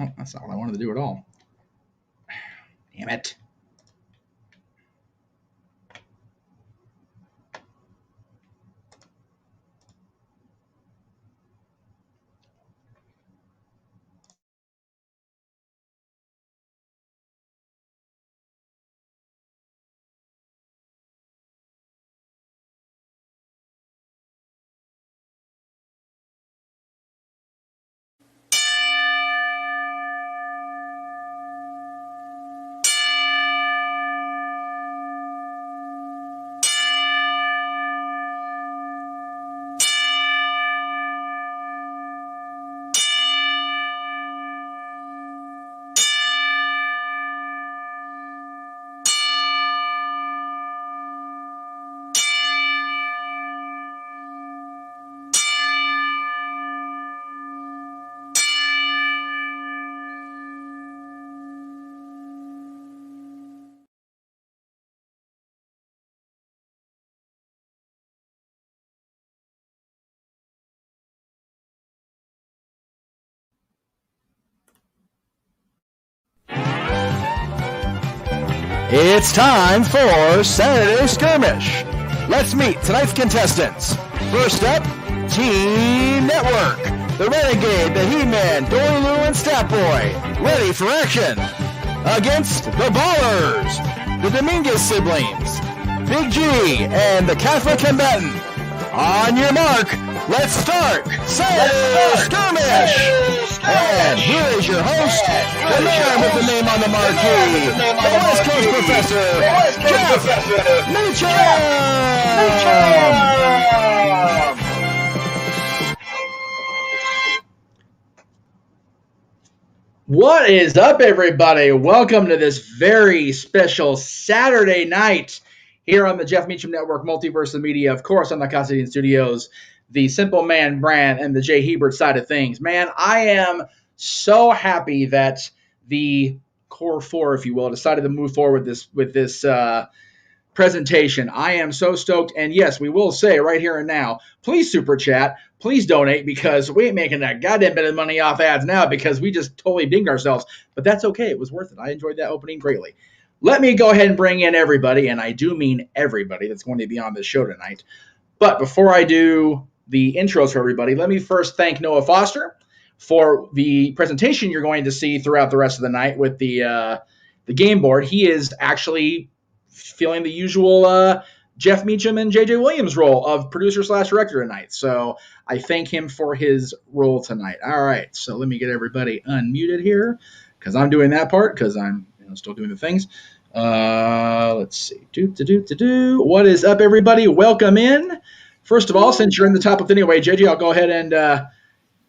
Oh, that's not what I wanted to do at all. Damn it. It's time for Saturday Skirmish. Let's meet tonight's contestants. First up, Team Network. The Renegade, the He-Man, Dori, and Statboy. Ready for action. Against the Ballers, the Dominguez siblings, Big G, and the Catholic Combatant. On your mark, let's start Saturday Skirmish. And here is your host, the man with the name on the marquee, the West Coast Professor, Geoff Meacham. What is up, everybody? Welcome to this very special Saturday night here on the Geoff Meacham Network Multiverse of Media, of course, on the Caldwell Studios, the Simple Man brand, and the J. Hebert side of things. Man, I am so happy that the Core 4, if you will, decided to move forward with this presentation. I am so stoked, and yes, we will say right here and now, please super chat, please donate, because we ain't making that goddamn bit of money off ads now because we just totally dinged ourselves, but that's okay. It was worth it. I enjoyed that opening greatly. Let me go ahead and bring in everybody, and I do mean everybody that's going to be on this show tonight. But before I do the intros for everybody, let me first thank Noah Foster for the presentation you're going to see throughout the rest of the night with the game board. He is actually feeling the usual Geoff Meacham and J.J. Williams role of producer/director tonight. So I thank him for his role tonight. All right, so let me get everybody unmuted here because I'm doing that part because I'm still doing the things. Let's see. What is up, everybody? Welcome in. First of all, since you're in the top left anyway, JJ, I'll go ahead and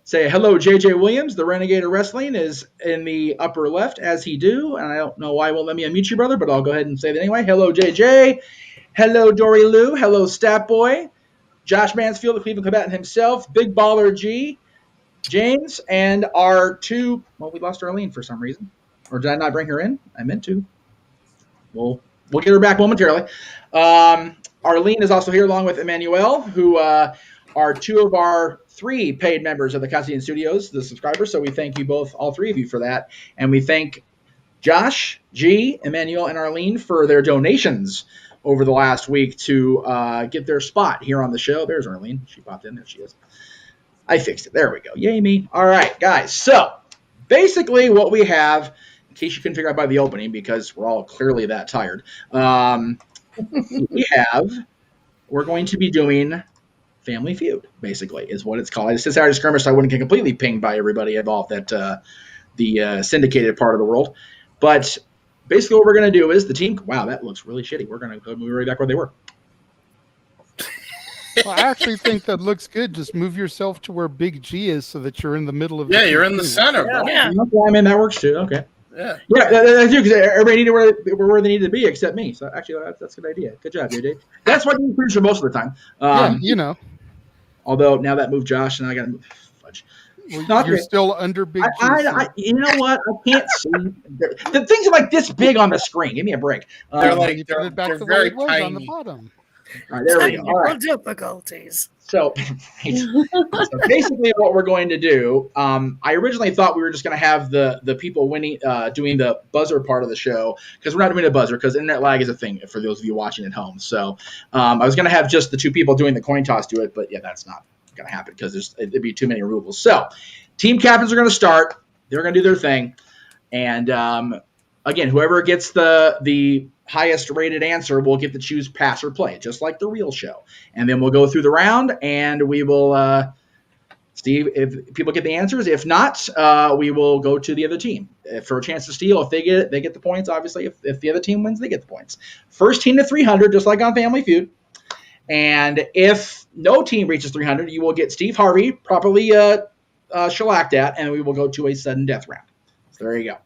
say hello. JJ Williams, the Renegade of Wrestling, is in the upper left, as he do. And I don't know why it won't let me unmute you, brother, but I'll go ahead and say that anyway. Hello, JJ. Hello, Dori Lou. Hello, Statboy. Josh Mansfield, the Cleveland Combatant himself. Big Baller G. James. And our two, well, we lost Arlene for some reason. Or did I not bring her in? I meant to. We'll get her back momentarily. Arlene is also here along with Emmanuel, who are two of our three paid members of the Caldwell Studios, the subscribers. So we thank you both, all three of you, for that. And we thank Josh, G, Emmanuel, and Arlene for their donations over the last week to get their spot here on the show. There's Arlene. She popped in. There she is. I fixed it. There we go. Yay me. All right, guys. So basically what we have, in case you couldn't figure out by the opening, because we're all clearly that tired, we're going to be doing Family Feud, basically, is what it's called. It's Saturday Skirmish, so I wouldn't get completely pinged by everybody involved at the syndicated part of the world. But basically what we're going to do is the team, wow, that looks really shitty. We're going to go move right back where they were. Well, I actually think that looks good. Just move yourself to where Big G is so that you're in the middle of Yeah, you're in the center. Yeah. I mean, that works too. Okay. Yeah, I do, because everybody needed where they needed to be except me. So actually, that's a good idea. Good job, JJ. That's what you produce most of the time. Although now that moved Josh, and I got to move fudge. Well, you're still under Big G. You know what? I can't see. The things are like this big on the screen. Give me a break. they're you put it back they're the way very it was tiny on the bottom. All right, there we go. All right. Difficulties. So basically what we're going to do, I originally thought we were just going to have the people winning, doing the buzzer part of the show, because we're not doing a buzzer because internet lag is a thing for those of you watching at home. So I was going to have just the two people doing the coin toss do it, but yeah, that's not going to happen because it'd be too many removals. So team captains are going to start. They're going to do their thing. And again, whoever gets the highest rated answer will get to choose pass or play, just like the real show. And then we'll go through the round, and we will see if people get the answers. If not, we will go to the other team for a chance to steal. If they get it, they get the points. Obviously, if the other team wins, they get the points. First team to 300, just like on Family Feud. And if no team reaches 300, you will get Steve Harvey properly shellacked at, and we will go to a sudden death round. So there you go.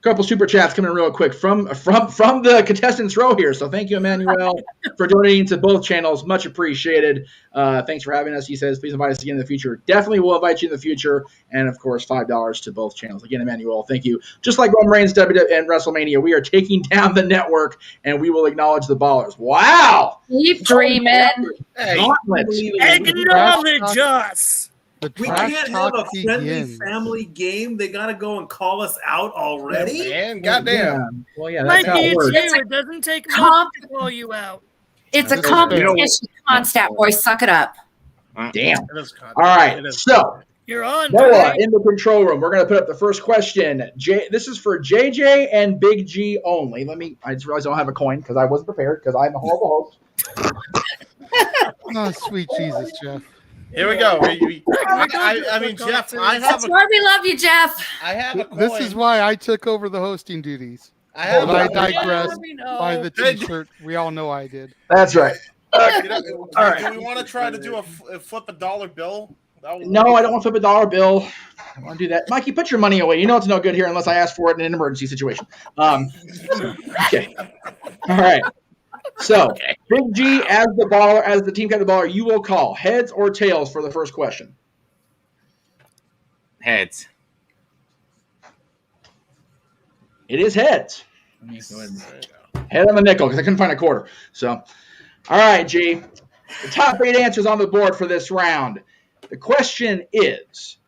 Couple super chats coming in real quick from the contestants row here. So thank you, Emmanuel, for donating to both channels. Much appreciated. Thanks for having us. He says, please invite us again in the future. Definitely will invite you in the future. And, of course, $5 to both channels. Again, Emmanuel, thank you. Just like Roman Reigns and WrestleMania, we are taking down the network, and we will acknowledge the ballers. Wow. Keep dreaming. Acknowledge us. We can't have a friendly family game. They got to go and call us out already. Man, goddamn. Yeah. Well, yeah, Might that's how be it works. it doesn't take much to call you out. It's a competition. Come on, Statboy, suck it up. Damn. All right. So, You're on. Noah in the control room. We're going to put up the first question. This is for JJ and Big G only. I just realized I don't have a coin because I wasn't prepared because I'm a horrible host. Oh, sweet Jesus, Geoff. Here we go. I mean, Geoff, That's why we love you, Geoff. I have a coin. This is why I took over the hosting duties. I digress by the T-shirt. We all know I did. That's right. All right. Do we want to try to do a flip a dollar bill? No, I don't want to flip a dollar bill. I don't want to do that. Mikey, put your money away. You know it's no good here unless I ask for it in an emergency situation. Okay. All right. So, Big G as the baller, as the team captain baller, you will call heads or tails for the first question. Heads. It is heads. Let me go ahead and head on the nickel because I couldn't find a quarter. So, all right, G. The top 8 answers on the board for this round. The question is,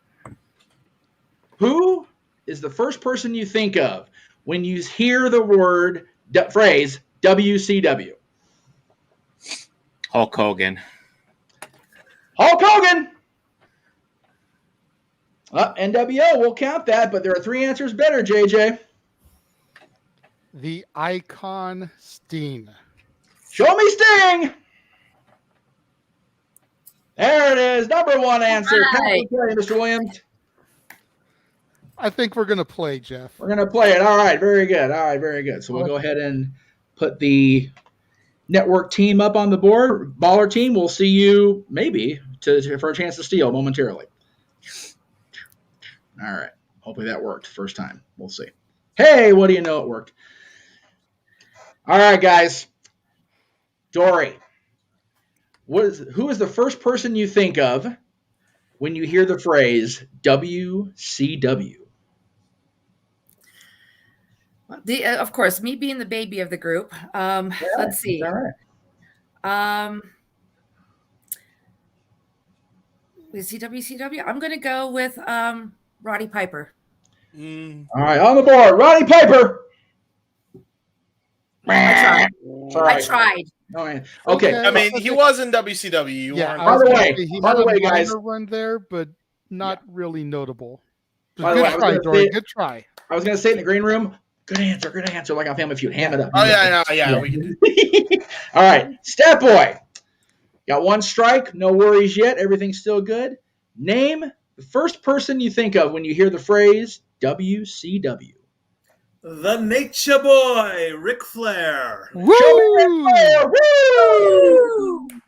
who is the first person you think of when you hear the phrase WCW? Hulk Hogan. Hulk Hogan. NWO, we'll count that, but there are 3 answers better, JJ. The icon Sting. Show me Sting. There it is. Number 1 answer. Right. Mr. Williams. I think we're going to play, Geoff. We're going to play it. All right. Very good. All right. Very good. So we'll go ahead and put the network team up on the board. Baller team, we'll see you maybe for a chance to steal momentarily. All right. Hopefully that worked first time. We'll see. Hey, what do you know? It worked. All right, guys. Dori. Who is the first person you think of when you hear the phrase WCW? Of course, me being the baby of the group. Let's see. All right. Is he WCW? I'm going to go with Roddy Piper. All right, on the board, Roddy Piper. I tried. Okay. I mean, he was in WCW. By the way, guys, run there, but not really notable. Good try, Dori. Good try. I was going to say in the green room. Good answer. Like on Family Feud. Ham it up. Oh yeah. We can... All right, Statboy. Got 1 strike. No worries yet. Everything's still good. Name the first person you think of when you hear the phrase WCW. The Nature Boy, Ric Flair. Woo! Woo!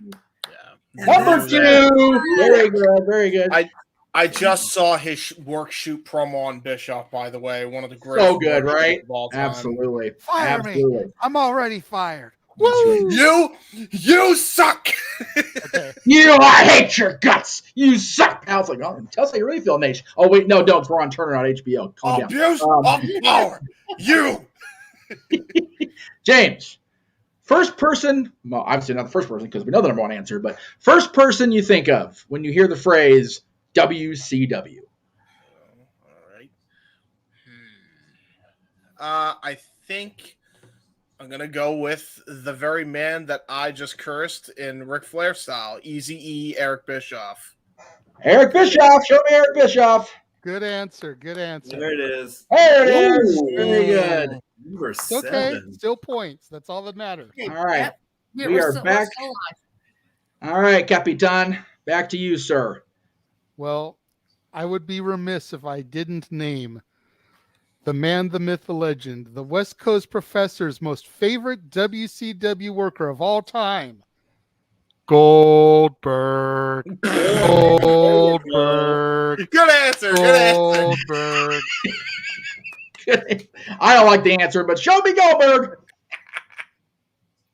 Yeah. Number 2. Very good. Very good. I just saw his work shoot promo on Bischoff, by the way. One of the greatest. So good, right? Of all time. Absolutely. Fire me. I'm already fired. Woo! You suck. Okay. I hate your guts. You suck. I was like, oh, tell us how you really feel, Nate. Oh, wait, no, don't. We're on Turner on HBO. Calm Abuse down. of power. You. James, First person, well, obviously not the first person because we know the number one answer, but first person you think of when you hear the phrase WCW. All right. I think I'm going to go with the very man that I just cursed in Ric Flair style, Eazy-E, Eric Bischoff. Eric Bischoff. Show me Eric Bischoff. Good answer. Good answer. There it is. There it is. Ooh. Very good. Number It's 7. okay. Still points. That's all that matters. All right. Yeah, We we're are still back. alive. All right, Capitan. Back to you, sir. Well, I would be remiss if I didn't name the man, the myth, the legend, the West Coast professor's most favorite WCW worker of all time, Goldberg. Goldberg. Good answer. Good answer. Goldberg. I don't like the answer, but show me Goldberg.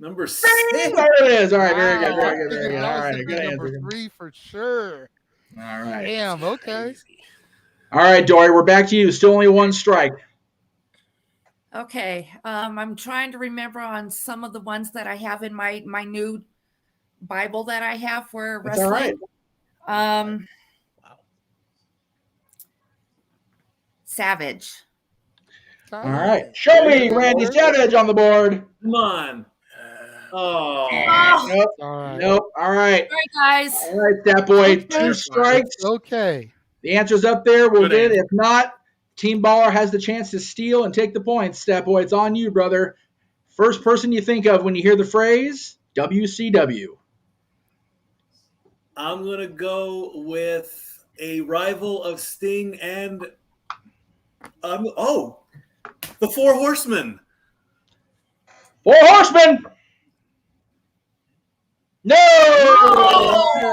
Number 6. There it is. All right, very good, Wow, very good, very good. that All was right, gonna good be answer. number 3 for sure. All right. Damn, okay. All right, Dori, we're back to you. Still only one strike. Okay. I'm trying to remember on some of the ones that I have in my new Bible that I have for That's all wrestling. right. Savage. All right. Show me Randy Savage on the board. Come on. Oh. Nope. All right. Nope. All right. All right, guys. All right, that boy. Okay. 2 strikes. Okay. The answer's up there. We'll Good get it. answer. If not, Team Baller has the chance to steal and take the points. Stat Boy, it's on you, brother. First person you think of when you hear the phrase WCW. I'm going to go with a rival of Sting and the Four Horsemen. 4 Horsemen. No. All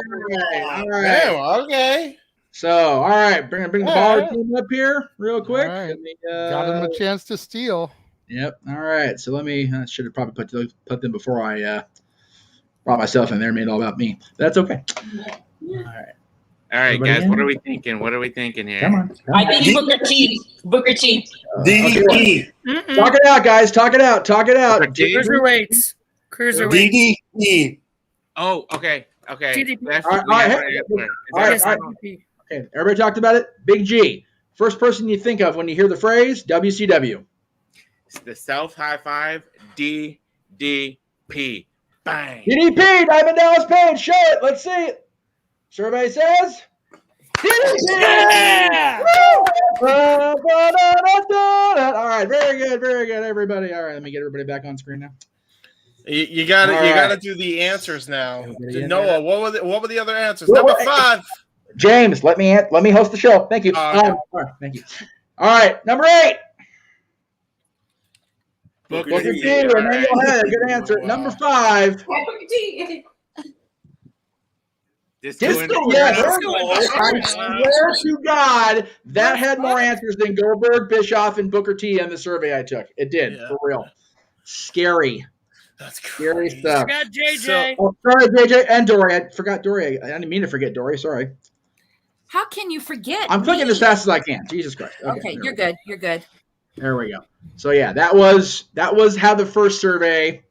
right. Damn, okay. So, all right, bring the All Baller right. team up here real quick. All right. Let me, Got him a chance to steal. Yep. All right. So let me. I should have probably put them before I brought myself in there. Made it all about me. That's okay. All right. All right, Everybody guys, in? what are we thinking? What are we thinking here? Come on. I think Booker T. Booker T. DDP. Talk it out, guys. Talk it out. Talk it out. Cruiserweights. Cruiserweights. DDP. Oh, okay. TDP. That's All right, we all right, have hey, an answer. Is all that- right, Yes, all right. TDP. Okay. Everybody talked about it. Big G. First person you think of when you hear the phrase WCW. It's the South High Five DDP. Bang. DDP. Diamond Dallas Page. Show it. Let's see it. Survey says. Yeah! All right. Very good. Very good, everybody. All right. Let me get everybody back on screen now. You got to All you got to right. do the answers now. Everybody in Noah, what were the other answers? Well, Number well, 5. James, let me host the show. Thank you. Okay. All right, thank you. All right, number 8. Booker Booker T. T. Emmanuel had a good answer. Wow. Number 5. Booker T. Disco, Doing- yes. Disco I Inferno. swear to God, that had more answers than Goldberg, Bischoff, and Booker T in the survey I took. It did, Yeah. for real. Scary. That's Scary crazy. stuff. Got JJ. Oh, sorry, JJ and Dori. I forgot Dori. I didn't mean to forget Dori. Sorry. How can you forget? I'm clicking me? as fast as I can. Jesus Christ. Okay, there you're we go. good. You're good. There we go. So yeah, that was how the first survey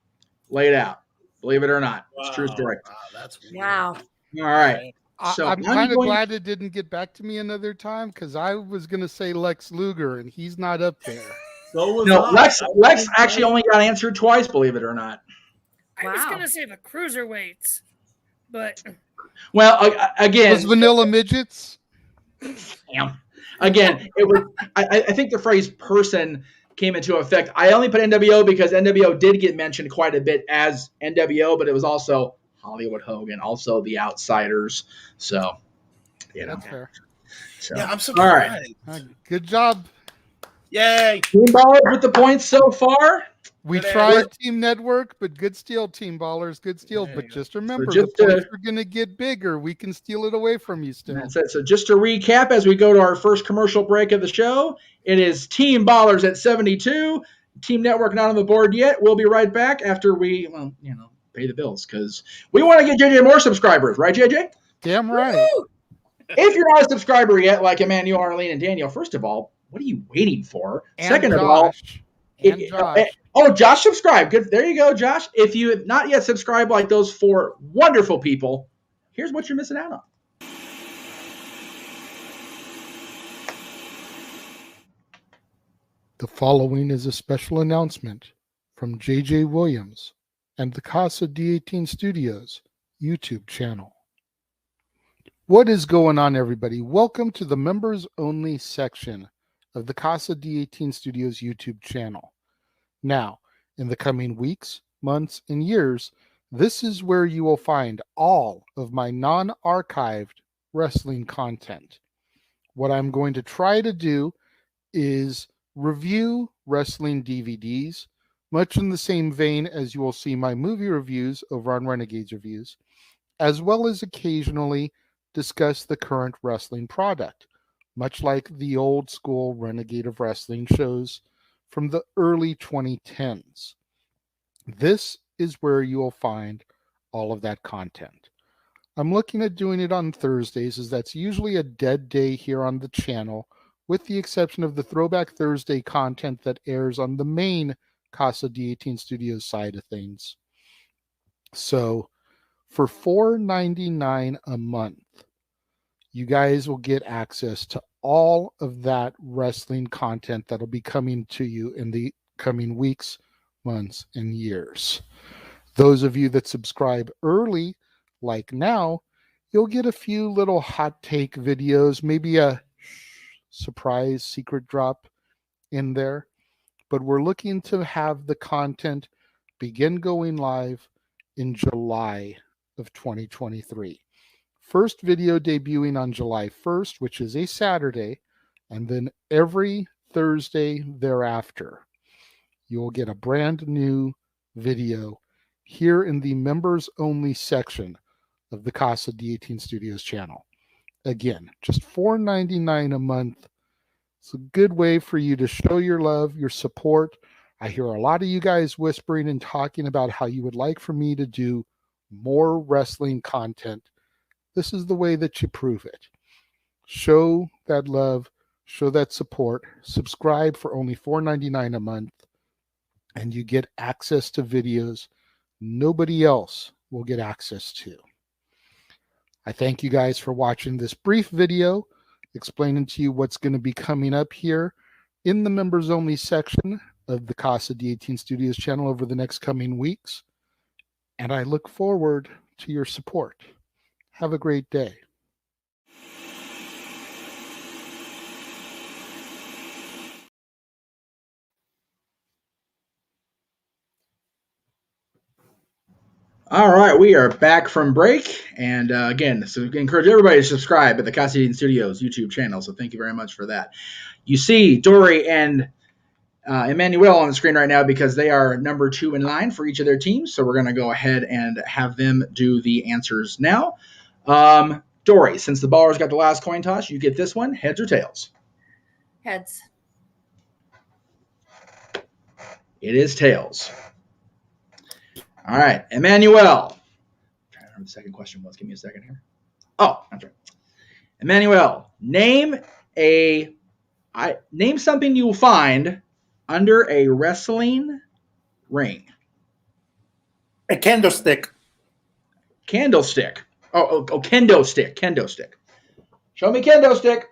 laid out. Believe it or not, it's true story. Wow, that's weird. Wow. All right. So I'm I'm kind of going- glad it didn't get back to me another time because I was going to say Lex Luger, and he's not up there. So was No, I. Lex actually only got answered twice. Believe it or not. I was Wow. gonna say the cruiserweights, but Well, again, Those vanilla midgets? damn. Again, it was. I think the phrase "person" came into effect. I only put NWO because NWO did get mentioned quite a bit as NWO, but it was also Hollywood Hogan, also the Outsiders. So, That's fair. So. Yeah, I'm All right. surprised. Good job. Yay. Team Ballers with the points so far. We Good tried answer. Team Network, but good steal, Team Ballers. Good steal. There But you go. just remember, just, the points are going to get bigger. We can steal it away from you still. That's it. So just to recap, as we go to our first commercial break of the show, it is Team Ballers at 72. Team Network not on the board yet. We'll be right back after we, pay the bills because we want to get JJ more subscribers, right, JJ? Damn right. If you're not a subscriber yet, like Emmanuel, Arlene, and Daniel, first of all, what are you waiting for? And Second of all, Josh. And Josh. Josh subscribed. Good. There you go, Josh. If you have not yet subscribed like those 4 wonderful people, here's what you're missing out on. The following is a special announcement from J.J. Williams and the Casa D18 Studios YouTube channel. What is going on, everybody? Welcome to the members-only section of the Casa D18 Studios YouTube channel. Now, in the coming weeks, months, and years, this is where you will find all of my non-archived wrestling content. What I'm going to try to do is review wrestling DVDs, much in the same vein as you will see my movie reviews over on Renegade's Reviews, as well as occasionally discuss the current wrestling product, much like the old school Renegade of Wrestling shows from the early 2010s. This is where you will find all of that content. I'm looking at doing it on Thursdays, as that's usually a dead day here on the channel, with the exception of the Throwback Thursday content that airs on the main Casa D18 Studios side of things. So for $4.99 a month, you guys will get access to all of that wrestling content that'll be coming to you in the coming weeks, months, and years. Those of you that subscribe early, like now, you'll get a few little hot take videos, maybe a surprise secret drop in there. But we're looking to have the content begin going live in July of 2023. First video debuting on July 1st, which is a Saturday, and then every Thursday thereafter, you'll get a brand new video here in the members only section of the Casa D18 Studios channel. Again, just $4.99 a month. It's a good way for you to show your love, your support. I hear a lot of you guys whispering and talking about how you would like for me to do more wrestling content. This is the way that you prove it. Show that love, show that support. Subscribe for only $4.99 a month, and you get access to videos nobody else will get access to. I thank you guys for watching this brief video explaining to you what's going to be coming up here in the members only section of the Casa D18 Studios channel over the next coming weeks. And I look forward to your support. Have a great day. All right, we are back from break, and again, so we encourage everybody to subscribe at the Casa D18 Studios YouTube channel. So thank you very much for that. You see Dori and Emmanuel on the screen right now because they are number 2 in line for each of their teams. So we're going to go ahead and have them do the answers now. Dori, since the baller's got the last coin toss, you get this one: heads or tails? Heads. It is tails. All right, Emmanuel. I'm trying to remember what the second question was. Give me a second here. Oh, that's right. Emmanuel, name something you will find under a wrestling ring. A candlestick. Candlestick. Oh, kendo stick. Kendo stick. Show me kendo stick.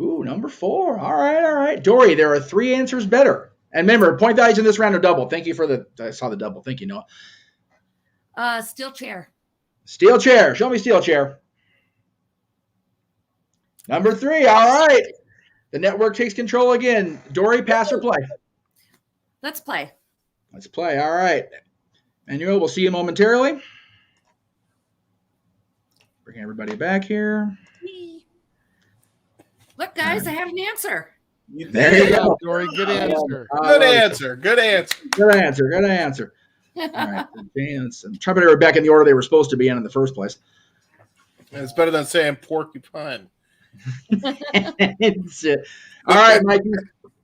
Ooh, number 4. All right. Dori, there are 3 answers better. And remember, point values in this round are double. Thank you for I saw the double. Thank you, Noah. Steel chair. Steel chair. Show me steel chair. Number 3. All right. The network takes control again. Dori, pass or play? Let's play. Let's play. All right. Emmanuel, we'll see you momentarily. Bring everybody back here. Look, guys, I have an answer. There you go. Dori, good answer. Good answer. Good answer. Good answer. Good answer. All right. Dance and Trumpet are back in the order they were supposed to be in the first place. It's better than saying porcupine. All right, Mikey.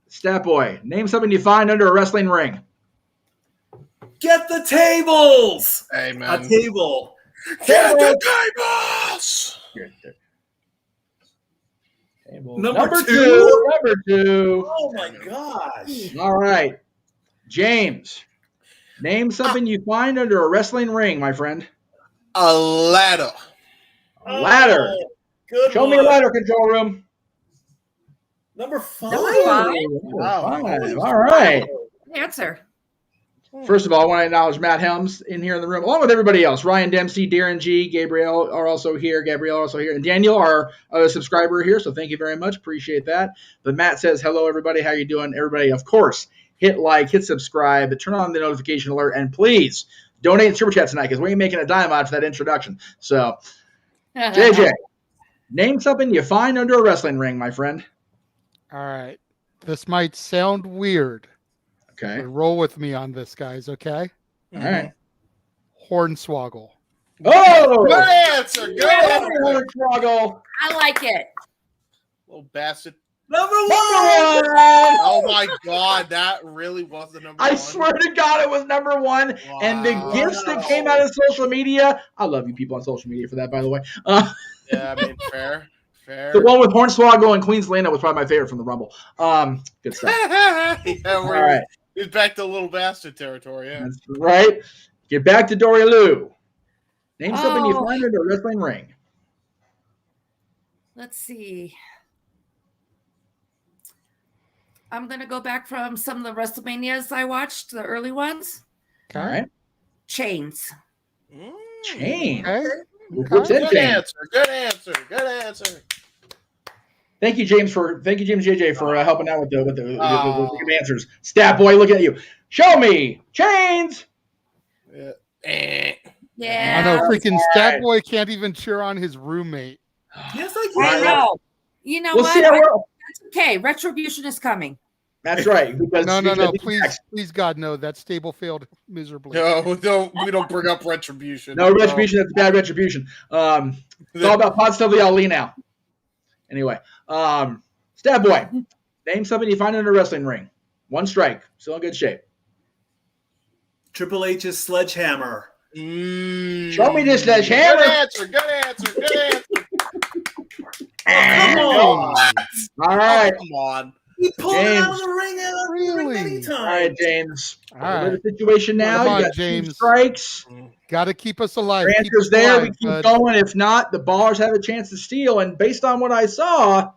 Statboy, name something you find under a wrestling ring. Get the tables. Hey, man. A table. Get the tables. Number two? Number two. Oh my gosh. All right. James, name something you find under a wrestling ring, my friend. A ladder. A ladder. Good Show one. me a ladder, control room. Number 5. Wow. All right. Answer. First of all, I want to acknowledge Matt Helms in here in the room, along with everybody else. Ryan Dempsey, Darren G, Gabrielle are also here. And Daniel, our subscriber here. So thank you very much. Appreciate that. But Matt says, hello, everybody. How you doing? Everybody, of course, hit like, hit subscribe, turn on the notification alert, and please donate in Super Chat tonight because we ain't making a dime out for that introduction. So, JJ, name something you find under a wrestling ring, my friend. All right. This might sound weird. Okay. But roll with me on this, guys, okay? All right. Hornswoggle. Oh! Good answer. Good answer. Hornswoggle. I like it. Little bastard. Number 1. Oh my God, that really was the number 1. I swear to God, it was number 1. Wow. And the gifts that came out of social media, I love you people on social media for that, by the way. Yeah, I mean, fair. The one with Hornswoggle and Queen's Lana was probably my favorite from the Rumble. Good stuff. All right. It's back to little bastard territory. Yeah. That's right. Get back to Dori Lou. Name something you find in a wrestling ring. Let's see. I'm going to go back from some of the WrestleManias I watched, the early ones. All right. Chains. Chains. Okay. Good answer. Good answer. Good answer. Thank you, James JJ for helping out with the good answers. Statboy, look at you. Show me chains. Yeah. I know freaking Statboy can't even cheer on his roommate. Yes, I I can. know. You know We'll what? see how we're- That's okay. Retribution is coming. That's right. Because No. Please, God, no. That stable failed miserably. No, we don't bring up retribution. No retribution. That's bad retribution. It's all about positively Ali now. Anyway, Statboy, name something you find in a wrestling ring. One strike. Still in good shape. Triple H's sledgehammer. Show me this sledgehammer. Good answer. Good answer. Good answer. Come on. All right. Come on. He pulled it out of James. the ring Really? many times. All right, James. All right. The situation now. Come on, You got James. 2 strikes. Got to keep us alive. Your Keep answer's us there. alive, We keep bud. going. If not, the Ballers have a chance to steal. And based on what I saw,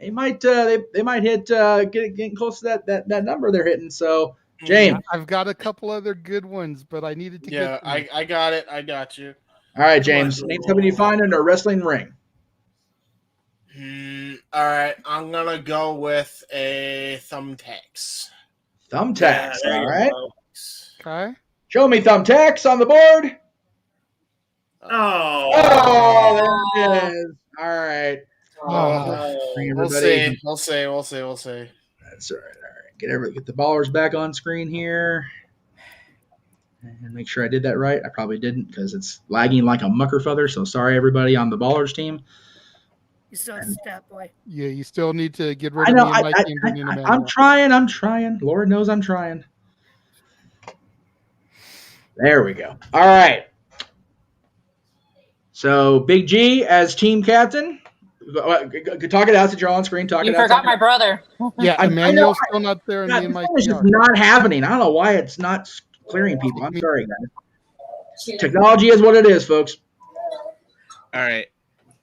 they might hit getting close to that number they're hitting. So, James. I've got a couple other good ones, but I needed to get them. I got it. I got you. All right, James. Name something you find in a wrestling ring. All right. I'm going to go with a thumbtacks. Thumbtacks. Yeah, All right. Okay. Show me thumbtacks on the board. Oh. There it is. All right. Bring We'll everybody. see. We'll see. That's all right. All right. Get the Ballers back on screen here. And make sure I did that right. I probably didn't because it's lagging like a mucker feather. So sorry, everybody on the Ballers team. You still have Statboy. Yeah, you still need to get rid I of know. me and Mikey and bring in Emmanuel. I'm trying. Lord knows I'm trying. There we go. All right. So Big G as team captain. Talk it out since you're on screen. Talk You it out. forgot my brother. Yeah, Emmanuel's still not there, and God, me and this Mikey is are. not happening. I don't know why it's not clearing people. I'm sorry, guys. Technology is what it is, folks. All right.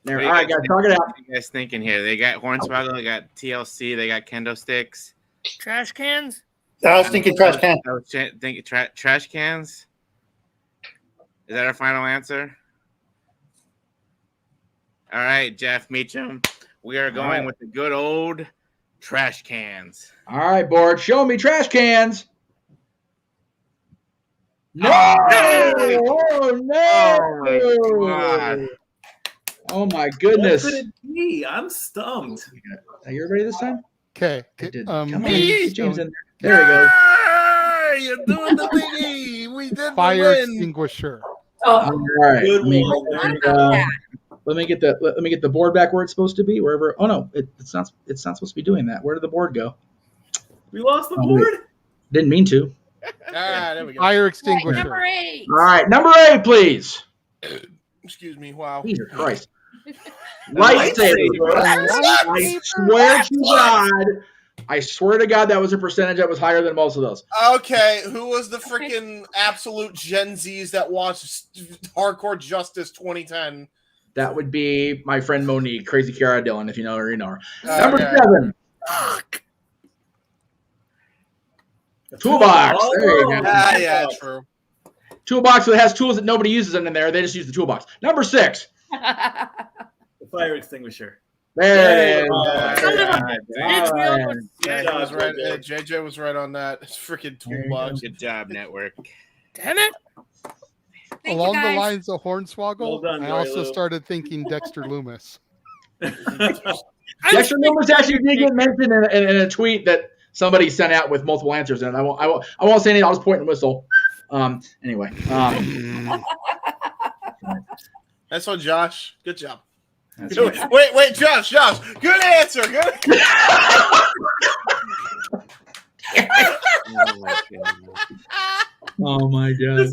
There. All right, guys. Talk it out. What are you guys thinking here? They got Hornswoggle, they got TLC, they got kendo sticks. Trash cans? I was thinking trash can. I was thinking trash cans. Is that our final answer? All right, Geoff Meacham. We are going with the good old trash cans. All right, board. Show me trash cans. No! Oh, no! Oh, my goodness. What could it be? I'm stumped. Are you ready this time? Okay. Come on, please, get James in there. There we go. Ah, you're doing the thingy. We did Fire the win. extinguisher. All right. Good Let me get the board back where it's supposed to be. Wherever. Oh no, it's not supposed to be doing that. Where did the board go? We lost the Oh, board? wait. Didn't mean to. There we go. Fire extinguisher. Number 8. All right, number 8, please. Excuse me. Wow. Jesus Christ. Lightsaber. I swear to God that was a percentage that was higher than most of those. Okay, who was the freaking absolute Gen Zs that watched Hardcore Justice 2010? That would be my friend Monique, Crazy Kiara Dillon, if you know her, you know her. Number 7. Toolbox. There you go. Yeah, true. Toolbox that has tools that nobody uses in there. They just use the toolbox. Number 6. The fire extinguisher. There it is. JJ was right on that. It's freaking toolbox. Good job, network. Damn it. Along the lines of Hornswoggle, Well done, I also Lou. started thinking Dexter Loomis. Dexter Loomis actually did get mentioned in a tweet that somebody sent out with multiple answers, and I won't say anything. I'll just point and whistle. Anyway. That's on Josh. Good job. Right. Wait, Josh. Good answer. Good. Oh my God.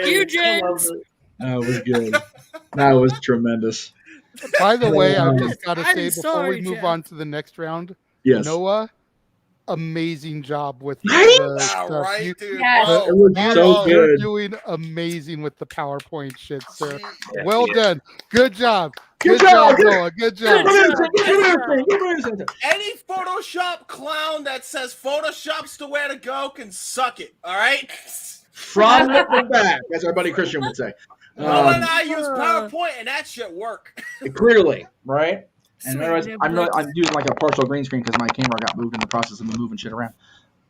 You, James. That was good. That was tremendous. By the way, I've just got to I'm say before sorry, we move Jeff. on to the next round, Yes. Noah, amazing job with Right? the stuff. Right, You- dude. Yes. Oh, It was so You're good. doing amazing with the PowerPoint shit, sir. Yeah, Well yeah. done. Good job. Good Good job. job, Noah. Good job. any Photoshop clown that says Photoshop's the way to go can suck it. All right. From the back, as our buddy Christian would say. Noah and I use PowerPoint, and that shit work. Clearly, right? And Sweet, otherwise, yeah, I'm using like a partial green screen because my camera got moved in the process of me moving shit around.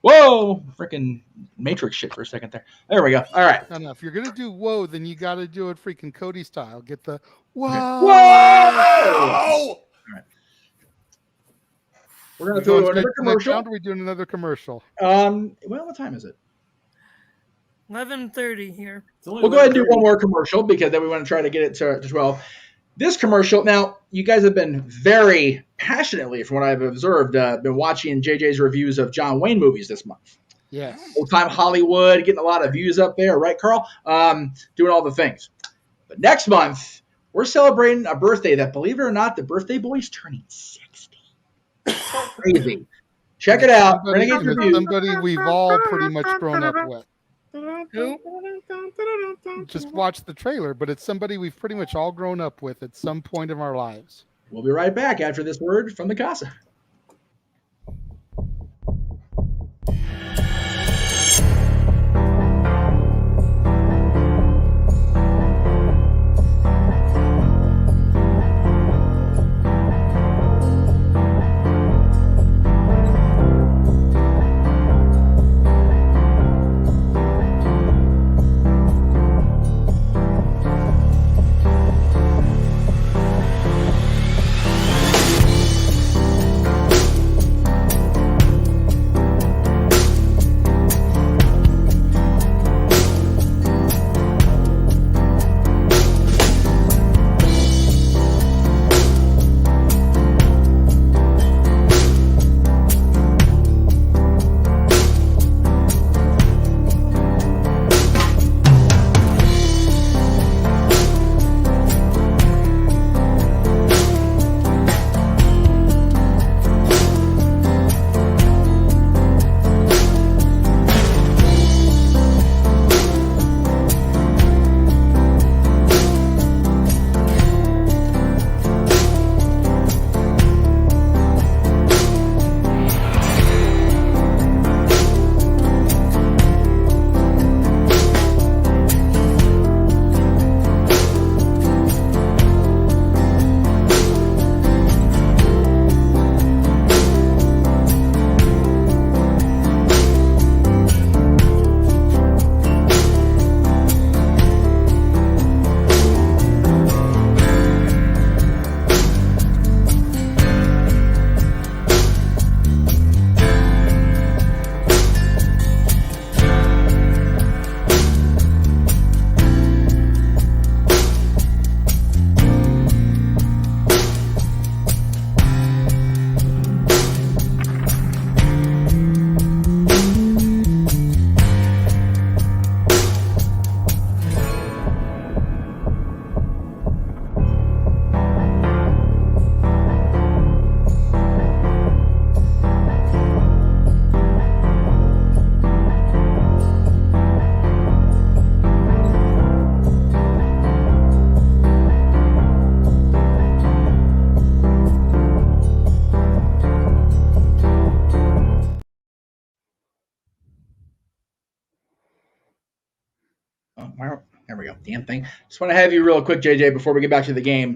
Whoa! Freaking Matrix shit for a second there. There we go. All right. No, if you're gonna do whoa, then you got to do it freaking Cody style. Get the whoa. Oh! We're gonna We do going straight another to the next commercial. round, or are we doing another commercial? Well, what time is it? 11:30 here. We'll go ahead and do one more commercial because then we want to try to get it to 12. This commercial, now, you guys have been very passionately, from what I've observed, been watching JJ's reviews of John Wayne movies this month. Yes. Old Time Hollywood, getting a lot of views up there, right, Carl? Doing all the things. But next month, we're celebrating a birthday that, believe it or not, the birthday boy's turning 60. Crazy. Check it out. Somebody, Renegade and it's Reviews. somebody we've all pretty much grown up with. Who? Just watch the trailer, but it's somebody we've pretty much all grown up with at some point of our lives. We'll be right back after this word from the Casa. Damn thing. Just want to have you real quick, JJ, before we get back to the game.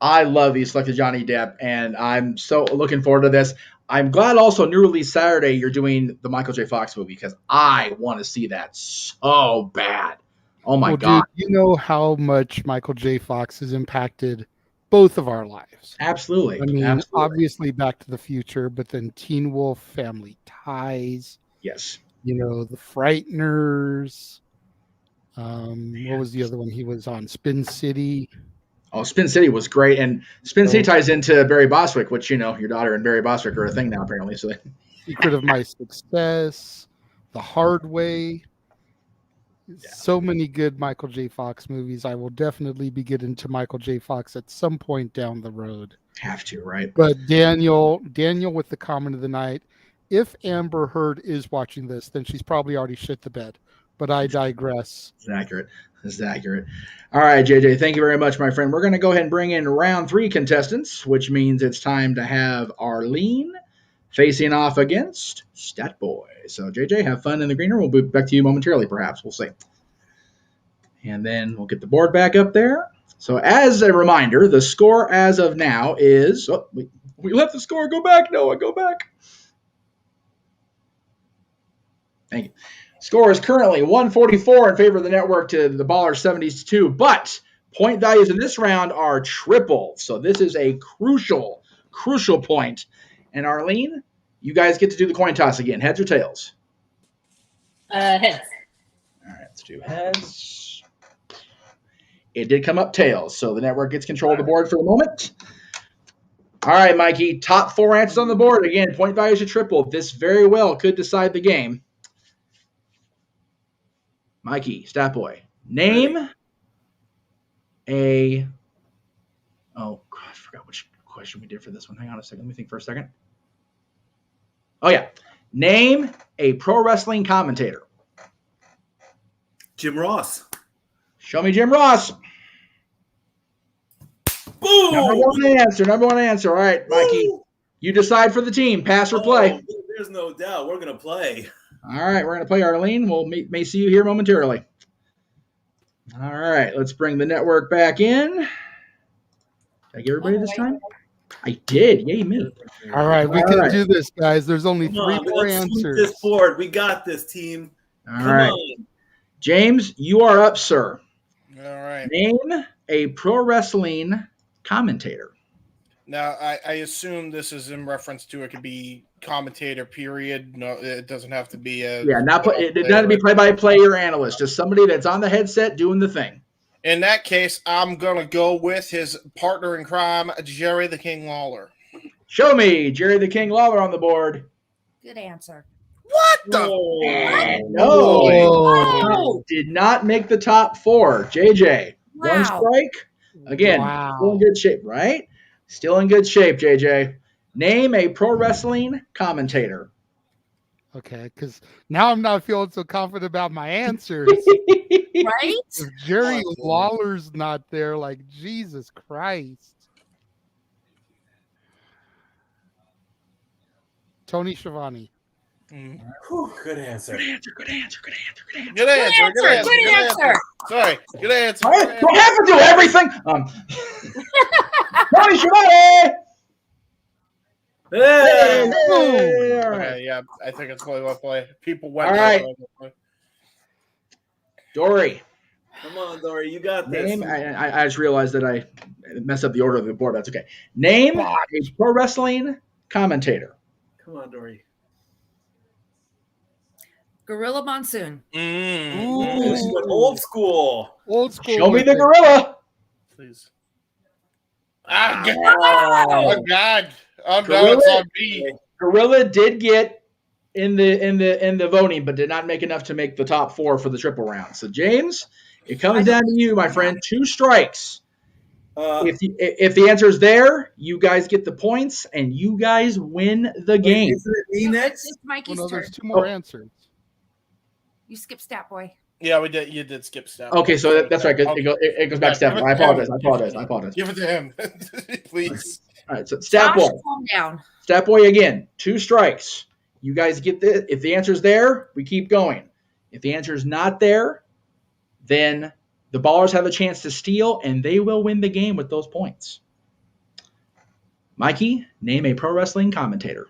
I love you selected Johnny Depp, and I'm so looking forward to this. I'm glad also new release Saturday you're doing the Michael J. Fox movie because I want to see that so bad. Oh my God. Dude, you know how much Michael J. Fox has impacted both of our lives. Absolutely. I mean, Absolutely. obviously Back to the Future, but then Teen Wolf, Family Ties. Yes. You know, The Frighteners. What was the other one he was on? Spin City. Oh, Spin City was great. And Spin City ties into Barry Bostwick, which, you know, your daughter and Barry Bostwick are a thing now, apparently. So, Secret of My Success. The Hard Way. Yeah. So many good Michael J. Fox movies. I will definitely be getting to Michael J. Fox at some point down the road. Have to, right? But Daniel with the comment of the night. If Amber Heard is watching this, then she's probably already shit the bed. But I digress. It's accurate. It's accurate. All right, JJ, thank you very much, my friend. We're going to go ahead and bring in round 3 contestants, which means it's time to have Arlene facing off against Statboy. So, JJ, have fun in the green room. We'll be back to you momentarily, perhaps. We'll see. And then we'll get the board back up there. So, as a reminder, the score as of now is... Oh, we let the score go back. Noah, go back. Thank you. Score is currently 144 in favor of the network to the Baller 72, but point values in this round are triple. So this is a crucial point. And Arlene, you guys get to do the coin toss again. Heads or tails? Heads. All right, let's do heads. It did come up tails, so the network gets control of the board for the moment. All right, Mikey, top 4 answers on the board. Again, point values are triple. This very well could decide the game. Mikey, Statboy, name a... Oh, God, I forgot which question we did for this one. Hang on a second. Let me think for a second. Oh, yeah. Name a pro wrestling commentator. Jim Ross. Show me Jim Ross. Boom! Number one answer. All right, Mikey. Woo! You decide for the team. Pass or play. There's no doubt. We're going to play. All right, we're going to play Arlene. We'll may see you here momentarily. All right, let's bring the network back in. Did I get everybody this time? I did. Yay, me. All right, we can do this, guys. There's only 3 more answers. This board. We got this, team. All right. James, you are up, sir. All right. Name a pro wrestling commentator. Now, I assume this is in reference to it could be commentator, period. No, it doesn't have to be a... Yeah, it doesn't have to be play-by-play or analyst. Just somebody that's on the headset doing the thing. In that case, I'm going to go with his partner in crime, Jerry the King Lawler. Show me Jerry the King Lawler on the board. Good answer. What the? No. Did not make the top 4. JJ, wow. 1 strike. Again, still in good shape, right? Still in good shape, JJ. Name a pro wrestling commentator. Okay, because now I'm not feeling so confident about my answers. Right? If Jerry Lawler's not there, like, Jesus Christ. Tony Schiavone. Good answer. Good answer. Sorry, good answer. Don't have to do everything. Tony Schiavone. Hey. Okay, yeah, I think it's play by play. People went. All right. Dory. Come on, Dori. You got this. I just realized that I messed up the order of the board. That's okay. Name a pro wrestling commentator. Come on, Dori. Gorilla Monsoon. Ooh, old school. Show me the gorilla. Please. Oh God. Oh no, it's on me. Gorilla did get in the voting, but did not make enough to make the top 4 for the triple round. So James, it comes down to you, my friend. 2 strikes. If the answer is there, you guys get the points, and you guys win the game. Is it me next? It's Mikey's turn. There's 2 more answers. You skip Statboy. Yeah, we did. You did skip Statboy. Okay, so that's right. It goes back to Statboy. I apologize. Give it to him, please. All right, so Statboy. Calm down. Statboy again. 2 strikes. You guys get this. If the answer is there, we keep going. If the answer is not there, then The Ballers have a chance to steal, and they will win the game with those points. Mikey, name a pro wrestling commentator.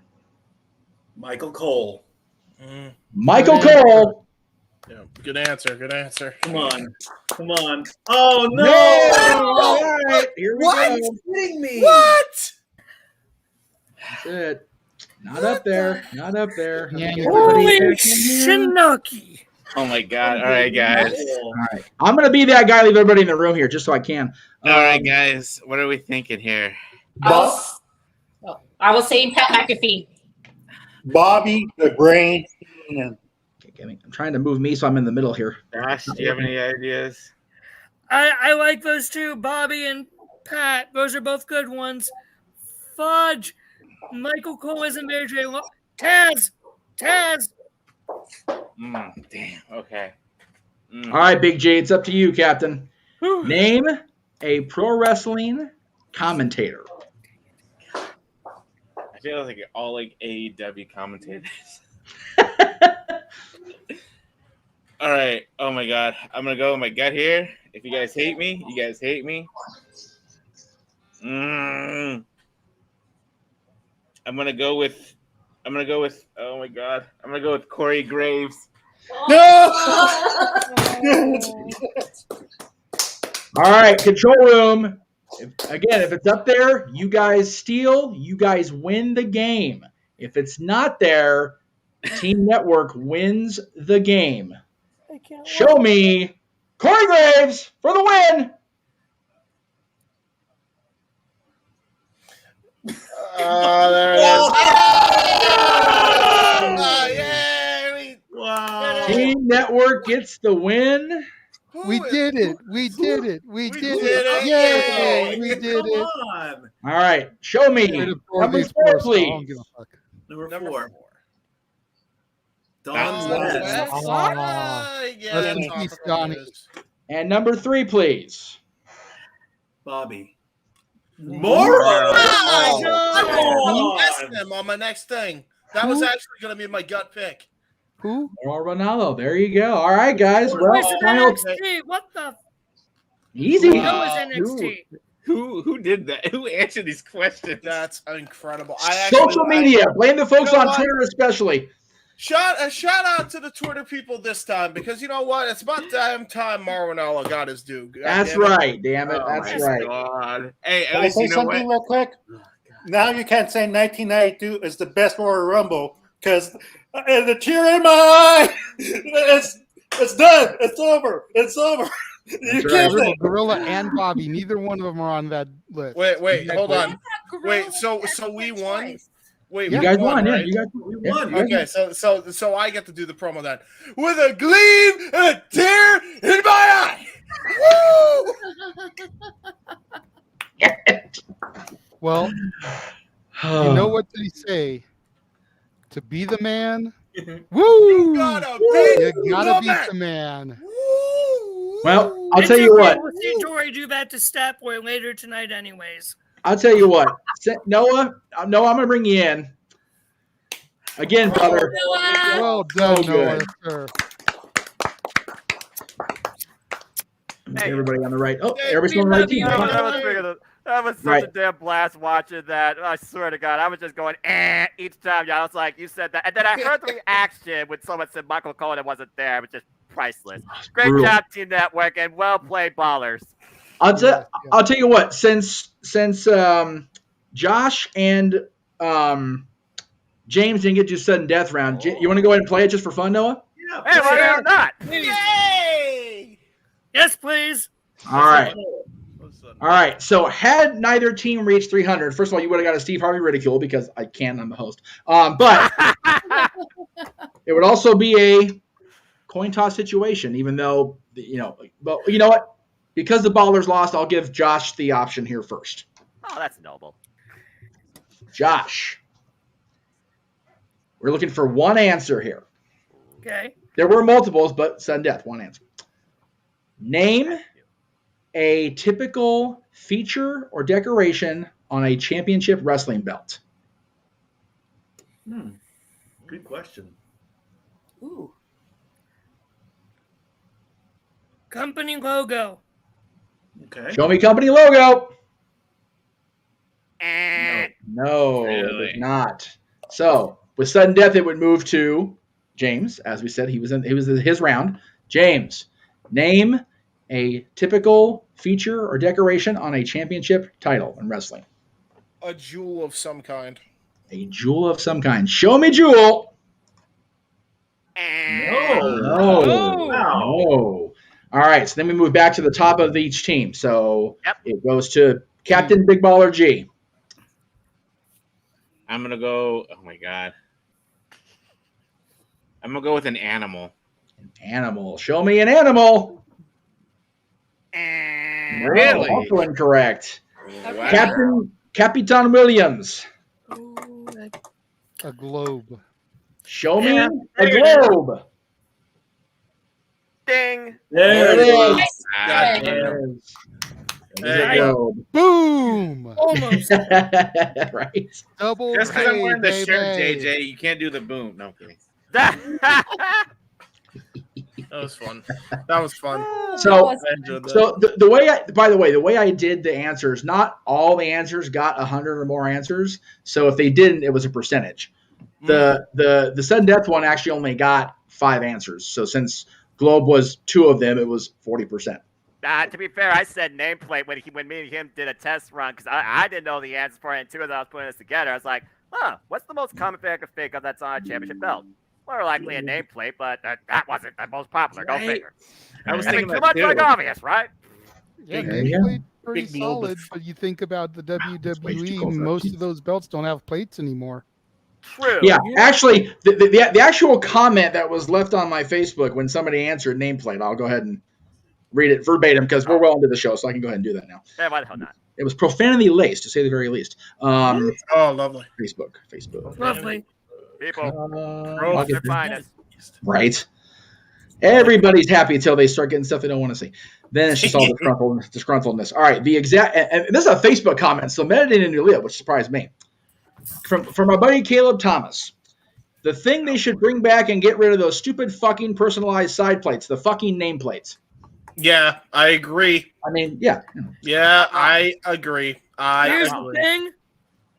Michael Cole. Michael Good Cole. Yeah, good answer. Good answer. Come on. Come on. Oh, no. All right, here we What? go. Are you kidding me? What? That's it. Not up there. Not up there. Yeah, Holy Everybody back in here. Shinnaki. Oh my God! All right, guys. All right. I'm going to be that guy, leave everybody in the room here just so I can. All right, guys. What are we thinking here? I will say Pat McAfee. Bobby the Brain Heenan. Okay, I'm trying to move me so I'm in the middle here. Josh, do you have any ideas? I like those two, Bobby and Pat. Those are both good ones. Fudge. Michael Cole isn't very long. Taz. Damn. Okay. All right, Big J, it's up to you, Captain. Name a pro wrestling commentator. I feel like all like AEW commentators. All right. Oh my God. I'm gonna go with my gut here. If you guys hate me, you guys hate me. I'm gonna go with. Oh my God. I'm gonna go with Corey Graves. No! All right, control room. If it's up there, you guys steal. You guys win the game. If it's not there, Team Network wins the game. Show me Corey Graves for the win. There it is. Wow. Team Network gets the win. We did it. We did it. We did did it. it. Yay. We did Come it. on. All right, show me Way to pour number these 4, first. I don't please. give a fuck. Number 4. Don That's West. Rest in peace, Donnie. And number 3, please. Bobby. More? Oh, You my asked God. them on my next thing. That was actually going to be my gut pick. Who? Mauro Ronaldo. There you go. All right, guys. Well, Who's in final NXT? What the? easy. Who is NXT? Who did that? Who answered these questions? That's incredible. Social media. Blame the folks You know on what? Twitter especially. Shout out to the Twitter people this time, because you know what? It's about damn time Marinello got his due. God That's damn it. right. Damn it. Oh That's my right. God. Hey, at Can I least say you know something what? real quick? Now you can't say 1992 is the best Royal Rumble because the tear in my eye. It's done. It's over. It's over. You can't say. Gorilla and Bobby. Neither one of them are on that list. Wait, hold on. Gorilla Wait, so was we second won? choice. Wait, You we guys won, right? yeah. You guys won. Yeah, Okay, so I get to do the promo then. With a gleam and a tear in my eye. Woo! Well, you know what they say. To be the man, woo! You gotta beat the man. Well, I'll It's tell you okay. what. We'll see Dori do that to Statboy later tonight, anyways. I'll tell you what. Noah, I'm going to bring you in. Again, brother. Well done, So Noah. good. Sir. Everybody on the right. Oh, Hey, everybody's on the right team. That was such a damn blast watching that. I swear to God, I was just going, each time. Yeah, I was like, you said that. And then I heard the reaction when someone said Michael Cole wasn't there. It was just priceless. Great Brutal. job, Team Network, and well played, ballers. I'll tell you what. Since Josh and James didn't get to sudden death round, you want to go ahead and play it just for fun, Noah? Yeah, Hey, why the hell not? Yay! Yes, please. All right. All right. So had neither team reached 300, first of all, you would have got a Steve Harvey ridicule because I can. I'm the host. But it would also be a coin toss situation, even though, but you know what? Because the Ballers lost, I'll give Josh the option here first. Oh, that's noble. Josh, we're looking for one answer here. Okay. There were multiples, but sudden death, one answer. Name a typical feature or decoration on a championship wrestling belt. Good question. Ooh. Company logo. Okay. Show me company logo. No, Really? it does not. So with sudden death, it would move to James. As we said, he was in his round. James, name a typical feature or decoration on a championship title in wrestling. A jewel of some kind. A jewel of some kind. Show me jewel. No. All right, so then we move back to the top of each team. So it goes to Captain Big Baller G. I'm going to go, oh my God. I'm going to go with an animal. An animal. Show me an animal. Really? Also incorrect. Wow. Capitan Williams. A globe. Show me a globe. Ding. There it is. God damn. Boom. Almost. Right. Double. Just because I'm wearing the baby. shirt, JJ, you can't do the boom. No, I'm kidding. That was fun. That was fun. So, I enjoyed that. so the way the way I did the answers, not all the answers got 100 or more answers. So if they didn't, it was a percentage. The sudden death one actually only got 5 answers. So since Globe was 2 of them, it was 40%. To be fair, I said nameplate when me and him did a test run because I didn't know the answers for it until I was putting this together. I was like, what's the most common thing I could think of that's on a championship belt? More likely a nameplate, but that wasn't the most popular. Go figure. I was I mean, thinking too that much too. like obvious, right? Yeah, Yeah. nameplate pretty Big globe solid, of- but you think about the way too WWE, cold for most that. of those belts don't have plates anymore. True. Yeah, actually, the actual comment that was left on my Facebook when somebody answered nameplate, I'll go ahead and read it verbatim because we're well into the show, so I can go ahead and do that now. Yeah, why the hell not? It was profanity laced, to say the very least. Oh, lovely. Facebook. Lovely. People, I'll their get there. finest. Right. Everybody's happy until they start getting stuff they don't want to see. Then it's just all disgruntledness. All right, the exact, and this is a Facebook comment, so meditate in your lip, which surprised me. From my buddy Caleb Thomas. The thing they should bring back and get rid of those stupid fucking personalized side plates, the fucking nameplates. Yeah, I agree. I mean, yeah. Yeah, I agree. Here's the thing: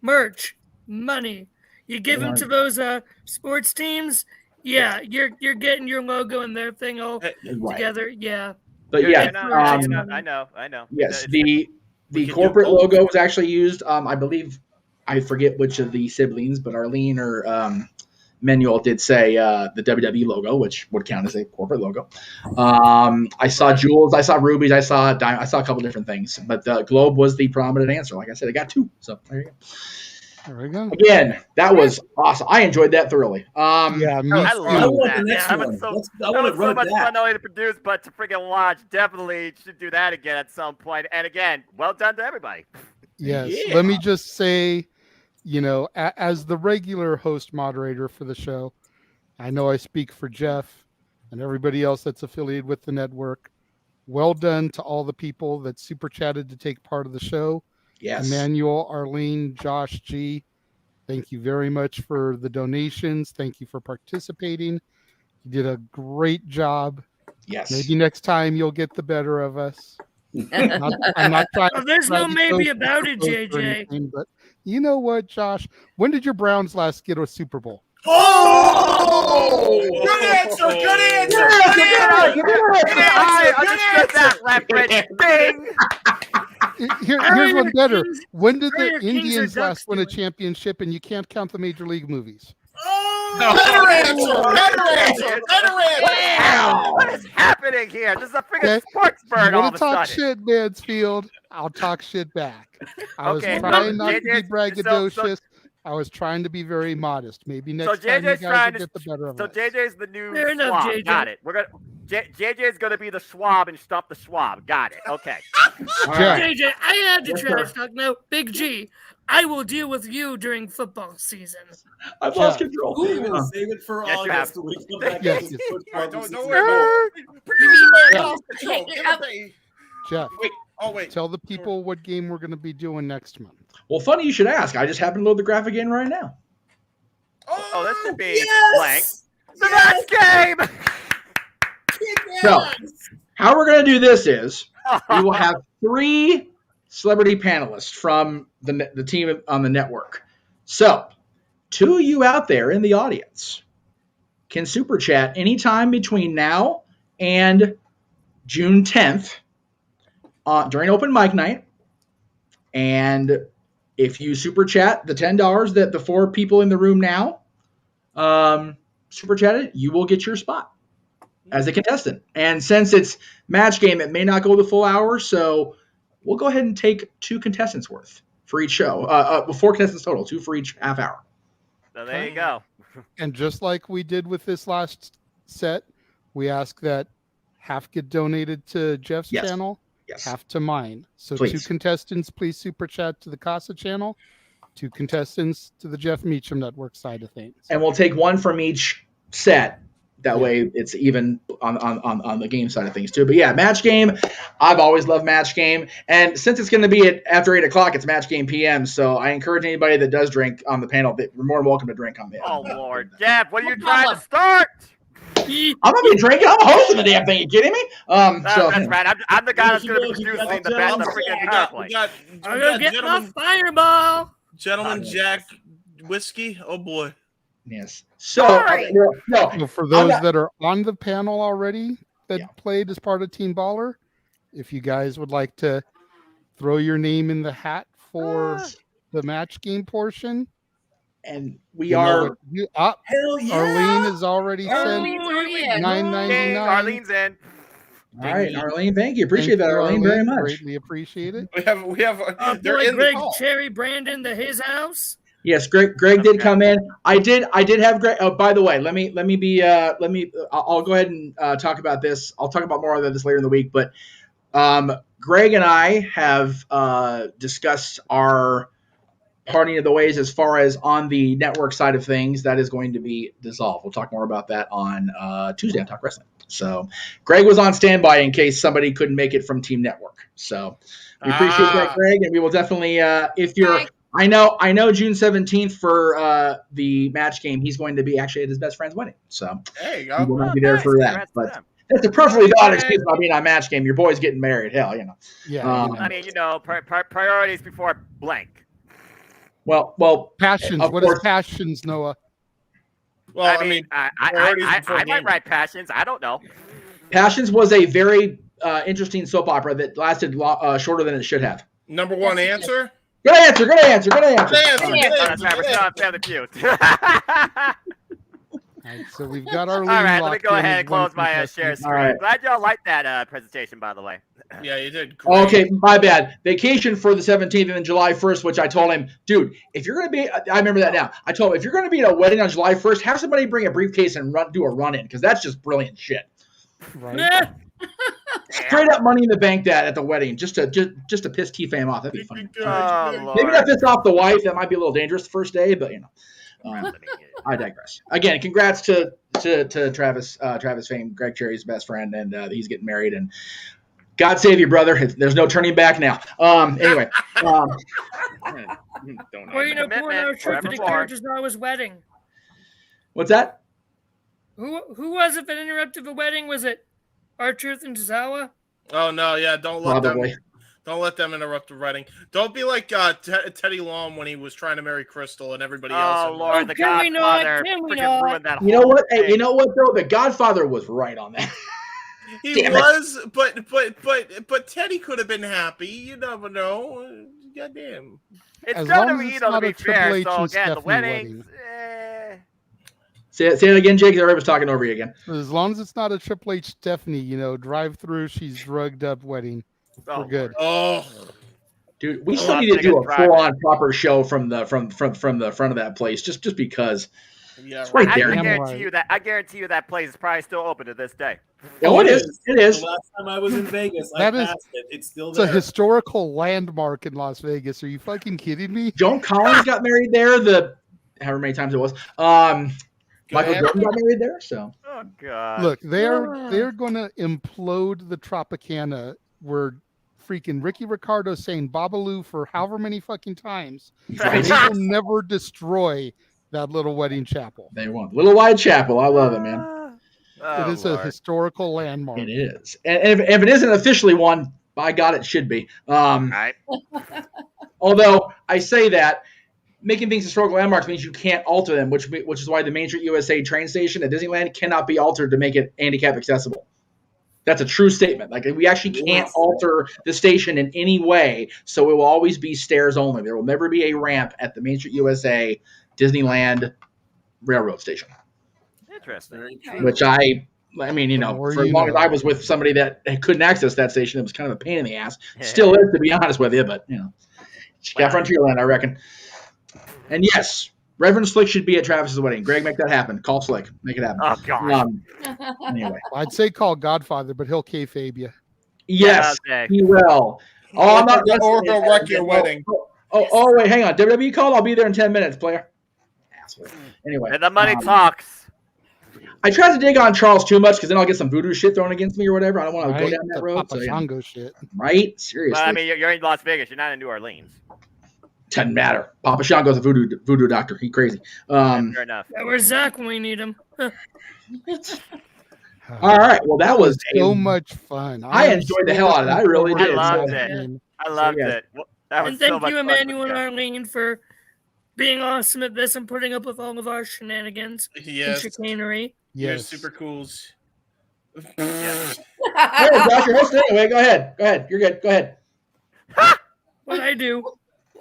merch, money. You give them to those sports teams. Yeah, you're getting your logo and their thing all together. Yeah. But yeah, I know. Yes, the corporate logo was actually used. I believe, I forget which of the siblings, but Arlene or Emmanuel did say the WWE logo, which would count as a corporate logo. I saw jewels, I saw rubies, I saw a couple different things, but the globe was the prominent answer. Like I said, I got 2. So there you go. There we go. Again, that was awesome. I enjoyed that thoroughly. Yeah, me I too. love want that. the next That one. was so run much that. fun not only to produce, but to freaking watch. Definitely should do that again at some point. And again, well done to everybody. Yes. Yeah. Let me just say, as the regular host moderator for the show, I know I speak for Geoff and everybody else that's affiliated with the network. Well done to all the people that super chatted to take part of the show. Yes. Emmanuel, Arlene, Josh G. Thank you very much for the donations. Thank you for participating. You did a great job. Yes. Maybe next time you'll get the better of us. I'm not trying. Oh, there's no maybe about it, JJ. Anything, but you know what, Josh? When did your Browns last get a Super Bowl? Oh! Good answer! Good answer! I understood that, Leverage. Bing! Here's one better. When did the Kings or Indians Ducks last win a doing? championship and you can't count the Major League movies? Better answer! Wow. What is happening here? This is a freaking sports bird You all want of to a talk sudden. shit, Mansfield? I'll talk shit back. I was Okay, trying not to be JJ's braggadocious. I was trying to be very modest. Maybe So next time you JJ's guys trying will to. get the better of So us. JJ's the new Fair enough, swab. JJ. Got it. We're gonna. JJ's gonna be the swab and stop the swab. Got it. Okay. Jeff, JJ, I had to Yes, trash sir. talk. No, Big G, I will deal with you during football season. I've lost Jeff. control. We're gonna save it for Yes, you August. have. When we come back Yes, to yes. the All right, football don't worry season. about it. Producer man, Yeah. lost control. Give it to- Jeff, Wait. Oh, wait. tell the people what game we're going to be doing next month. Well, funny you should ask. I just happened to load the graphic in right now. Oh, this should be Yes! blank. The next game. Kick So, how we're going to do this is we will have 3 celebrity panelists from the team on the network. So, 2 of you out there in the audience can super chat anytime between now and June 10th during open mic night. And if you super chat the $10 that the 4 people in the room now super chatted, you will get your spot as a contestant. And since it's match game, it may not go the full hour, so we'll go ahead and take 2 contestants worth for each show. 4 contestants total, 2 for each half hour. So there you go. And just like we did with this last set, we ask that half get donated to Geoff's channel, half to mine. So please. 2 contestants, please super chat to the Casa channel, 2 contestants to the Geoff Meacham Network side of things. And we'll take 1 from each set. That way it's even on the game side of things too. But yeah, match game. I've always loved match game. And since it's going to be after 8 o'clock, it's match game PM. So I encourage anybody that does drink on the panel, that you're more than welcome to drink on the Oh, Lord. Geoff, what are you trying to start? I'm going to be drinking. I'm hosting the damn thing. You kidding me? That's right. I'm the guy that's going to be producing the best of freaking PowerPoint. I'm going to get my fireball. Gentleman Jack whiskey. Oh, boy. Yes. So, for those that are on the panel already that played as part of Team Baller, if you guys would like to throw your name in the hat for the match game portion, and we are hell yeah! Arlene is already sent $9.99. Arlene's in. All right, Arlene, thank you. Appreciate that, Arlene, very much. Greatly appreciate it. We have. They're in Greg, the call. Cherry Brandon, his house. Yes, Greg did come in. I did have Greg. Oh, by the way, I'll go ahead and talk about this. I'll talk about more of this later in the week. But Greg and I have discussed our parting of the ways as far as on the network side of things. That is going to be dissolved. We'll talk more about that on Tuesday on Talk Wrestling. So Greg was on standby in case somebody couldn't make it from Team Network. So we appreciate that, Greg, and we will definitely if you're. I know June 17th for the match game, he's going to be actually at his best friend's wedding. So there you go. He will not be there for that. But that's a perfectly valid excuse about being on match game. Your boy's getting married. Hell, you know. Yeah. I mean, priorities before blank. Well, passions. What is passions, Noah? Well, I mean, I might write passions. I don't know. Passions was a very interesting soap opera that lasted shorter than it should have. Number 1 answer. Good answer. That's right. We're still on Family Feud. All right, so we've got our. All right, let me go ahead and close my share screen. Right. Glad y'all liked that presentation, by the way. Yeah, you did. Great. Okay, my bad. Vacation for the 17th and then July 1st, which I told him, dude, if you're going to be, I remember that now. I told him, if you're going to be at a wedding on July 1st, have somebody bring a briefcase and do a run-in, because that's just brilliant shit. Right. Straight up Money in the Bank that at the wedding, just to piss T-Fam off. That'd be funny. Maybe not piss off the wife. That might be a little dangerous the first day, but I digress. Again, congrats to Travis Fame, Greg Cherry's best friend, and he's getting married. And God save you, brother. There's no turning back now. Anyway. Well, pouring our truth to the characters at his wedding. What's that? Who was it that interrupted the wedding? Was it R-Truth and Tozawa? Oh no, yeah, don't let them interrupt the wedding. Don't be like Teddy Long when he was trying to marry Crystal and everybody else. Oh Lord, the Godfather freaking ruined that. You know what? Hey, you know what though? The Godfather was right on that. He was, but Teddy could have been happy. You never know. Goddamn. It's WWE, to be fair. So again, the weddings. Say it again, Jake. Everybody was talking over you again. As long as it's not a Triple H Stephanie, drive through. She's drugged up wedding. We're good. Oh, dude, we still need to do a full-on proper show from the front of that place, just because. Yeah, it's right there. I guarantee you that place is probably still open to this day. Oh, it is. It is. The last time I was in Vegas, I passed it. It's still there. It's a historical landmark in Las Vegas. Are you fucking kidding me? Joan Collins got married there. However many times it was. Michael Jordan got married there. So. Oh God. Look, they're going to implode the Tropicana. Where freaking Ricky Ricardo saying Babalu for however many fucking times. Right. They will never destroy that little wedding chapel. They won't. Little White Chapel. I love it, man. It is a historical landmark. It is. And if it isn't officially one, by God, it should be. Right. Although I say that, making things historical landmarks means you can't alter them, which is why the Main Street USA train station at Disneyland cannot be altered to make it handicap accessible. That's a true statement. Like, we actually can't alter the station in any way, so it will always be stairs only. There will never be a ramp at the Main Street USA Disneyland Railroad Station. Interesting. Which I mean, you know, for as long as I was with somebody that couldn't access that station, it was kind of a pain in the ass. Still is, to be honest with you, but, you know. Got Frontierland, I reckon. And yes, Reverend Slick should be at Travis's wedding. Greg, make that happen. Call Slick. Make it happen. Oh, God. Anyway. I'd say call Godfather, but he'll kayfabe you. Yes, he will. Oh, I'm not. Or he'll wreck your wedding. Oh, wait, hang on. WWE called? I'll be there in 10 minutes, player. Asshole. Anyway. And the money talks. I tried to dig on Charles too much because then I'll get some voodoo shit thrown against me or whatever. I don't want to go down that road. Papa Shango shit. Right? Seriously. Well, I mean, you're in Las Vegas. You're not in New Orleans. Doesn't matter. Papa Shango's a voodoo doctor. He crazy. Fair enough. Yeah, where's Zach when we need him? All right. Well, that was so much fun. I enjoyed the hell out of it. I really did. I loved it. I loved it. That was and thank so much you, fun. Emmanuel and Arlene, for being awesome at this and putting up with all of our shenanigans and chicanery. You're super cools. Hey, Josh, you're hosting anyway. Go ahead. You're good. Go ahead. What I do?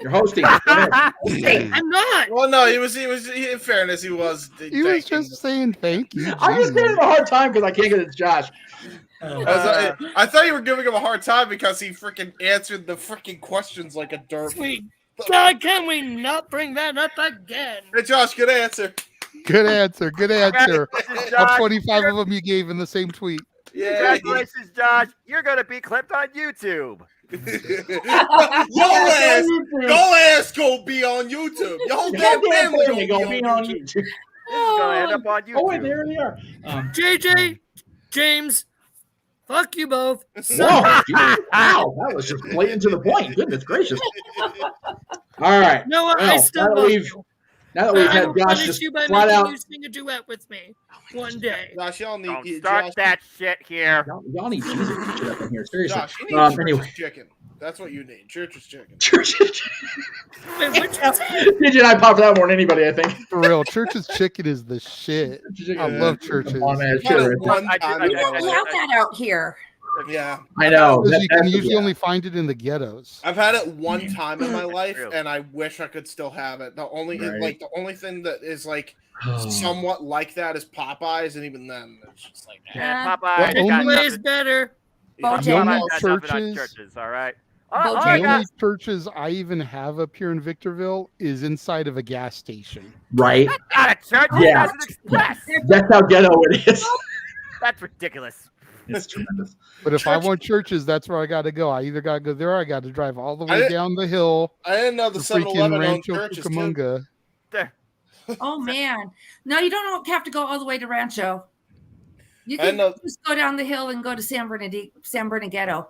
You're hosting. I'm not. Well, no, he was. In fairness, he was. He was just saying thank you. I'm just giving him a hard time because I can't get it to Josh. I thought you were giving him a hard time because he freaking answered the freaking questions like a derp. Sweet God, can we not bring that up again? Hey, Josh, good answer. Good answer. All 25 of them you gave in the same tweet. Yeah. Congratulations, Josh. You're going to be clipped on YouTube. Your ass go be on YouTube. Your whole damn family gonna be on YouTube. This is going to end up on YouTube. Oh, wait, there they are. JJ, James, fuck you both. Whoa, wow, that was just blatant to the point. Goodness gracious. All right. No, I still love you. Now that we've had Josh just flat out. You sing a duet with me one day. Josh, y'all need Don't start that shit here. Y'all need Jesus to shit up in here. Seriously. Josh, you need anyway. chicken. That's what you need. Church's chicken. Wait, what you say? DJ and I popped that more than anybody, I think. For real, Church's chicken is the shit. I love Church's. We don't allow that out here. Yeah, I know. Because you can usually only find it in the ghettos. I've had it one time in my life, and I wish I could still have it. The only thing that is like somewhat like that is Popeyes, and even then, it's just like Popeyes. Popeyes better. Churches, all right. The only churches I even have up here in Victorville is inside of a gas station. Right? That's not a church. Yeah. That's an express. That's how ghetto it is. That's ridiculous. It's tremendous. But if I want churches, that's where I got to go. I either got to go there or I got to drive all the way down the hill. I didn't know the 7-Eleven owned churches too. Oh, man. No, you don't have to go all the way to Rancho. You can just go down the hill and go to San Bernardino.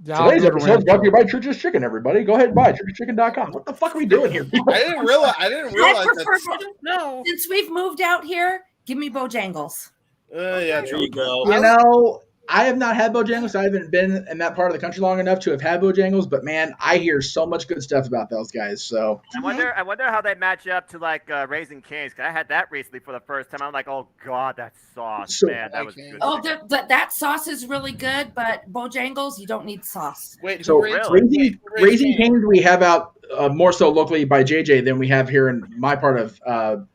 Today's episode is brought to you by Church's Chicken, everybody. Go ahead and buy churcheschicken.com. What the fuck are we doing here? I didn't realize that. No. Since we've moved out here, give me Bojangles. Yeah, there you go. You know, I have not had Bojangles. I haven't been in that part of the country long enough to have had Bojangles, but man, I hear so much good stuff about those guys. So I wonder how they match up to like Raising Cane's. Cause I had that recently for the first time. I'm like, oh god, that sauce, man, that was good. Oh, that sauce is really good, but Bojangles, you don't need sauce. Wait, so Raising Cane's we have out more so locally by JJ than we have here in my part of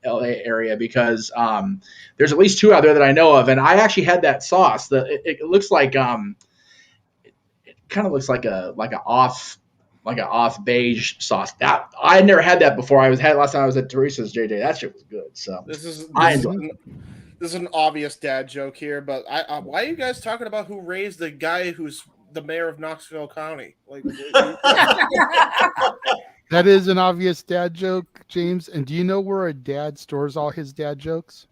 LA area because there's at least two out there that I know of, and I actually had that sauce. It looks like it kind of looks like a off beige sauce. That I had never had that before. Last time I was at Teresa's JJ. That shit was good. So this is an obvious dad joke here, but why are you guys talking about who raised the guy who's the mayor of Knoxville County? Like that is an obvious dad joke, James. And do you know where a dad stores all his dad jokes?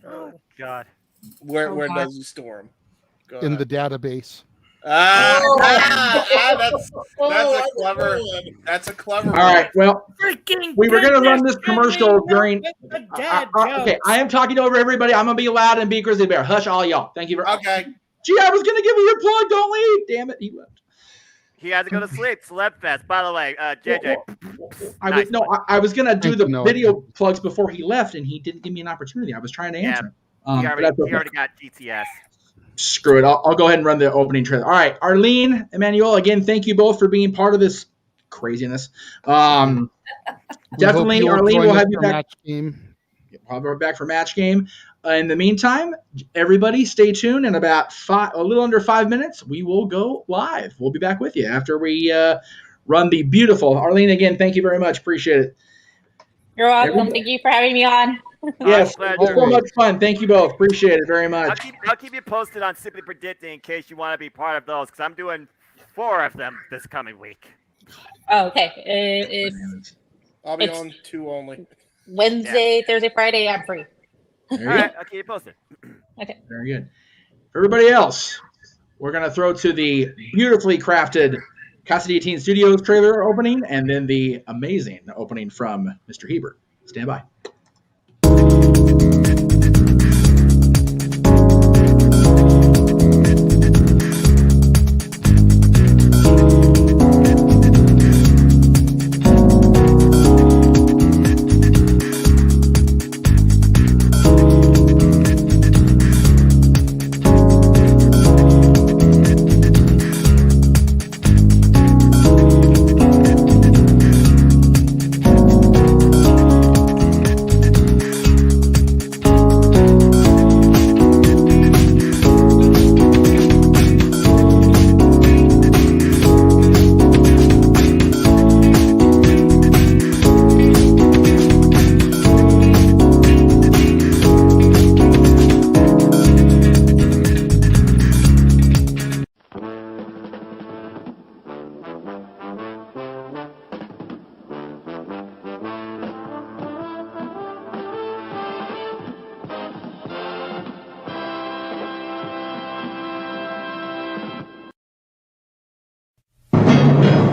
Oh God. Where does he store them? In the database. That's a clever All right, well, we were going to run this commercial during. Okay, I am talking over everybody. I'm going to be loud and be Grizzly Bear. Hush, all y'all. Thank you. Okay. Gee, I was going to give you your plug. Don't leave. Damn it, he left. He had to go to sleep. Celeb Fest. By the way, JJ. I was going to do the video plugs before he left, and he didn't give me an opportunity. I was trying to answer. He already got GTS. Screw it. I'll go ahead and run the opening trailer. All right, Arlene, Emmanuel, again, thank you both for being part of this craziness. Definitely, Arlene, we'll have you back. Match game. I'll be back for match game. In the meantime, everybody stay tuned. In about a little under 5 minutes, we will go live. We'll be back with you after we run the beautiful. Arlene, again, thank you very much. Appreciate it. You're welcome. Thank you for having me on. Yes, it was so much fun. Thank you both. Appreciate it very much. I'll keep you posted on Simply Predicting in case you want to be part of those, because I'm doing 4 of them this coming week. Oh, okay. I'll be on 2 only. Wednesday, Thursday, Friday, I'm free. All right, I'll keep you posted. Okay. Very good. For everybody else, we're going to throw to the beautifully crafted Casa 18 Studios trailer opening and then the amazing opening from Mr. Hebert. Stand by.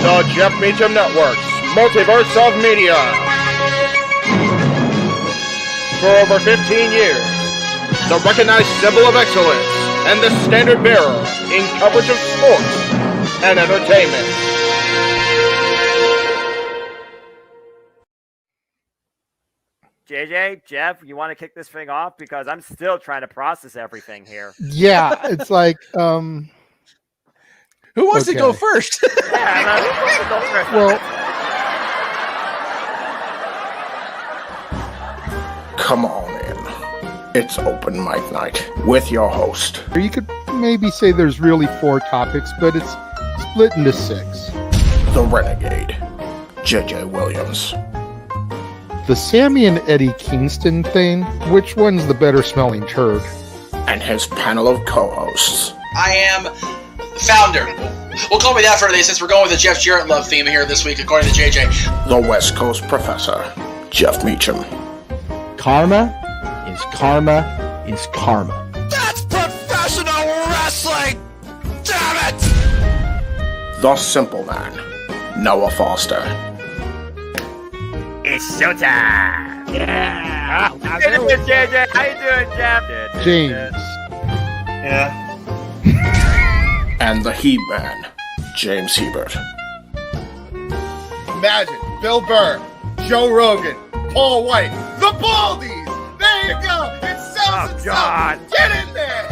The Geoff Meacham Network's Multiverse of Media. For over 15 years, the recognized symbol of excellence and the standard bearer in coverage of sports and entertainment. JJ, Geoff, you want to kick this thing off? Because I'm still trying to process everything here. Yeah, it's like, who wants to go first? Well, come on in. It's open mic night with your host. you could maybe say there's really 4 topics, but it's split into 6. The Renegade, J.J. Williams. The Sammy and Eddie Kingston thing, which one's the better smelling turd? And his panel of co-hosts. I am founder. We'll call me that for today since we're going with the Jeff Jarrett love theme here this week, according to JJ. The West Coast Professor, Geoff Meacham. Karma is karma. That's professional wrestling! Damn it! The Simple Man, Noah Foster. It's showtime! Yeah! How you doing, JJ? How you doing, Geoff? James. Yeah. And the He-Man, James Hebert. Imagine Bill Burr, Joe Rogan, Paul White, the Baldies. There you go. It's sells God. Get in there.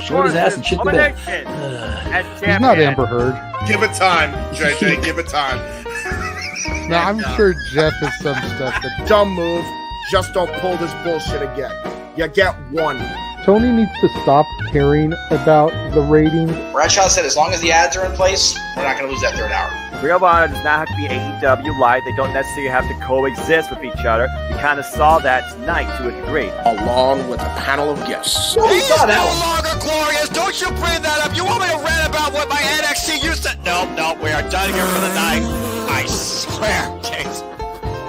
Short his ass and shit the bed. He's not Amber Heard. Give it time, JJ. Give it time. Now, I'm sure Geoff has some stuff that... Dumb move. Just don't pull this bullshit again. You get 1. Tony needs to stop caring about the ratings. Bradshaw said as long as the ads are in place, we're not going to lose that 3rd hour. Ring of Honor does not have to be AEW Live. They don't necessarily have to coexist with each other. We kind of saw that tonight to a degree. Along with a panel of guests. Well, we saw that no one. longer glorious. Don't you bring that up. You want me to rant about what my NXT used to... No, we are done here for the night. I swear, James.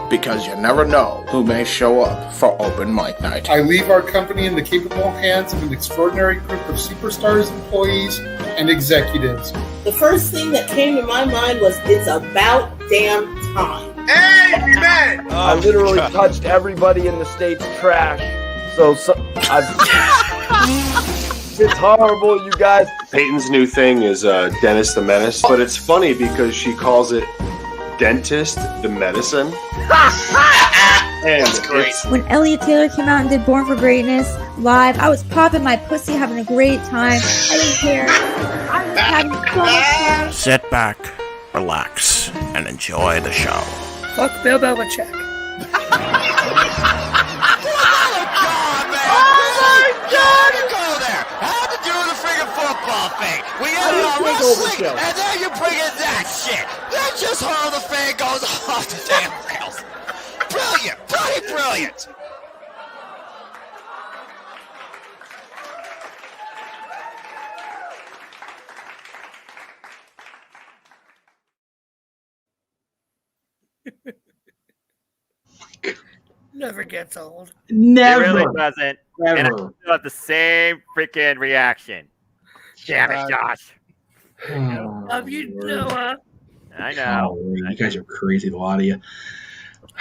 because you never know who may show up for open mic night. I leave our company in the capable hands of an extraordinary group of superstars, employees, and executives. The first thing that came to my mind was, it's about damn time. Amen! I literally touched everybody in the state's trash. So it's horrible, you guys. Peyton's new thing is Dennis the Menace, but it's funny because she calls it Dentist the Medicine. And that's great. When Elliot Taylor came out and did Born for Greatness live, I was popping my pussy, having a great time. I didn't care. I was having so much fun. Sit back, relax, and enjoy the show. Fuck Bill Belichick. Thing. We ended on wrestling, and then you bring in that shit. That just how the fan goes off the damn rails. Brilliant, brilliant. Never gets old. Never. It really doesn't. Never. And I still have the same freaking reaction. Damn it, Josh. Love you, Noah. I know. You guys are crazy, the lot of you.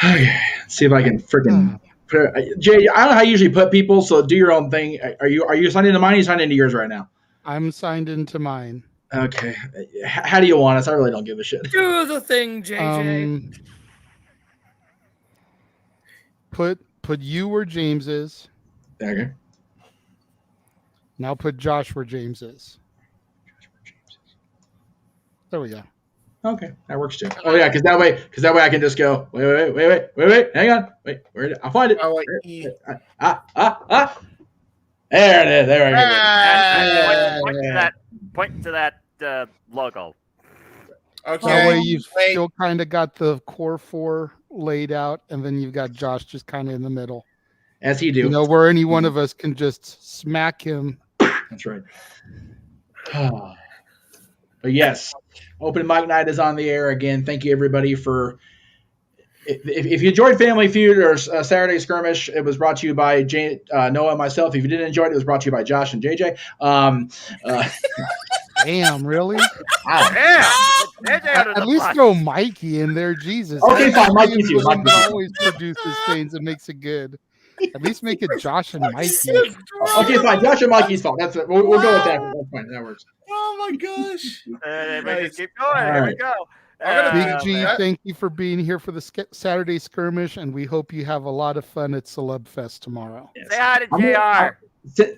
Okay, see if I can freaking put Jay. I don't know how you usually put people, so do your own thing. Are you signed into mine? Or are you signed into yours right now? I'm signed into mine. Okay. How do you want us? I really don't give a shit. Do the thing, JJ. Put you where James is. Okay. Now put Josh where James is. There we go. Okay, that works too. Oh yeah, because that way I can just go. Wait. Hang on. Wait, where? I'll find it. Oh, There it is. There we go. Point to that logo. Okay. That way you've still kind of got the core four laid out, and then you've got Josh just kind of in the middle. As he do. You know, where any one of us can just smack him. That's right. But yes, Open Mic Night is on the air again. Thank you, everybody, for... If you enjoyed Family Feud or Saturday Skirmish, it was brought to you by Noah and myself. If you didn't enjoy it, it was brought to you by Josh and JJ. Damn, really? Wow. At least throw Mikey in there, Jesus. Okay, fine, Mikey too. Mikey always produces things and makes it good. At least make it Josh and Mikey. Okay, fine. Josh and Mikey's fault. That's it. We'll go with that. That's fine. That works. Oh my gosh! Nice. Keep going. Here we go. Big G, thank you for being here for the Saturday Skirmish, and we hope you have a lot of fun at Celeb Fest tomorrow. Yes. Say hi to JR.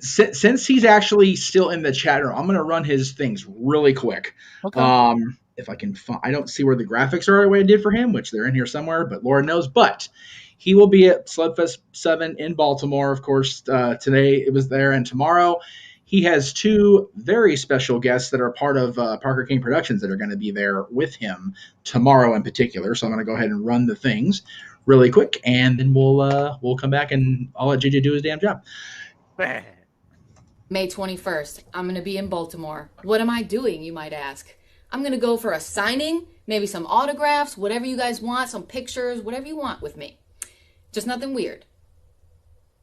Since he's actually still in the chat room, I'm going to run his things really quick. Okay. If I can find, I don't see where the graphics are the way I did for him, which they're in here somewhere, but Lord knows. But he will be at Slugfest 7 in Baltimore, of course. Today it was there, and tomorrow he has two very special guests that are part of Parker King Productions that are going to be there with him tomorrow in particular. So I'm going to go ahead and run the things really quick, and then we'll come back and I'll let JJ do his damn job. May 21st, I'm going to be in Baltimore. What am I doing, you might ask? I'm going to go for a signing, maybe some autographs, whatever you guys want, some pictures, whatever you want with me. Just nothing weird.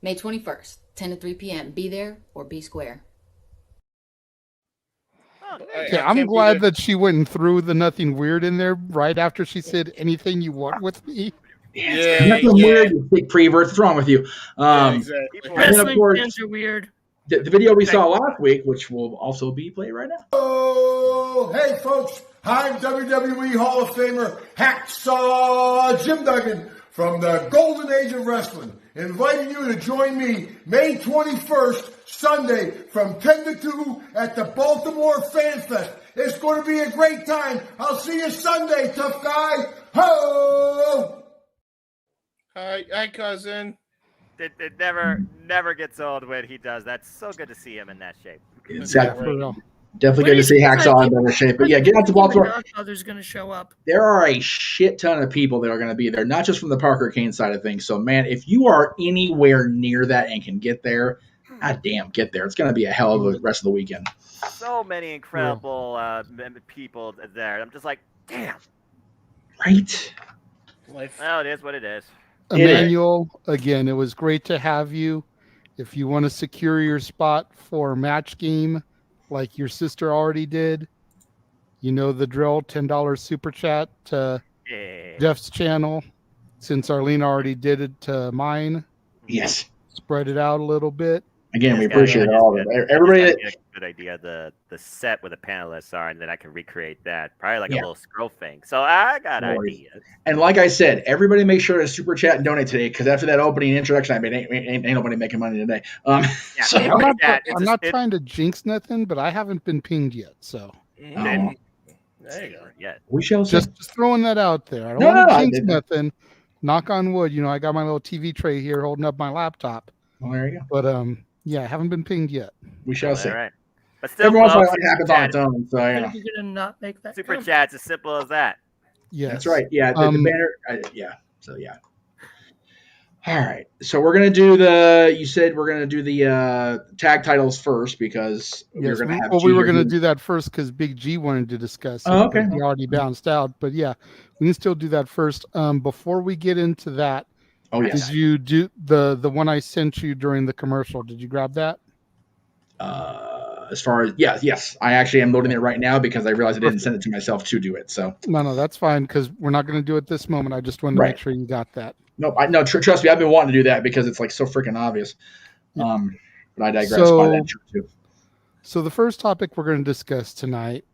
May 21st, 10 to 3 p.m. Be there or be square. Okay, I'm glad that she went and threw the nothing weird in there right after she said anything you want with me. Nothing weird, you big prevert. What's wrong with you? And then, of course, Fans are weird. The video we saw last week, which will also be played right now. Oh, hey, folks. I'm WWE Hall of Famer Hacksaw Jim Duggan from the Golden Age of Wrestling, inviting you to join me May 21st, Sunday, from 10 to 2 at the Baltimore Fan Fest. It's going to be a great time. I'll see you Sunday, tough guy. Ho! Hi, cousin. It never gets old when he does. That's so good to see him in that shape. Exactly. Definitely good to see Hacksaw in better shape. But yeah, get out to Baltimore. Others going to show up. There are a shit ton of people that are going to be there, not just from the Parker Kane side of things. So, man, if you are anywhere near that and can get there, god damn, get there. It's going to be a hell of a rest of the weekend. So many incredible people there. I'm just like, damn. Right? Life. Well, it is what it is. Emmanuel, again, it was great to have you. If you want to secure your spot for match game, like your sister already did, you know the drill. $10 super chat to Geoff's channel. Since Arlene already did it to mine, yes, spread it out a little bit. Again, we appreciate all of it. Everybody, good idea. The set where the panelists are, and then I can recreate that. Probably like a little scroll thing. So I got ideas. And like I said, everybody make sure to super chat and donate today, because after that opening introduction, I mean, ain't nobody making money today. So I'm not trying to jinx nothing, but I haven't been pinged yet. So there you go. Yeah, we shall see. Just throwing that out there. I don't want to jinx nothing. Knock on wood. You know, I got my little TV tray here holding up my laptop. Well, there you go. But yeah, I haven't been pinged yet. We shall see. All right. But still, every once in a while it happens on its own. So you know. You're gonna not make that super chat's as simple as that. Yeah, that's right. Yeah, the banner. Yeah. So yeah. All right. So we're gonna do you said we're gonna do the tag titles first, because we're gonna have. Well, we were gonna do that first because Big G wanted to discuss it. Oh, okay. He already bounced out, but yeah, we can still do that first. Before we get into that. Oh, yes. Did you do the one I sent you during the commercial? Did you grab that? As far as yes, I actually am loading it right now because I realized I didn't send it to myself to do it. So no, that's fine because we're not going to do it this moment. I just wanted to make sure you got that. No, trust me, I've been wanting to do that because it's like so freaking obvious. But I digress. So the first topic we're going to discuss tonight,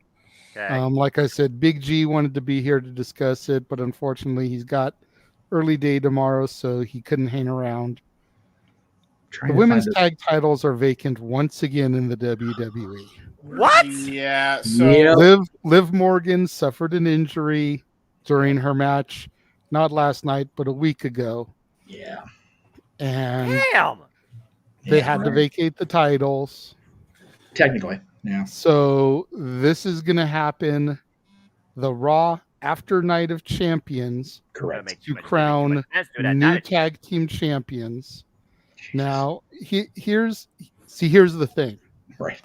like I said, Big G wanted to be here to discuss it, but unfortunately he's got early day tomorrow, so he couldn't hang around. The women's tag titles are vacant once again in the WWE. What? Yeah. So Liv Morgan suffered an injury during her match, not last night, but a week ago. Yeah. And they had to vacate the titles. Technically, yeah. So this is going to happen. The Raw after Night of Champions, correct, to crown new tag team champions. Now, here's the thing. Right.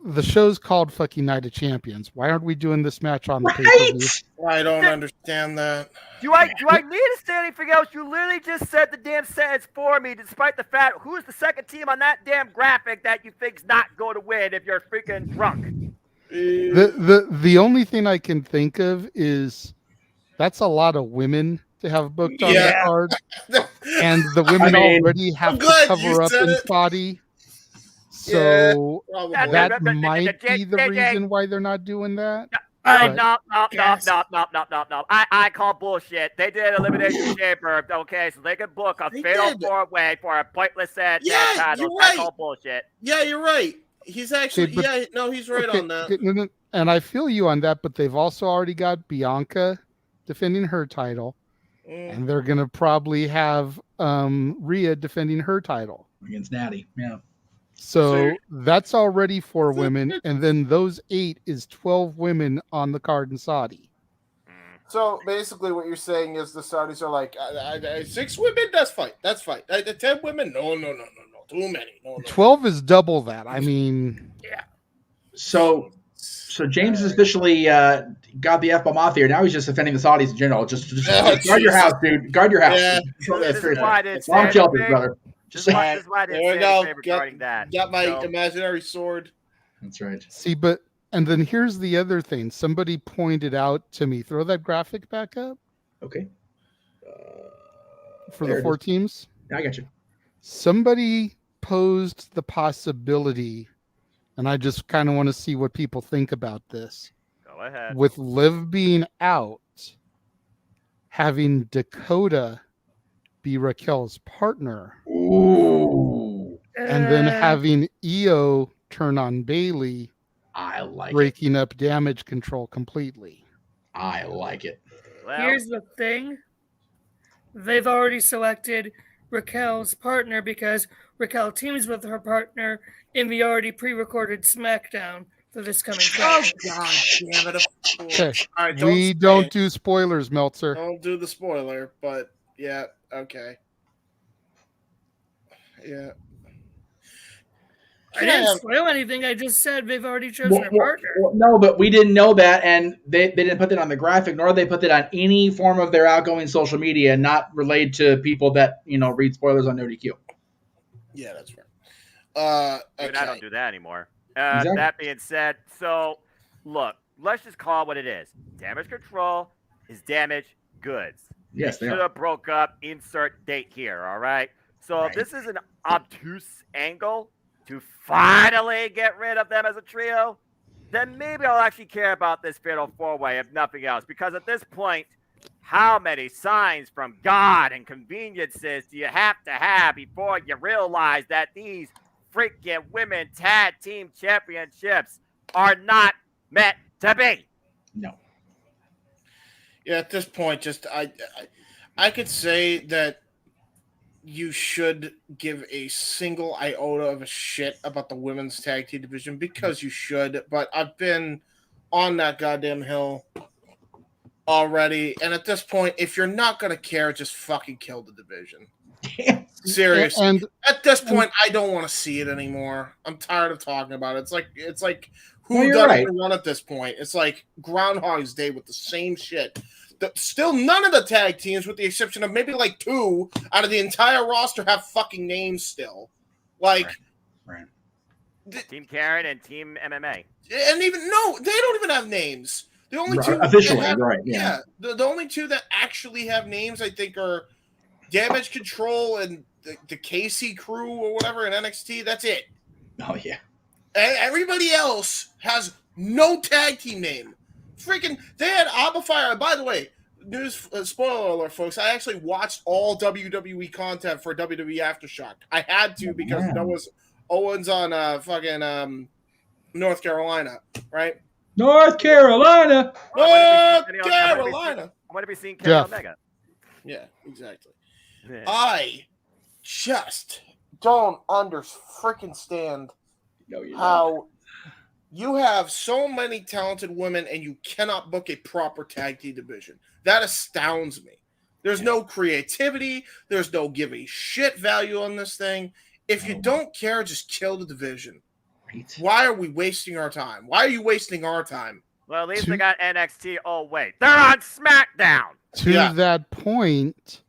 The show's called fucking Night of Champions. Why aren't we doing this match on the pay-per-view? I don't understand that. Do I need to say anything else? You literally just said the damn sentence for me, despite the fact who's the second team on that damn graphic that you think's not going to win if you're freaking drunk. The only thing I can think of is that's a lot of women to have booked on the card, and the women already have to cover up in body. So that might be the reason why they're not doing that. No. I call bullshit. They did Elimination Chamber, okay, so they can book a fatal four-way for a pointless set. Yeah, you're right. I call bullshit. Yeah, you're right. He's actually, he's right on that. And I feel you on that, but they've also already got Bianca defending her title, and they're going to probably have Rhea defending her title. Against Natty, yeah. So that's already 4 women, and then those 8 is 12 women on the card in Saudi. So basically what you're saying is the Saudis are like, 6 women, that's fine. 10 women, no. Too many. No. 12 is double that. I mean, yeah. So James has officially got the F-bomb off here. Now he's just defending the Saudis in general. Just guard your house, dude. Guard your house. Yeah. It's long shelter, brother. Just there we go. Got my imaginary sword. That's right. See, and then here's the other thing. Somebody pointed out to me. Throw that graphic back up. Okay. For the 4 teams. I got you. Somebody posed the possibility, and I just kind of want to see what people think about this. Go ahead. With Liv being out, having Dakota be Raquel's partner. Ooh. And then having Io turn on Bailey. I like breaking up Damage Control completely. I like it. Well, here's the thing. They've already selected Raquel's partner because Raquel teams with her partner in the already pre-recorded SmackDown for this coming Friday. Oh, God damn it. Okay. Right, we don't do spoilers, Meltzer. Don't do the spoiler, but yeah, okay. Yeah. I didn't spoil anything. I just said they've already chosen their partner. No, but we didn't know that, and they didn't put that on the graphic, nor they put that on any form of their outgoing social media, not relayed to people that read spoilers on NoDQ. Yeah, that's right. Dude, I don't do that anymore. Exactly. That being said, so look, let's just call it what it is. Damage control is damaged goods. Yes, they should are. have broke up. Insert date here. All right. So if this is an obtuse angle to finally get rid of them as a trio, then maybe I'll actually care about this fatal four-way, if nothing else. Because at this point, how many signs from God and conveniences do you have to have before you realize that these freaking women tag team championships are not meant to be? No. Yeah, at this point, just I could say that you should give a single iota of a shit about the women's tag team division because you should, but I've been on that goddamn hill already, and at this point, if you're not going to care, just fucking kill the division. Seriously. And at this point, I don't want to see it anymore. I'm tired of talking about it. It's like who you're doesn't right. run at this point? It's like Groundhog's Day with the same shit. Still, none of the tag teams, with the exception of maybe like 2 out of the entire roster, have fucking names still. Like, right. Team Karen and Team MMA. And they don't even have names. The only two officially, that have, right? Yeah. The only 2 that actually have names, I think, are Damage Control and the KC crew or whatever in NXT. That's it. Oh yeah. And everybody else has no tag team name. Freaking, they had Abba Fire. By the way, spoiler alert, folks. I actually watched all WWE content for WWE Aftershock. I had to because there was Owens on North Carolina, right? North Carolina. I want to be seeing Kenny Omega. Yeah, exactly. Yeah. I just don't stand how you have so many talented women and you cannot book a proper tag team division. That astounds me. There's no creativity. There's no give a shit value on this thing. If you don't care, just kill the division. Right. Why are we wasting our time? Why are you wasting our time? Well, at least they got NXT. Oh, wait. They're on SmackDown. To that point,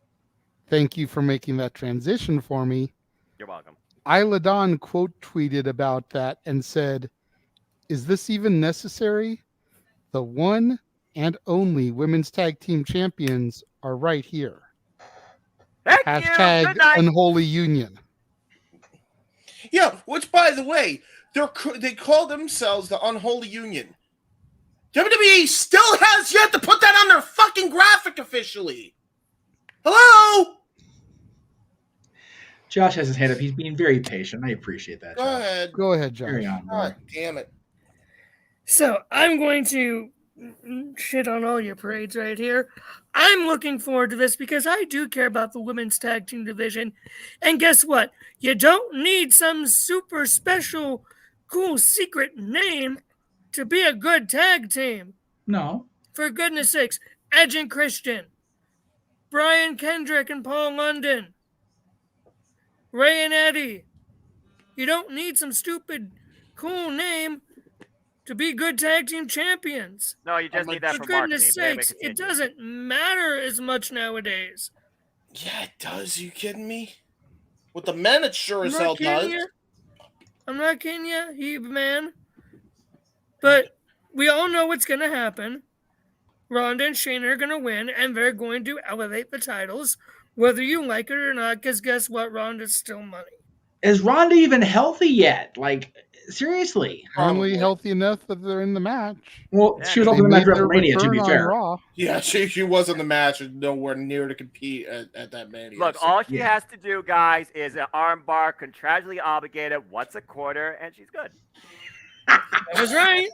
thank you for making that transition for me. You're welcome. Isla Dawn quote tweeted about that and said, "Is this even necessary? The one and only women's tag team champions are right here." Hashtag unholy union. Yeah, which, by the way, they call themselves the Unholy Union. WWE still has yet to put that on their fucking graphic officially. Hello? Josh has his hand up. He's being very patient. I appreciate that. Go ahead, Josh. Carry on, God damn it. So I'm going to shit on all your parades right here. I'm looking forward to this because I do care about the women's tag team division. And guess what? You don't need some super special, cool secret name to be a good tag team. No. For goodness sakes, Edge and Christian, Brian Kendrick and Paul London, Ray and Eddie. You don't need some stupid, cool name to be good tag team champions. No, you just need that for For goodness marketing. sakes, it doesn't matter as much nowadays. Yeah, it does. Are you kidding me? With the men, it sure as hell does. I'm not kidding you, Hebe man. But we all know what's going to happen. Ronda and Shayna are going to win, and they're going to elevate the titles, whether you like it or not, because guess what? Ronda's still money. Is Ronda even healthy yet? Like, seriously. Only healthy enough that they're in the match. Well, she was also in the match at WrestleMania, to be fair. Yeah, she was in the match and nowhere near to compete at that Mania. Look, all she has to do, guys, is an armbar, contractually obligated, once a quarter, and she's good. That was right.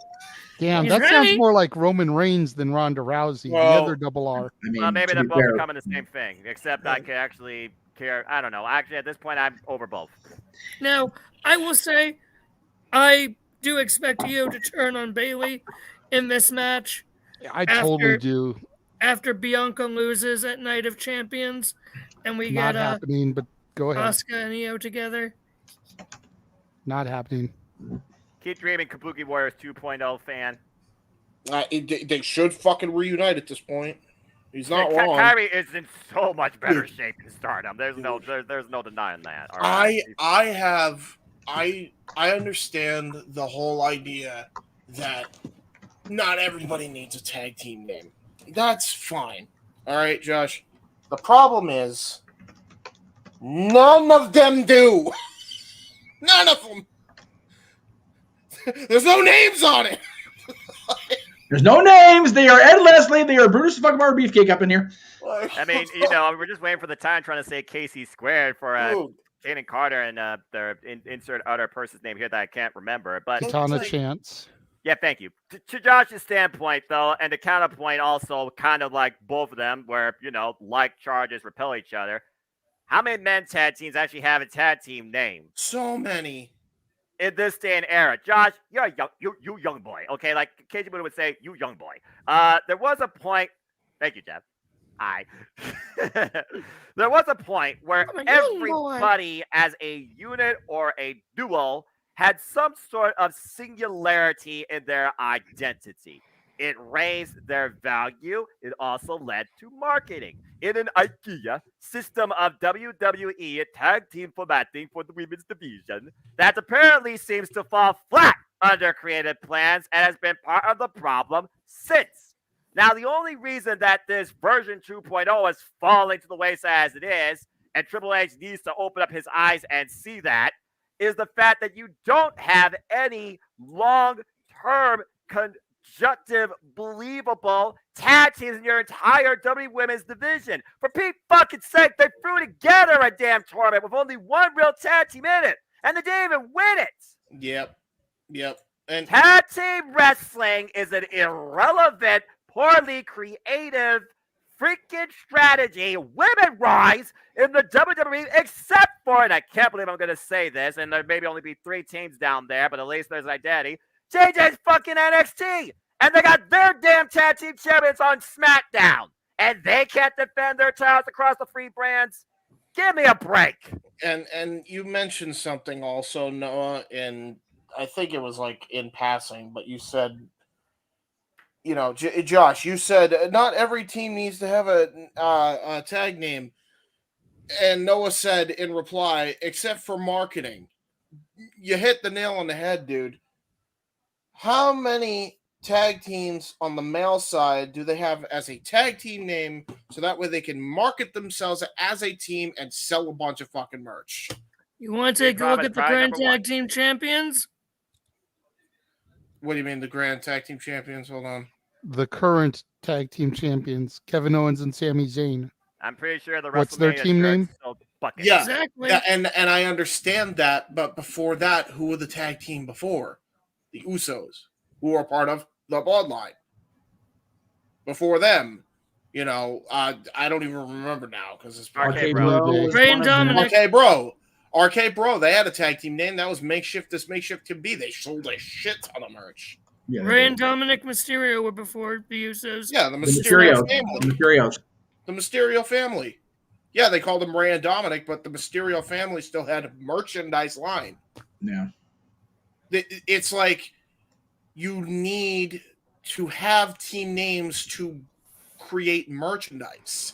Damn, He's that right. sounds more like Roman Reigns than Ronda Rousey, the other double R. Well, maybe they're both becoming the same thing, except I can actually care. I don't know. Actually, at this point, I'm over both. Now, I will say, I do expect Io to turn on Bayley in this match. I totally do. After Bianca loses at Night of Champions, and we Not get happening, but go ahead. Asuka and Io together. Not happening. Keep dreaming, Kabuki Warriors 2.0 fan. They should fucking reunite at this point. He's not wrong. Kyrie is in so much better shape in Stardom. There's no denying that. All right? I understand the whole idea that not everybody needs a tag team name. That's fine. All right, Josh. The problem is none of them do. None of them. There's no names on it. There's no names. They are Ed Leslie. They are Brutus fucking Bar Beefcake up in here. I mean, we're just waiting for the time trying to say KC squared for Kanan Carter and their insert other person's name here that I can't remember. But Katana Chance. Yeah, thank you. To Josh's standpoint, though, and the counterpoint also kind of like both of them, where, like charges repel each other. How many men's tag teams actually have a tag team name? So many. In this day and era. Josh, you're a you young boy, okay? Like KG Buddha would say, you young boy. There was a point. Thank you, Geoff. There was a point where everybody as a unit or a duo had some sort of singularity in their identity. It raised their value. It also led to marketing. In an IKEA system of WWE tag team formatting for the women's division that apparently seems to fall flat under creative plans and has been part of the problem since. Now, the only reason that this version 2.0 is falling to the wayside as it is, and Triple H needs to open up his eyes and see that, is the fact that you don't have any long-term conjunctive, believable tag teams in your entire WWE Women's division. For Pete's fucking sake, they threw together a damn tournament with only one real tag team in it, and they didn't even win it. Yep. And tag team wrestling is an irrelevant, poorly creative freaking strategy, women rise in the WWE, except for, and I can't believe I'm going to say this, and there maybe only be 3 teams down there, but at least there's an identity. JJ's fucking NXT, and they got their damn tag team champions on SmackDown, and they can't defend their titles across the 3 brands. Give me a break. And you mentioned something also, Noah, and I think it was like in passing, but you said, Josh, you said not every team needs to have a tag name. And Noah said in reply, except for marketing. You hit the nail on the head, dude. How many tag teams on the male side do they have as a tag team name so that way they can market themselves as a team and sell a bunch of fucking merch? You want to take a look at the current tag team champions? What do you mean, the Grand Tag Team Champions? Hold on. The current tag team champions, Kevin Owens and Sami Zayn. I'm pretty sure the What's their team name? Yeah, exactly. And I understand that, but before that, who were the tag team before? The Usos, who were part of the Bloodline. Before them, I don't even remember now because it's RK Bro. Ray and Dominic. RK Bro. They had a tag team name that was Makeshift as Makeshift Can Be. They sold a shit ton of merch. Yeah, Ray and Dominic Mysterio were before the Usos. Yeah, the Mysterio family. The Mysterio family. Yeah, they called them Ray and Dominic, but the Mysterio family still had a merchandise line. Yeah. It's like you need to have team names to create merchandise.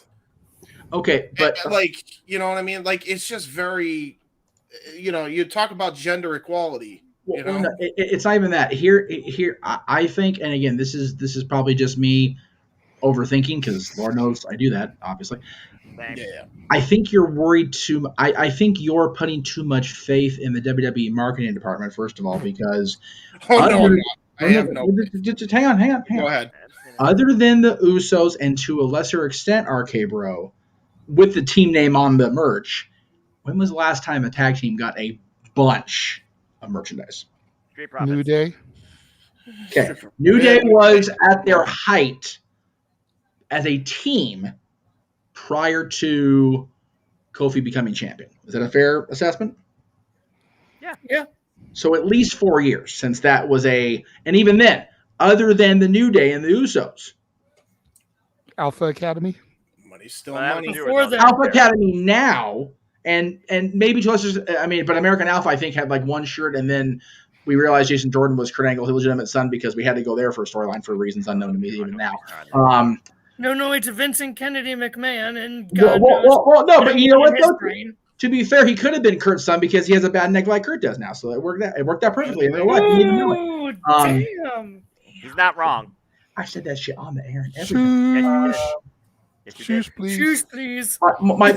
Okay, but you know what I mean? Like, it's just very, you talk about gender equality. Well, no, it's not even that. Here, I think, and again, this is probably just me overthinking because Lord knows I do that, obviously. Yeah. I think you're worried too. I think you're putting too much faith in the WWE marketing department, first of all, because just hang on. Go ahead. Other than the Usos and to a lesser extent RK Bro, with the team name on the merch, when was the last time a tag team got a bunch of merchandise? New Day. Okay. New Day was at their height as a team prior to Kofi becoming champion. Is that a fair assessment? Yeah. So at least 4 years since that was and even then, other than the New Day and the Usos. Alpha Academy. Money's still money. Alpha Academy now And maybe to us, I mean, but American Alpha, I think, had like one shirt, and then we realized Jason Jordan was Kurt Angle's illegitimate son because we had to go there for a storyline for reasons unknown to me even now. No, it's Vincent Kennedy McMahon, and well, no, but you know what? Though, to be fair, he could have been Kurt's son because he has a bad neck like Kurt does now, so it worked out perfectly. You know what? Oh, damn! He's not wrong. I said that shit on the air. Shoes, please. Shoes, please. My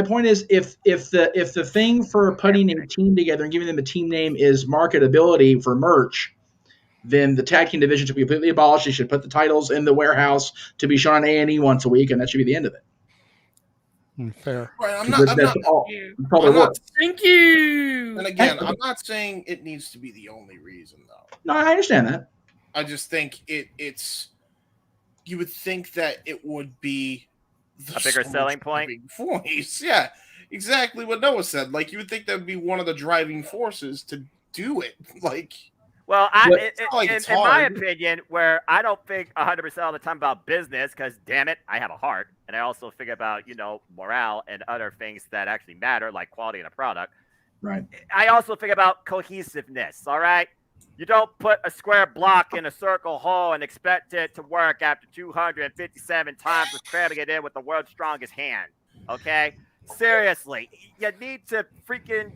point is, if the thing for putting a team together and giving them a team name is marketability for merch, then the tag team division should be completely abolished. You should put the titles in the warehouse to be shown on A&E once a week, and that should be the end of it. Fair. Right, Thank you. And again, I'm not saying it needs to be the only reason, though. No, I understand that. I just think it's. You would think that it would be a bigger selling point. Voice, yeah, exactly what Noah said. Like you would think that would be one of the driving forces to do it. Like, well, in my opinion, where I don't think 100% of the time about business, because damn it, I have a heart, and I also think about morale and other things that actually matter, like quality in a product. Right. I also think about cohesiveness. All right. You don't put a square block in a circle hole and expect it to work after 257 times of cramming it in with the world's strongest hand. Okay? Seriously. You need to freaking,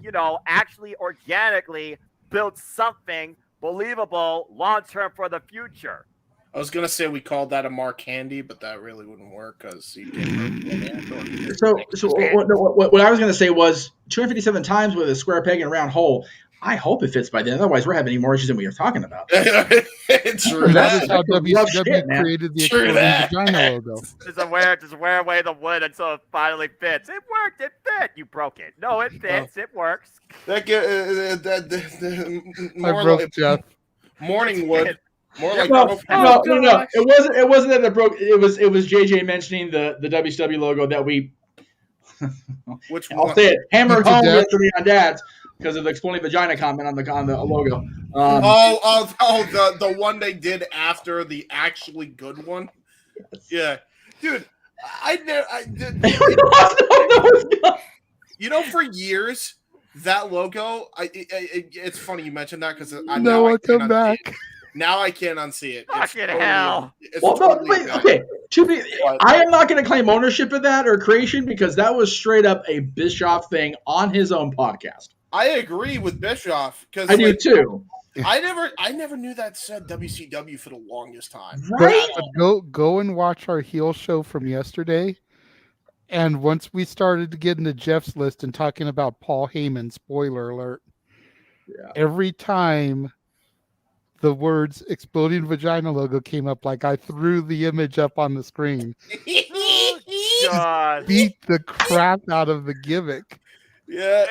actually organically build something believable long-term for the future. I was going to say we called that a Mark Handy, but that really wouldn't work because he can't. So what I was going to say was 257 times with a square peg and a round hole. I hope it fits by then. Otherwise, we're having any more issues than we are talking about. It's true. That is how WCW created the exploding vagina logo. Just wear away the wood until it finally fits. It worked. It fit. You broke it. No, it fits. It works. I broke Geoff. Morning wood. More like no. It wasn't that it broke. It was JJ mentioning the WCW logo that we. Which I'll say it. Hammered home yesterday on Dad's. Because of the exploding vagina comment on the logo. The one they did after the actually good one. Yes. Yeah, dude, for years that logo. It's funny you mentioned that because Noah, come back. Now I can't unsee it. Fucking hell. Okay. I am not going to claim ownership of that or creation because that was straight up a Bischoff thing on his own podcast. I agree with Bischoff because I do too. I never knew that said WCW for the longest time. Right? But go and watch our heel show from yesterday. And once we started to get into Jeff's list and talking about Paul Heyman, spoiler alert, every time the words exploding vagina logo came up, like I threw the image up on the screen. God. Beat the crap out of the gimmick. Yeah.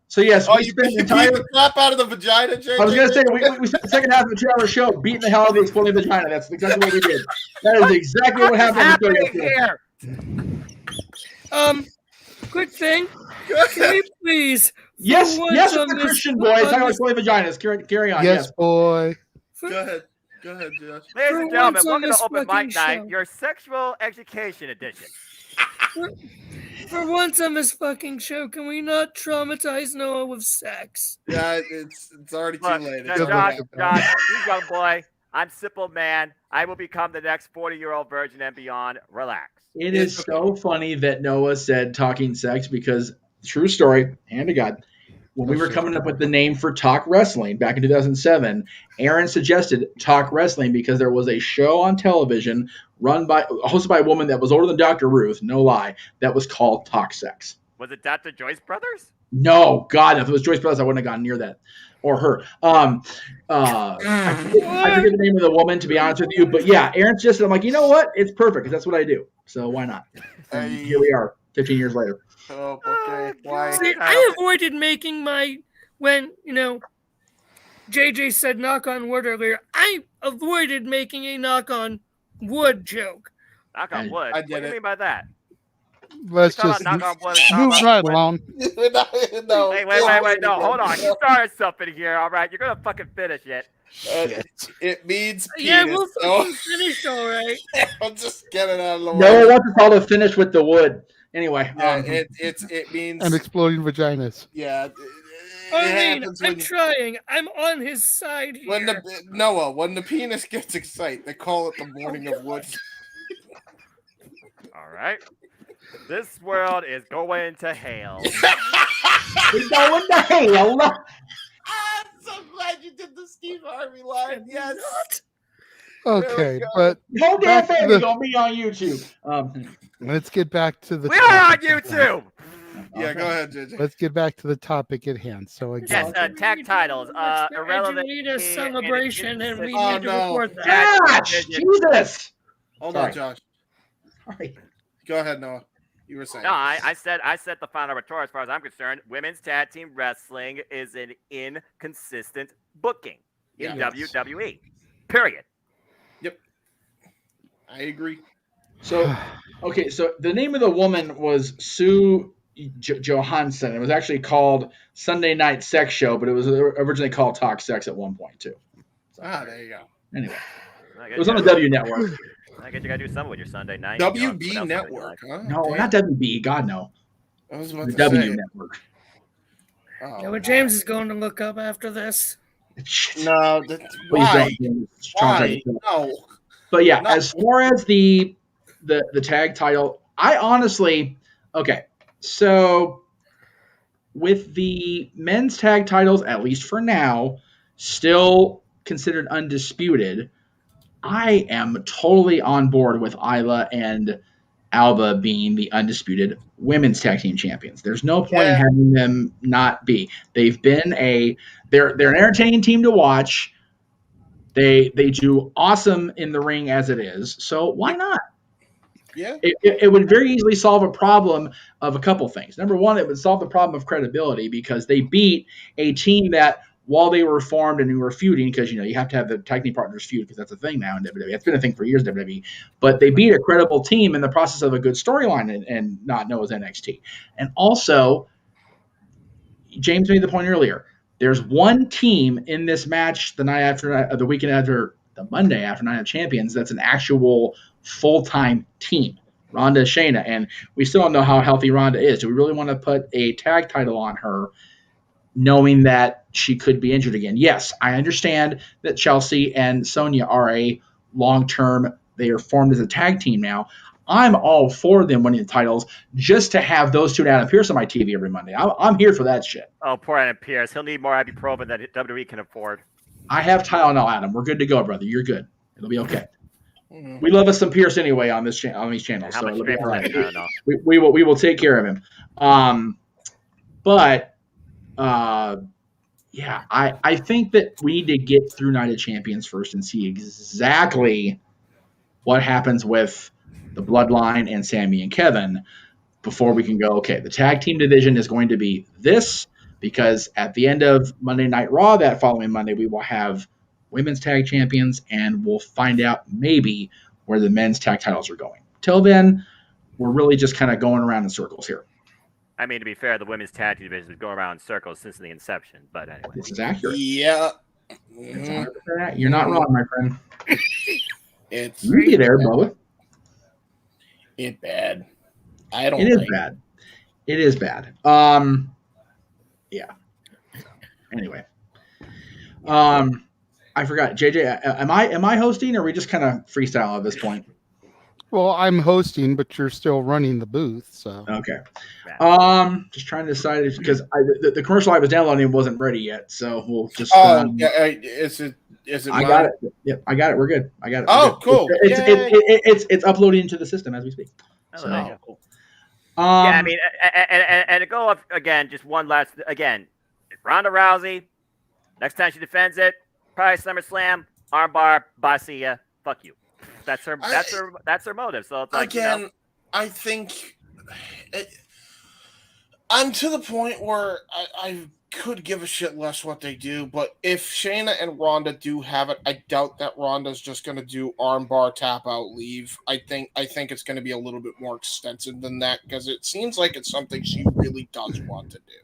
So yes. Oh, you beat the crap out of the vagina, JJ? I was going to say, we spent the second half of the 2-hour show beating the hell out of the exploding vagina. That's exactly what we did. That is exactly what happened. Here. Quick thing. Can we please? Yes, the Christian boy. Talking about exploding vaginas. Carry on. Yes, boy. Go ahead, Josh. Ladies and gentlemen, welcome to Open Mic Night, your sexual education edition. For once on this fucking show, can we not traumatize Noah with sex? Yeah, it's already too late. Josh, you young boy. I'm simple man. I will become the next 40-year-old virgin and beyond. Relax. It is so funny that Noah said talking sex because, true story, hand to God, when we were coming up with the name for Talk Wrestling back in 2007, Aaron suggested Talk Wrestling because there was a show on television hosted by a woman that was older than Dr. Ruth, no lie, that was called Talk Sex. Was it Dr. Joyce Brothers? No, God, if it was Joyce Brothers, I wouldn't have gotten near that. Or her. I forget the name of the woman, to be honest with you. But yeah, Aaron suggested, I'm like, you know what? It's perfect because that's what I do. So why not? And here we are, 15 years later. Oh, okay. Why? See, I avoided making when JJ said knock on wood earlier, I avoided making a knock on wood joke. Knock on wood? What do you mean by that? Let's just move right along. No, wait. No, hold on. You started something here, all right? You're going to fucking finish it. It means penis. Yeah, we'll fucking finish, all right. I'll just get it out of the way. No, I want us all to finish with the wood Anyway, it means and exploding vaginas. Yeah. Arlene, I'm trying. I'm on his side here. When the penis gets excited, they call it the morning of wood. All right. This world is going to hell. We're going to hell. I'm so glad you did the Steve Harvey line. Yes. Okay, but whole damn back to family the- gonna be on YouTube. let's get back to the. We are on topic. YouTube. Yeah, go ahead, JJ. Let's get back to the topic at hand. So again, Yes, tag titles. Irrelevant. Angelina celebration, and we Oh, need to no. report that. Gosh, Jesus. Hold Sorry. on, Josh. Sorry. Go ahead, Noah. You were saying. No, I said the final retort. As far as I'm concerned, women's tag team wrestling is an inconsistent booking in WWE. Period. Yep. I agree. So, okay, so the name of the woman was Sue Johansson. It was actually called Sunday Night Sex Show, but it was originally called Talk Sex at one point too. So, there you go. Anyway, it was on the W Network. I guess you gotta do something with your Sunday night. WB Network, huh? No, not WB. God no. I was about The to W say. Network. Oh, Yeah, what James is going to look up after this. No, Please why? don't. Why? No. But yeah, No. as far as the tag title, I honestly so with the men's tag titles, at least for now, still considered undisputed, I am totally on board with Isla and Alba being the undisputed women's tag team champions. There's no point in having them not be. They've been they're an entertaining team to watch. They do awesome in the ring as it is. So why not? Yeah. It would very easily solve a problem of a couple things. Number one, it would solve the problem of credibility because they beat a team that, while they were formed and who were feuding, because you have to have the tag team partners feud because that's a thing now in WWE. It's been a thing for years in WWE. But they beat a credible team in the process of a good storyline and not know as NXT. And also, James made the point earlier. There's one team in this match the night after the weekend after the Monday after Night of Champions that's an actual full-time team. Ronda Shayna, and we still don't know how healthy Ronda is. Do we really want to put a tag title on her knowing that she could be injured again? Yes, I understand that Chelsea and Sonya are a long-term, they are formed as a tag team now. I'm all for them winning the titles just to have those two down and Pierce on my TV every Monday. I'm here for that shit. Oh, poor Adam Pierce. He'll need more ibuprofen than WWE can afford. I have Tylenol, Adam. We're good to go, brother. You're good. It'll be okay. We love us some Pierce anyway on these channels. How So much it'll be all right. I don't know. We will take care of him. Yeah, I think that we need to get through Night of Champions first and see exactly what happens with the Bloodline and Sami and Kevin before we can go, okay, the tag team division is going to be this, because at the end of Monday Night Raw that following Monday, we will have women's tag champions, and we'll find out maybe where the men's tag titles are going. Till then, we're really just kind of going around in circles here. I mean, to be fair, the women's tag team division has been going around in circles since the inception. But anyway, this is accurate. Yeah, It's 100% you're not wrong, my friend. It's You be there, Bubba. It's bad. I don't. It is like bad. It is bad. Yeah. Anyway, I forgot. JJ, am I hosting, or are we just kind of freestyle at this point? well, I'm hosting, but you're still running the booth, so Okay. Just trying to decide because the commercial I was downloading wasn't ready yet, so we'll just. is it? I got it. Yep, I got it. We're good. I got it. Oh, cool. It's uploading into the system as we speak. So, yeah, I mean, and to go up again, just one last again, Ronda Rousey. Next time she defends it, probably SummerSlam, armbar, bye, see ya, fuck you. That's her motive. So it's like, again, I think I'm to the point where I could give a shit less what they do, but if Shayna and Ronda do have it, I doubt that Ronda's just going to do armbar, tap out, leave. I think it's going to be a little bit more extensive than that, because it seems like it's something she really does want to do.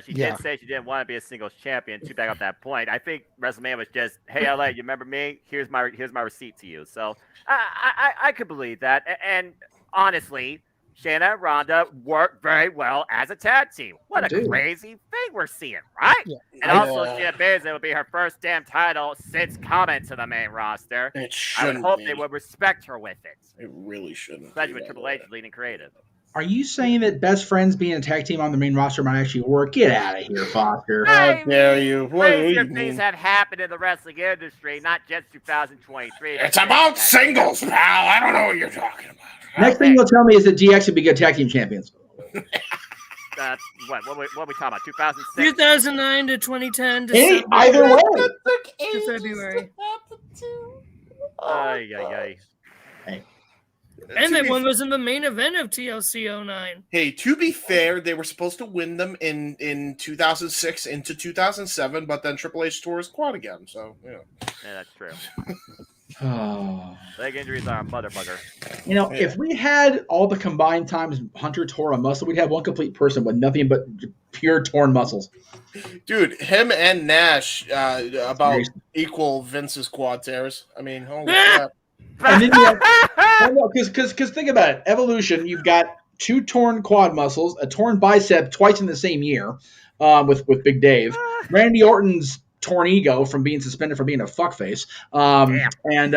She did say she didn't want to be a singles champion. To back up that point, I think WrestleMania was just, hey, LA, you remember me? Here's my receipt to you. So I could believe that. And honestly, Shayna and Ronda work very well as a tag team. What a crazy thing we're seeing, right? Yeah. And also, Shayna Baszler will be her first damn title since coming to the main roster. I would hope they would respect her with it. It really shouldn't. Especially with Triple H leading creative. Are you saying that best friends being a tag team on the main roster might actually work? Get out of here, Foster. How dare you? Crazier things have happened in the wrestling industry, not just 2023. It's about singles, pal. I don't know what you're talking about. Next thing you'll tell me is that DX would be good tag team champions. What are we talking about? 2006? 2009 to 2010 to hey, either way. To February. Ay. Hey. And that one was in the main event of TLC 09. Hey, to be fair, they were supposed to win them in 2006 into 2007, but then Triple H tore his quad again. So, yeah, that's true. Leg injuries are a mother bugger. You know, if we had all the combined times Hunter tore a muscle, we'd have one complete person with nothing but pure torn muscles. Dude, him and Nash about equal Vince's quad tears. I mean, holy crap. And then because think about it, Evolution, you've got 2 torn quad muscles, a torn bicep twice in the same year, with Big Dave, Randy Orton's torn ego from being suspended for being a fuckface, and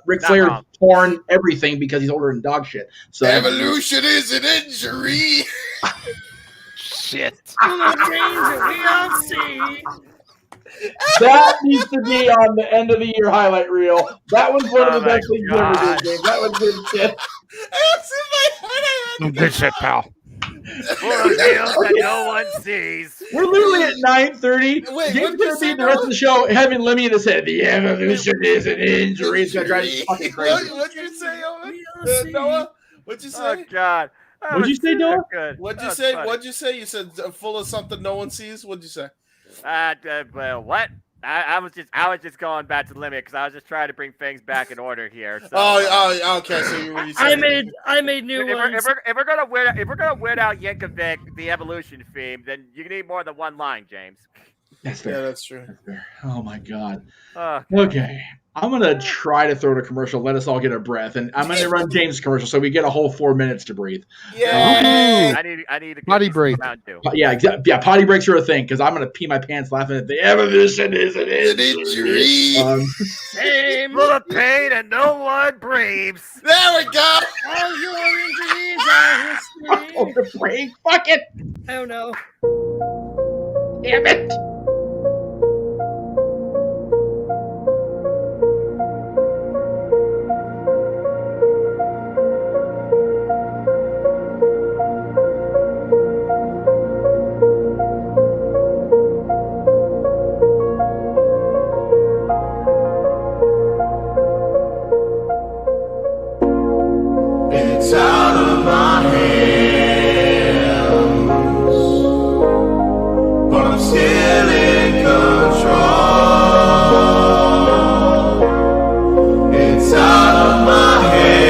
Ric Flair torn everything because he's older than dog shit. So Evolution is an injury. Shit. That needs to be on the end of the year highlight reel. That was one of the best things you ever did, Dave. That was good shit. Good shit, pal. That no one sees. We're literally at 9:30. James gonna be the rest of the show having Lemmy in his head. The Evolution is an injury. It's gonna drive you fucking crazy. What'd you say, Noah? What'd you say? Oh God. What'd you say, Noah? What'd you say? What'd you say? You said full of something no one sees. What'd you say? Well, what? I was just going back to the limit because I was just trying to bring things back in order here. So, okay. So you I made new ones. If we're gonna weird out Yankovic the Evolution theme, then you need more than one line, James. That's fair. Yeah, that's true. That's fair. Oh my God. Okay. I'm gonna try to throw to commercial. Let us all get a breath, and I'm gonna run James' commercial so we get a whole 4 minutes to breathe. Yeah, I need a potty break. Yeah, potty breaks are a thing because I'm gonna pee my pants laughing at the Evolution is an injury. Same full of pain and no one breathes. There we go. All your injuries are history. Oh, the break. Fuck it. I don't know. Damn it. It's out of my hands, but I'm still in control. It's out of my hands.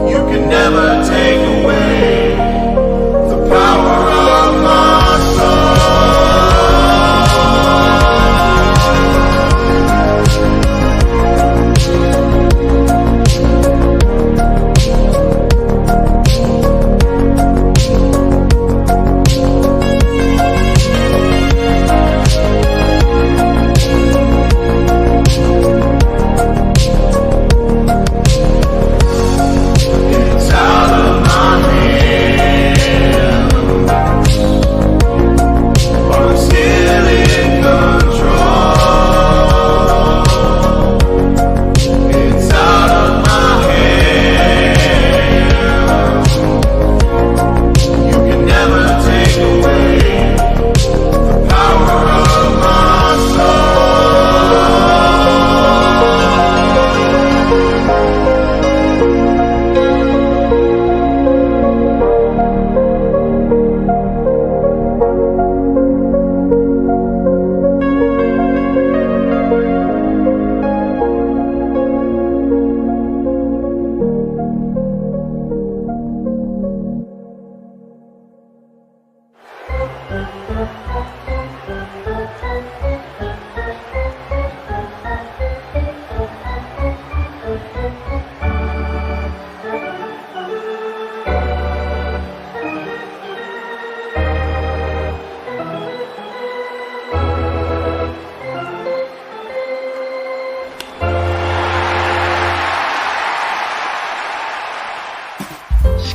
You can never take away the power of my soul.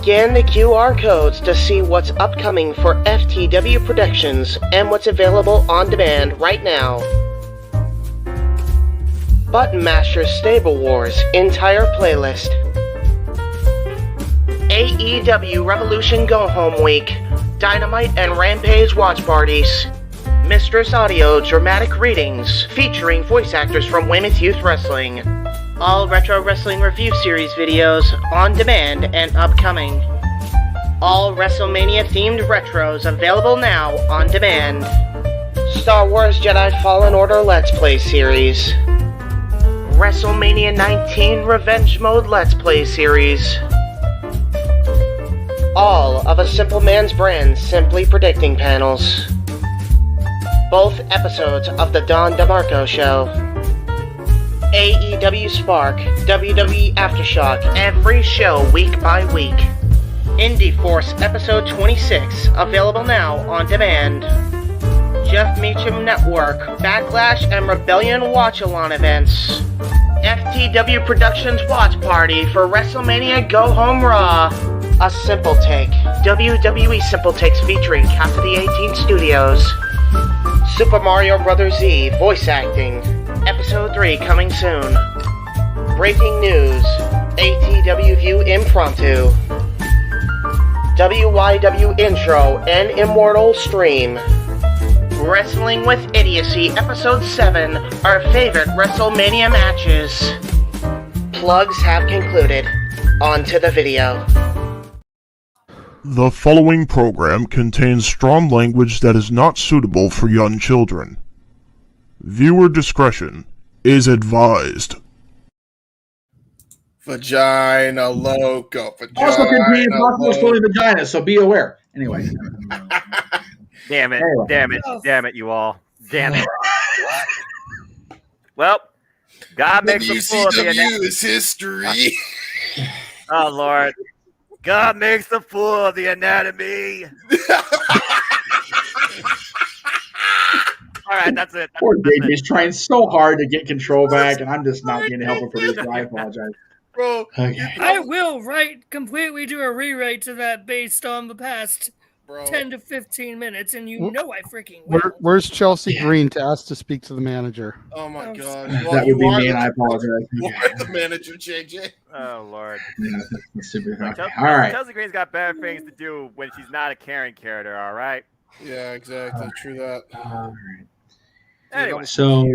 Scan the QR codes to see what's upcoming for FTW Productions and what's available on demand right now. Button Master Stable Wars entire playlist. AEW Revolution Go Home Week, Dynamite and Rampage watch parties. Mistress Audio dramatic readings featuring voice actors from Women's Youth Wrestling. All Retro Wrestling Review Series videos on demand and upcoming. All WrestleMania themed retros available now on demand. Star Wars Jedi Fallen Order Let's Play Series. WrestleMania 19 Revenge Mode Let's Play Series. All of A Simple Man's Brand Simply Predicting panels. Both episodes of The Don DeMarco Show. AEW Spark, WWE Aftershock, every show week by week. Indie Force Episode 26, available now on demand. Jeff Meacham Network, Backlash and Rebellion Watch-Along events. FTW Productions Watch Party for WrestleMania Go Home Raw. A Simple Take, WWE Simple Takes featuring Cassidy 18 Studios. Super Mario Bros. Z voice acting. Episode 3 coming soon. Breaking news. ATW View Impromptu. WYW Intro and Immortal Stream. Wrestling with Idiocy Episode 7. Our favorite WrestleMania matches. Plugs have concluded. On to the video. The following program contains strong language that is not suitable for young children. Viewer discretion is advised. Vagina loco. Also could be impossible stolen vagina, so be aware. Anyway. Damn it, you all. Damn it. Well, God makes a fool of the anatomy. is history. Oh, Lord. God makes the fool of the anatomy. All right, that's it. Poor David is trying so hard to get control back, and I'm just not being a helpful producer. I apologize. Bro, okay. I will completely do a rewrite to that based on the past 10 to 15 minutes, and you know I freaking will. Where's Chelsea Green to ask to speak to the manager? Oh my God. Well, that would be me, and I apologize. You are the manager, JJ. Oh, Lord. Yeah, that's super. Okay. Chelsea, All right. Chelsea Green's got better things to do when she's not a caring character, all right? Yeah, exactly. True that. All right. Anyway. So,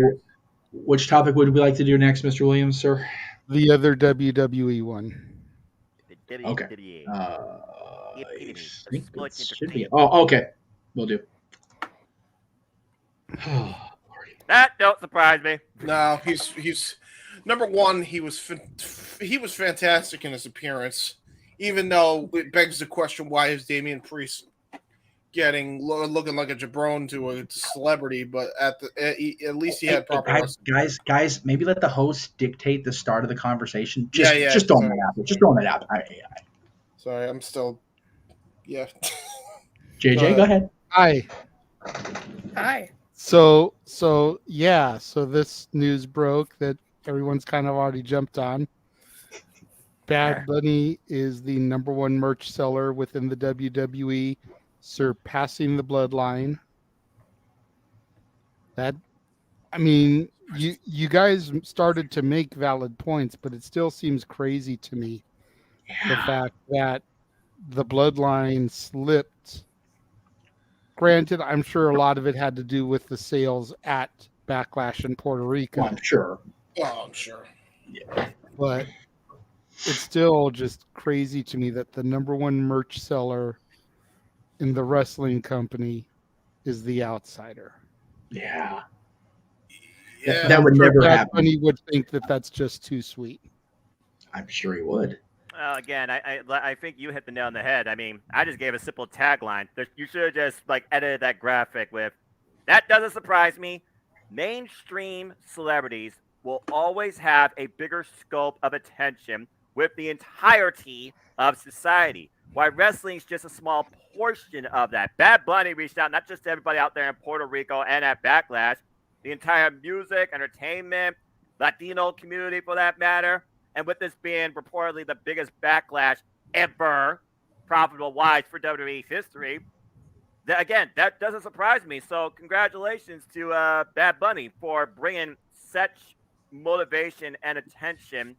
which topic would we like to do next, Mr. Williams, sir? The other WWE one. Okay. Oh, okay. We'll do. That don't surprise me. No, he's number one. He was fantastic in his appearance, even though it begs the question: why is Damian Priest looking like a jabron to a celebrity? But at least he had proper. Guys, maybe let the host dictate the start of the conversation. Just throwing that out. Just throwing that out. Sorry, I'm still. Yeah. JJ, go ahead. Hi. So this news broke that everyone's kind of already jumped on. Bad Bunny is the number one merch seller within the WWE, surpassing the Bloodline. You guys started to make valid points, but it still seems crazy to me. The fact that the Bloodline slipped. Granted, I'm sure a lot of it had to do with the sales at Backlash in Puerto Rico. I'm sure. Oh, I'm sure. Yeah. But it's still just crazy to me that the number one merch seller in the wrestling company is the outsider. Yeah. Yeah. That would never happen. Bunny would think that that's just too sweet. I'm sure he would. Again, I think you hit the nail on the head. I mean, I just gave a simple tagline. You should have just edited that graphic with, "That doesn't surprise me. Mainstream celebrities will always have a bigger scope of attention with the entirety of society. Why wrestling is just a small portion of that." Bad Bunny reached out not just to everybody out there in Puerto Rico and at Backlash, the entire music, entertainment, Latino community for that matter. And with this being reportedly the biggest backlash ever, profitable-wise for WWE's history. That doesn't surprise me. So congratulations to Bad Bunny for bringing such motivation and attention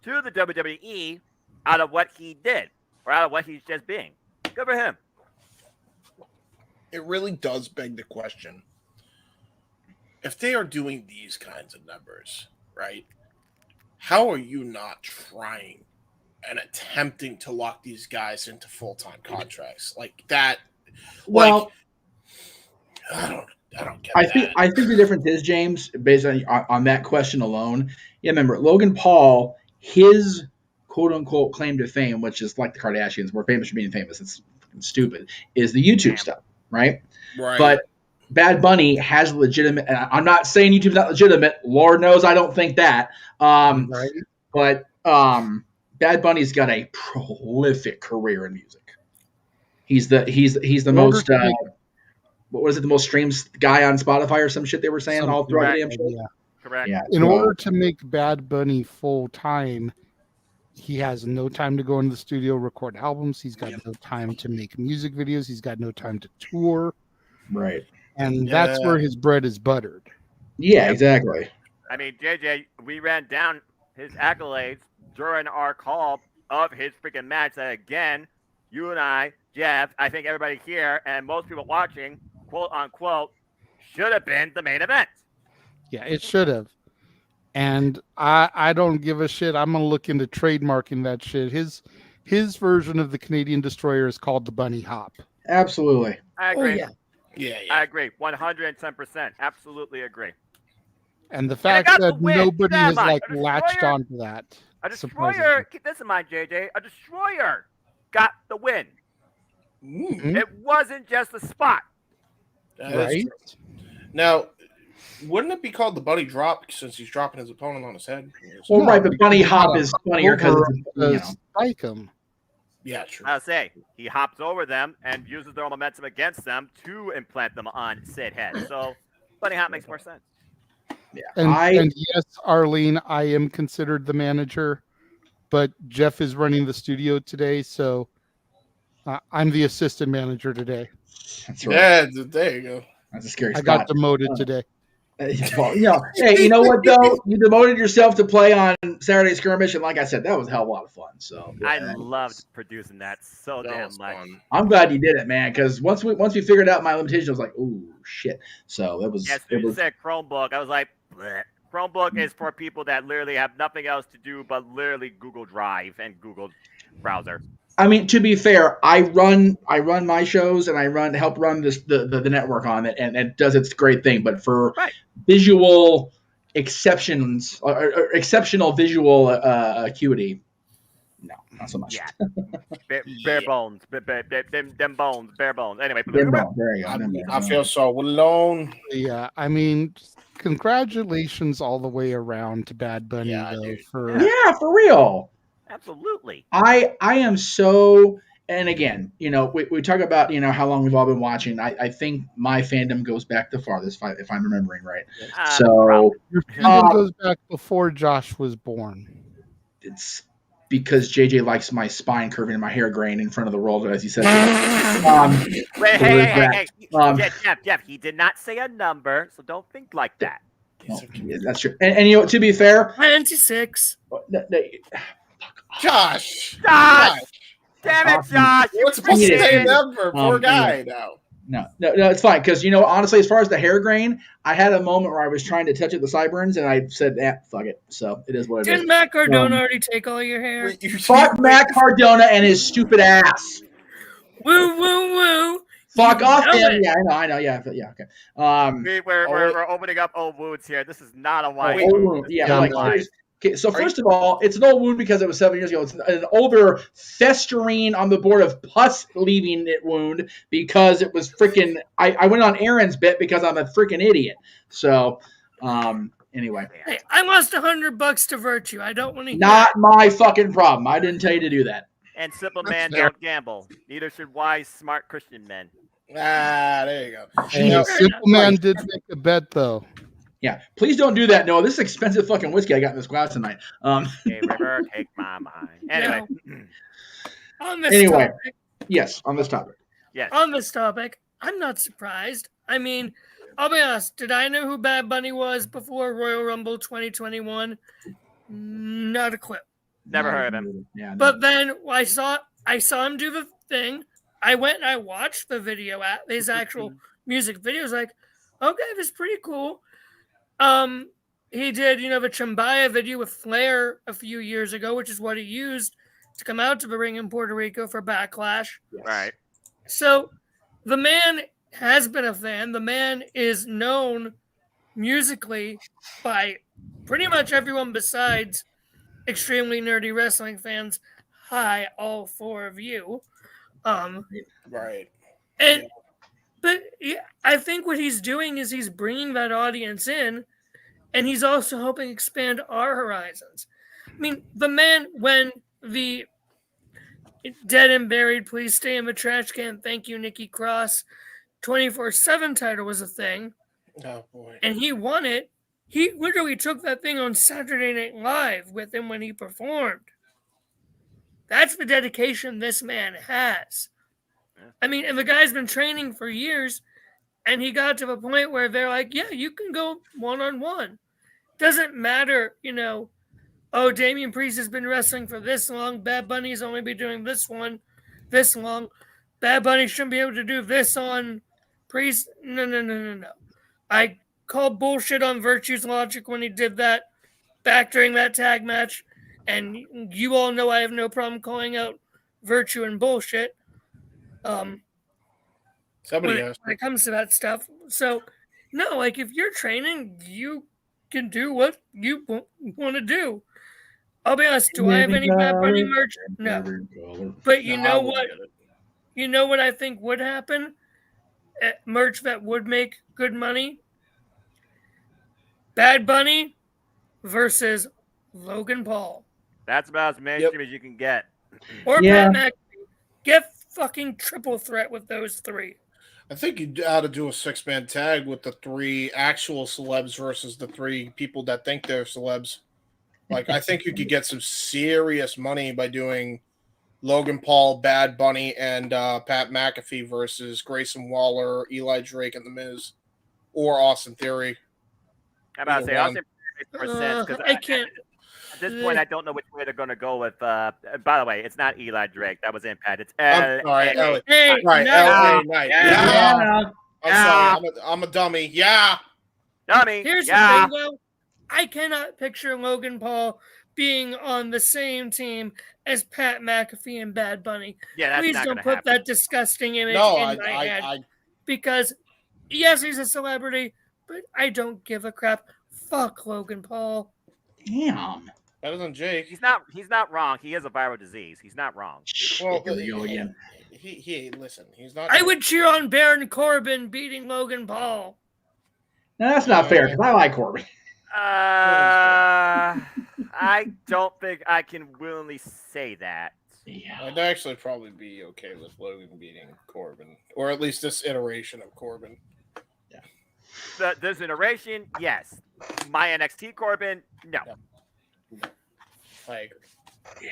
to the WWE out of what he did, or out of what he's just being. Good for him. It really does beg the question. If they are doing these kinds of numbers, right, how are you not trying and attempting to lock these guys into full-time contracts like that? Well, I don't get that. I think the difference is, James, based on that question alone. Yeah, remember, Logan Paul, his quote-unquote claim to fame, which is like the Kardashians, we're famous for being famous. It's stupid, is the YouTube stuff, right? Right. But Bad Bunny has legitimate, and I'm not saying YouTube's not legitimate. Lord knows I don't think that. Right. But Bad Bunny's got a prolific career in music. He's the most what was it, the most streamed guy on Spotify or some shit they were saying all throughout the damn show? Yeah. Correct. Yeah. In order to make Bad Bunny full time, he has no time to go into the studio, record albums. He's got no time to make music videos. He's got no time to tour. Right. And that's where his bread is buttered. Yeah, exactly. I mean, JJ, we ran down his accolades during our call of his freaking match that, again, you and I, Geoff, I think everybody here and most people watching, quote unquote, should have been the main event. Yeah, it should have. And I don't give a shit. I'm going to look into trademarking that shit. His version of the Canadian Destroyer is called the Bunny Hop. Absolutely. I agree. Oh, yeah. I agree. 110%. Absolutely agree. And the fact that nobody has latched onto that. A destroyer, keep this in mind, JJ, a destroyer got the win. Mm-hmm. It wasn't just a spot. Right. Now, wouldn't it be called the Bunny Drop since he's dropping his opponent on his head? Well, right, but Bunny Hop is funnier because spike him. Yeah, true. I'll say he hops over them and uses their momentum against them to implant them on said head. So Bunny Hop makes more sense. Yeah. And yes, Arlene, I am considered the manager, but Geoff is running the studio today, so I'm the assistant manager today. That's right. Yeah, there you go. That's a scary I spot. got demoted today. Well, hey, you know what though? You demoted yourself to play on Saturday Skirmish, and like I said, that was a hell of a lot of fun. So I loved producing that so damn much. Fun. I'm glad you did it, man. Because once we figured out my limitations, I was like, "Oh shit!" So it was. Yeah, as soon as you said Chromebook, I was like, bleh. Chromebook is for people that literally have nothing else to do but literally Google Drive and Google browser. I mean, to be fair, I run my shows and I help run the network on it, and it does its great thing. But for visual exceptions or exceptional visual acuity, no, not so much. Yeah, bare bones, them bones, bare bones. Anyway, there you go. I feel so alone. Yeah, I mean, congratulations all the way around to Bad Bunny though. For real. Absolutely. I am so, and again, we talk about, how long we've all been watching. I think my fandom goes back the farthest, if I'm remembering right. So your fandom goes back before Josh was born. It's because JJ likes my spine curving and my hair graying in front of the world, as he said. Wait, hey. Geoff, he did not say a number, so don't think like that. Well, yeah, that's true. And to be fair, 26. Josh! Damn it, Josh! You were supposed to say a number. Poor guy now. No, it's fine. Because, honestly, as far as the hair grain, I had a moment where I was trying to touch it, the sideburns, and I said, fuck it. So it is what it is. Didn't Matt Cardona already take all your hair? Fuck Matt Cardona and his stupid ass. Woo, woo, woo. Fuck off him. Yeah, I know. Yeah, okay. We're opening up old wounds here. This is not a white wound. Okay, so first of all, it's an old wound because it was 7 years ago. It's an older festering on the board of pus leaving it wound because it was freaking. I went on Aaron's bit because I'm a freaking idiot. So, anyway. Hey, I lost $100 to Virtue. I don't want to. Not my fucking problem. I didn't tell you to do that. And simple man don't gamble. Neither should wise, smart Christian men. There you go. And simple man did make a bet though. Yeah, please don't do that. No, this is expensive fucking whiskey I got in this glass tonight. Hey, River, take my mind. Anyway. On this topic, Yes, on this topic. Yes. On this topic, I'm not surprised. I mean, I'll be honest. Did I know who Bad Bunny was before Royal Rumble 2021? Not a clue. Never heard of him. Yeah. But then I saw him do the thing. I went and I watched the video at his actual music videos. Like, okay, this is pretty cool. He did, the Chambaya video with Flair a few years ago, which is what he used to come out to the ring in Puerto Rico for Backlash. Right. So the man has been a fan. The man is known musically by pretty much everyone besides extremely nerdy wrestling fans. Hi, all four of you. Right. But yeah, I think what he's doing is he's bringing that audience in, and he's also helping expand our horizons. I mean, the man, when the Dead and Buried, Please Stay in the Trash Can, Thank You, Nikki Cross 24/7 title was a thing, Oh, boy. and he won it. He literally took that thing on Saturday Night Live with him when he performed. That's the dedication this man has. I mean, and the guy's been training for years, and he got to the point where they're like, yeah, you can go one-on-one. Doesn't matter, oh, Damian Priest has been wrestling for this long. Bad Bunny's only been doing this one this long. Bad Bunny shouldn't be able to do this on Priest. No. I called bullshit on Virtue's Logic when he did that back during that tag match. And you all know I have no problem calling out Virtue and bullshit. Somebody when it comes to that stuff. So, no, like if you're training, you can do what you want to do. I'll be honest, do I have any Bad Bunny merch? No. But you know what? You know what I think would happen? Merch that would make good money? Bad Bunny versus Logan Paul. That's about as mainstream as you can get. Or Pat McAfee. Get fucking triple threat with those three. I think you ought to do a 6-man tag with the 3 actual celebs versus the 3 people that think they're celebs. Like, I think you could get some serious money by doing Logan Paul, Bad Bunny, and Pat McAfee versus Grayson Waller, Eli Drake, and The Miz, or Austin Theory. How about to say Austin Theory makes more sense because I can't. At this point, I don't know which way they're going to go with. By the way, it's not Eli Drake. That was Impact. It's LA Knight. Yeah. I'm sorry. I'm a dummy. Yeah. Dummy. Here's the thing, though. I cannot picture Logan Paul being on the same team as Pat McAfee and Bad Bunny. Yeah, that's Please not don't gonna put happen. that disgusting image in my head. Because, yes, he's a celebrity, but I don't give a crap. Fuck Logan Paul. Damn. Better than Jake. He's not wrong. He has a viral disease. He's not wrong. Well, here we go again. Listen, he's not. I would cheer on Baron Corbin beating Logan Paul. No, that's not fair because I like Corbin. I don't think I can willingly say that. Yeah. I'd actually probably be okay with Logan beating Corbin, or at least this iteration of Corbin. Yeah. This iteration, yes. My NXT Corbin, no. I agree. Yeah.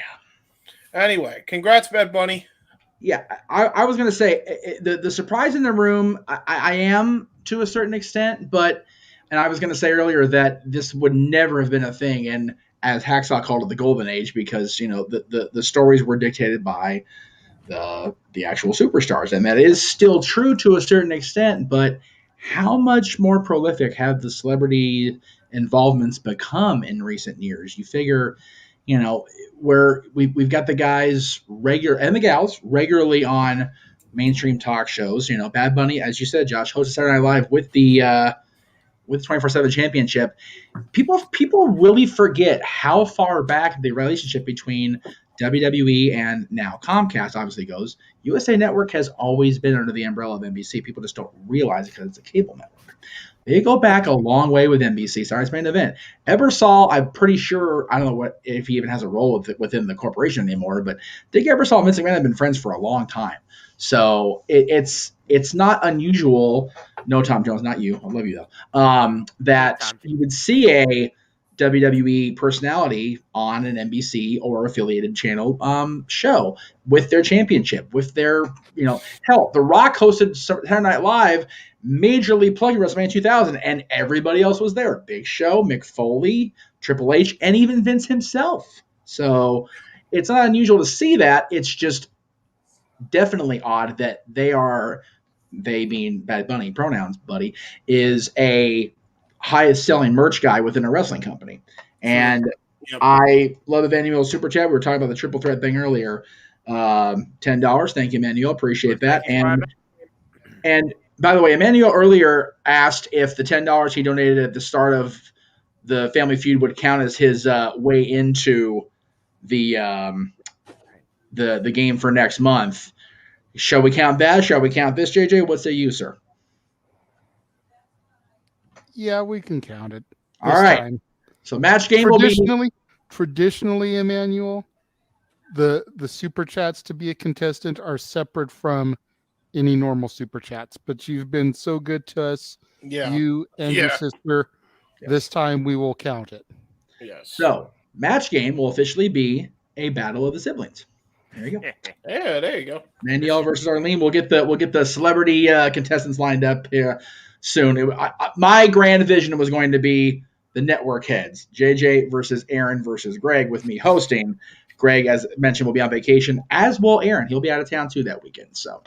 Anyway, congrats, Bad Bunny. Yeah, I was going to say the surprise in the room, I am to a certain extent, and I was going to say earlier that this would never have been a thing, and as Hacksaw called it, the golden age, because, the stories were dictated by the actual superstars, and that is still true to a certain extent, but how much more prolific have the celebrity involvements become in recent years? You figure, where we've got the guys and the gals regularly on mainstream talk shows. Bad Bunny, as you said, Josh, hosted Saturday Night Live with the 24/7 championship. People really forget how far back the relationship between WWE and now Comcast obviously goes. USA Network has always been under the umbrella of NBC. People just don't realize it because it's a cable network. They go back a long way with NBC. Sorry, it's main event. Ebersol, I'm pretty sure, I don't know if he even has a role within the corporation anymore, but Dick Ebersol and Vince McMahon have been friends for a long time. So it's not unusual. No, Tom Jones, not you. I love you though. That you would see a WWE personality on an NBC or affiliated channel show with their championship, with their, hell, The Rock hosted Saturday Night Live, majorly plugging WrestleMania 2000, and everybody else was there. Big Show, Mick Foley, Triple H, and even Vince himself. So it's not unusual to see that. It's just definitely odd that they being Bad Bunny, pronouns buddy, is a highest selling merch guy within a wrestling company. And I love Emmanuel's super chat. We were talking about the triple threat thing earlier. $10. Thank you, Emmanuel. Appreciate that. And by the way, Emmanuel earlier asked if the $10 he donated at the start of the Family Feud would count as his way into the game for next month. Shall we count that? Shall we count this, JJ? What say you, sir? Yeah, we can count it. All right. Time. So match game will be traditionally, Emmanuel, the super chats to be a contestant are separate from any normal super chats. But you've been so good to us, you and your sister. This time we will count it. Yes. So match game will officially be a battle of the siblings. There you go. Yeah, there you go. Emmanuel versus Arlene. We'll get the celebrity contestants lined up here soon. My grand vision was going to be the network heads, JJ versus Aaron versus Greg, with me hosting. Greg, as mentioned, will be on vacation, as will Aaron. He'll be out of town too that weekend. So,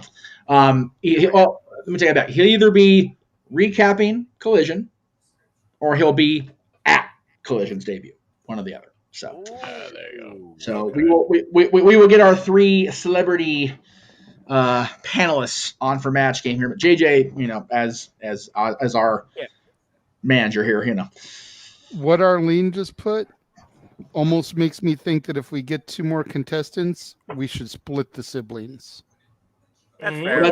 let me take it back. He'll either be recapping Collision, or he'll be at Collision's debut, one or the other. So, there you go. So we will get our 3 celebrity panelists on for match game here. But JJ, as our manager here, what Arlene just put almost makes me think that if we get 2 more contestants, we should split the siblings. That's fair.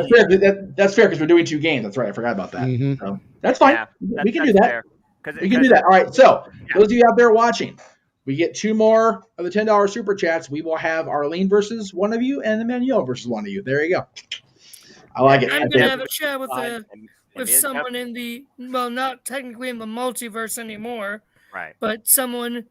That's fair because we're doing 2 games. That's right. I forgot about that. Mm-hmm. So that's fine. We can do that. We can do that. All right. So those of you out there watching, we get 2 more of the $10 super chats. We will have Arlene versus one of you and Emmanuel versus one of you. There you go. I like it. I'm going to have a chat with someone in not technically in the multiverse anymore, right? But someone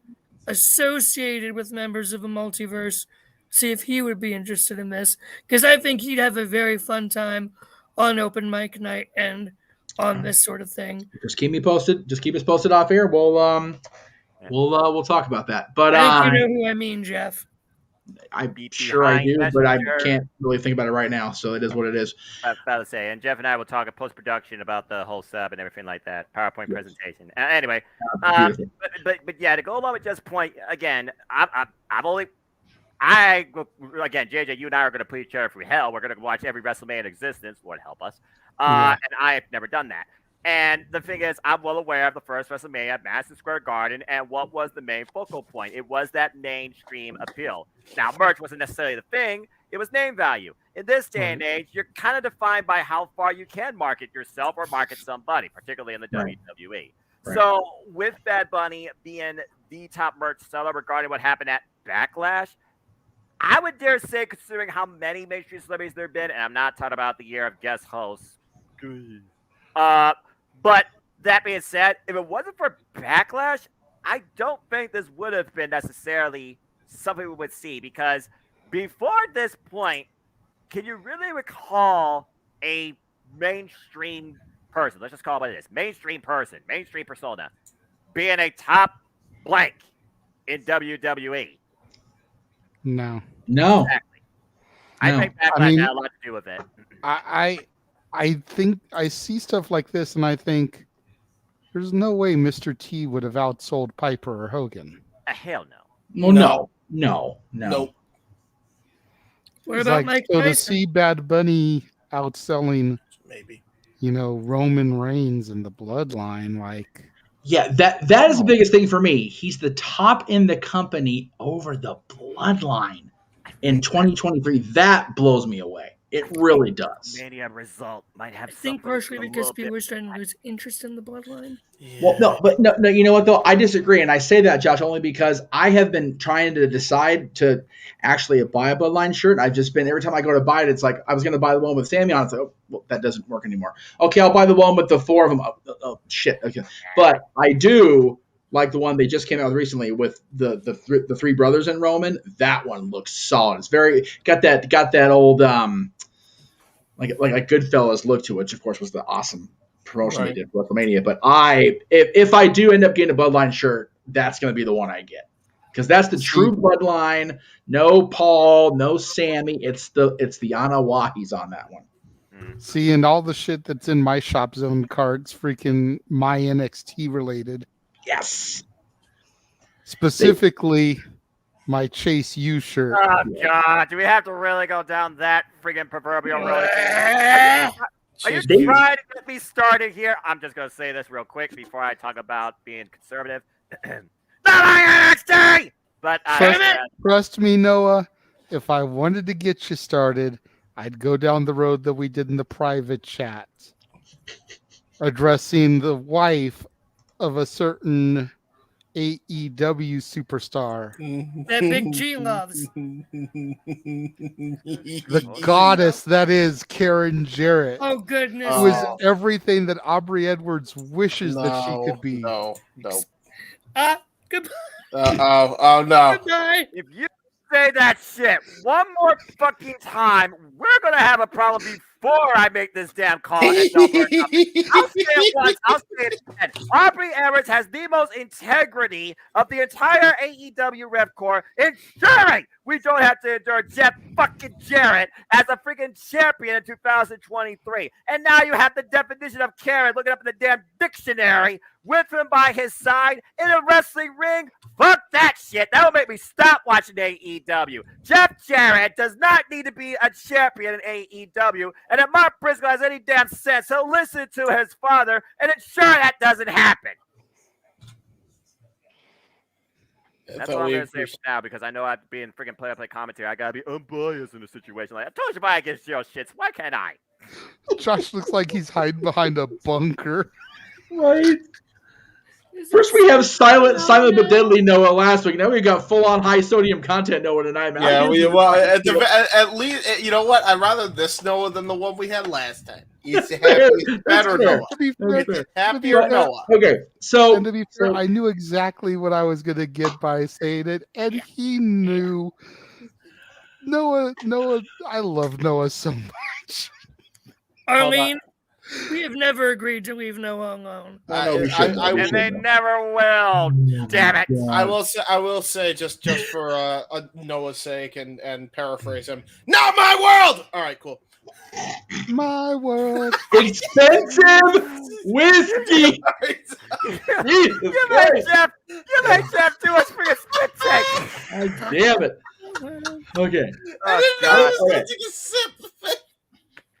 associated with members of the multiverse. See if he would be interested in this, because I think he'd have a very fun time on open mic night and on this sort of thing. Just keep me posted. Just keep us posted off air. We'll talk about that. But I think you know who I mean, Geoff. I'm sure I do, but I can't really think about it right now. So it is what it is. I was about to say, and Geoff and I will talk at post-production about the whole sub and everything like that, PowerPoint presentation. Anyway, but yeah, to go along with Jeff's point again, JJ, you and I are going to put each other through hell. We're going to watch every WrestleMania in existence. Lord help us. And I have never done that. And the thing is, I'm well aware of the first WrestleMania at Madison Square Garden, and what was the main focal point? It was that mainstream appeal. Now, merch wasn't necessarily the thing. It was name value. In this day and age, you're kind of defined by how far you can market yourself or market somebody, particularly in the WWE. Right. So with Bad Bunny being the top merch seller regarding what happened at Backlash, I would dare say, considering how many mainstream celebrities there have been, and I'm not talking about the year of guest hosts, but that being said, if it wasn't for Backlash, I don't think this would have been necessarily something we would see, because before this point, can you really recall a mainstream person, let's just call it what it is, mainstream person, mainstream persona, being a top blank in WWE? No. Exactly. I think Backlash had a lot to do with it. I think I see stuff like this and I think there's no way Mr. T would have outsold Piper or Hogan. Hell no. Well, no. What about Mike Tyson? To see Bad Bunny outselling Roman Reigns and the Bloodline, yeah, that is the biggest thing for me. He's the top in the company over the Bloodline in 2023. That blows me away. It really does. Mania result might have. I think partially because people were starting to lose interest in the Bloodline. Yeah. Well, no. You know what though? I disagree, and I say that, Josh, only because I have been trying to decide to actually buy a Bloodline shirt. I've just been every time I go to buy it, it's like I was going to buy the one with Sammy on it. It's like, oh, well, that doesn't work anymore. Okay, I'll buy the one with the 4 of them. Oh shit. Okay, but I do like the one they just came out with recently with the three brothers in Roman. That one looks solid. It's very got that old like a Goodfellas look to it, which of course was the awesome promotion they did for WrestleMania. But if I do end up getting a Bloodline shirt, that's going to be the one I get, because that's the true Bloodline. No Paul, no Sammy. It's the Anawahis on that one. See, and all the shit that's in my Shop Zone cards, freaking my NXT related. Yes. Specifically, my Chase U shirt. Oh God! Do we have to really go down that friggin' proverbial road? Are you trying to get me started here? I'm just gonna say this real quick before I talk about being conservative. But trust me, Noah. If I wanted to get you started, I'd go down the road that we did in the private chat, addressing the wife of a certain AEW superstar. That Big G loves. The goddess that is Karen Jarrett. Oh, goodness. Who is everything that Aubrey Edwards wishes that she could be. No. Goodbye. Oh, no. Goodbye. If you say that shit one more fucking time, we're gonna have a problem before I make this damn call. I'll say it once, I'll say it again. Aubrey Edwards has the most integrity of the entire AEW Rev Corps, ensuring we don't have to endure Jeff fucking Jarrett as a freaking champion in 2023. And now you have the definition of Karen looking up in the damn dictionary with him by his side in a wrestling ring. Fuck that shit. That'll make me stop watching AEW. Jeff Jarrett does not need to be a champion in AEW. And if Mark Briscoe has any damn sense, he'll listen to his father and ensure that doesn't happen. That's what I'm going to say for now, because I know I'd be in freaking play-by-play commentary. I got to be unbiased in a situation like that. I told you why I get zero shits. Why can't I? Josh looks like he's hiding behind a bunker. Right. First we have silent but deadly Noah last week. Now we got full-on high-sodium content Noah tonight. Man. Yeah, at least, you know what? I'd rather this Noah than the one we had last time. He's better Noah. Happier Noah. Okay, so... And to be fair, I knew exactly what I was going to get by saying it, and he knew. Noah, I love Noah so much. Arlene, we have never agreed to leave Noah alone. And they never will. Damn it! I will say, just for Noah's sake, and paraphrase him. Not my world. All right, cool. My world. Expensive whiskey. You made Jeff do us for your spit take. Damn it. Okay. I didn't know Okay. take a sip.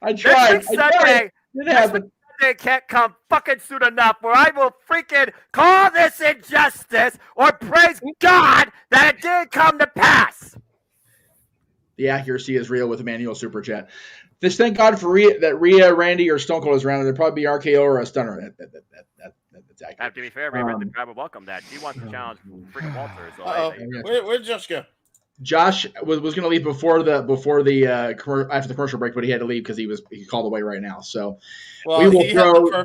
I tried. Sunday. Sunday can't come fucking soon enough where I will freaking call this injustice or praise God that it did come to pass. The accuracy is real with Emmanuel Super Chat. Just thank God for Rhea, Randy, or Stone Cold is around. There'd probably be RKO or a stunner. That's accurate. To be fair, the crowd would welcome that. She wants to challenge freaking Walter. So Where'd Josh go? Josh was going to leave before the after the commercial break, but he had to leave because he called away right now. So we will throw.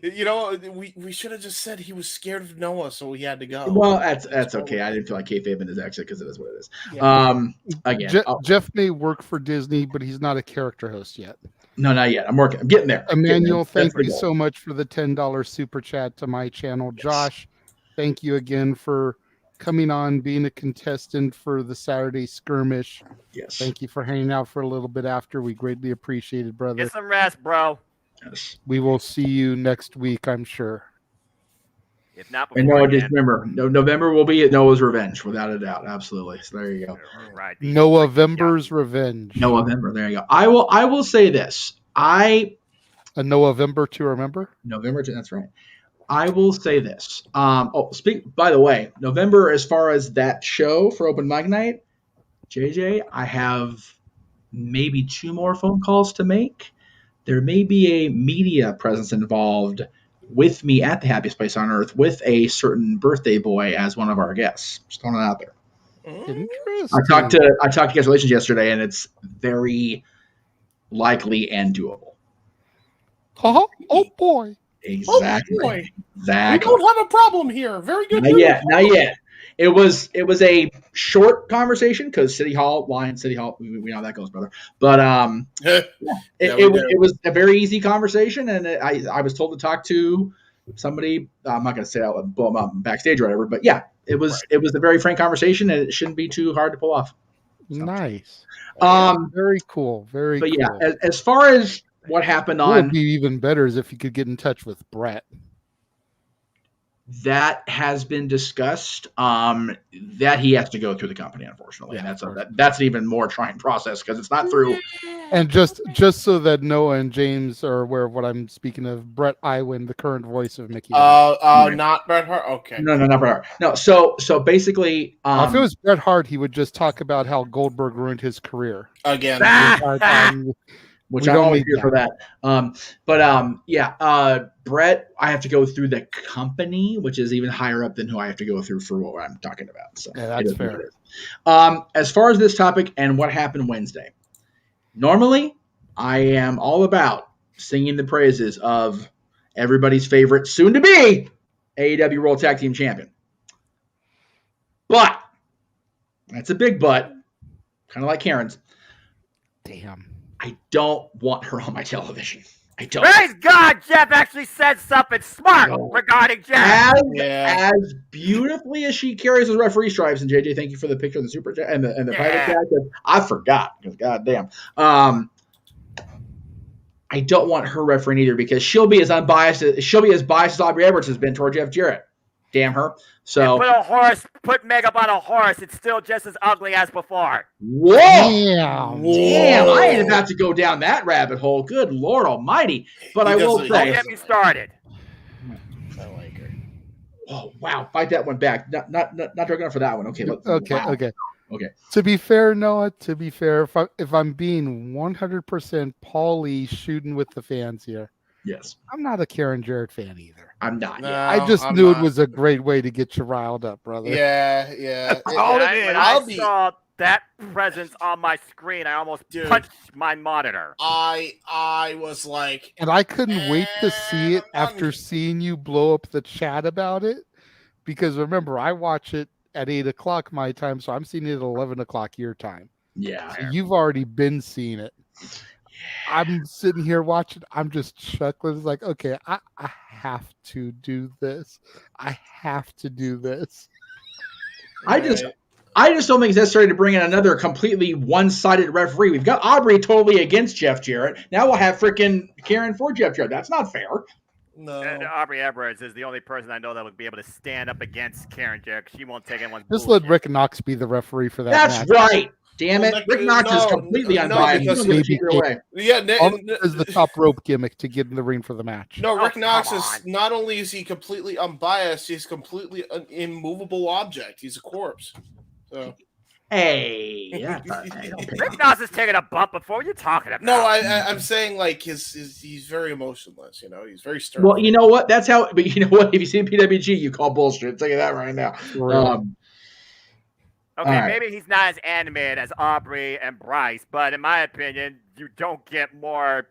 You know, we should have just said he was scared of Noah, so he had to go. Well, that's okay. I didn't feel like kayfabe in his exit because it is what it is. Yeah. Again, Jeff may work for Disney, but he's not a character host yet. No, not yet. I'm working. I'm getting there. Emmanuel, thank you so much for the $10 super chat to my channel. Yes. Josh, thank you again for coming on, being a contestant for the Saturday skirmish. Yes. Thank you for hanging out for a little bit after. We greatly appreciate it, brother. Get some rest, bro. Yes. We will see you next week, I'm sure. If not, and Noah, just remember, November will be at Noah's Revenge, without a doubt. Absolutely. So there you go. Right. Noahvember's Revenge. November. There you go. I will say this. A November to remember. November. That's right. I will say this. By the way, November, as far as that show for Open Mic Night, JJ, I have maybe 2 more phone calls to make. There may be a media presence involved with me at the happiest place on earth with a certain birthday boy as one of our guests. Just throwing it out there. Interesting. I talked to guest relations yesterday, and it's very likely and doable. Oh boy. Exactly. Oh boy. Exactly. We don't have a problem here. Very good. Not yet. Not yet. It was a short conversation because City Hall, we know how that goes, brother. But it was a very easy conversation, and I was told to talk to somebody. I'm not going to say I'll blow them up backstage or whatever, but yeah, it was a very frank conversation, and it shouldn't be too hard to pull off. So. Nice. Very cool. Very but cool. yeah, as far as what happened What would be even better is if you could get in touch with Brett. That has been discussed. That he has to go through the company, unfortunately, and that's an even more trying process because it's not through. And just so that Noah and James are aware of what I'm speaking of, Brett Iwan, the current voice of Mickey. Not Bret Hart. Okay. No, not Bret Hart. No, so basically, if it was Bret Hart, he would just talk about how Goldberg ruined his career again. Which I'm always here for that. Brett, I have to go through the company, which is even higher up than who I have to go through for what I'm talking about. So yeah, that's fair. As far as this topic and what happened Wednesday, normally I am all about singing the praises of everybody's favorite, soon-to-be AEW World Tag Team Champion. But, that's a big but, kind of like Karen's. Damn. I don't want her on my television. I don't. Praise God, Geoff actually said something smart regarding Jeff. As beautifully as she carries those referee stripes, and JJ, thank you for the picture of the super chat and the private chat. I forgot because goddamn. I don't want her refereeing either because she'll be as biased as Aubrey Edwards has been toward Jeff Jarrett. Damn her. So put makeup on a horse. It's still just as ugly as before. Whoa! Damn! I ain't about to go down that rabbit hole. Good Lord Almighty! But I will say, don't get me started. I like her. Oh wow! Fight that one back. Not drunk enough for that one. Okay. Okay. To be fair, Noah. To be fair, if I'm being 100% Paulie shooting with the fans here. Yes. I'm not a Karen Jarrett fan either. I'm not. No, I just knew it was a great way to get you riled up, brother. Yeah. When I saw that presence on my screen, I almost punched my monitor. I was like... And I couldn't wait to see it after seeing you blow up the chat about it. Because remember, I watch it at 8 o'clock my time, so I'm seeing it at 11 o'clock your time. Yeah. So you've already been seeing it. I'm sitting here watching. I'm just chuckling. It's like, okay, I have to do this. I have to do this. I just don't think it's necessary to bring in another completely one-sided referee. We've got Aubrey totally against Jeff Jarrett. Now we'll have freaking Karen for Jeff Jarrett. That's not fair. No. And Aubrey Edwards is the only person I know that would be able to stand up against Karen Jarrett. She won't take anyone's Just bullshit. let Rick Knox be the referee for that. That's match. right. Damn it. Rick Knox is completely unbiased. Is the top rope gimmick to get in the ring for the match. No, Rick Knox is not only is he completely unbiased, he's completely an immovable object. He's a corpse. So. Hey, Rick Knox is taking a bump before. What are you talking about? No, I'm saying like he's very emotionless. You know, he's very stern. Well, you know what? That's how. But you know what? If you see PWG, you call bullshit. I'll tell you that right now. Okay, maybe he's not as animated as Aubrey and Bryce, but in my opinion, you don't get more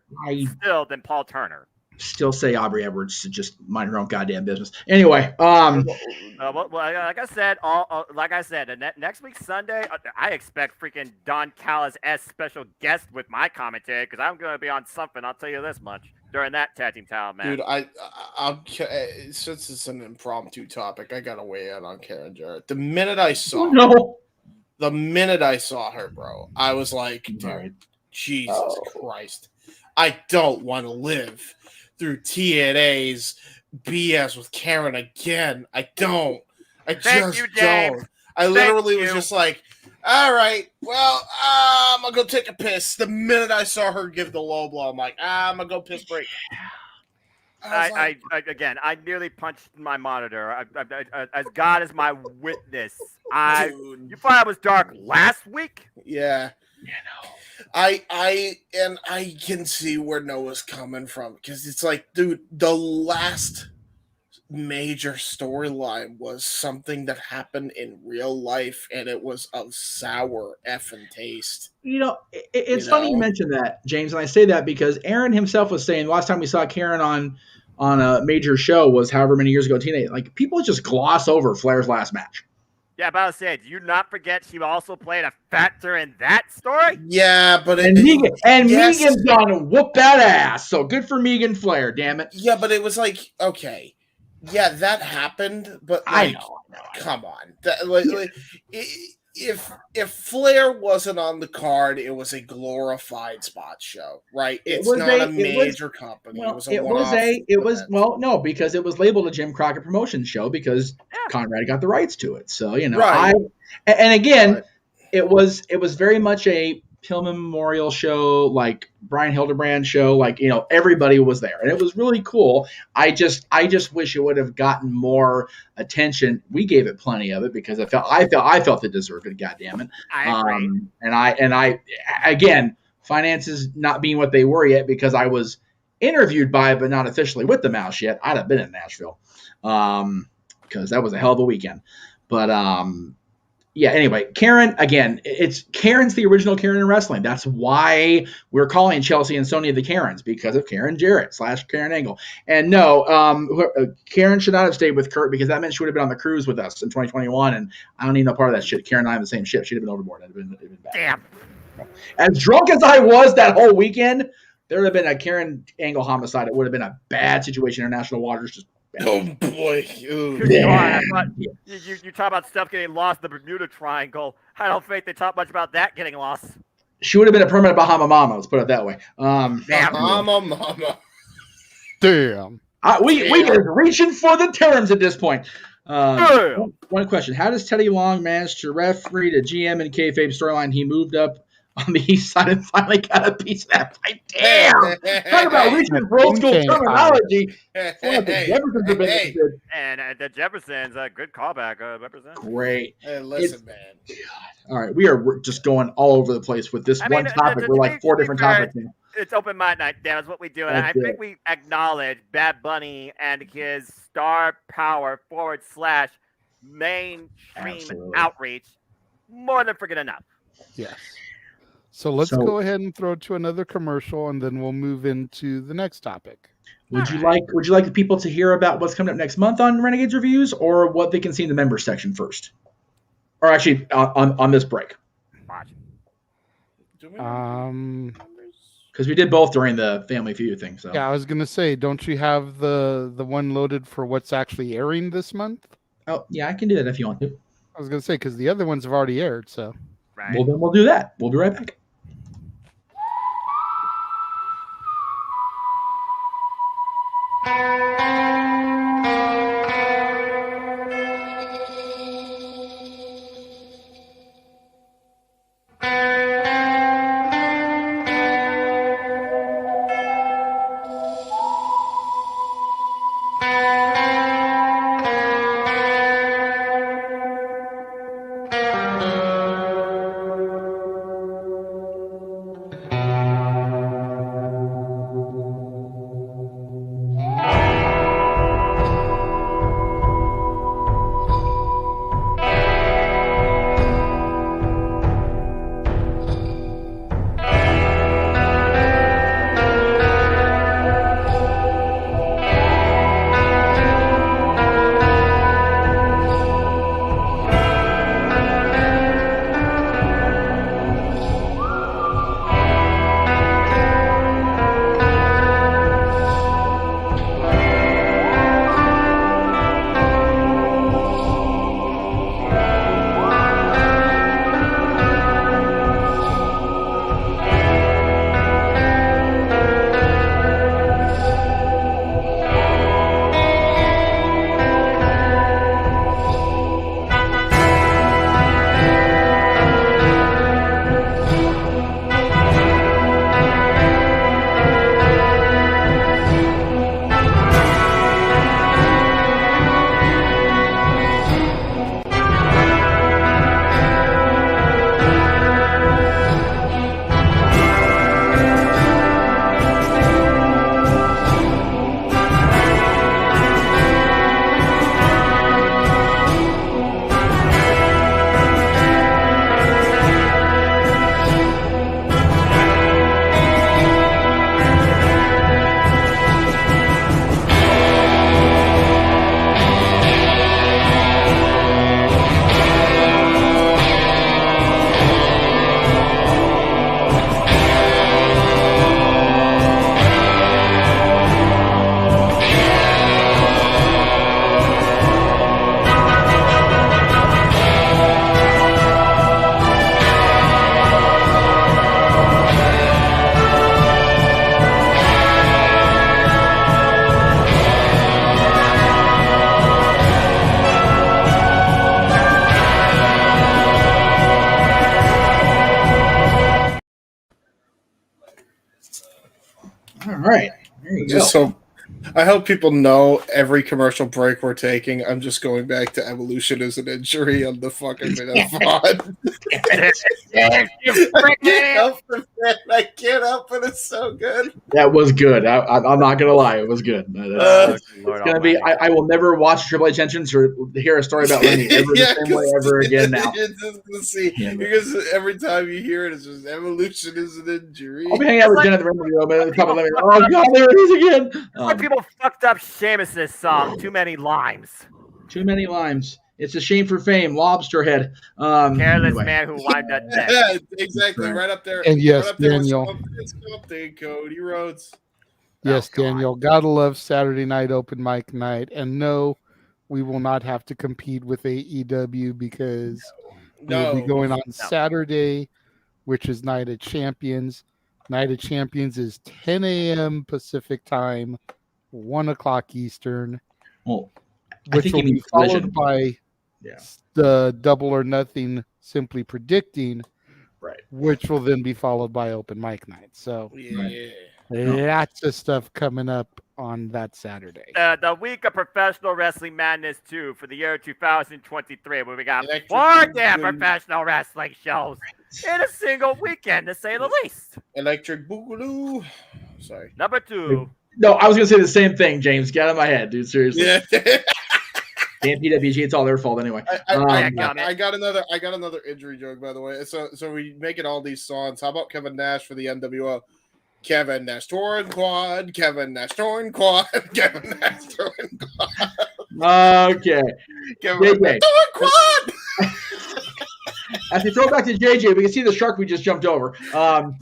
still than Paul Turner. Still say Aubrey Edwards to just mind her own goddamn business. Anyway, like I said, next week Sunday, I expect freaking Don Callis as special guest with my commentary because I'm going to be on something. I'll tell you this much during that tag team title match. Dude, since it's an impromptu topic, I gotta weigh in on Karen Jarrett. The minute I saw her, bro, I was like, dude, Jesus Christ, I don't want to live through TNA's BS with Karen again. I don't. I just don't. I literally was just like, all right, well, I'm going to go take a piss. The minute I saw her give the low blow, I'm like, I'm going to go piss break. I nearly punched my monitor. As God is my witness. You thought I was dark last week? Yeah. I can see where Noah's coming from because it's like, dude, the last major storyline was something that happened in real life, and it was of sour effing taste. You know, it's funny you mentioned that, James, and I say that because Aaron himself was saying last time we saw Karen on a major show was however many years ago, TNA. Like, people just gloss over Flair's last match. Yeah, but I was saying, do you not forget she also played a factor in that story? Yeah, but Megan's gonna whoop that ass. So good for Megan Flair, damn it. Yeah, but it was like, okay, yeah, that happened, but like, I know. Come on, if Flair wasn't on the card, it was a glorified spot show, right? It's not a major company. Well, it was no, because it was labeled a Jim Crockett Promotions show because Conrad got the rights to it. So, you know, Right. it was very much a Pillman Memorial show, like Brian Hildebrand show, like, you know, everybody was there and it was really cool. I just wish it would have gotten more attention. We gave it plenty of it because I felt it deserved it. God damn it. I agree. And I again, finances not being what they were yet because I was interviewed by it, but not officially with the Mouse yet. I'd have been in Nashville because that was a hell of a weekend. But yeah, anyway, Karen, again, Karen's the original Karen in wrestling. That's why we're calling Chelsea and Sonya the Karens, because of Karen Jarrett / Karen Angle. And no, Karen should not have stayed with Kurt because that meant she would have been on the cruise with us in 2021, and I don't need no part of that shit. Karen and I have the same ship. She'd have been overboard. It'd have been bad. Damn. As drunk as I was that whole weekend, there would have been a Karen Angle homicide. It would have been a bad situation in international waters. Just oh boy! You talk about stuff getting lost in the Bermuda Triangle. I don't think they talk much about that getting lost. She would have been a permanent Bahama Mama. Let's put it that way. Bahama Mama. Damn. We are reaching for the terms at this point. One question: how does Teddy Long manage to referee the GM and kayfabe storyline? He moved up on the east side and finally got a piece of that fight. Damn! Talk about reaching for old school terminology. The Jeffersons have been good. And the Jeffersons, good callback. Represent. Great. Hey, listen, man. God. All right, we're just going all over the place with this one topic. We're like 4 different topics now. It's open mic night, Dan. That's what we do. And I think we acknowledge Bad Bunny and his star power / mainstream outreach more than freaking enough. Yes. So let's go ahead and throw to another commercial, and then we'll move into the next topic. Would you like the people to hear about what's coming up next month on Renegades Reviews, or what they can see in the members section first? Or actually, on this break? Because we did both during the Family Feud thing. So yeah, I was gonna say, don't you have the one loaded for what's actually airing this month? Oh yeah, I can do that if you want to. I was gonna say because the other ones have already aired. So well, then we'll do that. We'll be right back. All right. There you go. So I hope people know every commercial break we're taking, I'm just going back to evolution as an injury on the fucking minute VOD. I can't help it. It's so good. That was good. I'm not gonna lie, it was good. It's gonna be. I will never watch Triple H entrance or hear a story about Lenny ever the same way ever again. Now, because every time you hear it, it's just evolution is an injury. I'll be hanging out with Jen at the ring room, and probably let me. Oh God, there it is again. Like people fucked up Sheamus's song. Too many limes. Too many limes. It's a shame for fame. Lobster head. Careless man who limed up neck. Yeah, exactly. Right up there. And yes, right up there Daniel. With Cody Rhodes. Yes, Daniel. Gotta love Saturday night open mic night. And no, we will not have to compete with AEW because we'll be going on Saturday, which is Night of Champions. Night of Champions is 10 a.m. Pacific time, 1 o'clock Eastern. Well, which will be followed by the Double or Nothing Simply Predicting, right? Which will then be followed by open mic night. So lots of stuff coming up on that Saturday. The week of Professional Wrestling Madness 2 for the year 2023, where we got 4 damn professional wrestling shows in a single weekend, to say the least. Electric Boogaloo. Sorry. Number 2. No, I was gonna say the same thing, James. Get out of my head, dude. Seriously. Yeah. Damn PWG, it's all their fault anyway. I got another injury joke, by the way. So we making all these songs. How about Kevin Nash for the NWO? Kevin Nash torn quad. Kevin Nash torn quad. Kevin Nash torn quad. Okay. Kevin Nash torn quad. As we throw back to JJ, we can see the shark we just jumped over. Oh,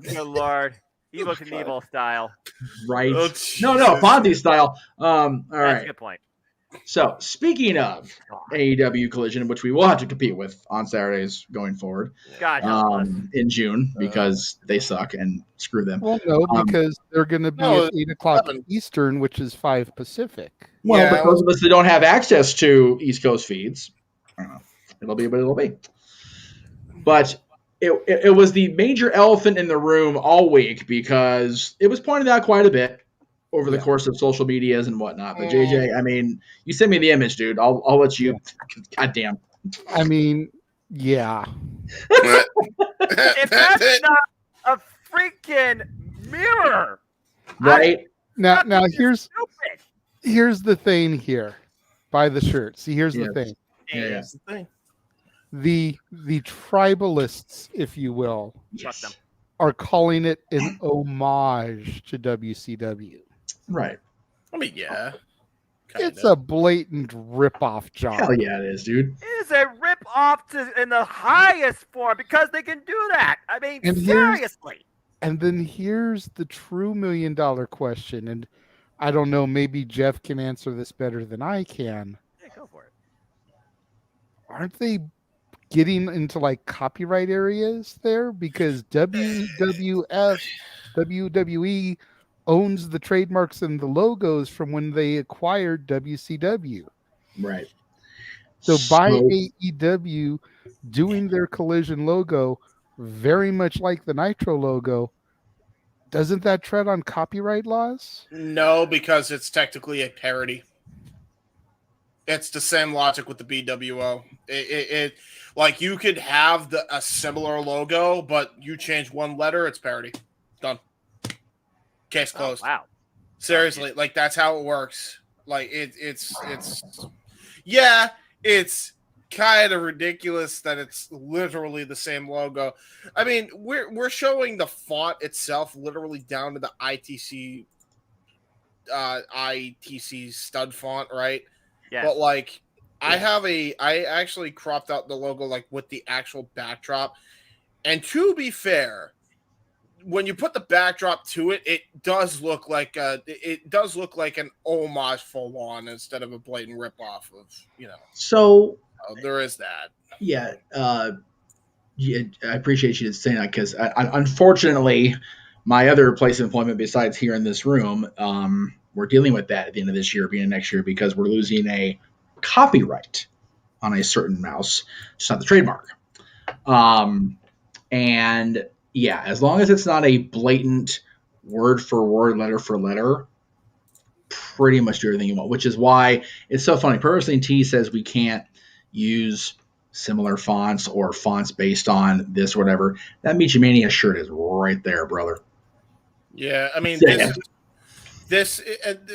good lord. Evil Knievel style. Right. No, Ponzi style. All right. That's a good point. So, speaking of AEW Collision, which we will have to compete with on Saturdays going forward, in June, because they suck and screw them. Well, no, because they're going to be at 8 o'clock Eastern, which is 5 Pacific. Well, for those of us that don't have access to East Coast feeds, I don't know. It'll be what it'll be. But it was the major elephant in the room all week because it was pointed out quite a bit over the course of social medias and whatnot. But JJ, I mean, you send me the image, dude. I'll let you. Goddamn. I mean, yeah. If that's not a freaking mirror, right? Now here's the thing here. Buy the shirt. See, here's the thing. Here's the thing. The tribalists, if you will, are calling it an homage to WCW. Right. I mean, yeah. It's a blatant rip-off job. Hell yeah, it is, dude. It is a rip-off in the highest form because they can do that. I mean, seriously. And then here's the true $1 million question, and I don't know, maybe Geoff can answer this better than I can. Yeah, go for it. Aren't they getting into like copyright areas there? Because WWE owns the trademarks and the logos from when they acquired WCW. Right. So by AEW doing their Collision logo very much like the Nitro logo, doesn't that tread on copyright laws? No, because it's technically a parody. It's the same logic with the BWO. It like you could have a similar logo, but you change one letter, it's parody. Done. Case closed. Oh, wow. Seriously, like that's how it works. Like it's kind of ridiculous that it's literally the same logo. I mean, we're showing the font itself literally down to the ITC stud font, right? Yeah. But like I actually cropped out the logo like with the actual backdrop. And to be fair, when you put the backdrop to it, it does look like an homage full on instead of a blatant ripoff of, So there is that. Yeah, I appreciate you saying that because unfortunately, my other place of employment besides here in this room, we're dealing with that at the end of this year, beginning of next year, because we're losing a copyright on a certain mouse, just not the trademark. And yeah, as long as it's not a blatant word for word, letter for letter, pretty much do everything you want, which is why it's so funny. Pro Wrestling T says we can't use similar fonts or fonts based on this or whatever. That Meet You Mania shirt is right there, brother. Yeah, I mean,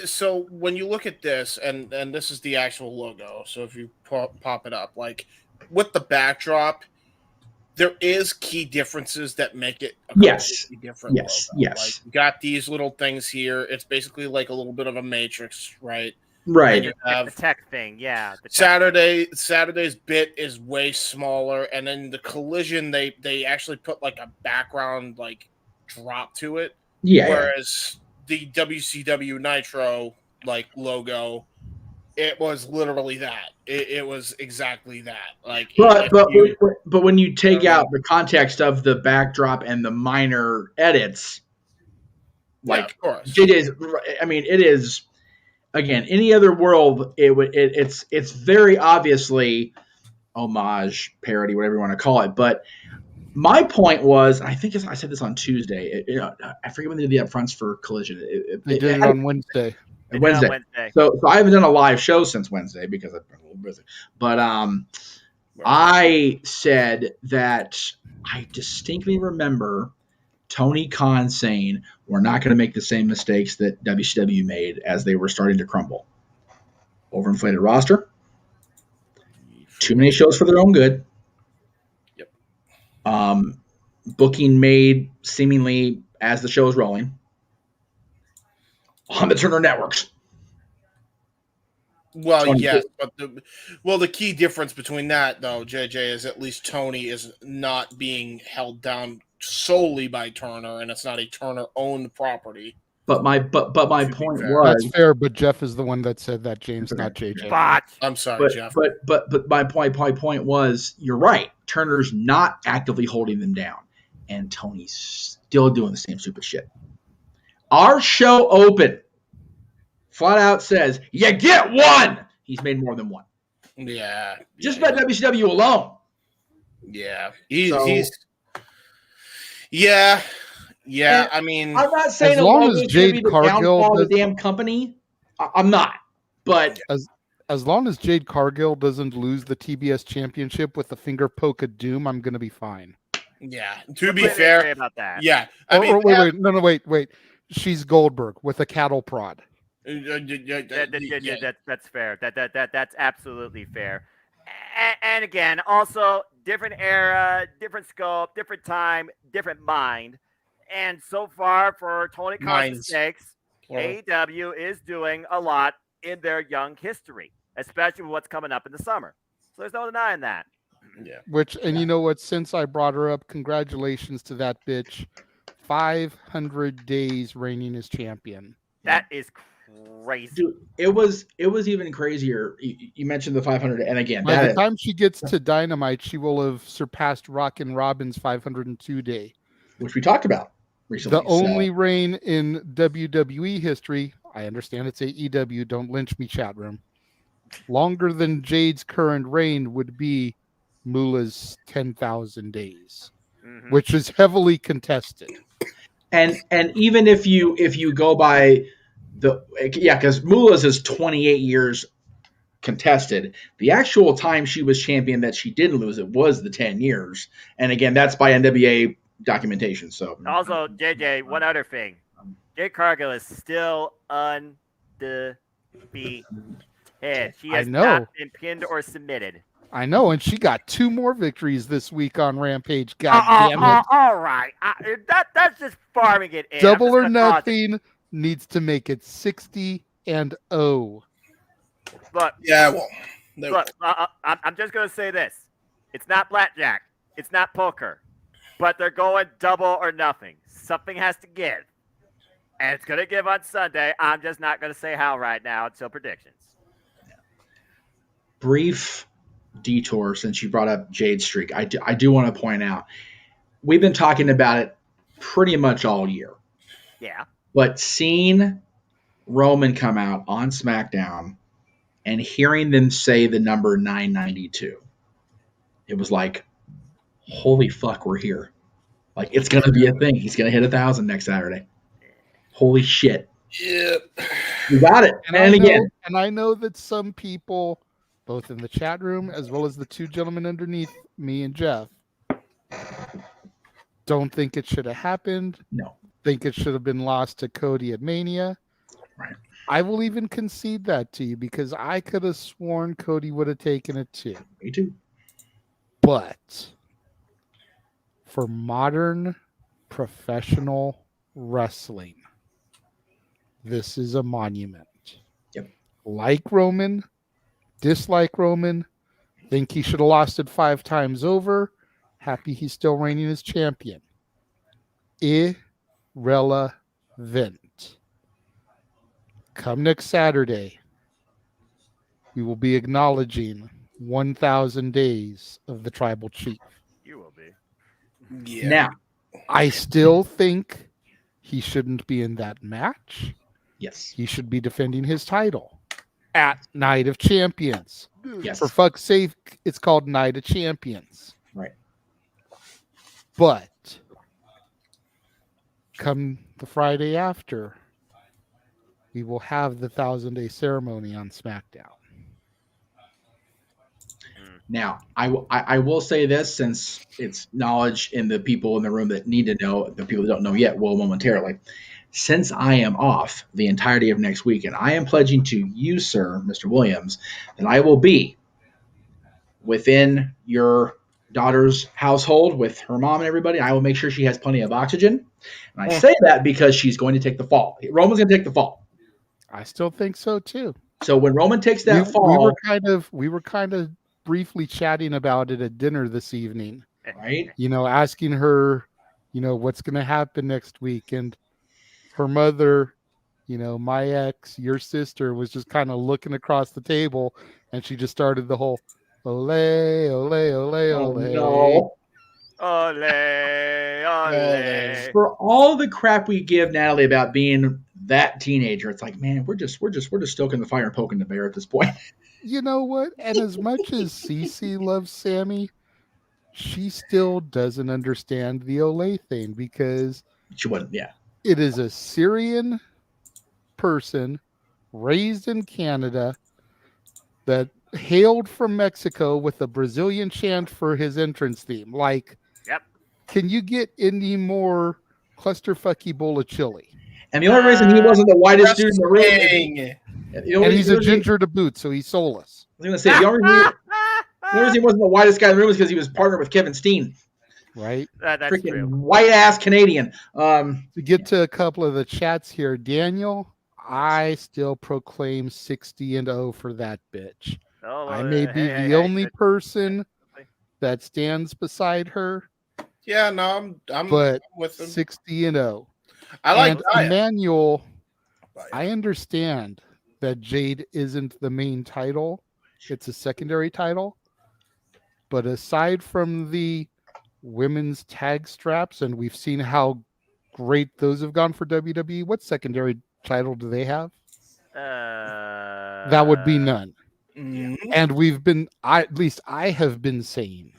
so when you look at this, and this is the actual logo, so if you pop it up, like with the backdrop, there is key differences that make it a completely different logo. Yes. Like, you got these little things here. It's basically like a little bit of a matrix, right? Right. You have the tech thing, yeah. Saturday's bit is way smaller, and then the collision they actually put like a background like drop to it. Yeah. Whereas the WCW Nitro like logo, it was literally that. It was exactly that. Like, but when you take out the context of the backdrop and the minor edits, like of course, JJ's. I mean, it is. Again, any other world, it's very obviously homage, parody, whatever you want to call it. But my point was, I think I said this on Tuesday. I forget when they did the upfronts for Collision. They did it on Wednesday. Wednesday. So I haven't done a live show since Wednesday because I've been a little busy. But I said that I distinctly remember Tony Khan saying, we're not going to make the same mistakes that WCW made as they were starting to crumble. Overinflated roster. Too many shows for their own good. Yep. Booking made seemingly as the show is rolling. On the Turner networks. Well, yes, but the key difference between that, though, JJ, is at least Tony is not being held down solely by Turner, and it's not a Turner-owned property. But my point was, that's fair. But Geoff is the one that said that, James, not JJ. I'm sorry, Geoff. But my point was, you're right. Turner's not actively holding them down, and Tony's still doing the same stupid shit. Our show open flat out says, you get one. He's made more than one. Yeah. Just by WCW alone. Yeah. Yeah. I mean, I'm not saying as long as Jade Cargill does the damn company. I'm not. But as long as Jade Cargill doesn't lose the TBS championship with the finger poke of doom, I'm going to be fine. Yeah. To be fair about that. Yeah. Wait. She's Goldberg with a cattle prod. That's fair. That's absolutely fair. And again, also different era, different scope, different time, different mind. And so far, for Tony Khan's mistakes, AEW is doing a lot in their young history, especially with what's coming up in the summer. So there's no denying that. Yeah. You know what? Since I brought her up, congratulations to that bitch. 500 days reigning as champion. That is crazy. Dude, it was even crazier. You mentioned the 500, and again, by the time she gets to Dynamite, she will have surpassed Rockin' Robin's 502 day, which we talked about recently. The only reign in WWE history. I understand it's AEW. Don't lynch me, chat room. Longer than Jade's current reign would be Moolah's 10,000 days, which is heavily contested. And even if you go by because Moolah's is 28 years contested. The actual time she was champion that she didn't lose it was the 10 years. And again, that's by NWA documentation. So also, JJ, one other thing. Jade Cargill is still undefeated. She has not been pinned or submitted. I know, and she got 2 more victories this week on Rampage. God damn it. All right. That's just farming it in. Double or Nothing needs to make it 60-0. Look, yeah, well, look, I'm just going to say this. It's not blackjack. It's not poker. But they're going double or nothing. Something has to give. And it's going to give on Sunday. I'm just not going to say how right now until predictions. Brief detour since you brought up Jade Streak. I do want to point out, we've been talking about it pretty much all year. Yeah. But seeing Roman come out on SmackDown and hearing them say the number 992, it was like, holy fuck, we're here. Like, it's going to be a thing. He's going to hit 1,000 next Saturday. Holy shit. Yeah. You got it. And I know that some people, both in the chat room as well as the two gentlemen underneath me and Geoff, don't think it should have happened. No. Think it should have been lost to Cody at Mania. Right. I will even concede that to you because I could have sworn Cody would have taken it too. Me too. But for modern professional wrestling, this is a monument. Yep. Like Roman, dislike Roman, think he should have lost it 5 times over. Happy he's still reigning as champion. Irrelevant. Come next Saturday, we will be acknowledging 1,000 days of the Tribal Chief. You will be. Yeah. Now, I still think he shouldn't be in that match. Yes. He should be defending his title at Night of Champions. Yes. For fuck's sake, it's called Night of Champions. Right. But come the Friday after, we will have the 1,000-day ceremony on SmackDown. Now, I will say this, since it's knowledge in the people in the room that need to know, the people that don't know yet will momentarily. Since I am off the entirety of next week, and I am pledging to you, sir, Mr. Williams, that I will be within your daughter's household with her mom and everybody. I will make sure she has plenty of oxygen. And I say that because she's going to take the fall. Roman's going to take the fall. I still think so too. So when Roman takes that fall, we were kind of briefly chatting about it at dinner this evening. Right. You know, asking her, you know, what's going to happen next week, and her mother, you know, my ex, your sister, was just kind of looking across the table, and she just started the whole ole, ole, ole, ole. no. Ole, ole. For all the crap we give Natalie about being that teenager, it's like, man, we're just stoking the fire and poking the bear at this point. You know what? And as much as Cece loves Sammy, she still doesn't understand the Olay thing because she wouldn't. Yeah, it is a Syrian person raised in Canada that hailed from Mexico with a Brazilian chant for his entrance theme. Like, yep. Can you get any more clusterfucky bowl of chili? And the only reason he wasn't the whitest dude in the room, and he's a ginger to boot, so he's soulless. I was going to say the only reason he wasn't the whitest guy in the room is because he was partnered with Kevin Steen. Right? That's freaking true. White ass Canadian. To get to a couple of the chats here, Daniel, I still proclaim 60-0 for that bitch. Oh, I may be the only person that stands beside her. Yeah, no, I'm with him. 60-0. I like Emmanuel. I understand that Jade isn't the main title; it's a secondary title. But aside from the women's tag straps, and we've seen how great those have gone for WWE, what secondary title do they have? That would be none. Mm-hmm. And at least I have been saying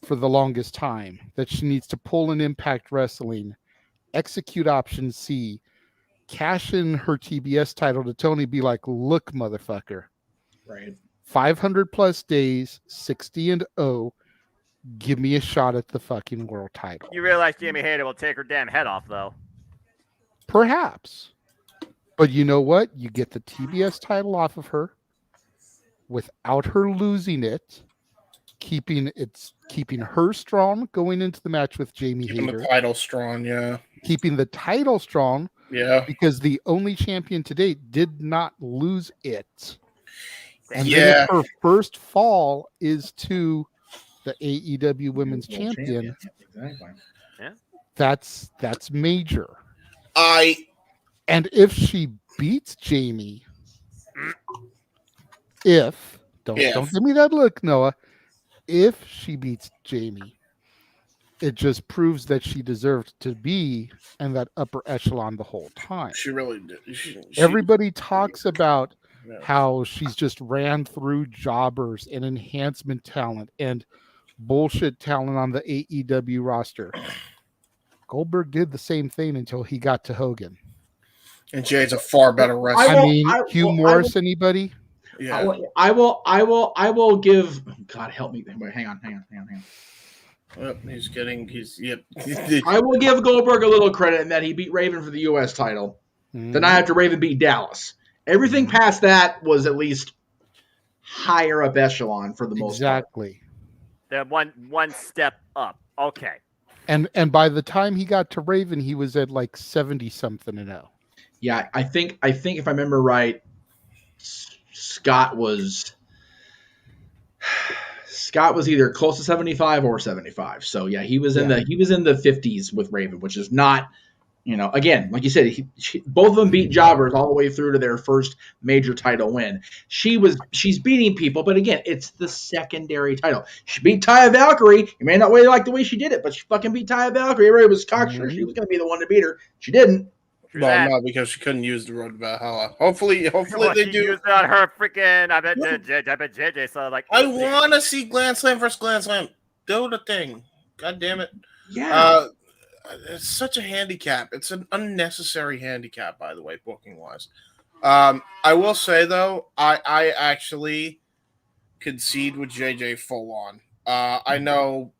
for the longest time that she needs to pull an Impact Wrestling, execute option C, cash in her TBS title to Tony, be like, look, motherfucker. Right. 500 plus days, 60-0. Give me a shot at the fucking world title. You realize Jamie Hayter will take her damn head off, though. Perhaps. But you know what? You get the TBS title off of her without her losing it, keeping her strong going into the match with Jamie Hayter. Keeping the title strong, yeah. Keeping the title strong, yeah. Because the only champion to date did not lose it. And yeah. then her first fall is to the AEW Women's Champion. Exactly. Yeah. That's major. And if she beats Jamie, don't give me that look, Noah. If she beats Jamie, it just proves that she deserved to be in that upper echelon the whole time. She really did. Everybody talks about how she's just ran through jobbers and enhancement talent and bullshit talent on the AEW roster. Goldberg did the same thing until he got to Hogan. And Jay's a far better wrestler. Hugh Morris, anybody? Yeah. I will give. God help me. Hang on. Well, yep. I will give Goldberg a little credit in that he beat Raven for the U.S. title. The night after Raven beat Dallas. Everything past that was at least higher up echelon for the most part. Exactly. They're one step up. Okay. And by the time he got to Raven, he was at like 70-something and 0. Yeah, I think if I remember right, Scott was either close to 75 or 75. So yeah, he was in the 50s with Raven, which is not, again, like you said, both of them beat jobbers all the way through to their first major title win. She's beating people, but again, it's the secondary title. She beat Taya Valkyrie. You may not really like the way she did it, but she fucking beat Taya Valkyrie. Everybody was cocksure she was going to be the one to beat her. She didn't. Well, no, because she couldn't use the road to Valhalla. Hopefully they do. Used it on her freaking. I bet JJ. So like, I want to see Grand Slam versus Grand Slam. Do the thing. God damn it. Yeah. It's such a handicap. It's an unnecessary handicap, by the way, booking wise. I will say though, I actually concede with JJ full on. I know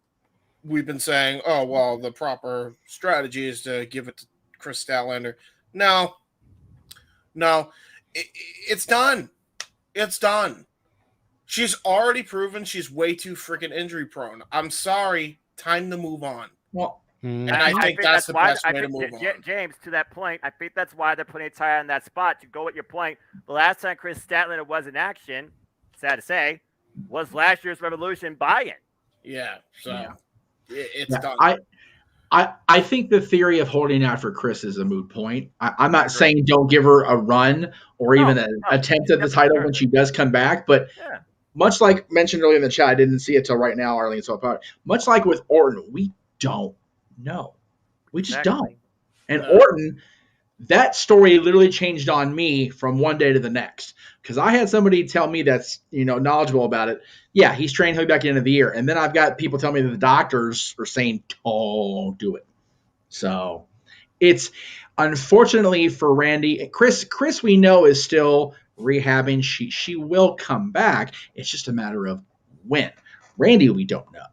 we've been saying, oh well, the proper strategy is to give it to Chris Statlander. No, it's done. It's done. She's already proven she's way too freaking injury prone. I'm sorry. Time to move on. Well, and I think that's the best way to move on. James, to that point, I think that's why they're putting Taya in that spot. To go with your point, the last time Chris Statlander was in action, sad to say, was last year's Revolution buy-in. Yeah, so it's done. I think the theory of holding out for Chris is a moot point. I'm not saying don't give her a run or even an attempt at the title when she does come back, but much like mentioned earlier in the chat, I didn't see it till right now, Arlene. So much like with Orton, we don't know. We just don't. And Orton, that story literally changed on me from one day to the next because I had somebody tell me that's knowledgeable about it. Yeah, he's trained back at the end of the year, and then I've got people tell me that the doctors are saying don't do it. So it's unfortunately for Randy, Chris we know is still rehabbing. She will come back. It's just a matter of when. Randy, we don't know,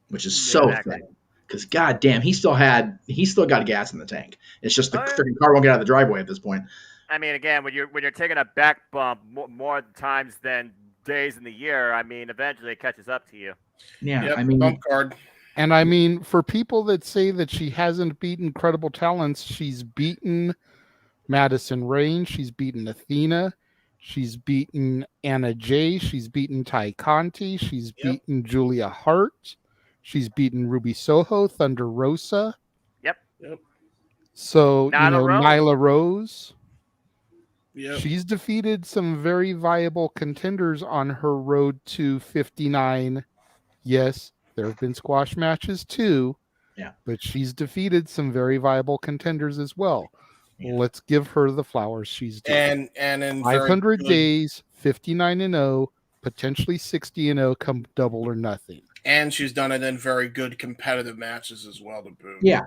which is so sad. Because goddamn, he still got gas in the tank. It's just the freaking car won't get out of the driveway at this point. I mean, again, when you're taking a back bump more times than days in the year, I mean, eventually it catches up to you. Yeah, I mean, bump card. And I mean, for people that say that she hasn't beaten credible talents, she's beaten Madison Rain, she's beaten Athena, she's beaten Anna Jay, she's beaten Ty Conti, she's beaten Julia Hart. She's beaten Ruby Soho, Thunder Rosa. Yep. So, Nyla Rose. Yep. She's defeated some very viable contenders on her road to 59. Yes, there have been squash matches too. Yeah. But she's defeated some very viable contenders as well. Yeah. Let's give her the flowers she's due. And in 500 days, 59-0, potentially 60-0 come double or nothing. And she's done it in very good competitive matches as well to boot. Yeah.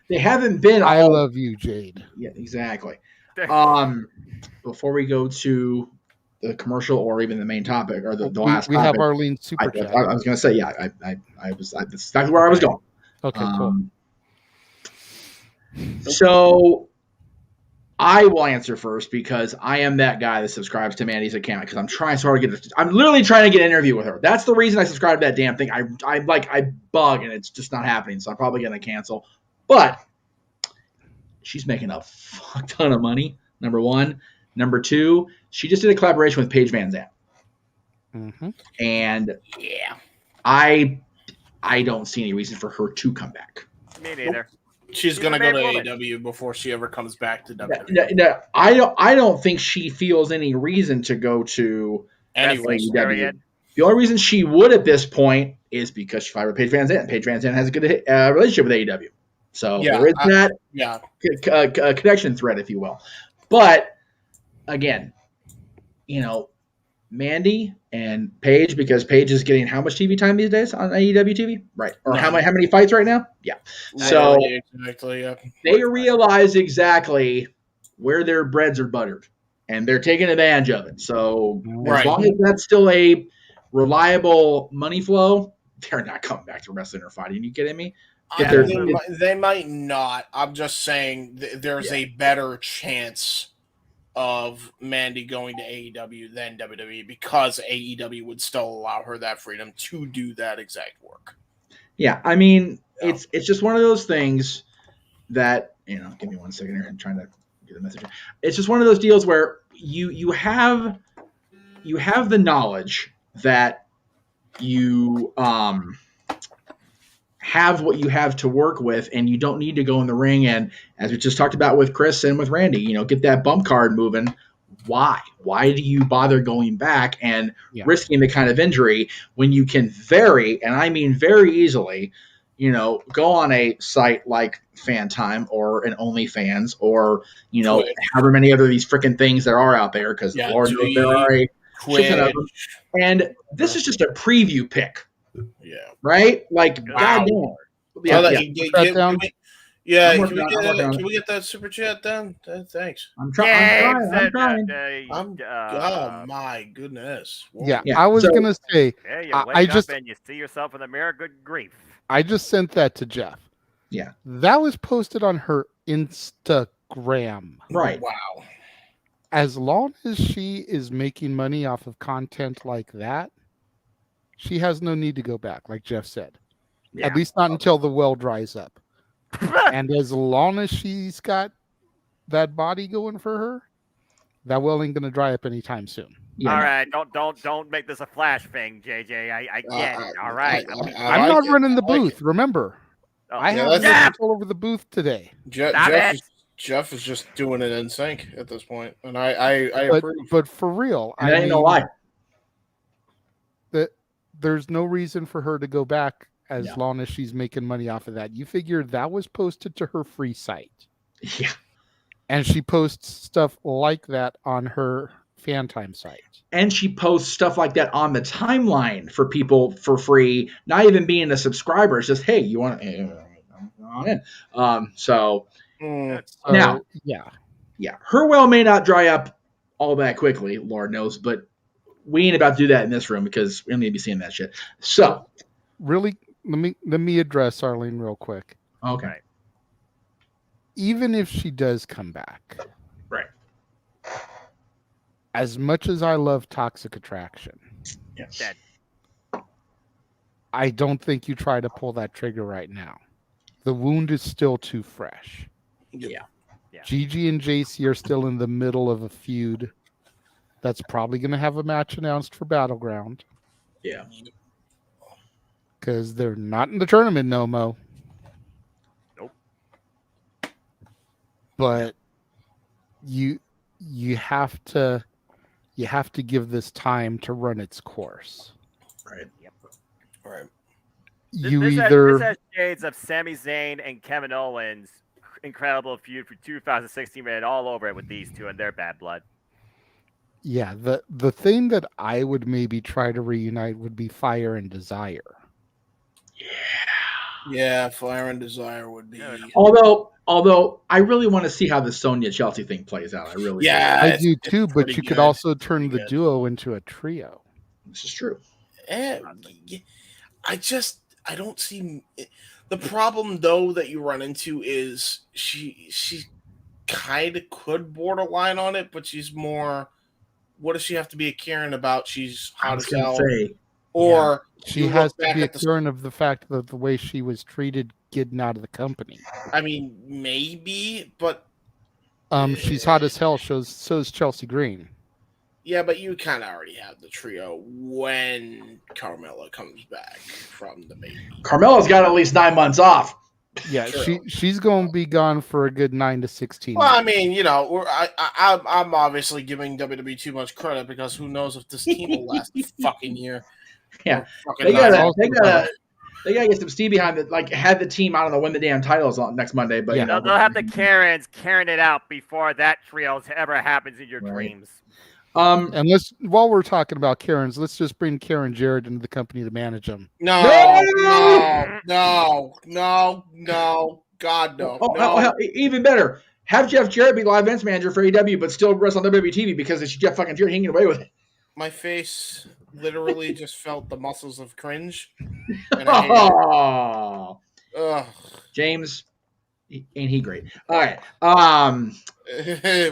They haven't been. I love you, Jade. Yeah, exactly. Before we go to the commercial or even the main topic or the last, we have Arlene's super chat. I was going to say, that's exactly where I was going. Okay, cool. So I will answer first because I am that guy that subscribes to Mandy's account because I'm trying so hard to I'm literally trying to get an interview with her. That's the reason I subscribe to that damn thing. I bug and it's just not happening. So I'm probably going to cancel, but she's making a fuck ton of money. Number one. Number two, she just did a collaboration with Paige Van Zandt. Mm-hmm. And I don't see any reason for her to come back. Me neither. She's going to go to AEW before she ever comes back to WWE. No, I don't think she feels any reason to go to AEW. The only reason she would at this point is because she fired with Paige Van Zandt. Paige Van Zandt has a good relationship with AEW. So there is that connection thread, if you will. But again, Mandy and Paige, because Paige is getting how much TV time these days on AEW TV? Right. Or how many fights right now? Yeah. So exactly, they realize exactly where their breads are buttered, and they're taking advantage of it. So Right. as long as that's still a reliable money flow, they're not coming back to wrestling or fighting. You kidding me? They might not. I'm just saying there's a better chance of Mandy going to AEW than WWE because AEW would still allow her that freedom to do that exact work. Yeah, I mean, it's just one of those things that, give me 1 second here. I'm trying to get the message. It's just one of those deals where you have the knowledge that you have what you have to work with, and you don't need to go in the ring and, as we just talked about with Chris and with Randy, get that bump card moving. Why do you bother going back and risking the kind of injury when you can very easily, go on a site like FanTime or an OnlyFans or, however many other these freaking things there are out there, because Lord knows there are a shit ton of them. And this is just a preview pick. Yeah. Right? Like, goddamn. Can we get that super chat done? Thanks. I'm trying. Oh my goodness. Yeah, I was gonna say. Yeah, you wake up and you see yourself in the mirror. Good grief! I just sent that to Geoff. Yeah, that was posted on her Instagram. Right. Wow. As long as she is making money off of content like that, she has no need to go back, like Geoff said. Yeah. At least not until the well dries up. And as long as she's got that body going for her, that well ain't gonna dry up anytime soon. Yeah, all right, don't make this a flash thing, JJ. I get it. All right, I'm not running the booth. Remember, I have control over the booth today. Geoff is just doing it in sync at this point, and I approve. But for real, I ain't no lie. There's no reason for her to go back as long as she's making money off of that. You figure that was posted to her free site. Yeah. And she posts stuff like that on her FanTime site. And she posts stuff like that on the timeline for people for free, not even being a subscriber. It's just, hey, you want to on in. Now, her well may not dry up all that quickly, Lord knows, but we ain't about to do that in this room because we don't need to be seeing that shit. So, really, let me address Arlene real quick. Okay. Even if she does come back, right? As much as I love Toxic Attraction, yes, I don't think you try to pull that trigger right now. The wound is still too fresh. Yeah. Gigi and JC are still in the middle of a feud. That's probably going to have a match announced for Battleground. Yeah. Because they're not in the tournament no mo. Nope. But you have to give this time to run its course. Right. Yep. Right. This has shades of Sami Zayn and Kevin Owens' incredible feud for 2016 ran all over it with these two and their bad blood. Yeah, the thing that I would maybe try to reunite would be Fire and Desire. Yeah, Fire and Desire would be. Although I really want to see how the Sonya Chelsea thing plays out. I really do. I do too, but you could also turn the duo into a trio. This is true. I don't see the problem though that you run into is she kind of could borderline on it, but she's more. What does she have to be a Karen about? She's hot as hell. Or she has to be a Karen of the fact that the way she was treated getting out of the company. I mean, maybe, but she's hot as hell. So is Chelsea Green. Yeah, but you kind of already have the trio when Carmella comes back from the baby. Carmella's got at least 9 months off. Yeah, she's going to be gone for a good 9 to 16 Well, months. I mean, I'm obviously giving WWE too much credit because who knows if this team will last a fucking year. Yeah, they gotta get some steam behind it. Like, had the team, I don't know, win the damn titles on next Monday, but they'll have the Karens carrying it out before that trio ever happens in your dreams. And while we're talking about Karens, let's just bring Karen Jarrett into the company to manage them. No, God, no. Even better, Have Jeff Jarrett be live events manager for AEW, but still wrestle on WWE TV because it's Jeff fucking Jarrett hanging away with it. My face literally just felt the muscles of cringe. And I hated it. Ugh. James, ain't he great? All right.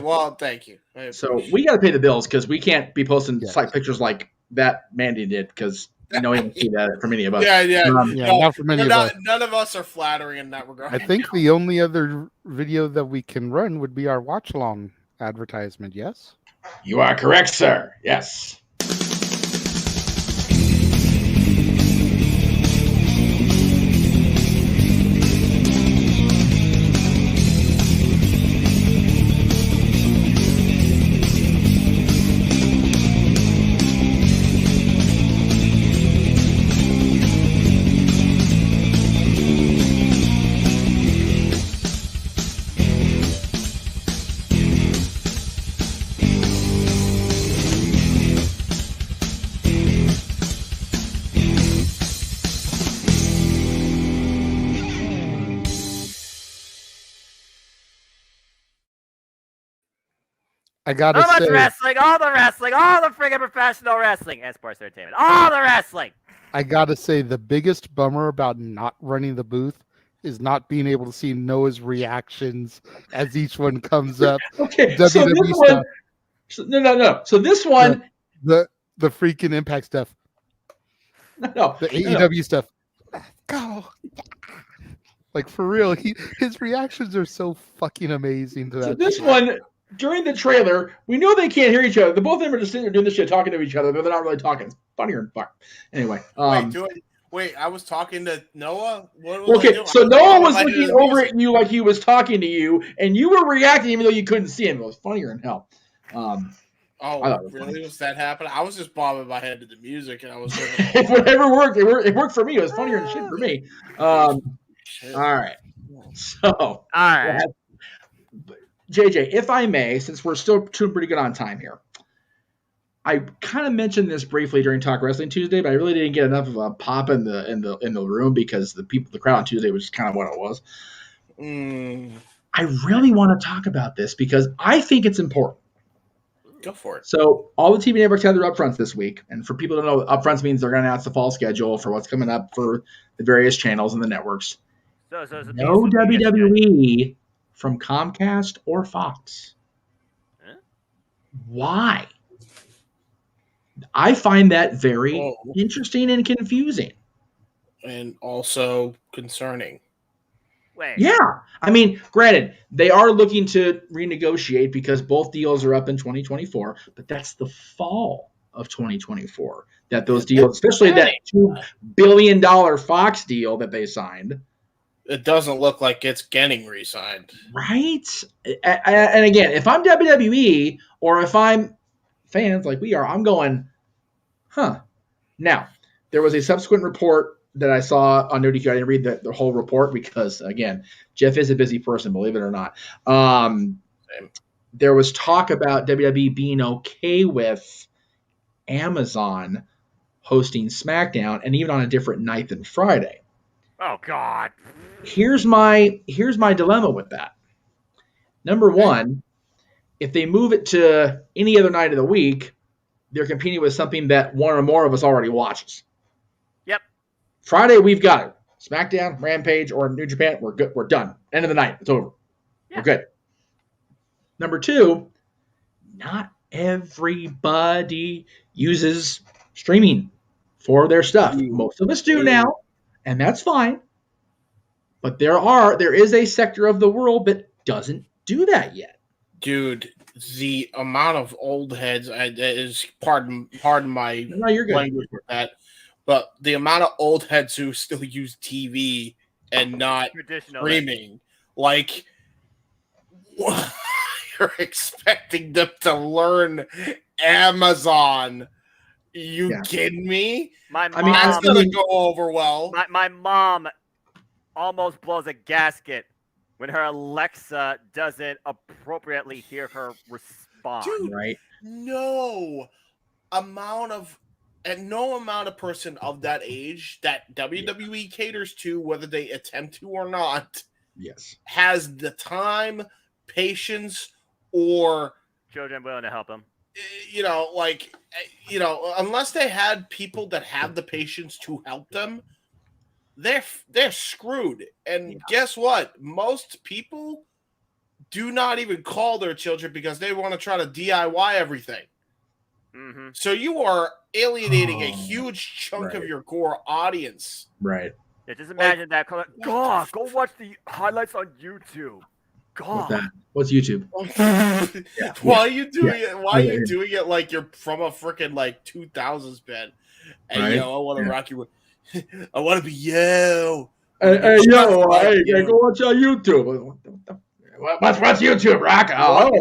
Well, thank you. So we got to pay the bills because we can't be posting site pictures like that Mandy did because he didn't see that from any of us. Not from any of us. None of us are flattering in that regard. I think the only other video that we can run would be our watch-along advertisement, yes? You are correct, sir. Yes. I gotta so much say, wrestling, all the friggin' professional wrestling and sports entertainment, all the wrestling. I gotta say, the biggest bummer about not running the booth is not being able to see Noah's reactions as each one comes up. Okay, so this one, no. So this one, the freaking Impact stuff, no, the AEW stuff. Go. Like for real, his reactions are so fucking amazing to that. So this one. During the trailer, we know they can't hear each other. The both of them are just sitting there doing this shit, talking to each other, but they're not really talking. It's funnier than fuck. Anyway. Wait, I was talking to Noah? So Noah was looking over at you like he was talking to you, and you were reacting even though you couldn't see him. It was funnier than hell. Really? Was that happening? I was just bobbing my head to the music, and I was whatever worked. It worked for me. It was funnier than shit for me. All right. So, all right. JJ, if I may, since we're still doing pretty good on time here, I kind of mentioned this briefly during Talk Wrestling Tuesday, but I really didn't get enough of a pop in the room because the crowd on Tuesday was just kind of what it was. I really want to talk about this because I think it's important. Go for it. So all the TV networks had their upfronts this week, and for people to know, upfronts means they're going to announce the fall schedule for what's coming up for the various channels and the networks. So no WWE from Comcast or Fox. Huh? Why? I find that very interesting and confusing. And also concerning. Wait. Yeah. I mean, granted, they are looking to renegotiate because both deals are up in 2024, but that's the fall of 2024 that those deals, especially that $2 billion Fox deal that they signed. It doesn't look like it's getting re-signed. Right? And again, if I'm WWE or if I'm fans like we are, I'm going, huh. Now, there was a subsequent report that I saw on NoDQ. I didn't read the whole report because, again, Geoff is a busy person, believe it or not. There was talk about WWE being okay with Amazon hosting SmackDown and even on a different night than Friday. Oh, God. Here's my dilemma with that. Number one, if they move it to any other night of the week, they're competing with something that one or more of us already watches. Yep. Friday, we've got it. SmackDown, Rampage, or New Japan, we're good. We're done. End of the night. It's over. Yeah. We're good. Number two, not everybody uses streaming for their stuff. Most of us do now, and that's fine. But there is a sector of the world that doesn't do that yet. Dude, the amount of old heads is pardon my language with that, but the amount of old heads who still use TV and not streaming, like you're expecting them to learn Amazon. You kidding me? That's gonna go over well. My mom almost blows a gasket when her Alexa doesn't appropriately hear her respond. Dude, right? No amount of person of that age that WWE caters to, whether they attempt to or not, yes, has the time, patience or children willing to help them. Unless they had people that have the patience to help them, they're screwed. And guess what? Most people do not even call their children because they want to try to DIY everything. Mm-hmm. So you are alienating a huge chunk of your core audience. Right. Yeah, just imagine that. God, go watch the highlights on YouTube. God. What's YouTube? Why are you doing it? Why are you doing it like you're from a freaking 2000s band? And right? I want to rock you with. I want to be you. Hey, go watch on YouTube. What's YouTube, Rock? What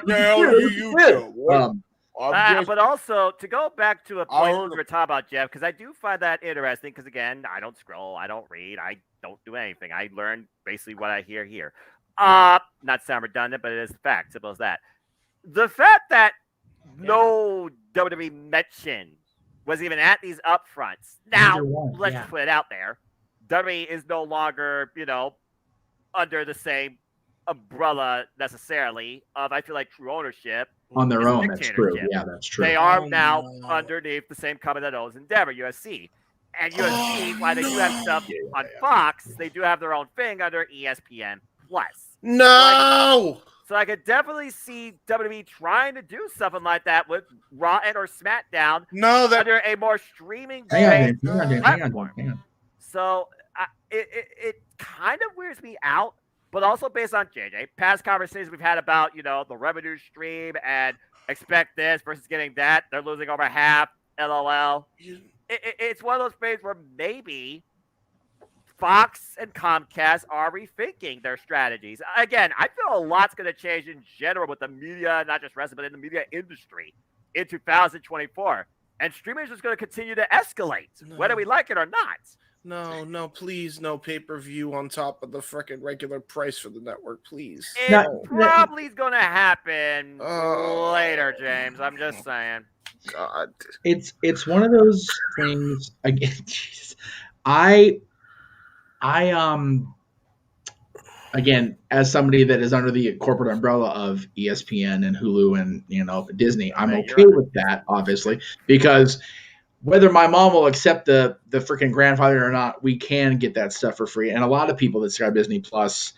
the hell are you YouTube? But also, to go back to a point we were talking about, Geoff, because I do find that interesting, because again, I don't scroll, I don't read, I don't do anything. I learn basically what I hear here. Not to sound redundant, but it is a fact, simple as that. The fact that no WWE mention was even at these upfronts. Now, let's just put it out there. WWE is no longer, under the same umbrella necessarily of, I feel like, true ownership. On their own, that's true. Yeah, that's true. They are now underneath the same company that owns Endeavor, UFC. And UFC, while they do have stuff on Fox, they do have their own thing under ESPN+. No! So I could definitely see WWE trying to do something like that with Raw and or SmackDown under a more streaming-based platform. Hang on. So it kind of weirds me out. But also based on JJ, past conversations we've had about, the revenue stream and expect this versus getting that. They're losing over half, LOL. It's one of those things where maybe Fox and Comcast are rethinking their strategies. Again, I feel a lot's going to change in general with the media, not just wrestling, but in the media industry in 2024. And streaming is just going to continue to escalate, whether we like it or not. No, please, no pay-per-view on top of the freaking regular price for the network, please. It probably is going to happen later, James. I'm just saying. God. It's one of those things, again, Jesus. Again, as somebody that is under the corporate umbrella of ESPN and Hulu and, Disney, I'm okay with that, obviously, because whether my mom will accept the freaking grandfather or not, we can get that stuff for free. And a lot of people that subscribe Disney Plus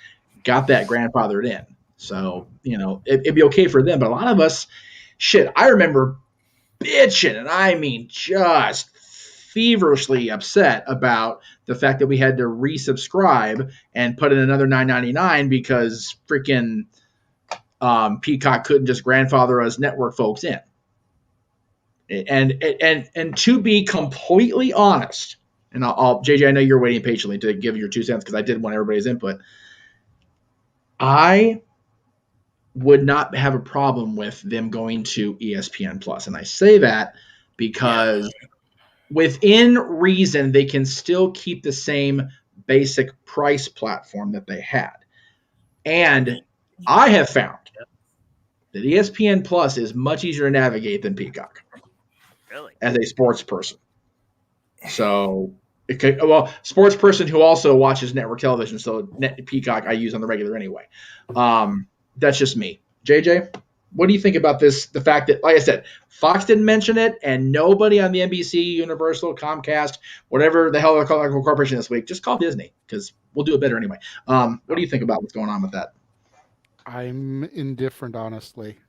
got that grandfathered in. So, it'd be okay for them. But a lot of us, I remember bitching, and I mean just feverishly upset about the fact that we had to resubscribe and put in another $9.99 because freaking Peacock couldn't just grandfather us network folks in. And to be completely honest, and I'll JJ, I know you're waiting patiently to give your 2 cents because I did want everybody's input. I would not have a problem with them going to ESPN Plus, and I say that because within reason they can still keep the same basic price platform that they had. And I have found that ESPN Plus is much easier to navigate than Peacock. Really? As a sports person. So, sports person who also watches network television. So, Peacock I use on the regular anyway. That's just me. JJ, what do you think about this? The fact that, like I said, Fox didn't mention it, and nobody on the NBC, Universal, Comcast, whatever the hell they're calling the corporation this week, just call Disney because we'll do it better anyway. What do you think about what's going on with that? I'm indifferent, honestly.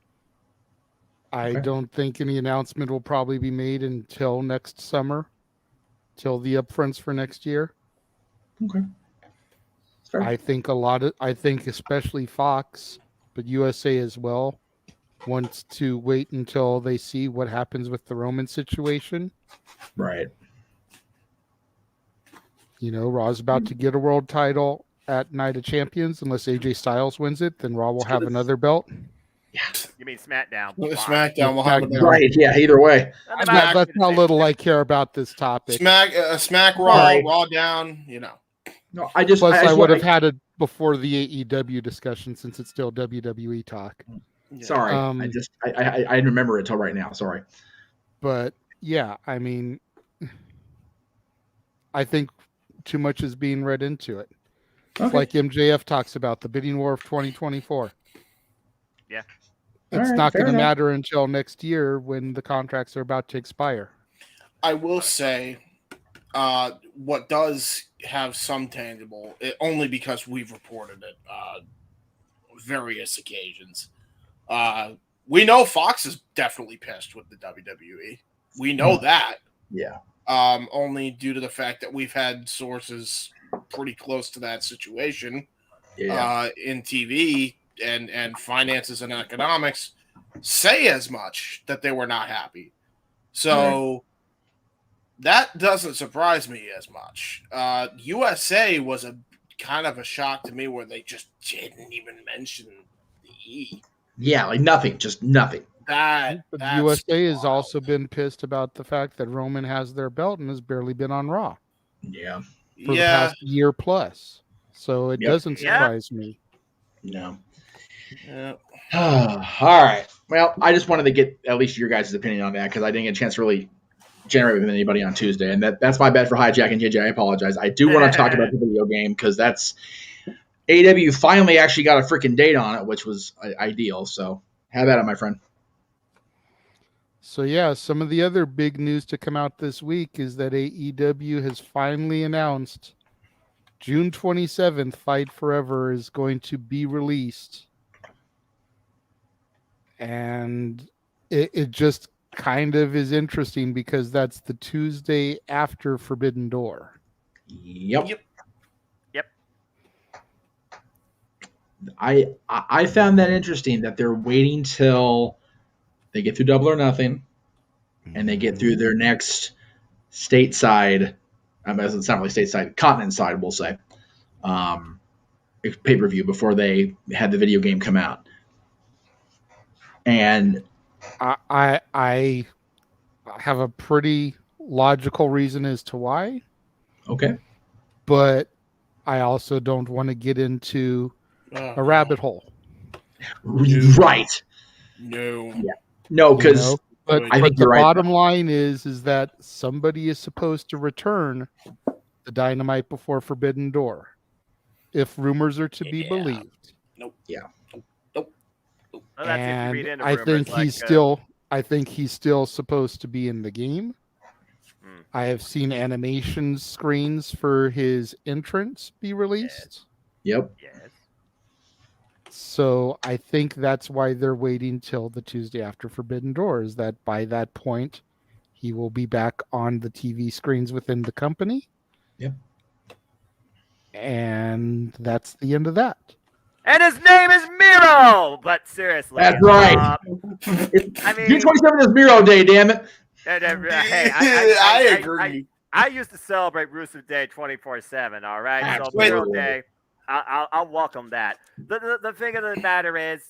I don't think any announcement will probably be made until next summer, till the upfronts for next year. Okay. I think especially Fox, but USA as well, wants to wait until they see what happens with the Roman situation. Right. Raw's about to get a world title at Night of Champions. Unless AJ Styles wins it, then Raw will have another belt. Yeah. You mean SmackDown? SmackDown will have another. Right. Yeah. Either way. That's how little I care about this topic. Smack Raw, Raw down. No, I would have had it before the AEW discussion since it's still WWE talk. Sorry, I didn't remember it until right now. Sorry. But yeah, I mean, I think too much is being read into it. It's like MJF talks about the bidding war of 2024. Yeah. It's not going to matter until next year when the contracts are about to expire. I will say, what does have some tangible, only because we've reported it various occasions. We know Fox is definitely pissed with the WWE. We know that. Yeah. Only due to the fact that we've had sources pretty close to that situation in TV and finances and economics say as much that they were not happy. So that doesn't surprise me as much. USA was a kind of a shock to me where they just didn't even mention the E. Yeah, like nothing, just nothing. The USA has also been pissed about the fact that Roman has their belt and has barely been on Raw. Yeah. For the past year plus. So it doesn't surprise me. No. All right. Well, I just wanted to get at least your guys' opinion on that because I didn't get a chance to really generate with anybody on Tuesday. And that's my bad for Hijack and JJ. I apologize. I do want to talk about the video game because that's AEW finally actually got a freaking date on it, which was ideal. So have at it, my friend. So yeah, some of the other big news to come out this week is that AEW has finally announced June 27th, Fight Forever is going to be released. And it just kind of is interesting because that's the Tuesday after Forbidden Door. Yep. Yep. I found that interesting that they're waiting till they get through Double or Nothing and they get through their next stateside, it's not really stateside, continent side, we'll say, pay-per-view before they had the video game come out. And I have a pretty logical reason as to why. Okay. But I also don't want to get into a rabbit hole. Right. No. Yeah. No, because but I think the you're right. bottom line is that somebody is supposed to return the Dynamite before Forbidden Door, if rumors are to be believed. Nope. Yeah. Well, that's if you read into I rumors think like, I think he's still supposed to be in the game. I have seen animation screens for his entrance be released. Yep. Yes. So I think that's why they're waiting till the Tuesday after Forbidden Door, is that by that point he will be back on the TV screens within the company. Yep. And that's the end of that. And his name is Miro! But seriously. That's right. I mean, June 27th is Miro Day, damn it. Hey, I agree. I used to celebrate Rusev Day 24/7. All right, Absolutely. so Miro Day, I'll welcome that. The thing of the matter is,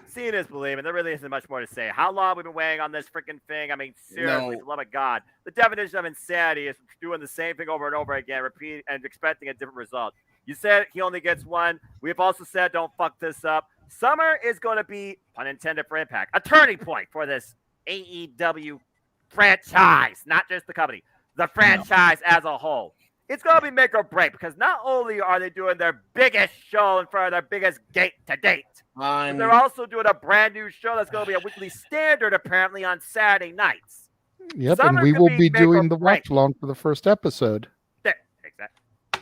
seeing is believing. There really isn't much more to say. How long we've been waiting on this freaking thing? I mean, seriously, for the love of God, the definition of insanity is doing the same thing over and over again, repeat and expecting a different result. You said he only gets one. We've also said don't fuck this up. Summer is going to be, pun intended for Impact, a turning point for this AEW franchise, not just the company, the franchise as a whole. It's going to be make or break because not only are they doing their biggest show in front of their biggest gate to date, but they're also doing a brand new show that's going to be a weekly standard apparently on Saturday nights. Yep, Summer and we could will be be make or doing the break. watch along for the first episode. There,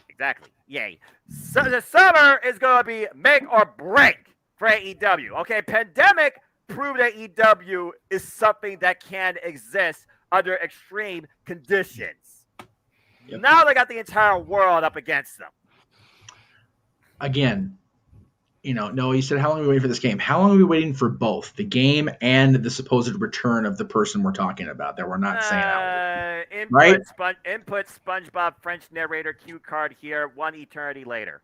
exactly. Yay. So the summer is going to be make or break for AEW. Okay, pandemic proved AEW is something that can exist under extreme conditions. Yep. Now they got the entire world up against them. Again, no, you said how long are we waiting for this game? How long are we waiting for both the game and the supposed return of the person we're talking about that we're not saying out? Right? Input SpongeBob French narrator cue card here, one eternity later.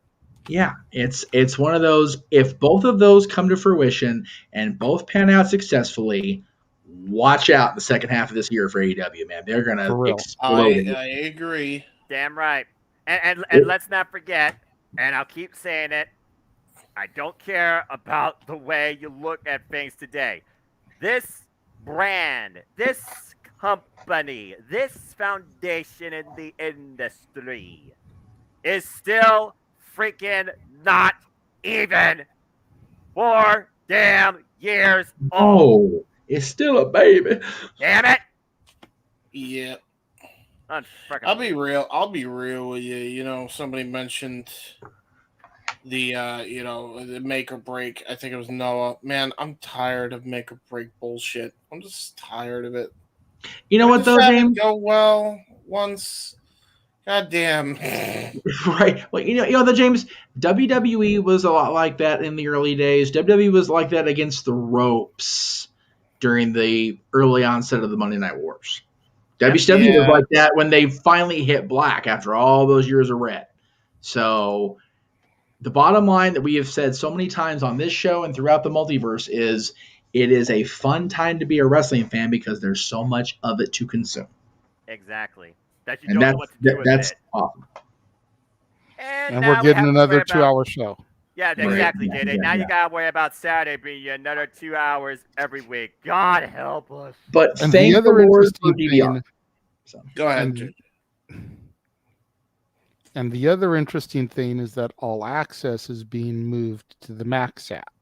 Yeah, it's one of those, if both of those come to fruition and both pan out successfully, watch out the second half of this year for AEW, man. They're going to explode. I agree. Damn right. And let's not forget, and I'll keep saying it, I don't care about the way you look at things today. This brand, this company, this foundation in the industry is still freaking not even 4 damn years old. Oh, it's still a baby. Damn it. Yeah. I'll be real with you. You know, somebody mentioned the the make or break. I think it was Noah. Man, I'm tired of make or break bullshit. I'm just tired of it. You know what though, James? Go well once. God damn. Right. Well, you know, the James, WWE was a lot like that in the early days. WWE was like that against the ropes during the early onset of the Monday Night Wars. WCW was like that when they finally hit black after all those years of red. So the bottom line that we have said so many times on this show and throughout the multiverse is it is a fun time to be a wrestling fan because there's so much of it to consume. Exactly. That you And don't know what to do with that's it. awesome. And we're getting another 2-hour show. Yeah, exactly, JD. Now you gotta worry about Saturday being another 2 hours every week. God help us. But And thank the other the Lord interesting for DVR. thing, So. Go ahead. And the other interesting thing is that All Access is being moved to the Max app.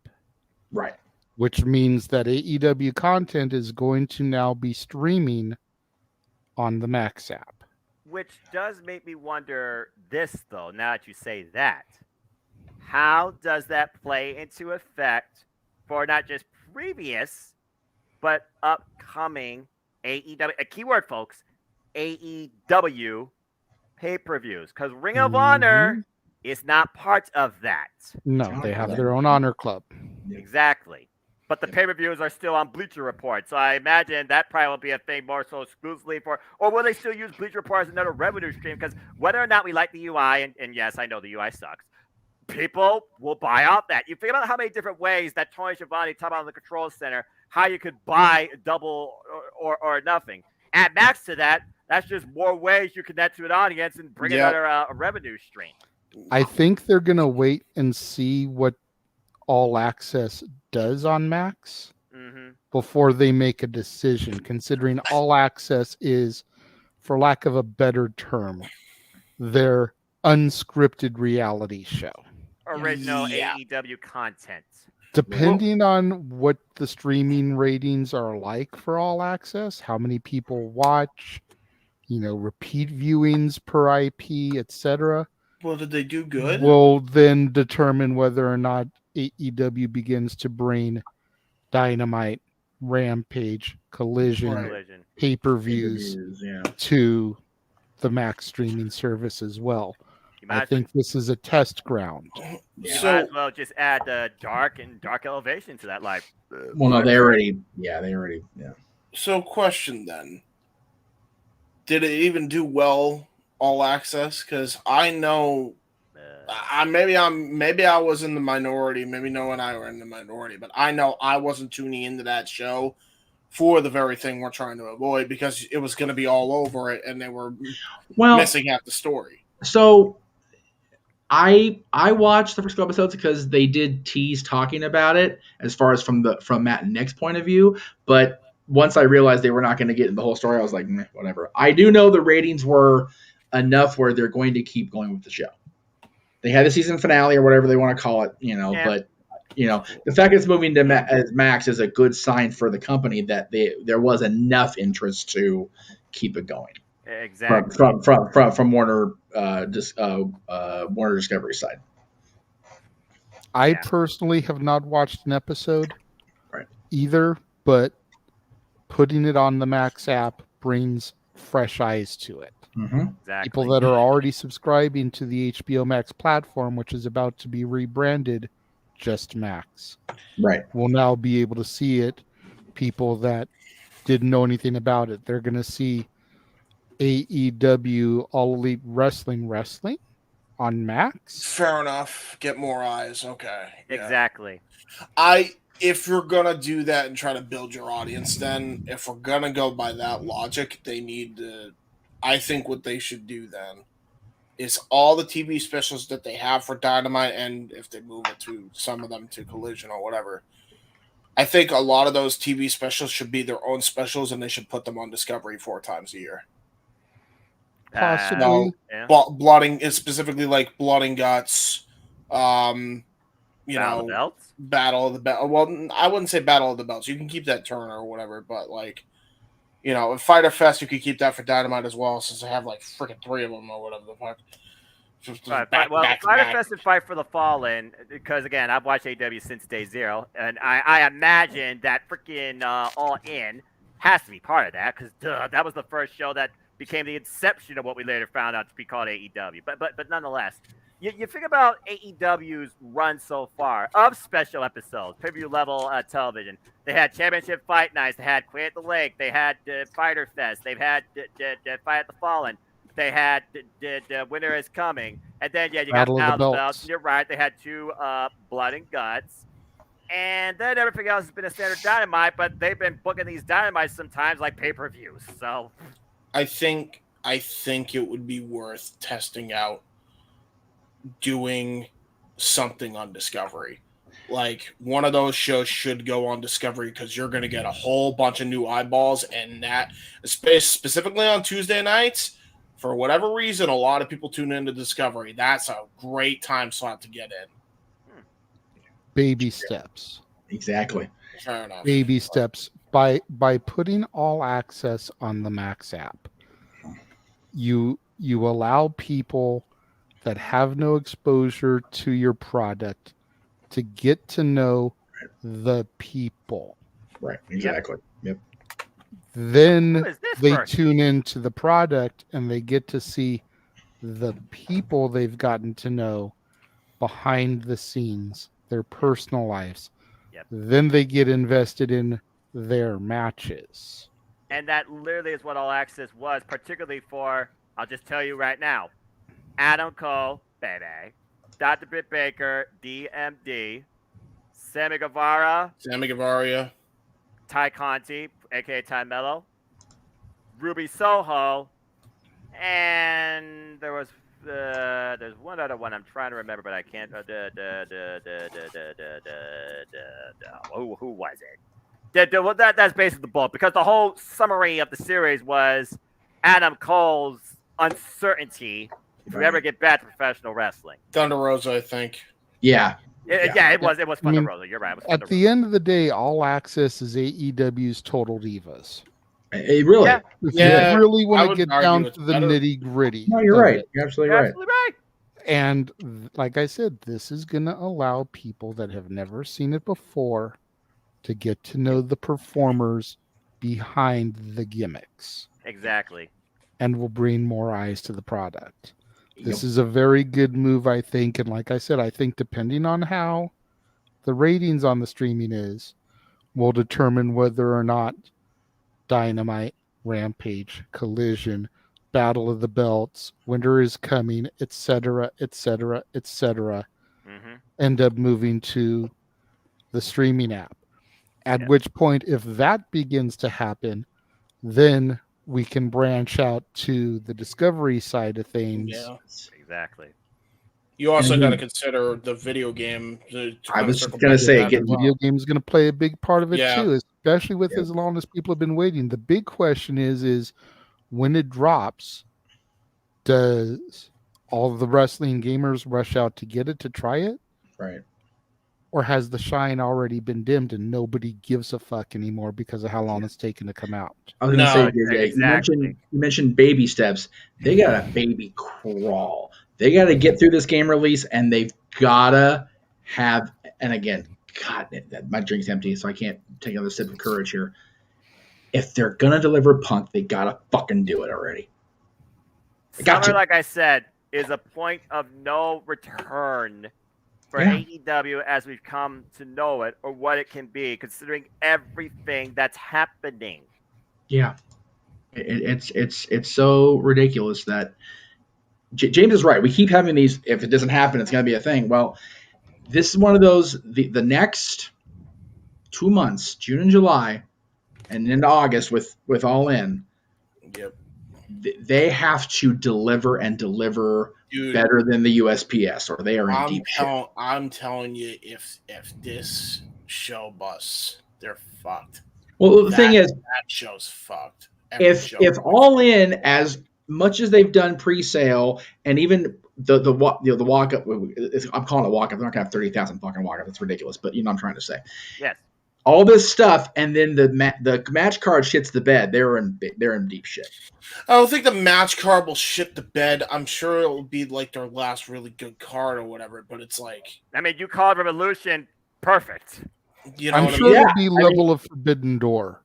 Right. Which means that AEW content is going to now be streaming on the Max app. Which does make me wonder this, though, now that you say that. How does that play into effect for not just previous, but upcoming AEW, a keyword, folks, AEW pay-per-views? Because Ring of Honor is not part of that. No, they have their own honor club. Exactly. But the pay-per-views are still on Bleacher Report, so I imagine that probably will be a thing more so exclusively for, or will they still use Bleacher Report as another revenue stream? Because whether or not we like the UI, and yes, I know the UI sucks, people will buy out that. You think about how many different ways that Tony Schiavone talked about in the Control Center, how you could buy double or nothing. Add Max to that, that's just more ways you connect to an audience and bring another revenue stream. I think they're going to wait and see what All Access does on Max before they make a decision, considering All Access is, for lack of a better term, their unscripted reality show. Original AEW content. Depending on what the streaming ratings are like for All Access, how many people watch, repeat viewings per IP, etc. Well, did they do good? Will then determine whether or not AEW begins to bring Dynamite, Rampage, Collision, pay-per-views to the Max streaming service as well. I think this is a test ground. You might as well just add the Dark Elevation to that live. Well, no, they already. So, question then: did it even do well, All Access? Because I know, maybe I was in the minority. Maybe Noah and I were in the minority, but I know I wasn't tuning into that show for the very thing we're trying to avoid, because it was going to be all over it, and they were missing out the story. So I watched the first couple episodes because they did tease talking about it as far as from Matt and Nick's point of view. But once I realized they were not going to get in the whole story, I was like, whatever. I do know the ratings were enough where they're going to keep going with the show. They had the season finale or whatever they want to call it, but the fact it's moving to Max is a good sign for the company that there was enough interest to keep it going. Exactly. From Warner Warner Discovery side. I personally have not watched an episode either, but putting it on the Max app brings fresh eyes to it. Exactly. People that are already subscribing to the HBO Max platform, which is about to be rebranded just Max, will now be able to see it. People that didn't know anything about it, they're going to see AEW All Elite Wrestling on Max. Fair enough. Get more eyes. Okay. Exactly. If you're gonna do that and try to build your audience, then if we're gonna go by that logic, they need to. I think what they should do then is all the TV specials that they have for Dynamite, and if they move it to some of them to Collision or whatever, I think a lot of those TV specials should be their own specials, and they should put them on Discovery 4 times a year. Possibly. Blooding is specifically like Blood and Guts, Battle of the Belts? Battle of the Belts. Well, I wouldn't say Battle of the Belts. You can keep that turn or whatever, but Fighter Fest, you could keep that for Dynamite as well, since I have freaking 3 of them or whatever the fuck. Fighter Fest and Fight for the Fallen, because again, I've watched AEW since day 0, and I imagine that freaking All In has to be part of that, because that was the first show that became the inception of what we later found out to be called AEW. But nonetheless, you think about AEW's run so far of special episodes, preview level television. They had Championship Fight Nights, they had Queen at the Lake, they had Fighter Fest, they've had Fight at the Fallen. They had the Winter is Coming, and then you got Battle of the Belts. You're right. They had 2 Blood and Guts, and then everything else has been a standard Dynamite. But they've been booking these Dynamites sometimes like pay-per-views. So, I think it would be worth testing out doing something on Discovery. Like one of those shows should go on Discovery because you're going to get a whole bunch of new eyeballs, and that specifically on Tuesday nights. For whatever reason, a lot of people tune into Discovery. That's a great time slot to get in. Baby steps. Exactly. Fair enough. Baby steps. By putting All Access on the Max app, you allow people that have no exposure to your product to get to know the people. Right. Exactly. Yep. Then they tune into the product and they get to see the people they've gotten to know behind the scenes, their personal lives. Yep. Then they get invested in their matches. And that literally is what All Access was, particularly for, I'll just tell you right now, Adam Cole, baby, Dr. Britt Baker, DMD, Sammy Guevara, Ty Conti, a.k.a. Ty Mello, Ruby Soho, and there's one other one I'm trying to remember, but I can't. Who was it? That's basically the bulk, because the whole summary of the series was Adam Cole's uncertainty if you ever get back to professional wrestling. Thunder Rosa, I think. Yeah. It was Thunder Rosa. You're right. At the end of the day, All Access is AEW's Total Divas. Really? Yeah. You really want to get down to the nitty gritty. No, you're right. You're absolutely right. And like I said, this is going to allow people that have never seen it before to get to know the performers behind the gimmicks. Exactly. And will bring more eyes to the product. This is a very good move, I think. And like I said, I think depending on how the ratings on the streaming is, will determine whether or not Dynamite, Rampage, Collision, Battle of the Belts, Winter is Coming, etc., etc., etc., end up moving to the streaming app. At which point, if that begins to happen, then we can branch out to the Discovery side of things. Yeah, exactly. You also got to consider the video game. I was going to say, the video game is going to play a big part of it too, especially with as long as people have been waiting. The big question is when it drops, does all the wrestling gamers rush out to get it, to try it? Right. Or has the shine already been dimmed and nobody gives a fuck anymore because of how long it's taken to come out? I was going to say, you mentioned baby steps. They got a baby crawl. They got to get through this game release, and they've got to have, and again, God, my drink's empty, so I can't take another sip of courage here. If they're going to deliver Punk, they got to fucking do it already. Summer, like I said, is a point of no return for AEW as we've come to know it, or what it can be, considering everything that's happening. Yeah, it's so ridiculous that James is right. We keep having these. If it doesn't happen, it's going to be a thing. Well, this is one of those. The next 2 months, June and July, and into August with All In. Yep. They have to deliver and deliver better than the USPS, or they are in deep shit. I'm telling you, if this show busts, they're fucked. Well, the thing is, that show's fucked. If All In, as much as they've done pre-sale, and even the walk up. I'm calling it walk up. They're not gonna have 30,000 fucking walk up. That's ridiculous. But you know what I'm trying to say. Yes. All this stuff, and then the match card shits the bed. They're in deep shit. I don't think the match card will shit the bed. I'm sure it will be like their last really good card or whatever. But it's like, I mean, you called Revolution perfect. You know, I'm what sure I mean? it'll be level of Forbidden Door.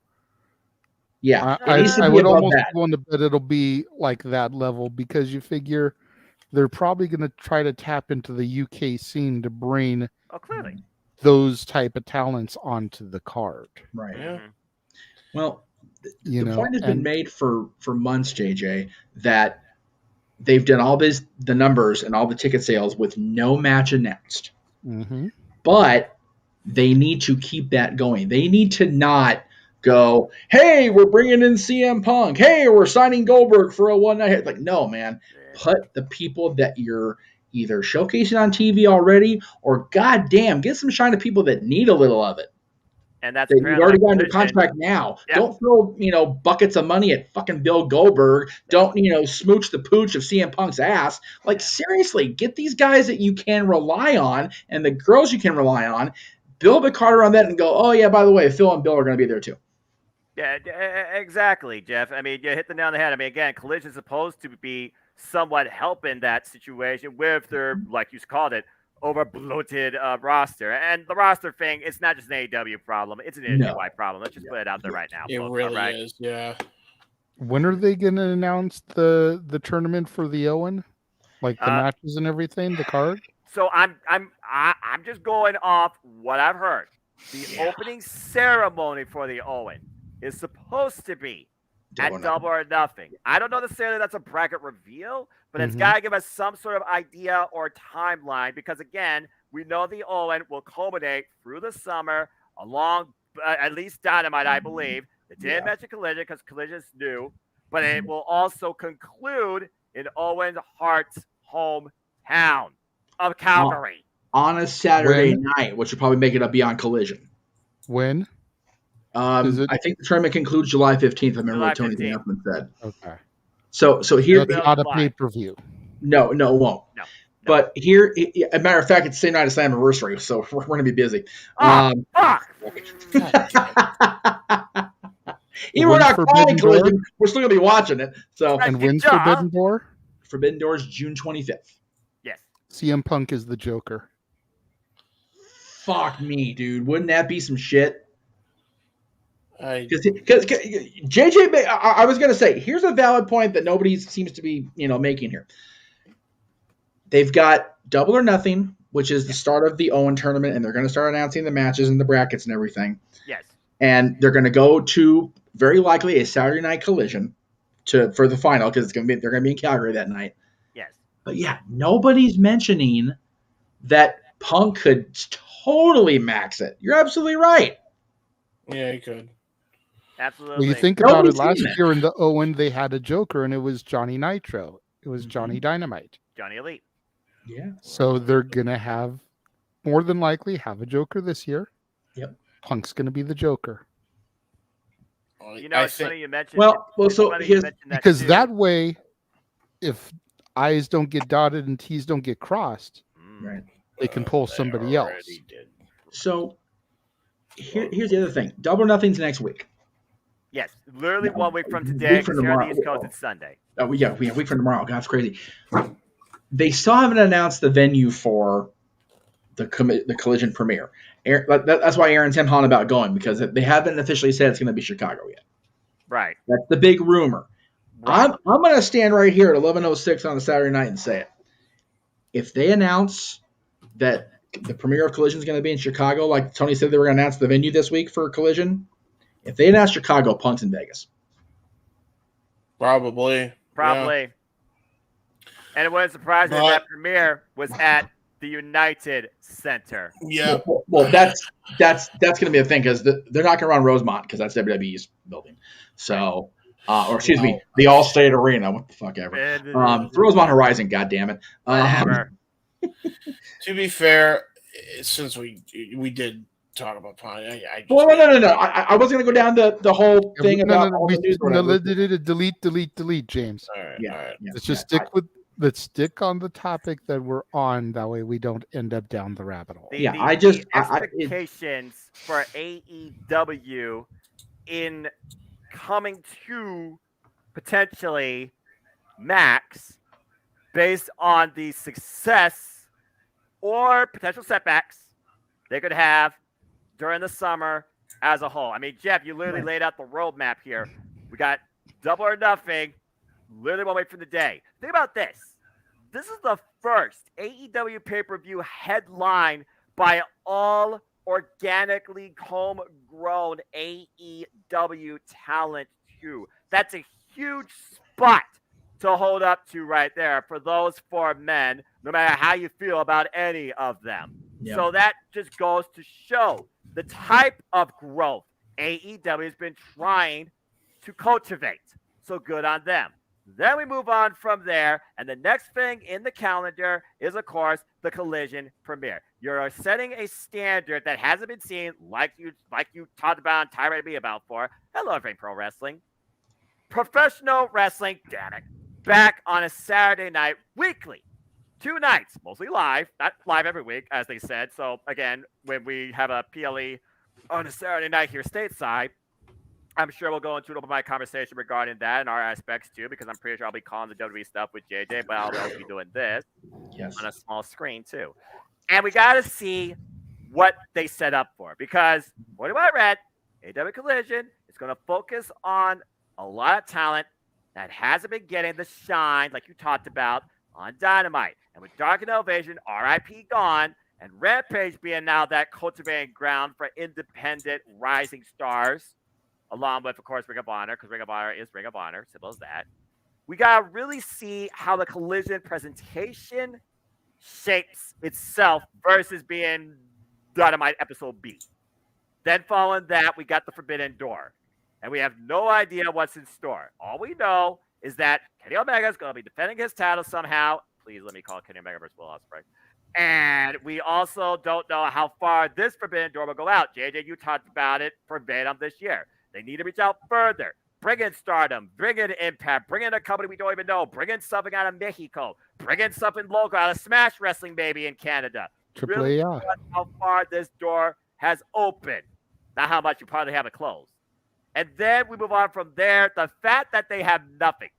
Yeah, I would almost go on to bet it'll be like that level because you figure they're probably going to try to tap into the UK scene to bring clearly those type of talents onto the card. Right. Yeah. Well, the point has been made for months, JJ, that they've done all the numbers and all the ticket sales with no match announced. Mm-hmm. But they need to keep that going. They need to not go, hey, we're bringing in CM Punk. Hey, we're signing Goldberg for a one-night hit. Like, no, man. Put the people that you're either showcasing on TV already or, goddamn, get some shine to people that need a little of it. And that's you've already got under contract now. Yeah. Don't throw, buckets of money at fucking Bill Goldberg. Don't, smooch the pooch of CM Punk's ass. Like, seriously, get these guys that you can rely on and the girls you can rely on. Build a card around that and go, oh, yeah, by the way, Phil and Bill are going to be there too. Yeah, exactly, Geoff. I mean, you hit the nail on the head. I mean, again, Collision's supposed to be somewhat helping that situation with their, like you called it, over-bloated roster. And the roster thing, it's not just an AEW problem. It's an industry-wide problem. Let's just put it out there right now. It really is, yeah. When are they going to announce the tournament for the Owen? Like the matches and everything, the card? So I'm just going off what I've heard. The opening ceremony for the Owen is supposed to be at Double or Nothing. I don't know necessarily that's a bracket reveal, but it's got to give us some sort of idea or timeline because, again, we know the Owen will culminate through the summer along at least Dynamite, I believe. They didn't mention Collision because Collision is new, but it will also conclude in Owen Hart's hometown of Calgary. On a Saturday night, which will probably make it up beyond Collision. When? I think the tournament concludes July 15th. I remember what Tony Hanfman said. Okay. So here, it's not a pay-per-view. No, it won't. No. But here, as a matter of fact, it's the same night as the anniversary, so we're going to be busy. Even we're not calling Collision, we're still going to be watching it. So. And when's Forbidden Door? Forbidden Door is June 25th. Yes. CM Punk is the Joker. Fuck me, dude. Wouldn't that be some shit? Because JJ, I was going to say, here's a valid point that nobody seems to be, making here. They've got Double or Nothing, which is the start of the Owen tournament, and they're going to start announcing the matches and the brackets and everything. Yes. And they're going to go to very likely a Saturday night Collision for the final because they're going to be in Calgary that night. Yes. But yeah, nobody's mentioning that Punk could totally max it. You're absolutely right. Yeah, he could. Absolutely. Well, you think about it, last year in the Owen, they had a Joker, and it was Johnny Nitro. It was Johnny Dynamite. Johnny Elite. Yeah. So they're going to more than likely have a Joker this year. Yep. Punk's going to be the Joker. It's funny you mentioned. Because that way, if I's don't get dotted and T's don't get crossed, right, they can pull somebody else. So here's the other thing: Double or Nothing's next week. Yes, literally 1 week from today. Here on the East Coast, it's Sunday. Oh yeah, we have a week from tomorrow. God, it's crazy. They still haven't announced the venue for the Collision premiere. That's why Aaron's him-hawing about going, because they haven't officially said it's going to be Chicago yet. Right. That's the big rumor. Right. I'm going to stand right here at 11:06 on a Saturday night and say it. If they announce that the premiere of Collision is going to be in Chicago, like Tony said they were going to announce the venue this week for Collision, if they announce Chicago, Punk's in Vegas. Probably. Yeah. And it wouldn't surprise me if that premiere was at the United Center. Yeah. Well, that's going to be a thing because they're not going to run Rosemont because that's WWE's building. So, or excuse me, the Allstate Arena. What the fuck ever. Rosemont Horizon. God damn it. To be fair, since we did talk about Pond, no. I wasn't going to go down the whole thing about all the news. Delete, James. All right. Let's just stick with let's stick on the topic that we're on. That way we don't end up down the rabbit hole. The expectations for AEW in coming to potentially Max based on the success or potential setbacks they could have during the summer as a whole. I mean, Geoff, you literally laid out the roadmap here. We got Double or Nothing, literally one week from the day. Think about this. This is the first AEW pay-per-view headline by all organically homegrown AEW talent too. That's a huge spot to hold up to right there for those 4 men, no matter how you feel about any of them. Yep. So that just goes to show the type of growth AEW has been trying to cultivate. So good on them. Then we move on from there, and the next thing in the calendar is, of course, the Collision premiere. You're setting a standard that hasn't been seen, like you talked about and tirade me about for. Hello, everything pro wrestling. Professional wrestling, damn it. Back on a Saturday night, weekly. 2 nights, mostly live, not live every week, as they said. So, again, when we have a PLE on a Saturday night here stateside, I'm sure we'll go into my conversation regarding that and our aspects too, because I'm pretty sure I'll be calling the WWE stuff with JJ, but I'll also be doing this on a small screen too. And we got to see what they set up for, because what I read, AEW Collision is going to focus on a lot of talent that hasn't been getting the shine, like you talked about, on Dynamite. And with Dark and Elevation, RIP gone, and Rampage being now that cultivating ground for independent rising stars, along with, of course, Ring of Honor, because Ring of Honor is Ring of Honor, simple as that. We got to really see how the Collision presentation shapes itself versus being Dynamite Episode B. Then following that, we got the Forbidden Door. And we have no idea what's in store. All we know is that Kenny Omega is going to be defending his title somehow. Please let me call Kenny Omega versus Will Ospreay. And we also don't know how far this Forbidden Door will go out. JJ, you talked about it verbatim this year. They need to reach out further. Bring in Stardom. Bring in Impact. Bring in a company we don't even know. Bring in something out of Mexico. Bring in something local out of Smash Wrestling, maybe, in Canada. Really how far this door has opened. Not how much you probably have it closed. And then we move on from there. The fact that they have nothing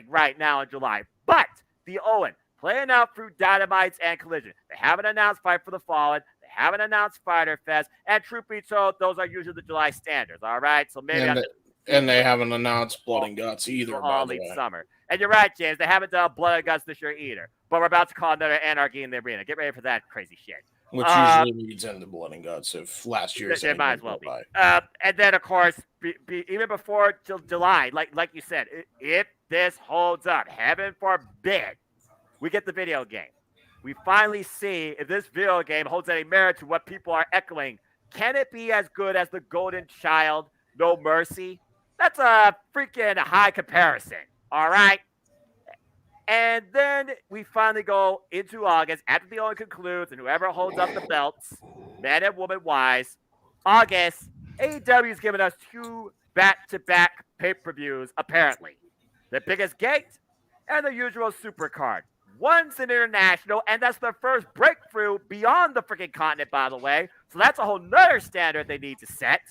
right now in July, but the Owen playing out through Dynamites and Collision. They haven't announced Fight for the Fallen. They haven't announced Fighter Fest. And truth be told, those are usually the July standards, all right? So maybe and they haven't announced Blood and Guts either, by the way. Summer. And you're right, James. They haven't done Blood and Guts this year either. But we're about to call another Anarchy in the Arena. Get ready for that crazy shit. Which usually leads into Blood and Guts if last year's. It might as well be. And then, of course, even before July, like you said, if this holds up, heaven forbid, we get the video game. We finally see if this video game holds any merit to what people are echoing. Can it be as good as the Golden Child, No Mercy? That's a freaking high comparison, all right? And then we finally go into August after the Owen concludes, and whoever holds up the belts, man and woman wise, August, AEW is giving us 2 back-to-back pay-per-views, apparently. The biggest gate and the usual super card. One's an international, and that's their first breakthrough beyond the freaking continent, by the way. So that's a whole nother standard they need to set.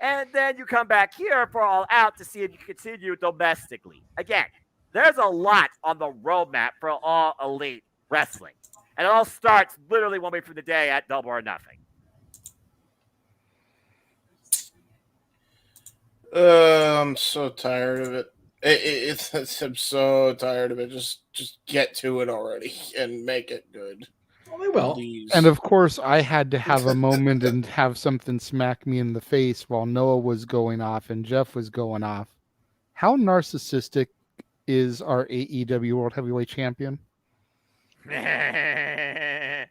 And then you come back here for All Out to see if you continue domestically. Again, there's a lot on the roadmap for All Elite Wrestling. And it all starts literally 1 week from the day at Double or Nothing. I'm so tired of it. I'm so tired of it. Just get to it already and make it good. Well, they will. Please. And of course, I had to have a moment and have something smack me in the face while Noah was going off and Geoff was going off. How narcissistic is our AEW World Heavyweight Champion? Wait,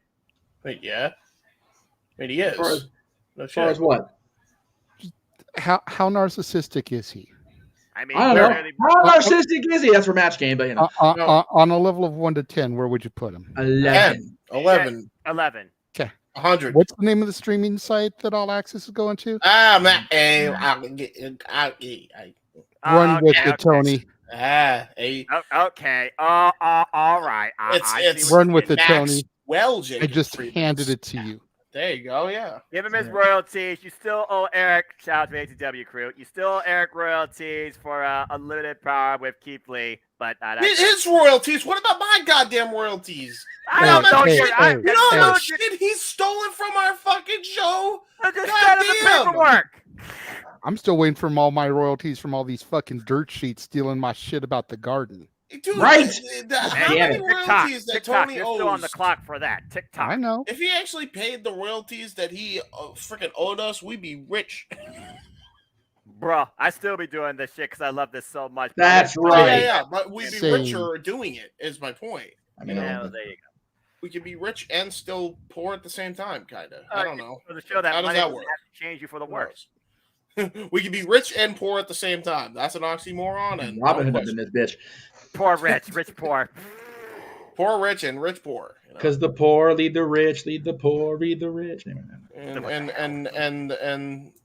yeah. Wait, he is. As far as what? How narcissistic is he? I mean, I don't know. How narcissistic is he? That's for match game, but you know. On a level of 1 to 10, where would you put him? 11. 11. 11. Okay. 100. What's the name of the streaming site that All Access is going to? Run with it, Tony. Okay. All right. It's Run with it, Max Tony. Well, I Jacob just Friedman's. handed it to you. There you go. Yeah. Give him his royalties. You still owe Eric, shout out to ATW crew. You still owe Eric royalties for Unlimited Power with Keith Lee. But His royalties. What about my goddamn royalties? I don't know shit. You don't know shit he's stolen from our fucking show. Just send him the paperwork. I'm still waiting for all my royalties from all these fucking dirt sheets stealing my shit about the garden. Dude, right. How many royalties that TikTok, Tony you're owes? still on the clock for that. TikTok. I know. If he actually paid the royalties that he freaking owed us, we'd be rich. Bro, I still be doing this shit because I love this so much. That's right. Yeah, but we'd be richer doing it, is my point. I mean, there you go. We could be rich and still poor at the same time, kind of. I don't know. For the show that How does money that doesn't work? have to change you for the worse. We could be rich and poor at the same time. That's an oxymoron. And Robin Hood in this bitch. Poor rich, rich poor. Poor rich and rich poor. Because the poor lead the rich, lead the poor, lead the rich. And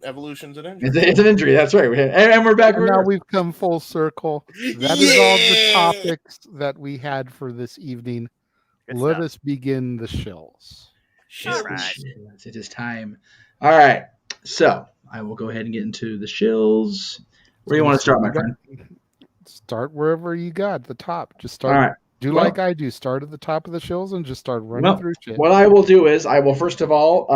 evolution's an injury. It's an injury. That's right. And we're back. And now we've come full circle. That is all the topics that we had for this evening. Let us begin the shills. All right. It is time. All right. So I will go ahead and get into the shills. Where do you want to start, my friend? Start wherever you got, the top. Just start. All right. Do like I do. Start at the top of the shills and just start running through shit. What I will do is I will first of all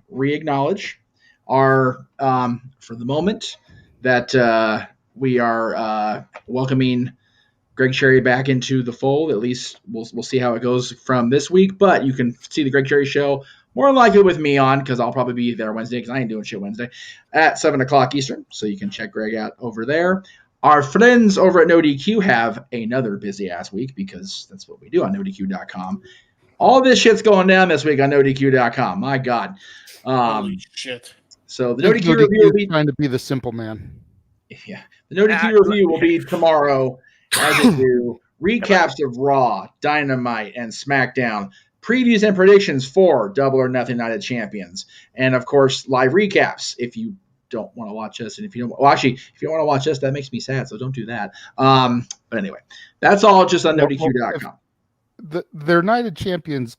re-acknowledge our, for the moment, that we are welcoming Greg Cherry back into the fold. At least we'll see how it goes from this week. But you can see the Greg Cherry show more likely with me on, because I'll probably be there Wednesday because I ain't doing shit Wednesday at 7 o'clock Eastern. So you can check Greg out over there. Our friends over at NoDQ have another busy-ass week because that's what we do on NoDQ.com. All this shit's going down this week on NoDQ.com. My God. Holy shit. So the NoDQ review will be trying to be the simple man. Yeah. The NoDQ review will be tomorrow, as it do. Recaps of Raw, Dynamite, and SmackDown. Previews and predictions for Double or Nothing Night of Champions. And, of course, live recaps if you don't want to watch us. And if you don't, well, actually, if you don't want to watch us, that makes me sad, so don't do that. But anyway, that's all just on NoDQ.com. Their Night of Champions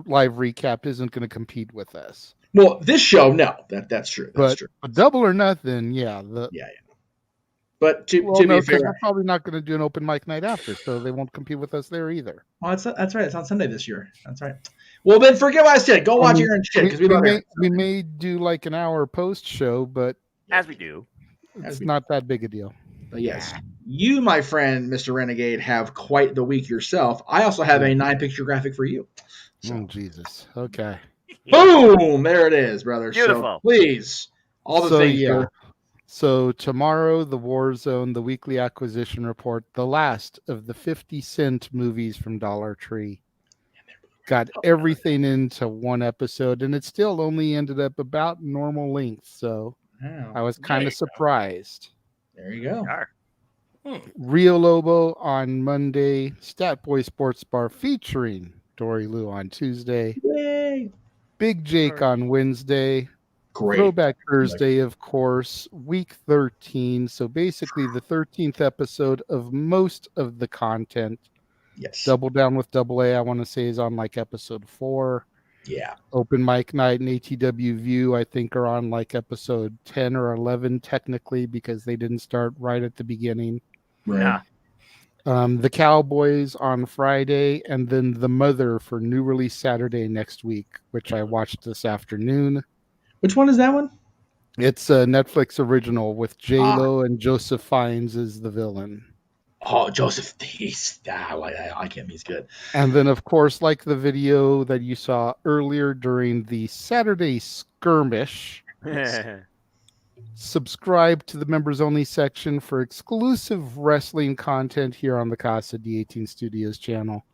live recap isn't going to compete with us. Well, this show, no. That's true. That's true. But Double or Nothing, yeah. Yeah. But to no, be fair, we're probably not going to do an open mic night after, so they won't compete with us there either. Oh, that's right. It's on Sunday this year. That's right. Well, then forget what I said. Go watch Aaron shit because we may do like an hour post show, but as we do, it's not that big a deal. But yes, you, my friend, Mr. Renegade, have quite the week yourself. I also have a 9-picture graphic for you. So. Oh Jesus! Okay. Boom! There it is, brother. Beautiful. So, please, all the things. Yeah. So tomorrow, the Warzone, the weekly acquisition report, the last of the 50-cent movies from Dollar Tree. Got everything into one episode, and it still only ended up about normal length. So I was kind of surprised. There you go. Rio Lobo on Monday, Statboy Sports Bar featuring Dori Lou on Tuesday. Yay! Big Jake on Wednesday. Great. Throwback Thursday, of course, week 13. So basically the 13th episode of most of the content. Yes. Double Down with Double A, I want to say, is on like episode 4. Yeah. Open Mic Night and ATW View, I think, are on like episode 10 or 11 technically because they didn't start right at the beginning. Right. The Cowboys on Friday, and then The Mother for new release Saturday next week, which I watched this afternoon. Which one is that one? It's a Netflix original with J-Lo and Joseph Fiennes as the villain. Oh, Joseph, I like him. He's good. And then, of course, like the video that you saw earlier during the Saturday skirmish, subscribe to the members only section for exclusive wrestling content here on the Casa D18 Studios channel.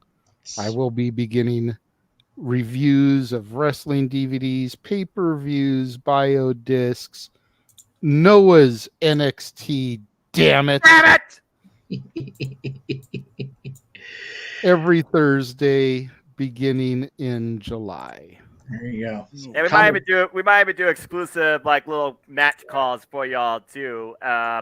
I will be beginning reviews of wrestling DVDs, pay-per-views, bio discs, Noah's NXT, damn it. Every Thursday beginning in July. There you go. And we might even do exclusive like little match calls for y'all too.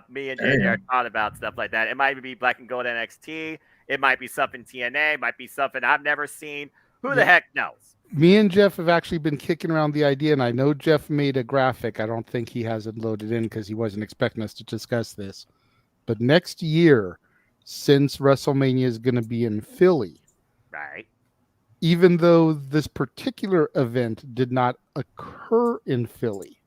Me and JJ are talking about stuff like that. It might even be Black and Gold NXT. It might be something TNA. It might be something I've never seen. Who the heck knows? Me and Geoff have actually been kicking around the idea, and I know Geoff made a graphic. I don't think he has it loaded in because he wasn't expecting us to discuss this. But next year, since WrestleMania is going to be in Philly, right? Even though this particular event did not occur in Philly,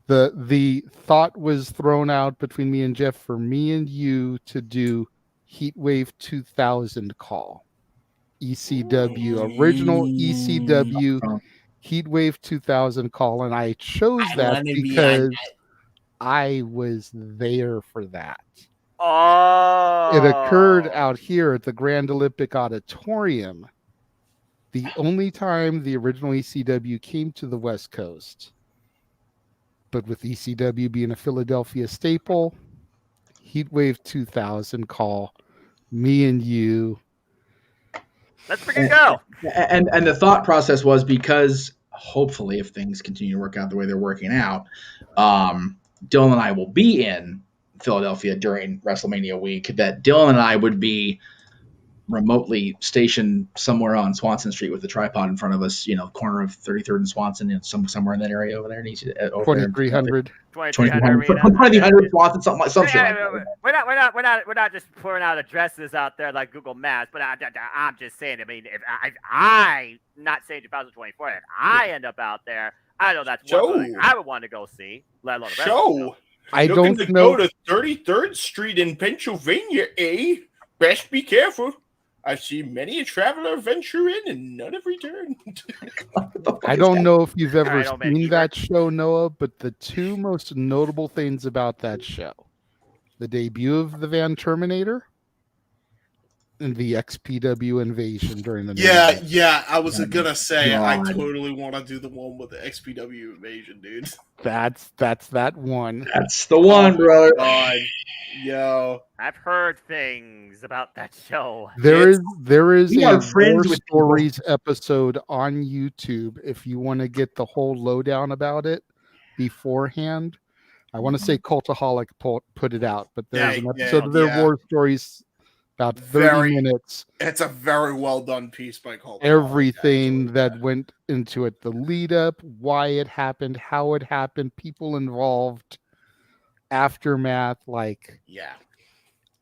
the thought was thrown out between me and Geoff for me and you to do Heatwave 2000 call. ECW, original ECW Heatwave 2000 call. And I chose that because I was there for that. Oh! It occurred out here at the Grand Olympic Auditorium. The only time the original ECW came to the West Coast. But with ECW being a Philadelphia staple, Heatwave 2000 call, me and you. Let's freaking go. And the thought process was because hopefully if things continue to work out the way they're working out, Dylan and I will be in Philadelphia during WrestleMania week, that Dylan and I would be remotely stationed somewhere on Swanson Street with a tripod in front of us, corner of 33rd and Swanson, somewhere in that area over there. 2300. 2300 Swanson, something like that. We're not just pouring out addresses out there like Google Maps, but I'm just saying. I mean, if I not saying 2024, if I end up out there, I know that's one thing I would want to go see. Let alone the rest of them. I don't know. Go to 33rd Street in Pennsylvania, eh? Best be careful. I've seen many a traveler venture in and none have returned. I don't know if you've ever seen that show, Noah, but the two most notable things about that show, the debut of the Van Terminator and the XPW invasion during the Yeah, I was gonna say I totally want to do the one with the XPW invasion, dude. That's that one. That's the one, brother. God. Yo, I've heard things about that show. There is a Friends War with Stories episode on YouTube if you want to get the whole lowdown about it beforehand. I want to say Cultaholic put it out, but there's an episode of their War Stories about 30 minutes. It's a very well done piece by Caldwell. Everything that went into it, the lead up, why it happened, how it happened, people involved, aftermath.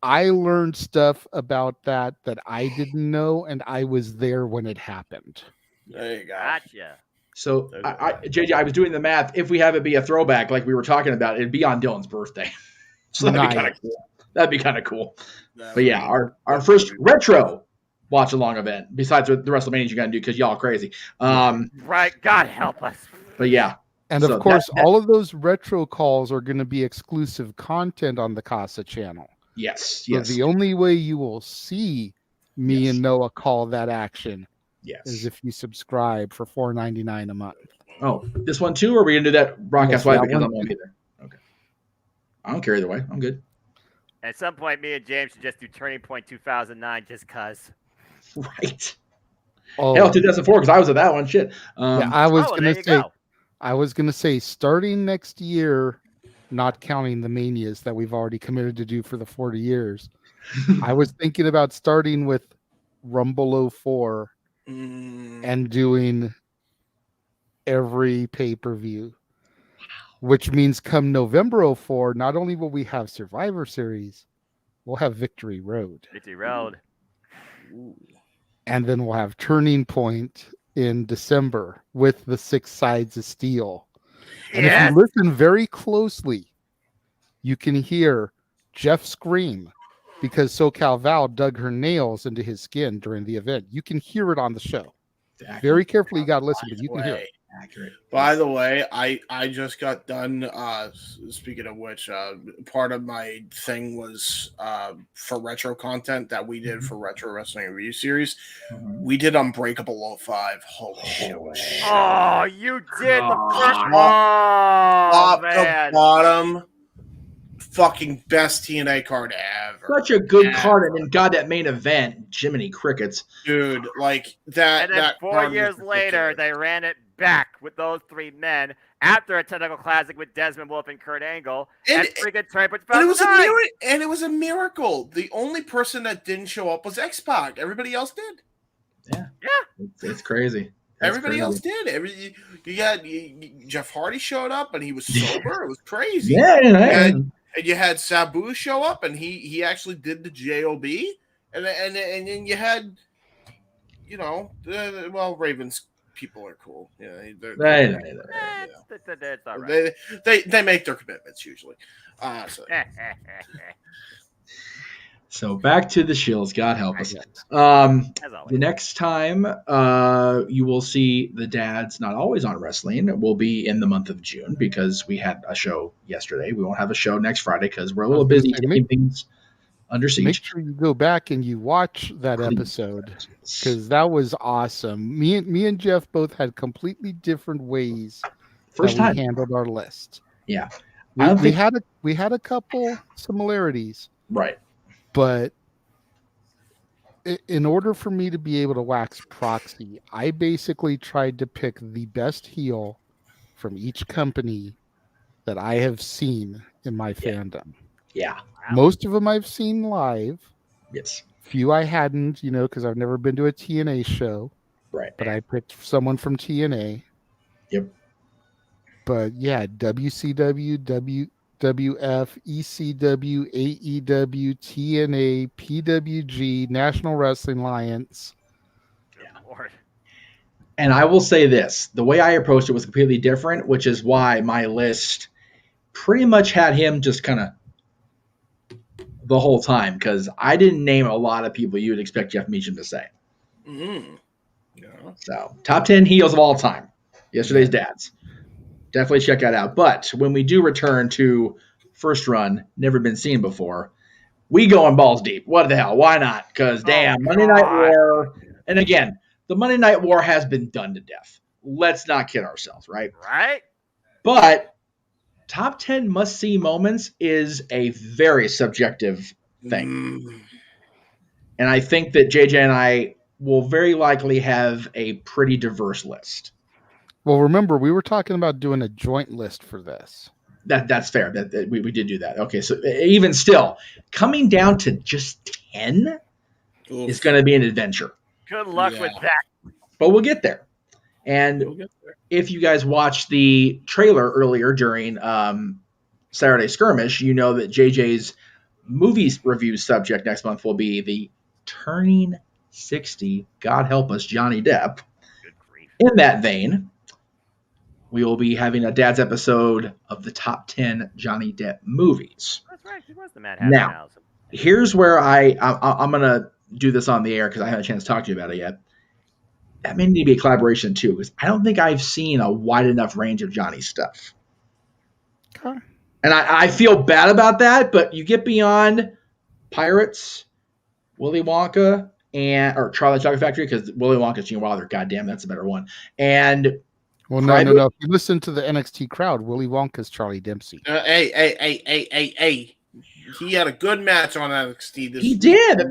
I learned stuff about that I didn't know, and I was there when it happened. There you go. Gotcha. So, JJ, I was doing the math. If we have it be a throwback like we were talking about, it'd be on Dylan's birthday. So that'd be kind of cool. That'd be kind of cool. But yeah, our first retro watch along event, besides the WrestleManias you got to do because y'all are crazy. Right. God help us. But yeah. And of course, all of those retro calls are going to be exclusive content on the Casa channel. Yes. So the only way you will see me and Noah call that action is if you subscribe for $4.99 a month. Oh, this one too? Or are we going to do that broadcast live because I won't be there? Okay. I don't care either way. I'm good. At some point, me and James should just do Turning Point 2009 just because. Right. Hell, 2004 because I was at that one. Shit. I was going to say starting next year, not counting the manias that we've already committed to do for the 40 years. I was thinking about starting with Rumble 04 and doing every pay-per-view, which means come November 04, not only will we have Survivor Series, we'll have Victory Road. Victory Road. And then we'll have Turning Point in December with the 6 Sides of Steel. And if you listen very closely, you can hear Geoff scream because SoCal Val dug her nails into his skin during the event. You can hear it on the show. Very carefully, you got to listen, but you can hear it. Accurate. By the way, I just got done. Speaking of which, part of my thing was for retro content that we did for Retro Wrestling Review Series. We did Unbreakable 05. Holy shit! Oh, you did the first top man. to bottom. fucking best TNA card ever. Such a good card, and then God, that main event, Jiminy Crickets, dude, like that. And then that 4 card years was later, ridiculous. they ran it back with those 3 men after a technical classic with Desmond Wolfe and Kurt Angle. And friggin' Triple And it was a miracle. The only person that didn't show up was X-Pac. Everybody else did. Yeah. It's crazy. Everybody else did. Jeff Hardy showed up and he was sober. It was crazy. And you had Sabu show up and he actually did the JOB. And then you had, Ravens people are cool. Yeah, It's all right. They make their commitments usually. So back to the Shields, God help us. The next time you will see the dads, not always on wrestling, will be in the month of June because we had a show yesterday. We won't have a show next Friday because we're a little busy taking things under siege. Make sure you go back and you watch that episode because that was awesome. Me and Geoff both had completely different ways we handled our list. Yeah, we had a couple similarities, right? But in order for me to be able to wax proxy, I basically tried to pick the best heel from each company that I have seen in my fandom. Yeah. Most of them I've seen live. Yes. Few I hadn't, because I've never been to a TNA show. Right. But I picked someone from TNA. Yep. But yeah, WCW, WWF, ECW, AEW, TNA, PWG, National Wrestling Alliance. Lord. And I will say this, the way I approached it was completely different, which is why my list pretty much had him just kind of the whole time, because I didn't name a lot of people you would expect Jeff Meacham to say. Mm-hmm. Yeah. So, top 10 heels of all time. Yesterday's dads. Definitely check that out. But when we do return to first run, never been seen before, we go in balls deep. What the hell? Why not? Because damn, Monday Night War. And again, the Monday Night War has been done to death. Let's not kid ourselves, right? Right. But top 10 must-see moments is a very subjective thing. And I think that JJ and I will very likely have a pretty diverse list. Well, remember, we were talking about doing a joint list for this. That's fair. That we did do that. Okay, so even still, coming down to just 10 is going to be an adventure. Good luck with that. But we'll get there. And if you guys watched the trailer earlier during Saturday Skirmish, you know that JJ's movies review subject next month will be the turning 60, God help us, Johnny Depp. In that vein, we will be having a dad's episode of the top 10 Johnny Depp movies. That's right. He was the Mad Hatter. Now, here's where I'm going to do this on the air because I haven't had a chance to talk to you about it yet. That may need to be a collaboration too, because I don't think I've seen a wide enough range of Johnny's stuff. Okay. And I feel bad about that, but you get beyond Pirates, Willy Wonka, or Charlie Chocolate Factory, because Willy Wonka's Gene Wilder. Goddamn, that's a better one. And no. If you listen to the NXT crowd, Willy Wonka's Charlie Dempsey. Hey. He had a good match on NXT this week. He did.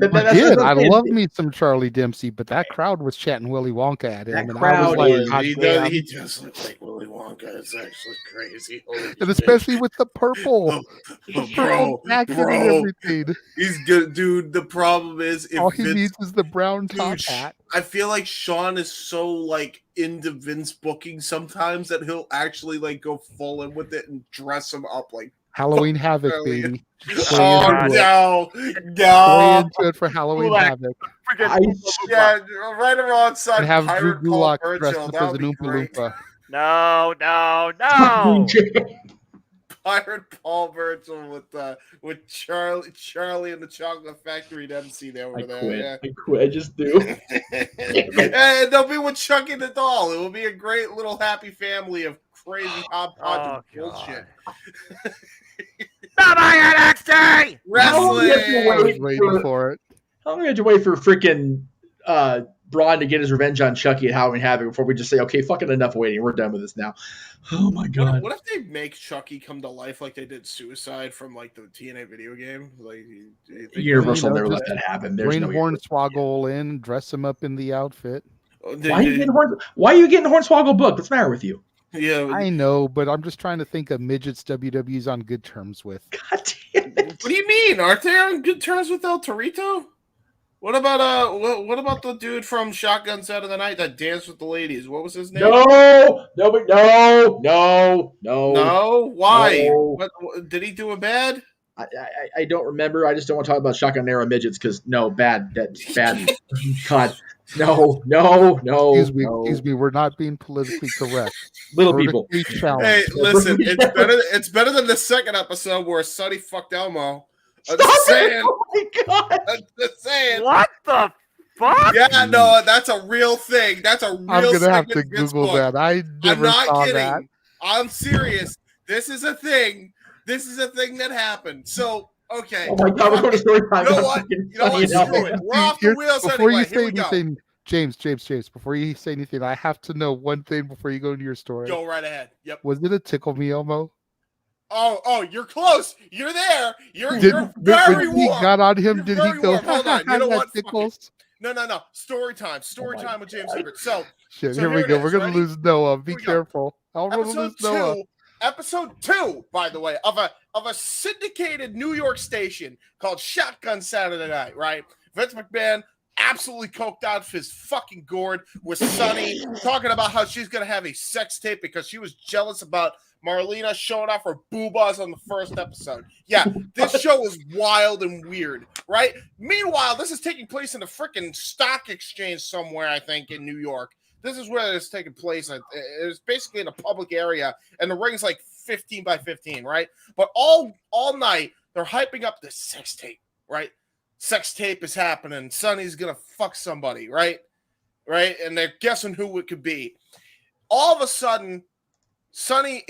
I love me some Charlie Dempsey, but that crowd was chanting Willy Wonka at him. That and crowd I was like, he does look like Willy Wonka. It's actually crazy. And especially with the purple. Bro. Everything. He's good, dude. The problem is all he needs is the brown top hat. I feel like Sean is so like into Vince booking sometimes that he'll actually go full in with it and dress him up like Halloween Havoc, baby. No. Play into it for Halloween Havoc. Right alongside and have Pirate Drew Paul Gulak dressed up as an Oompa Loompa. No. Pirate Paul Virgil with Charlie and the Chocolate Factory MC there over there. I quit. I just do. And they'll be with Chucky the Doll. It will be a great little happy family of crazy hot bullshit. Bye-bye, NXT! Wrestling! I was waiting for it. How long do we have to wait for freaking Braun to get his revenge on Chucky and Halloween Havoc before we just say, okay, fucking enough waiting. We're done with this now. Oh my god. What if they make Chucky come to life like they did Suicide from like the TNA video game? Like Universal never let that happen. There's bring no Hornswoggle in, dress him up in the outfit. Why are you getting Hornswoggle booked? What's the matter with you? Yeah, I know, but I'm just trying to think of midgets WWE's on good terms with. God damn it! What do you mean? Aren't they on good terms with El Torito? What about what about the dude from Shotgun Saturday Night that danced with the ladies? What was his name? No. Why? No. What did he do a bad? I don't remember. I just don't want to talk about Shotgun Era midgets because bad. That's bad. God. No. Excuse me. We're not being politically correct. Little people. Hey, listen. It's better than the second episode where Sonny fucked Elmo. I'm just saying. Oh my god. I'm just saying. What the fuck? Yeah, no, that's a real thing. That's a real thing. I'm gonna have to Google that. I never I'm not saw kidding. that. I'm serious. This is a thing. This is a thing that happened. So, okay. Oh my god, we're going to story time. You know what? Screw it. We're off the wheels Before anyway. you say Here we go. anything, James, before you say anything, I have to know one thing before you go into your story. Go right ahead. Yep. Was it a Tickle Me Elmo? Oh, you're close. You're there. You're When very he warm. got on him, You're did very he go, warm. Hold on. You know what? Fuck it. Tickles? No. Story time. Story time with James Hebert. So, Shit, so here we it go. is. We're going to Ready? lose Noah. Be Here we go. careful. I'm going to lose Noah. Episode 2, by the way, of a syndicated New York station called Shotgun Saturday Night, right? Vince McMahon absolutely coked out of his fucking gourd with Sunny talking about how she's going to have a sex tape because she was jealous about Marlena showing off her boobas on the first episode. Yeah, this show is wild and weird, right? Meanwhile, this is taking place in a freaking stock exchange somewhere, I think, in New York. This is where it's taking place. It's basically in a public area, and the ring's like 15 by 15, right? But all night, they're hyping up this sex tape, right? Sex tape is happening. Sonny's going to fuck somebody, right? Right? And they're guessing who it could be. All of a sudden, Sonny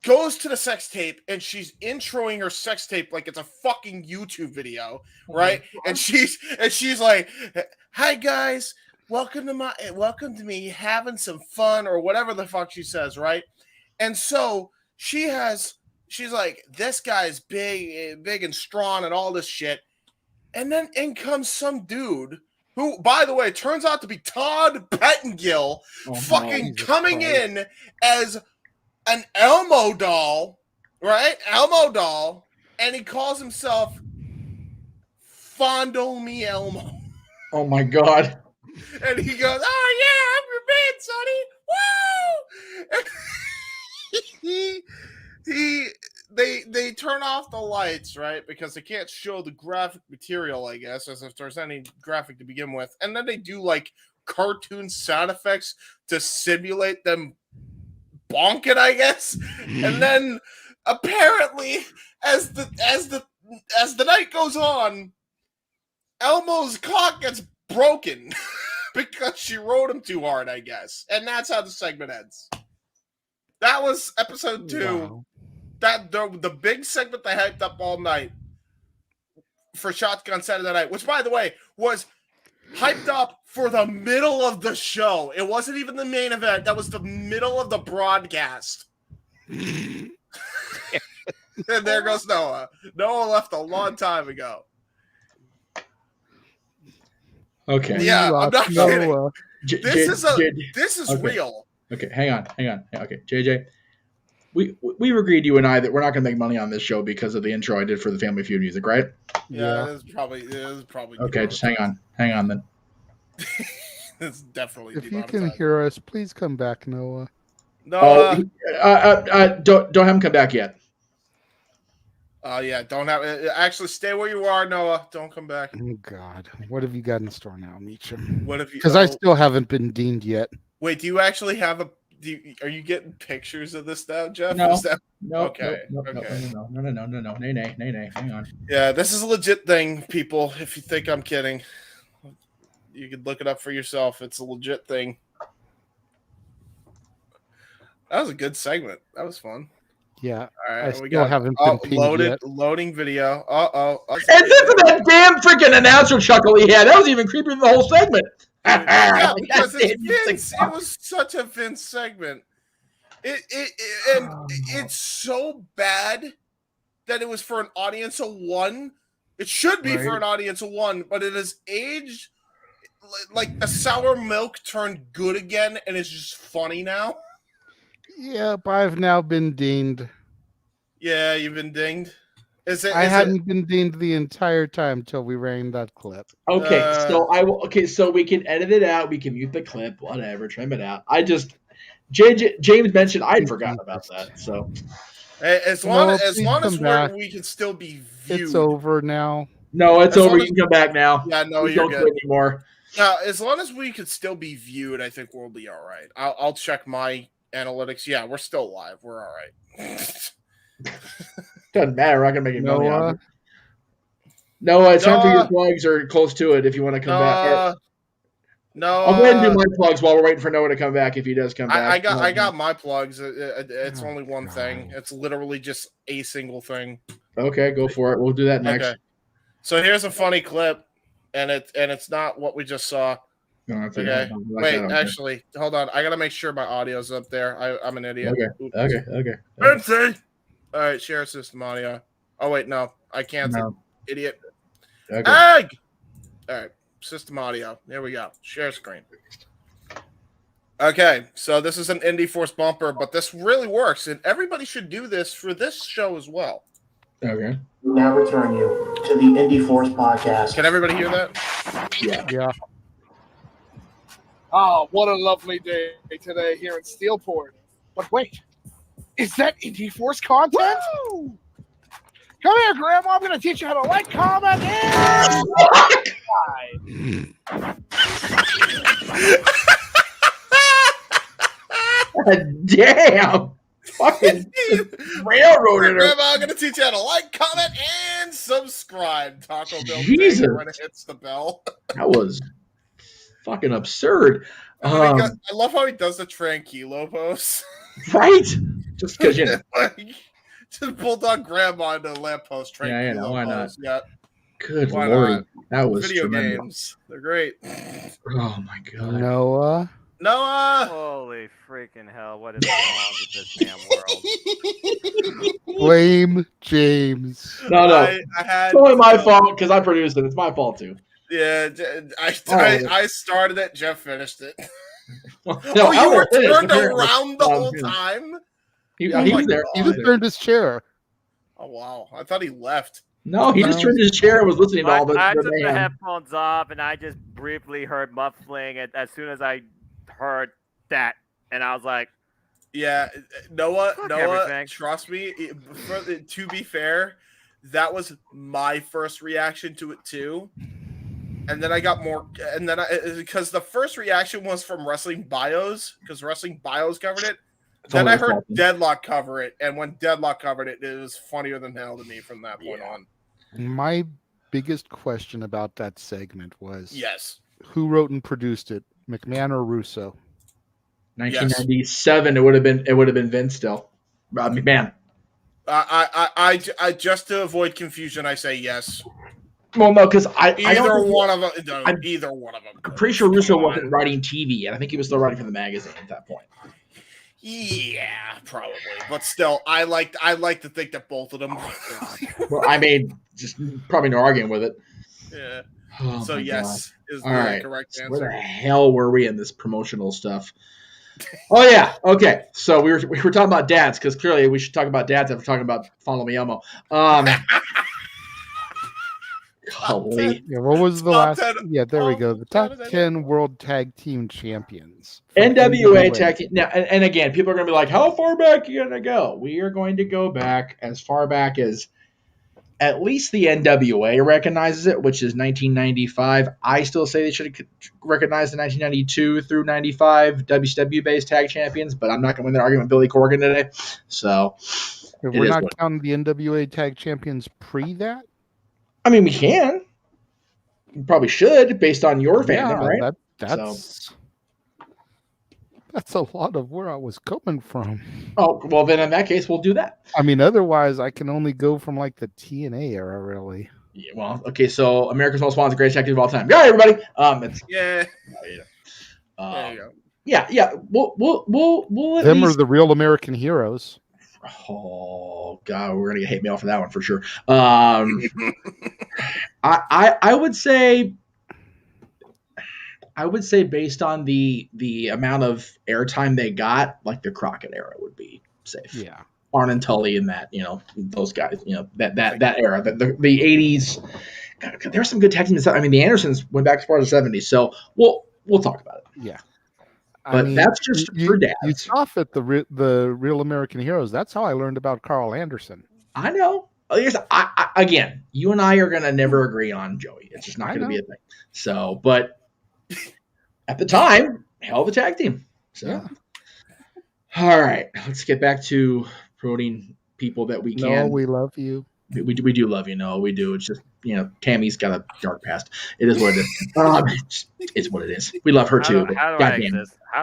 goes to the sex tape, and she's introing her sex tape like it's a fucking YouTube video, right? And she's like, "Hi guys, welcome to me having some fun," or whatever the fuck she says, right? And so she's like, "This guy's big and strong and all this shit," and then in comes some dude who, by the way, turns out to be Todd Pettengill, coming in as an Elmo doll, right? Elmo doll, and he calls himself Fondle Me Elmo. Oh my god. And he goes, "Oh yeah, I'm your man, Sonny. Woo!" They turn off the lights, right? Because they can't show the graphic material, I guess, as if there's any graphic to begin with. And then they do like cartoon sound effects to simulate them bonking, I guess. And then apparently, as the night goes on, Elmo's cock gets broken because she rode him too hard, I guess. And that's how the segment ends. That was episode 2. Wow. That the big segment they hyped up all night for Shotgun Saturday Night, which, by the way, was hyped up for the middle of the show. It wasn't even the main event. That was the middle of the broadcast. And there goes Noah. Noah left a long time ago. Okay. Yeah, I'm not kidding. This is okay. real. Okay, hang on. Okay, JJ, we've agreed, you and I, that we're not going to make money on this show because of the intro I did for the Family Feud music, right? Yeah. It is probably. Okay, just hang on then. It's definitely. If you can hear us, please come back, Noah. No. Don't have him come back yet. Yeah, don't have. Actually, stay where you are, Noah. Don't come back. Oh God, what have you got in store now, Meacham? What have you? Because I still haven't been deemed yet. Wait, do you actually have a? Are you getting pictures of this now, Geoff? No. Okay. No. Nay. Hang on. Yeah, this is a legit thing, people. If you think I'm kidding, you can look it up for yourself. It's a legit thing. That was a good segment. That was fun. Yeah, right, I still haven't been pinged yet. Loading video. And this is that damn freaking announcer chuckle he had. That was even creepier than the whole segment. Yeah, because it's Vince. It was such a Vince segment. It's so bad that it was for an audience of one. It should be for an audience of one, but it has aged like the sour milk turned good again, and it's just funny now. Yep, I've now been dinged. Yeah, you've been dinged. I hadn't been dinged the entire time till we ran that clip. Okay, so I will. Okay, so we can edit it out. We can mute the clip, whatever, trim it out. James mentioned I'd forgotten about that. So as long as we can still be viewed. It's over now. No, it's over. You can come back now. Yeah, no, we you're don't good anymore. Now, as long as we could still be viewed, I think we'll be all right. I'll check my analytics. Yeah, we're still live. We're all right. Doesn't matter. We're not gonna make any money out of it. Noah, it's time for your plugs or close to it if you want to come back. No, I'll go ahead and do my plugs while we're waiting for Noah to come back. If he does come back, I got my plugs. It's only one thing. It's literally just a single thing. Okay, go for it. We'll do that next. Okay. So here's a funny clip, and it's not what we just saw. No, okay. Wait, actually, hold on. I gotta make sure my audio's up there. I'm an idiot. Okay. Fancy. All right, share system audio. Oh wait, no, I can't. No. Idiot. Okay. Egg. All right, system audio. There we go. Share screen. Okay, so this is an Indie Force bumper, but this really works, and everybody should do this for this show as well. Okay. We now return you to the Indie Force podcast. Can everybody hear that? Yeah. Oh, what a lovely day today here in Steelport. But wait, is that Indie Force content? Woo! Come here, Grandma. I'm going to teach you how to like, comment, and Damn. Fucking railroaded. Grandma, I'm going to teach you how to like, comment, and subscribe. Taco Bell Jesus. when it hits the bell. That was fucking absurd. I love how he does the tranquilo pose. Right? Just because, you know. Just bulldog grandma into a lamppost. Yeah, why not? Pose. Yeah. Good Lord. That was video tremendous. Games. They're great. Oh, my God. Noah. Holy freaking hell. What is wrong with this damn world? Blame James. No. It's only my fault because I produced it. It's my fault, too. Yeah, I started it. Geoff finished it. No, you were turned around the whole time? He was there. He just turned his chair. Oh, wow. I thought he left. No, he just turned his chair and was listening to all the I took the headphones off, and I just briefly heard muffling as soon as I heard that. And I was like, yeah, Noah, everything. Trust me. To be fair, that was my first reaction to it, too. And then I got more, and then because the first reaction was from Wrestling Bios, because Wrestling Bios covered it. Then I heard Deadlock cover it, and when Deadlock covered it, it was funnier than hell to me from that point on. My biggest question about that segment was, yes, who wrote and produced it, McMahon or Russo? 1997. It would have been Vince still. McMahon. I just to avoid confusion, I say yes. Well, no, because either one of them. I'm pretty sure Russo wasn't writing TV, and I think he was still writing for the magazine at that point. Yeah, probably, but still, I like to think that both of them. Well, I mean, just probably no arguing with it. Yeah. Oh, so yes is the correct answer. Where the hell were we in this promotional stuff? Oh yeah, okay. So we were talking about dads because clearly we should talk about dads after talking about Follow Me Elmo. Golly. Yeah, what was the last? 10. Yeah, there we go. The top 10 World Tag Team Champions. NWA Tag Team. Now, and again, people are going to be like, how far back are you going to go? We are going to go back as far back as at least the NWA recognizes it, which is 1995. I still say they should recognize the 1992 through 95 WCW-based tag champions, but I'm not going to win the argument with Billy Corgan today. So we're not counting the NWA tag champions pre that? I mean, we can. We probably should, based on your fandom, right? That's That's a lot of where I was coming from. Oh, well, then in that case, we'll do that. I mean, otherwise, I can only go from like the TNA era, really. Yeah, well, okay, so America's Most Wanted, greatest detective of all time. Go ahead, everybody. Yeah. There you go. Yeah. We'll at Them least... are the real American heroes. Oh God, we're gonna get hate mail for that one for sure. I would say based on the amount of airtime they got, like the Crockett era would be safe. Yeah. Arn and Tully and that, those guys, that era, the 80s. God, there's some good tag teams. I mean, the Andersons went back as far as the 70s, so we'll talk about it. Yeah. But that's just for dads. You scoff at the real American heroes. That's how I learned about Carl Anderson. I know. Again, you and I are going to never agree on Joey. It's just not going to be a thing. So, but at the time, hell of a tag team. So, yeah. All right, let's get back to promoting people that we can. No, we love you. We do love you. No, we do. It's just, Tammy's got a dark past. It is what it is. It's what it is. We love her too. How do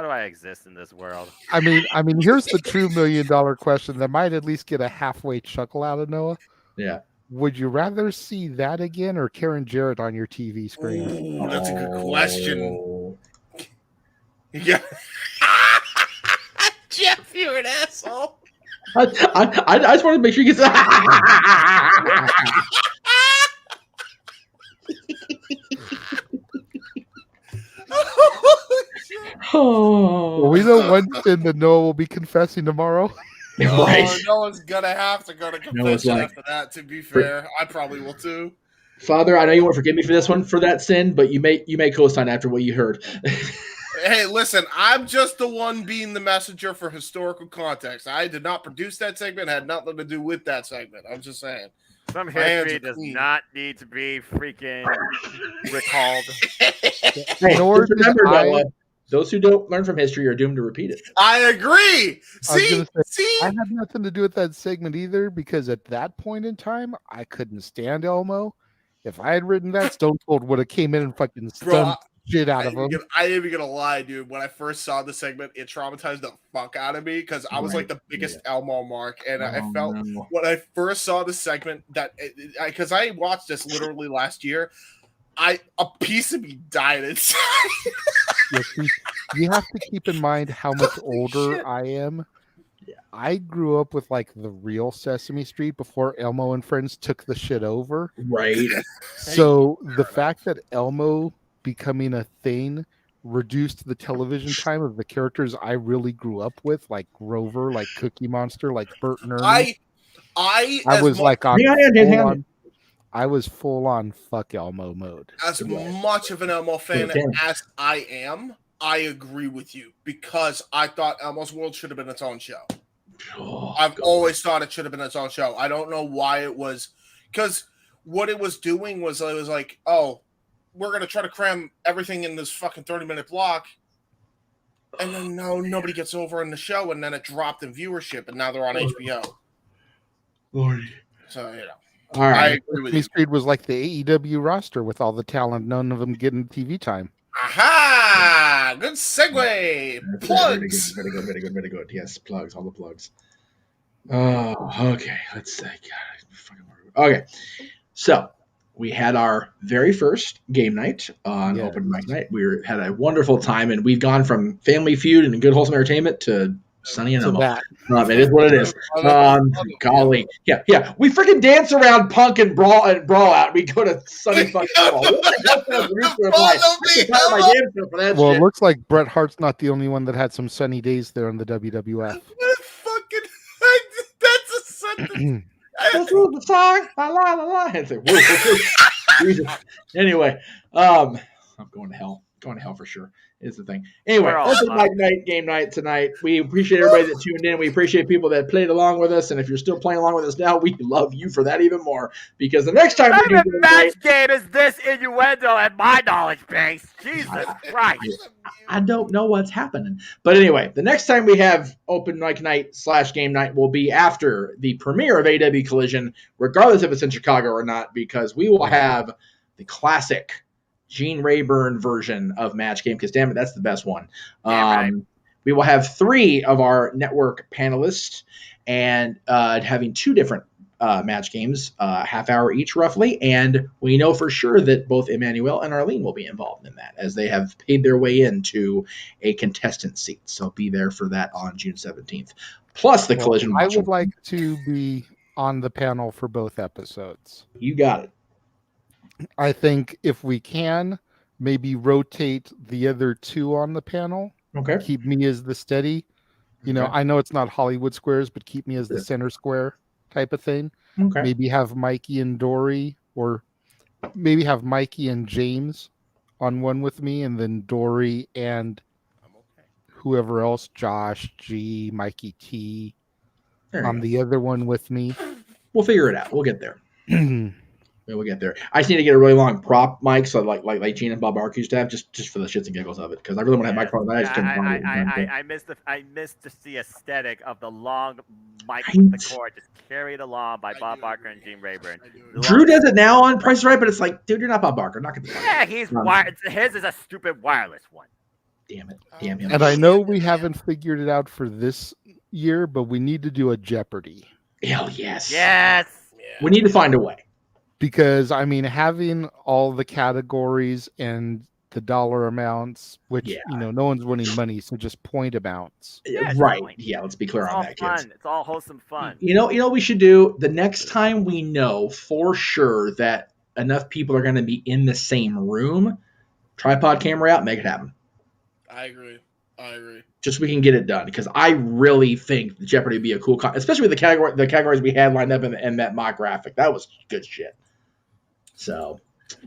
I exist in this world? I mean, here's the true $1 million question that might at least get a halfway chuckle out of Noah. Yeah. Would you rather see that again or Karen Jarrett on your TV screen? Ooh, that's a good question. Yeah. Geoff, you're an asshole. I just wanted to make sure you get Well, we know one thing that Noah will be confessing tomorrow. Right. Noah's gonna have to go to confession after that. To be fair, I probably will too. Father, I know you won't forgive me for this one, for that sin, but you may co-sign after what you heard. Hey, listen, I'm just the one being the messenger for historical context. I did not produce that segment, had nothing to do with that segment. I'm just saying. Some history does not need to be freaking recalled. Hey, remember, Noah, those who don't learn from history are doomed to repeat it. I agree. See? I had nothing to do with that segment either, because at that point in time, I couldn't stand Elmo. If I had written that, Stone Cold would have came in and fucking stunned shit out of him. I ain't even gonna lie, dude. When I first saw the segment, it traumatized the fuck out of me because I was like the biggest Elmo mark, and I felt when I first saw the segment that because I watched this literally last year, a piece of me died inside. You have to keep in mind how much older I am. Yeah. I grew up with like the real Sesame Street before Elmo and Friends took the shit over. Right. So the fact that Elmo becoming a thing reduced the television time of the characters I really grew up with, like Grover, like Cookie Monster, like Bert and Ernie. I was like I was full on fuck Elmo mode. As much of an Elmo fan as I am, I agree with you because I thought Elmo's World should have been its own show. I've always thought it should have been its own show. I don't know why it was, because what it was doing was it was like, oh, we're going to try to cram everything in this fucking 30-minute block. And then nobody gets over in the show, and then it dropped in viewership, and now they're on HBO. Lordy. So, all right. I agree with you. Street was like the AEW roster with all the talent, none of them getting TV time. Aha! Good segue. Plugs. Very good. Yes, plugs. All the plugs. Oh, okay. Let's see. Okay. So we had our very first game night on Open Mic Night. We had a wonderful time, and we've gone from Family Feud and good wholesome entertainment to Sunny and Elmo. It is what it is. Golly. Yeah. We freaking dance around Punk and brawl out. We go to Sunny fucking Elmo. Well, it looks like Bret Hart's not the only one that had some sunny days there in the WWF. That's a sentence. That's the song. La. It's like, anyway, I'm going to hell. Going to hell for sure is the thing. Anyway, Open Mic Night, game night tonight. We appreciate everybody that tuned in. We appreciate people that played along with us. And if you're still playing along with us now, we love you for that even more. Because the next time we do the match game is this innuendo at my knowledge base. Jesus Christ. I don't know what's happening. But anyway, the next time we have Open Mic Night / game night will be after the premiere of AW Collision, regardless if it's in Chicago or not, because we will have the classic Gene Rayburn version of Match Game, because damn it, that's the best one. We will have 3 of our network panelists and having 2 different match games, half hour each roughly. And we know for sure that both Emmanuel and Arlene will be involved in that, as they have paid their way into a contestant seat. So be there for that on June 17th. Plus the collision. I would like to be on the panel for both episodes. You got it. I think if we can, maybe rotate the other 2 on the panel. Okay. Keep me as the steady. You know, I know it's not Hollywood Squares, but keep me as the center square type of thing. Okay. Maybe have Mikey and Dori, or maybe have Mikey and James on one with me, and then Dori and whoever else, Josh G, Mikey T, on the other one with me. We'll figure it out. We'll get there. We'll get there. I just need to get a really long prop mic, so like Gene and Bob Ark used to have, just for the shits and giggles of it, because I really want to have microphone. I missed the aesthetic of the long mic with the cord just carried along by Bob Barker and Gene Rayburn. Drew does it now on Price is Right, but it's like, dude, you're not Bob Barker. Not gonna. Yeah, he's his is a stupid wireless one. Damn it. Damn him. And I know we haven't figured it out for this year, but we need to do a Jeopardy. Hell yes. Yes. We need to find a way. Because, I mean, having all the categories and the dollar amounts, which, you know, no one's winning money, so just point amounts. Right. Yeah, let's be clear on that, kids. It's all wholesome fun. You know what we should do? The next time we know for sure that enough people are going to be in the same room, tripod camera out, make it happen. I agree. Just so we can get it done, because I really think Jeopardy would be a cool, especially with the categories we had lined up in that mock graphic. That was good shit. So,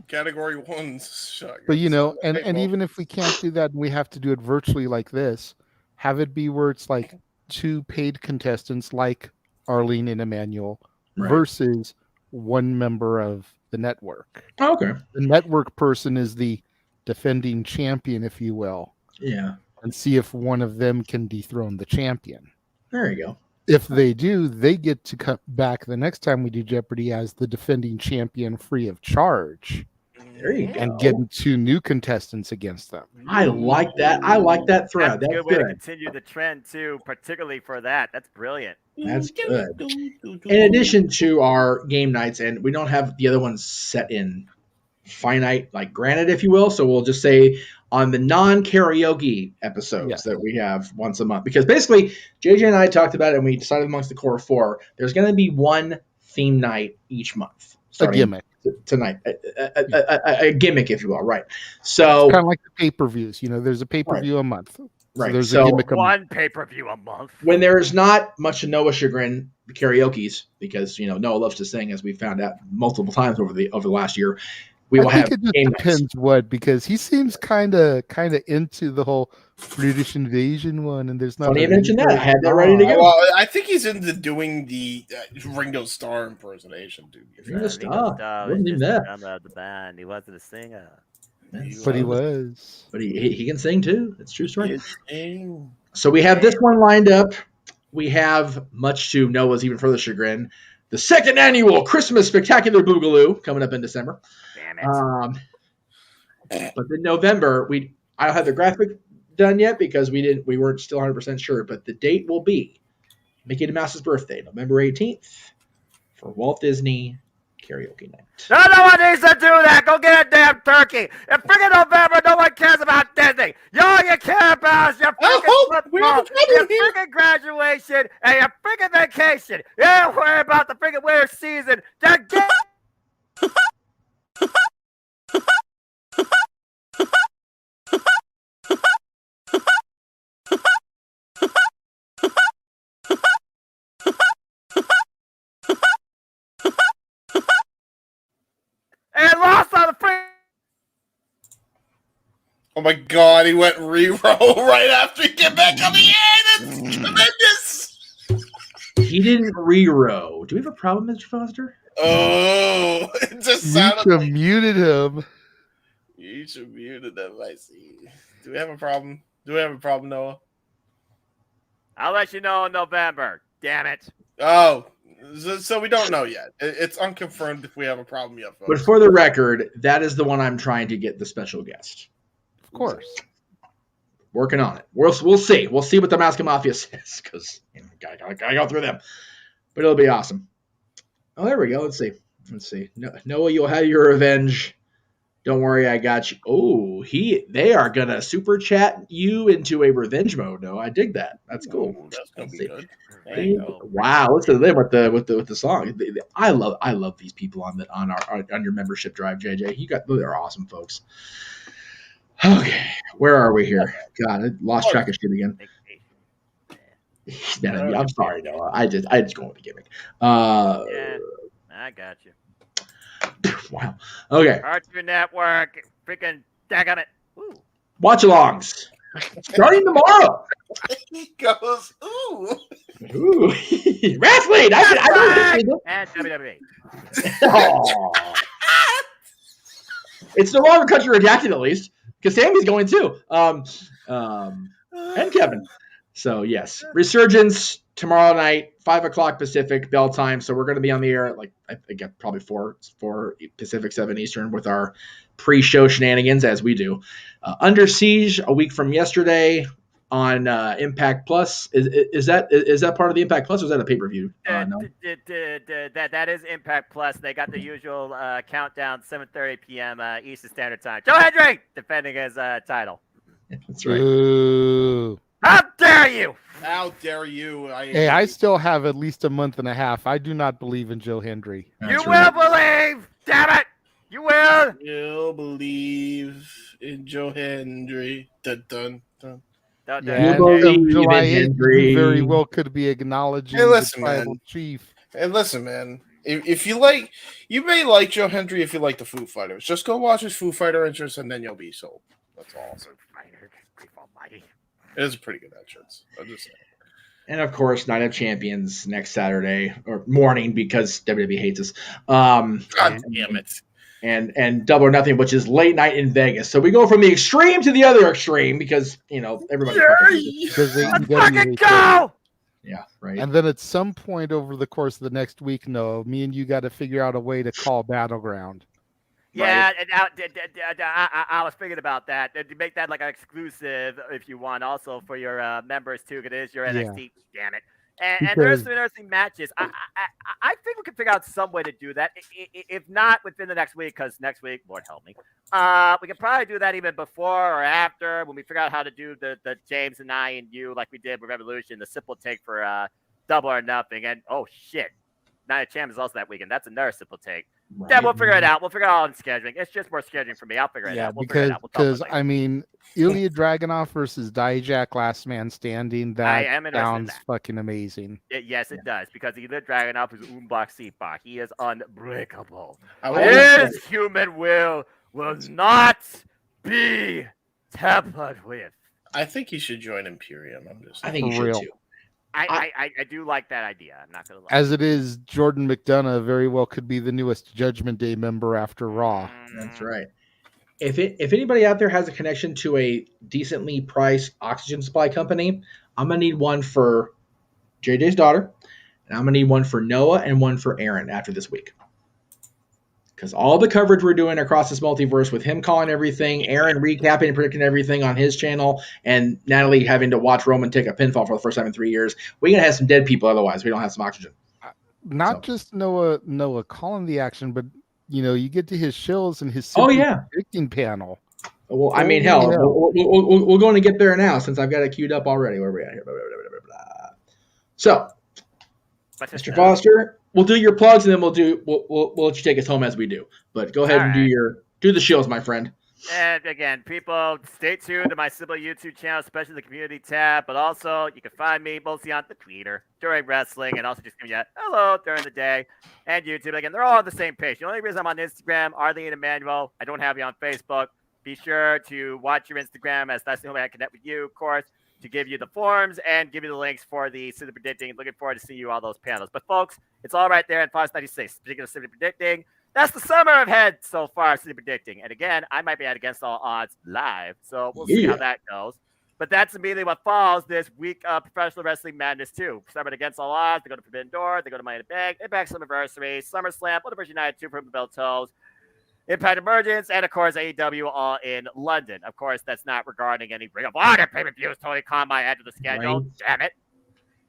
category 1's. But you know, and even if we can't do that, and we have to do it virtually like this, have it be where it's like 2 paid contestants, like Arlene and Emmanuel, versus 1 member of the network. Oh, okay. The network person is the defending champion, if you will. Yeah. And see if one of them can dethrone the champion. There you go. If they do, they get to come back the next time we do Jeopardy as the defending champion free of charge. There you go. And getting 2 new contestants against them. I like that. I like that thread. That's a good way to continue the trend, too, particularly for that. That's brilliant. That's good. In addition to our game nights, and we don't have the other ones set in finite, like granted, if you will, so we'll just say on the non-karaoke episodes that we have once a month. Because basically, JJ and I talked about it, and we decided amongst the core 4, there's going to be 1 theme night each month. A gimmick. Tonight. A gimmick, if you will, right. So it's kind of like the pay-per-views. You know, there's a pay-per-view a month. Right. So there's a gimmick one pay-per-view a month. When there's not much of Noah's chagrin, the karaoke's, because, you know, Noah loves to sing, as we found out multiple times over the last year. We will have it just depends what, because he seems kind of into the whole British invasion one, and there's not. Funny you mentioned that. I had that ready to go. Well, I think he's into doing the Ringo Starr impersonation, dude. Ringo Starr wasn't even that. The band. He wasn't a singer. But he was. But he can sing too. It's true story. So we have this one lined up. We have, much to Noah's even further chagrin, the 2nd annual Christmas Spectacular Boogaloo coming up in December. Damn it. But in November, I don't have the graphic done yet because we weren't still 100% sure, but the date will be Mickey Mouse's birthday, November 18th, for Walt Disney Karaoke Night. No one needs to do that. Go get a damn turkey. In freaking November, no one cares about Disney. All you care about is your freaking football, your freaking graduation, and your freaking vacation. You don't worry about the freaking winter season. Just get... and lost on the free. Oh my God, he went reroll right after he came back on the air. That's tremendous. He didn't re-row. Do we have a problem, Mr. Foster? Oh, it just sounded like... muted him. You should muted him, I see. Do we have a problem? Noah? I'll let you know in November. Damn it. Oh, so we don't know yet. It's unconfirmed if we have a problem yet, folks. But for the record, that is the one I'm trying to get the special guest. Of course. Working on it. We'll see. We'll see what the Mask Mafia says because gotta go through them. But it'll be awesome. Oh, there we go. Let's see. Noah, you'll have your revenge. Don't worry, I got you. Oh, they are gonna super chat you into a revenge mode. No, I dig that. That's cool. That's gonna be good. Wow, listen to them with the song. I love these people on your membership drive, JJ. They're awesome folks. Okay, where are we here? God, I lost track of shit again. Man, I'm sorry, Noah. I just go with the gimmick. Yeah, I got you. Wow. Okay. Cartoon Network, freaking daggone it. Ooh. Watch-alongs starting tomorrow. He goes, ooh. Wrestling. I and WWE. It's no longer country redacted, at least, because Sammy's going too. And Kevin. So yes, Resurgence tomorrow night, 5:00 Pacific bell time. So we're going to be on the air at I guess probably 4 Pacific, 7 Eastern with our pre-show shenanigans as we do. Under Siege a week from yesterday on Impact Plus. Is that part of the Impact Plus or is that a pay-per-view? No. That is Impact Plus. They got the usual countdown, 7:30 p.m. Eastern Standard Time. Joe Hendry defending his title. That's right. Ooh. How dare you? How dare you? I still have at least a month and a half. I do not believe in Joe Hendry. You will believe. Damn it. You will. You'll believe in Joe Hendry. Dun, dun, dun. Yeah, July 8th very well could be acknowledging the tribal chief. And listen, man. If you like, you may like Joe Hendry if you like the Foo Fighters. Just go watch his Foo Fighter entrance and then you'll be sold. That's all. It is a pretty good entrance. I'm just saying. And of course, Night of Champions next Saturday or morning because WWE hates us. God damn it. And Double or Nothing, which is late night in Vegas. So we go from the extreme to the other extreme because everybody. Let's fucking go. Yeah, right. And then at some point over the course of the next week, me and you got to figure out a way to call Battleground. Yeah, and I was thinking about that. To make that like an exclusive, if you want, also for your members too, because it is your NXT. Damn it! And there's some interesting matches. I think we can figure out some way to do that. If not within the next week, because next week, Lord help me, we can probably do that even before or after when we figure out how to do the James and I and you like we did with Revolution, the simple take for Double or Nothing. And oh shit, Night of Champions is also that weekend. That's another simple take. Right. Yeah, we'll figure it out. We'll figure it out on scheduling. It's just more scheduling for me. I'll figure it out. Because I mean, Ilya Dragunov versus Dijak Last Man Standing. That sounds fucking amazing. Yes, it does. Because Ilya Dragunov is Umbach Sipa. He is unbreakable. His human will not be tampered with. I think he should join Imperium. I think he should too. I do like that idea. I'm not gonna lie. As it is, Jordan McDonough very well could be the newest Judgment Day member after Raw. That's right. If anybody out there has a connection to a decently priced oxygen supply company, I'm gonna need one for JJ's daughter, and I'm gonna need one for Noah and one for Aaron after this week. Because all the coverage we're doing across this multiverse with him calling everything, Aaron recapping and predicting everything on his channel, and Natalie having to watch Roman take a pinfall for the first time in 3 years, we're going to have some dead people otherwise. We don't have some oxygen. Not just Noah calling the action, but, you get to his shills and his predicting panel. Well, I mean, hell, we're going to get there now since I've got it queued up already. Where are we at here? Blah, blah, blah, blah, blah. So, Mr. Foster, we'll do your plugs and then we'll let you take us home as we do. But go ahead and do the shills, my friend. And again, people, stay tuned to my Simple YouTube channel, especially the community tab. But also, you can find me mostly on the Twitter during wrestling and also just giving you a hello during the day. And YouTube, again, they're all on the same page. The only reason I'm on Instagram, Arlene and Emmanuel, I don't have you on Facebook. Be sure to watch your Instagram as that's the only way I connect with you, of course, to give you the forms and give you the links for the City Predicting. Looking forward to seeing you all those panels. But folks, it's all right there in Fox 96, particular City Predicting. That's the summer I've had so far, City Predicting. And again, I might be at Against All Odds live, so we'll see how that goes. But that's immediately what follows this week of Professional Wrestling Madness 2. Start Against All Odds, they go to Forbidden Door, they go to Money in the Bank, Impact Summerversary, SummerSlam, Multiverse United 2 from the Bell Toes. Impact Emergence, and of course AEW All in London. Of course, that's not regarding any Ring of Honor pay-per-views. Totally caught my head to the schedule. Right. Damn it.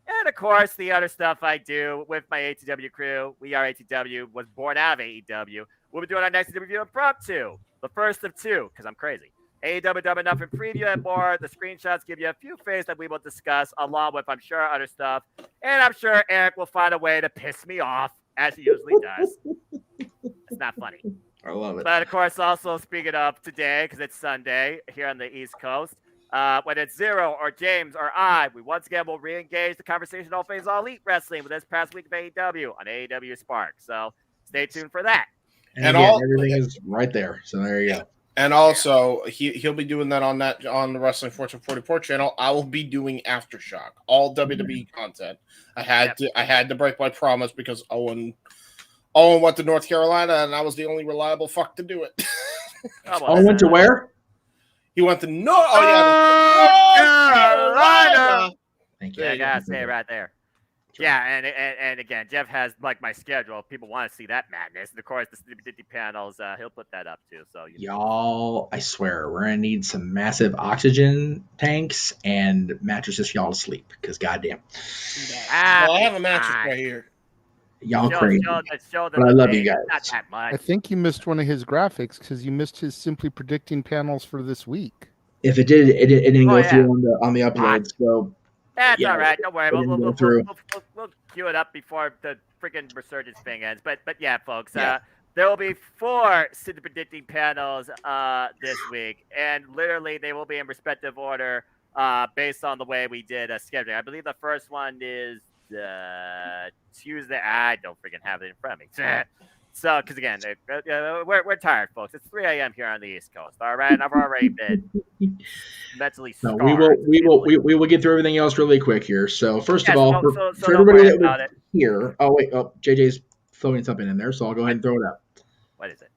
And of course, the other stuff I do with my ATW crew. We Are ATW was born out of AEW. We'll be doing our next review impromptu, the first of two, because I'm crazy. AEW Double Nothing preview and more. The screenshots give you a few things that we will discuss, along with, I'm sure, other stuff. And I'm sure Eric will find a way to piss me off, as he usually does. It's not funny. I love it. But of course, also speaking of today, because it's Sunday here on the East Coast, when it's Zero or James or I, we once again will re-engage the conversation on all things All Elite Wrestling with this past week of AEW on AEW Spark. So stay tuned for that. And again, everything is right there. So there you go. And also, he'll be doing that on the Wrestling Fortune 44 channel. I will be doing Aftershock, all WWE content. I had to break my promise because Owen went to North Carolina, and I was the only reliable fuck to do it. Owen went to where? He went to North Carolina. Thank you. Yeah, I gotta say it right there. Yeah, and again, Geoff has like my schedule. If people want to see that madness, and of course the Sleepy panels, he'll put that up too. So y'all, I swear, we're gonna need some massive oxygen tanks and mattresses for y'all to sleep. Because goddamn, Well, I have a mattress right here. Y'all crazy. But I love you guys. Not that much. I think you missed one of his graphics because you missed his Simply Predicting panels for this week. If it did, it didn't go through on the upload. So that's yeah, all right. Don't worry. We'll queue it up before the freaking Resurgence thing ends. But yeah, folks. Yeah. There will be 4 Simply Predicting panels this week, and literally they will be in respective order based on the way we did scheduling. I believe the first one is Tuesday. I don't freaking have it in front of me. So, because again, we're tired, folks. It's 3 a.m. here on the East Coast. All right, and I've already been mentally scarred. We will get through everything else really quick here. So first of all, for everybody that was here, JJ's throwing something in there, so I'll go ahead and throw it up. What is it?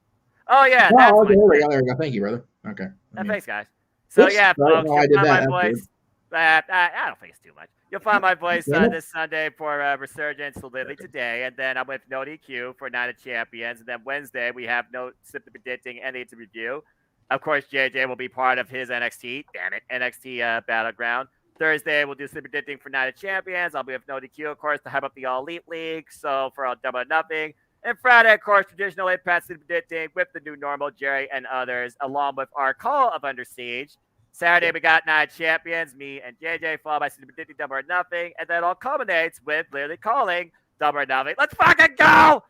Oh yeah, there we go. Thank you, brother. Okay. Thanks, guys. So yeah, folks, I did that. My voice. I don't think it's too much. You'll find my voice this Sunday for Resurgence, literally today, and then I'm with No DQ for Night of Champions, and then Wednesday we have no Simply Predicting any to review. Of course, JJ will be part of his NXT, NXT Battleground. Thursday we'll do Simply Predicting for Night of Champions. I'll be with No DQ, of course, to hype up the All Elite League, so for all Double or Nothing. And Friday, of course, traditional Impact Simply Predicting with the new normal, Jerry and others, along with our Call of Under Siege. Saturday, we got Night Champions, me and JJ, followed by Simply Predicting Double or Nothing, and then all culminates with literally calling Double or Nothing. Let's fucking go!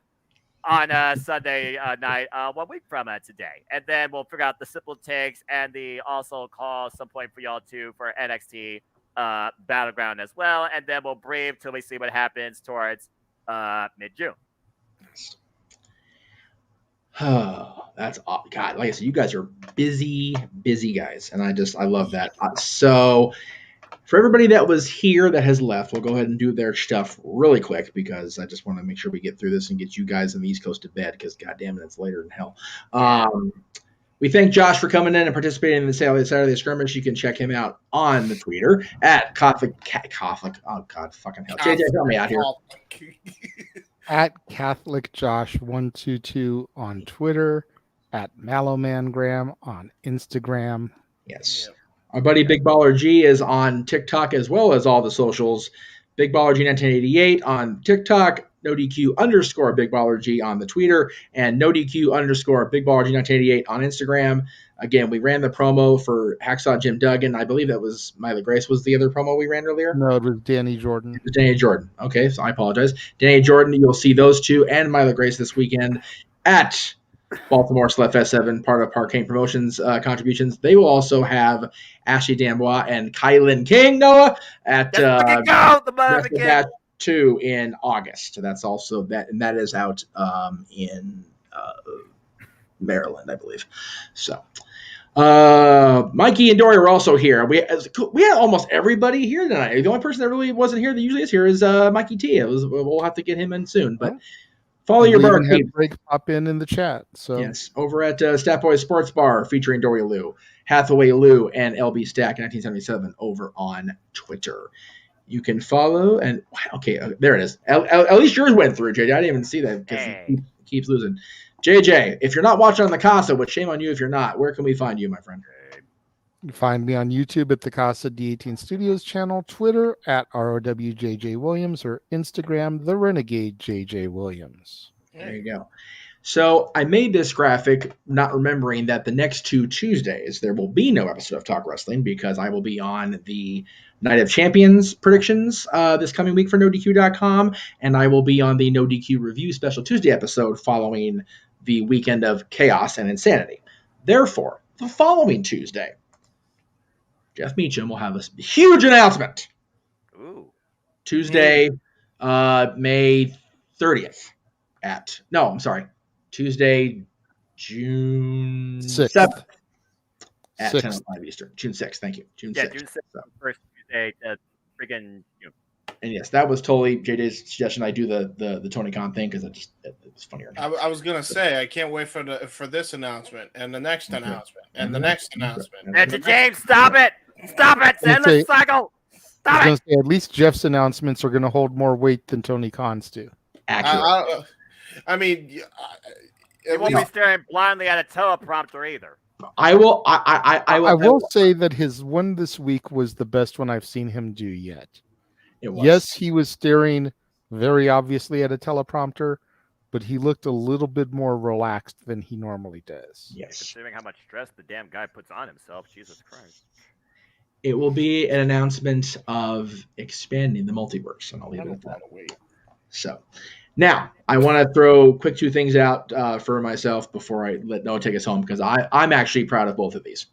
On Sunday night, 1 week from today. And then we'll figure out the simple takes and the also call some point for y'all too for NXT Battleground as well. And then we'll breathe till we see what happens towards mid-June. Oh, that's God. Like I said, you guys are busy guys, and I love that. So, for everybody that was here that has left, we'll go ahead and do their stuff really quick because I just want to make sure we get through this and get you guys on the East Coast to bed because goddamn it, it's later than hell. We thank Josh for coming in and participating in the Saturday Skirmish. You can check him out on the Twitter at Catholic. Oh God, fucking hell! JJ, help me out here. At Catholic Josh 122 on Twitter, at Mallowmangram on Instagram. Yes. Our buddy Big Baller G is on TikTok as well as all the socials. Big Baller G 1988 on TikTok, NoDQ _ Big Baller G on the Twitter, and NoDQ _ Big Baller G 1988 on Instagram. Again, we ran the promo for Hacksaw Jim Duggan. I believe that was Myla Grace was the other promo we ran earlier. No, it was Danny Jordan. It was Danny Jordan. Okay, so I apologize. Danny Jordan, you'll see those two and Myla Grace this weekend at Baltimore Slutfest 7, part of Parkane Promotions contributions. They will also have Ashley Dambois and Kylan King, Noah, at WrestleMania 2 in August. That's also that, and that is out in Maryland, I believe. So, Mikey and Dori were also here. We had almost everybody here tonight. The only person that really wasn't here that usually is here is Mikey T. We'll have to get him in soon, but. Follow your bar. Break pop in the chat. So yes, over at Statboy Sports Bar featuring Dori Lou, Hathaway Lou, and LB Stack 1977 over on Twitter. You can follow and there it is. At least yours went through, JJ. I didn't even see that because he keeps losing. JJ, if you're not watching on the Casa, which shame on you if you're not, where can we find you, my friend? You can find me on YouTube at the Casa D18 Studios channel, Twitter at ROWJJ Williams, or Instagram, the Renegade JJ Williams. There you go. So I made this graphic not remembering that the next 2 Tuesdays there will be no episode of Talk Wrestling because I will be on the Night of Champions predictions this coming week for NoDQ.com, and I will be on the No DQ Review Special Tuesday episode following the weekend of chaos and insanity. Therefore, the following Tuesday, Jeff Meacham will have a huge announcement. Ooh. Tuesday, May 30th Tuesday, June 7th at 10:05 Eastern. June 6th, thank you. June 6th. June 6th, first Tuesday to friggin' And yes, that was totally JJ's suggestion. I do the Tony Khan thing because it was funnier. I was gonna say I can't wait for this announcement and the next announcement and the next announcement. And James, stop it! Stop it! It's endless cycle. Stop it! At least Jeff's announcements are going to hold more weight than Tony Khan's do. Accurate. I mean, you won't be staring blindly at a teleprompter either. I will. I will say that his one this week was the best one I've seen him do yet. It was. Yes, he was staring very obviously at a teleprompter, but he looked a little bit more relaxed than he normally does. Yes. Considering how much stress the damn guy puts on himself, Jesus Christ. It will be an announcement of expanding the multiverse, and I'll leave it at that. So, now I want to throw quick 2 things out for myself before I let Noah take us home because I'm actually proud of both of these.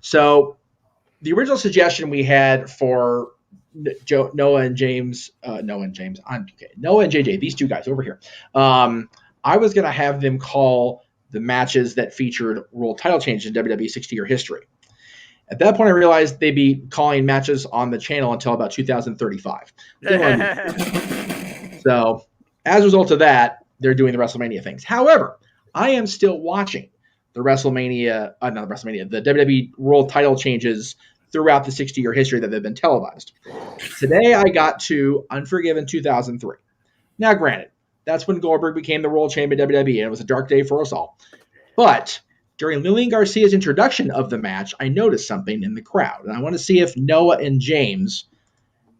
So, the original suggestion we had for Noah and James, Noah and JJ, these 2 guys over here. I was going to have them call the matches that featured world title changes in WWE 60-year history. At that point, I realized they'd be calling matches on the channel until about 2035. So, as a result of that, they're doing the WrestleMania things. However, I am still watching the WWE World Title changes throughout the 60-year history that they've been televised. Today, I got to Unforgiven 2003. Now, granted, that's when Goldberg became the world champion of WWE, and it was a dark day for us all. But during Lillian Garcia's introduction of the match, I noticed something in the crowd, and I want to see if Noah and James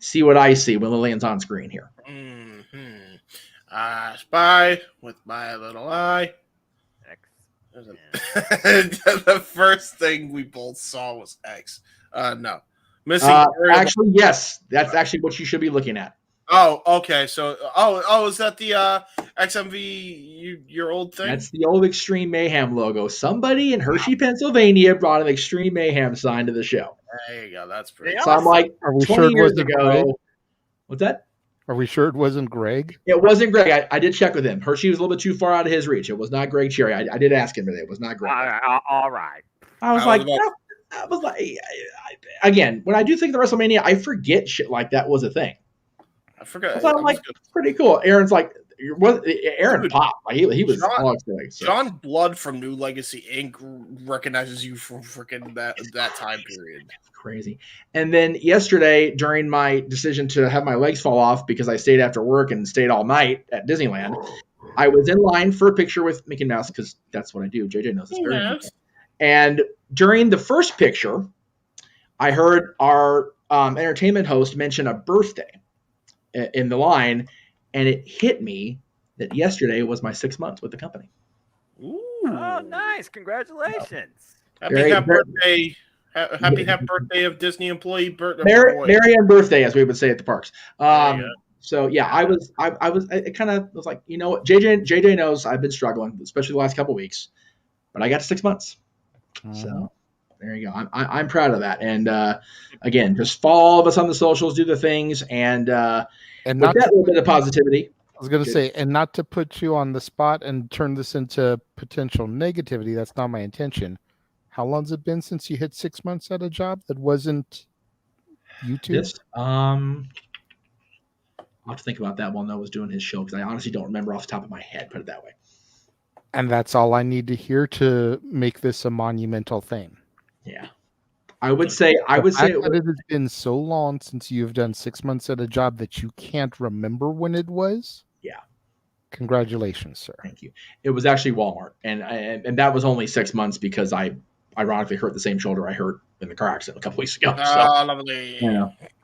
see what I see when Lillian's on screen here. I spy with my little eye. The first thing we both saw was X. No. Missing. Actually, yes. That's actually what you should be looking at. Oh, okay. So, is that the XMV, your old thing? That's the old Extreme Mayhem logo. Somebody in Hershey, Pennsylvania brought an Extreme Mayhem sign to the show. There you go. That's pretty So I'm like, Are we 20 sure it years wasn't ago. Greg? What's that? Are we sure it wasn't Greg? It wasn't Greg. I did check with him. Hershey was a little bit too far out of his reach. It was not Greg Cherry. I did ask him, but it was not Greg. All right. I was like, again, when I do think of the WrestleMania, I forget shit like that was a thing. I forgot. So I'm like, pretty cool. Aaron's like, Aaron popped. Like, he was all excited. So. John Blood from New Legacy Inc. recognizes you from freaking that time period. Crazy. And then yesterday, during my decision to have my legs fall off because I stayed after work and stayed all night at Disneyland, I was in line for a picture with Mickey Mouse because that's what I do. JJ knows this very well. And during the first picture, I heard our entertainment host mention a birthday in the line, and it hit me that yesterday was my 6 months with the company. Ooh. Oh, nice. Congratulations. Happy birthday. Happy birthday of Disney employee birthday. Merry and birthday, as we would say at the parks. So yeah, I kind of was like, you know what, JJ knows I've been struggling, especially the last couple of weeks, but I got to 6 months. So there you go. I'm proud of that. And again, just follow all of us on the socials, do the things, and with that little bit of positivity. I was going to say, and not to put you on the spot and turn this into potential negativity. That's not my intention. How long's it been since you hit 6 months at a job that wasn't YouTube? I'll have to think about that while Noah was doing his show because I honestly don't remember off the top of my head. Put it that way. And that's all I need to hear to make this a monumental thing. Yeah, I would say it has been so long since you've done 6 months at a job that you can't remember when it was. Yeah, Congratulations, sir. Thank you. It was actually Walmart, and that was only 6 months because I ironically hurt the same shoulder I hurt in the car accident a couple weeks ago. So, lovely.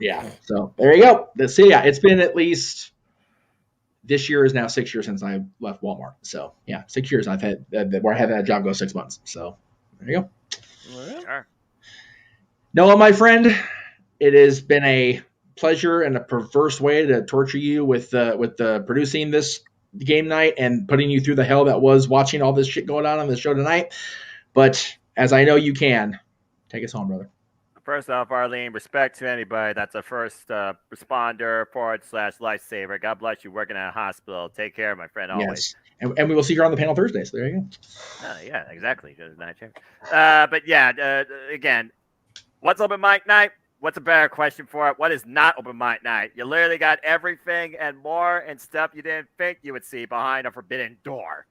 Yeah. So there you go. It's been at least this year is now 6 years since I left Walmart. So yeah, 6 years I've had where I had that job go 6 months. So there you go. Sure. Noah, my friend, it has been a pleasure and a perverse way to torture you with the producing this game night and putting you through the hell that was watching all this shit going on the show tonight. But as I know you can, take us home, brother. First off, Arlene, respect to anybody that's a first responder / lifesaver. God bless you working at a hospital. Take care, my friend, always. Yes. And we will see you on the panel Thursday. So there you go. Yeah, exactly. But yeah, again, what's open mic night? What's a better question for it? What is not open mic night? You literally got everything and more and stuff you didn't think you would see behind a forbidden door,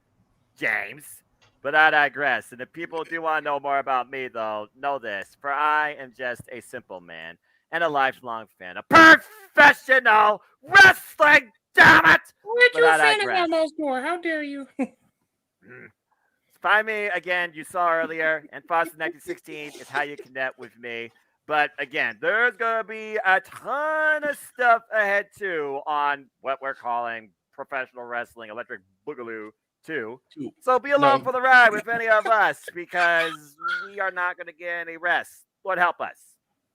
James. But I digress. And if people do want to know more about me, though, know this. For I am just a simple man and a lifelong fan of professional wrestling. Damn it! Where'd you a fan of Elmo's door? How dare you? Find me again. You saw earlier, and Foster 1916 is how you connect with me. But again, there's gonna be a ton of stuff ahead too on what we're calling professional wrestling, Electric Boogaloo 2. So be along for the ride with any of us because we are not going to get any rest. Lord help us.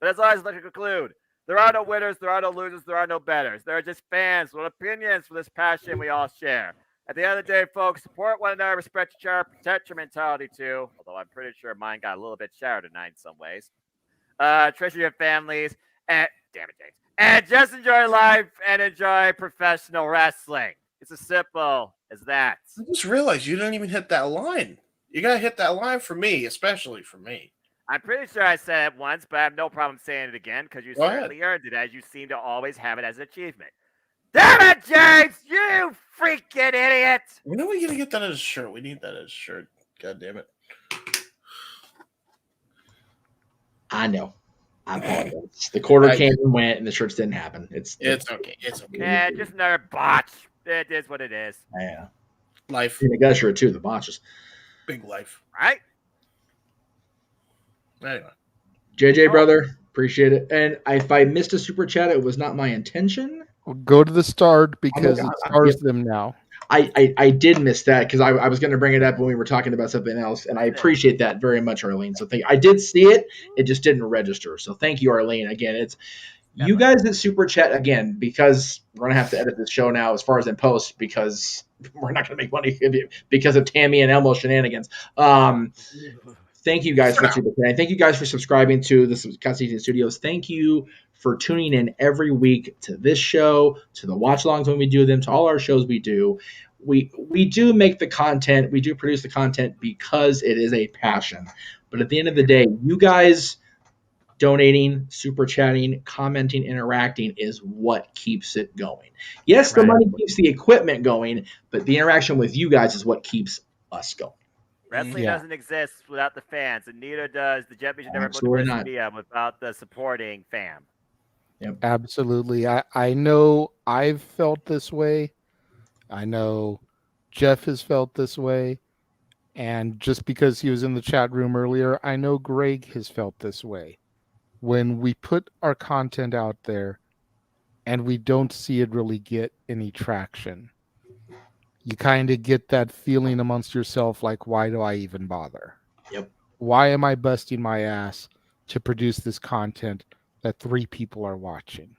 But as always, let me conclude. There are no winners, there are no losers, there are no betters. There are just fans with opinions for this passion we all share. At the end of the day, folks, support one another, respect each other, protect your mentality too. Although I'm pretty sure mine got a little bit shattered tonight in some ways. Treasure your families, and damn it, James. And just enjoy life and enjoy professional wrestling. It's as simple as that. I just realized you didn't even hit that line. You gotta hit that line for me, especially for me. I'm pretty sure I said it once, but I have no problem saying it again because you certainly earned it, as you seem to always have it as an achievement. Damn it, James! You freaking idiot! When are we gonna get that as a shirt? We need that as a shirt. God damn it. I know. I apologize. The quarter came and went, and the shirts didn't happen. It's okay. It's okay. Yeah, just another botch. It is what it is. Yeah. Life. I got a shirt too. The botches. Big life. Right? Anyway. JJ, brother, appreciate it. And if I missed a super chat, it was not my intention. Well, go to the start because it stars them now. I did miss that because I was going to bring it up when we were talking about something else, and I appreciate that very much, Arlene. So I did see it, it just didn't register. So thank you, Arlene. Again, it's you guys that super chat again because we're gonna have to edit this show now as far as in post because we're not gonna make money because of Tammy and Elmo shenanigans. Thank you guys for super chatting. Thank you guys for subscribing to the Constantine Studios. Thank you for tuning in every week to this show, to the watch alongs when we do them, to all our shows we do. We do make the content, we do produce the content because it is a passion. But at the end of the day, you guys donating, super chatting, commenting, interacting is what keeps it going. Yes, the money keeps the equipment going, but the interaction with you guys is what keeps us going. Wrestling doesn't exist without the fans, and neither does the Jeopardy Multiverse of Media without the supporting fam. Yep. Absolutely. I know I've felt this way. I know Geoff has felt this way. And just because he was in the chat room earlier, I know Greg has felt this way. When we put our content out there and we don't see it really get any traction, you kind of get that feeling amongst yourself like, why do I even bother? Yep. Why am I busting my ass to produce this content that 3 people are watching?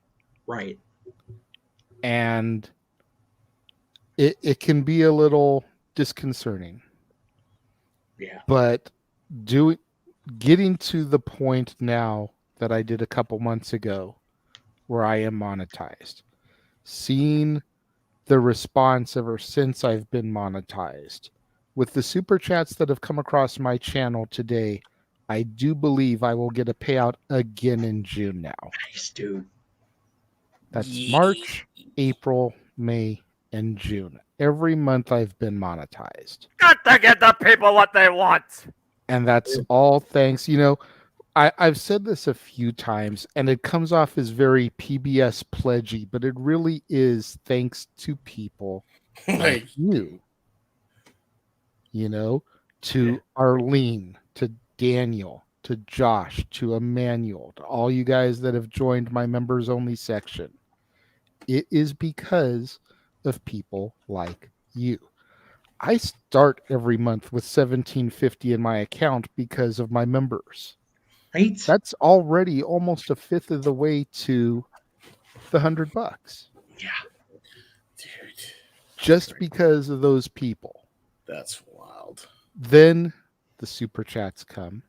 Right. And it can be a little disconcerting. Yeah. But getting to the point now that I did a couple months ago where I am monetized, seeing the response ever since I've been monetized with the super chats that have come across my channel today, I do believe I will get a payout again in June now. Nice, dude. That's March, April, May, and June. Every month I've been monetized. Got to get the people what they want. And that's all thanks. I've said this a few times, and it comes off as very PBS pledgy, but it really is thanks to people like you. You know, to Arlene, to Daniel, to Josh, to Emmanuel, to all you guys that have joined my members only section. It is because of people like you. I start every month with $17.50 in my account because of my members. Right. That's already almost a fifth of the way to the $100. Yeah. Dude. Just because of those people. That's wild. Then the super chats come.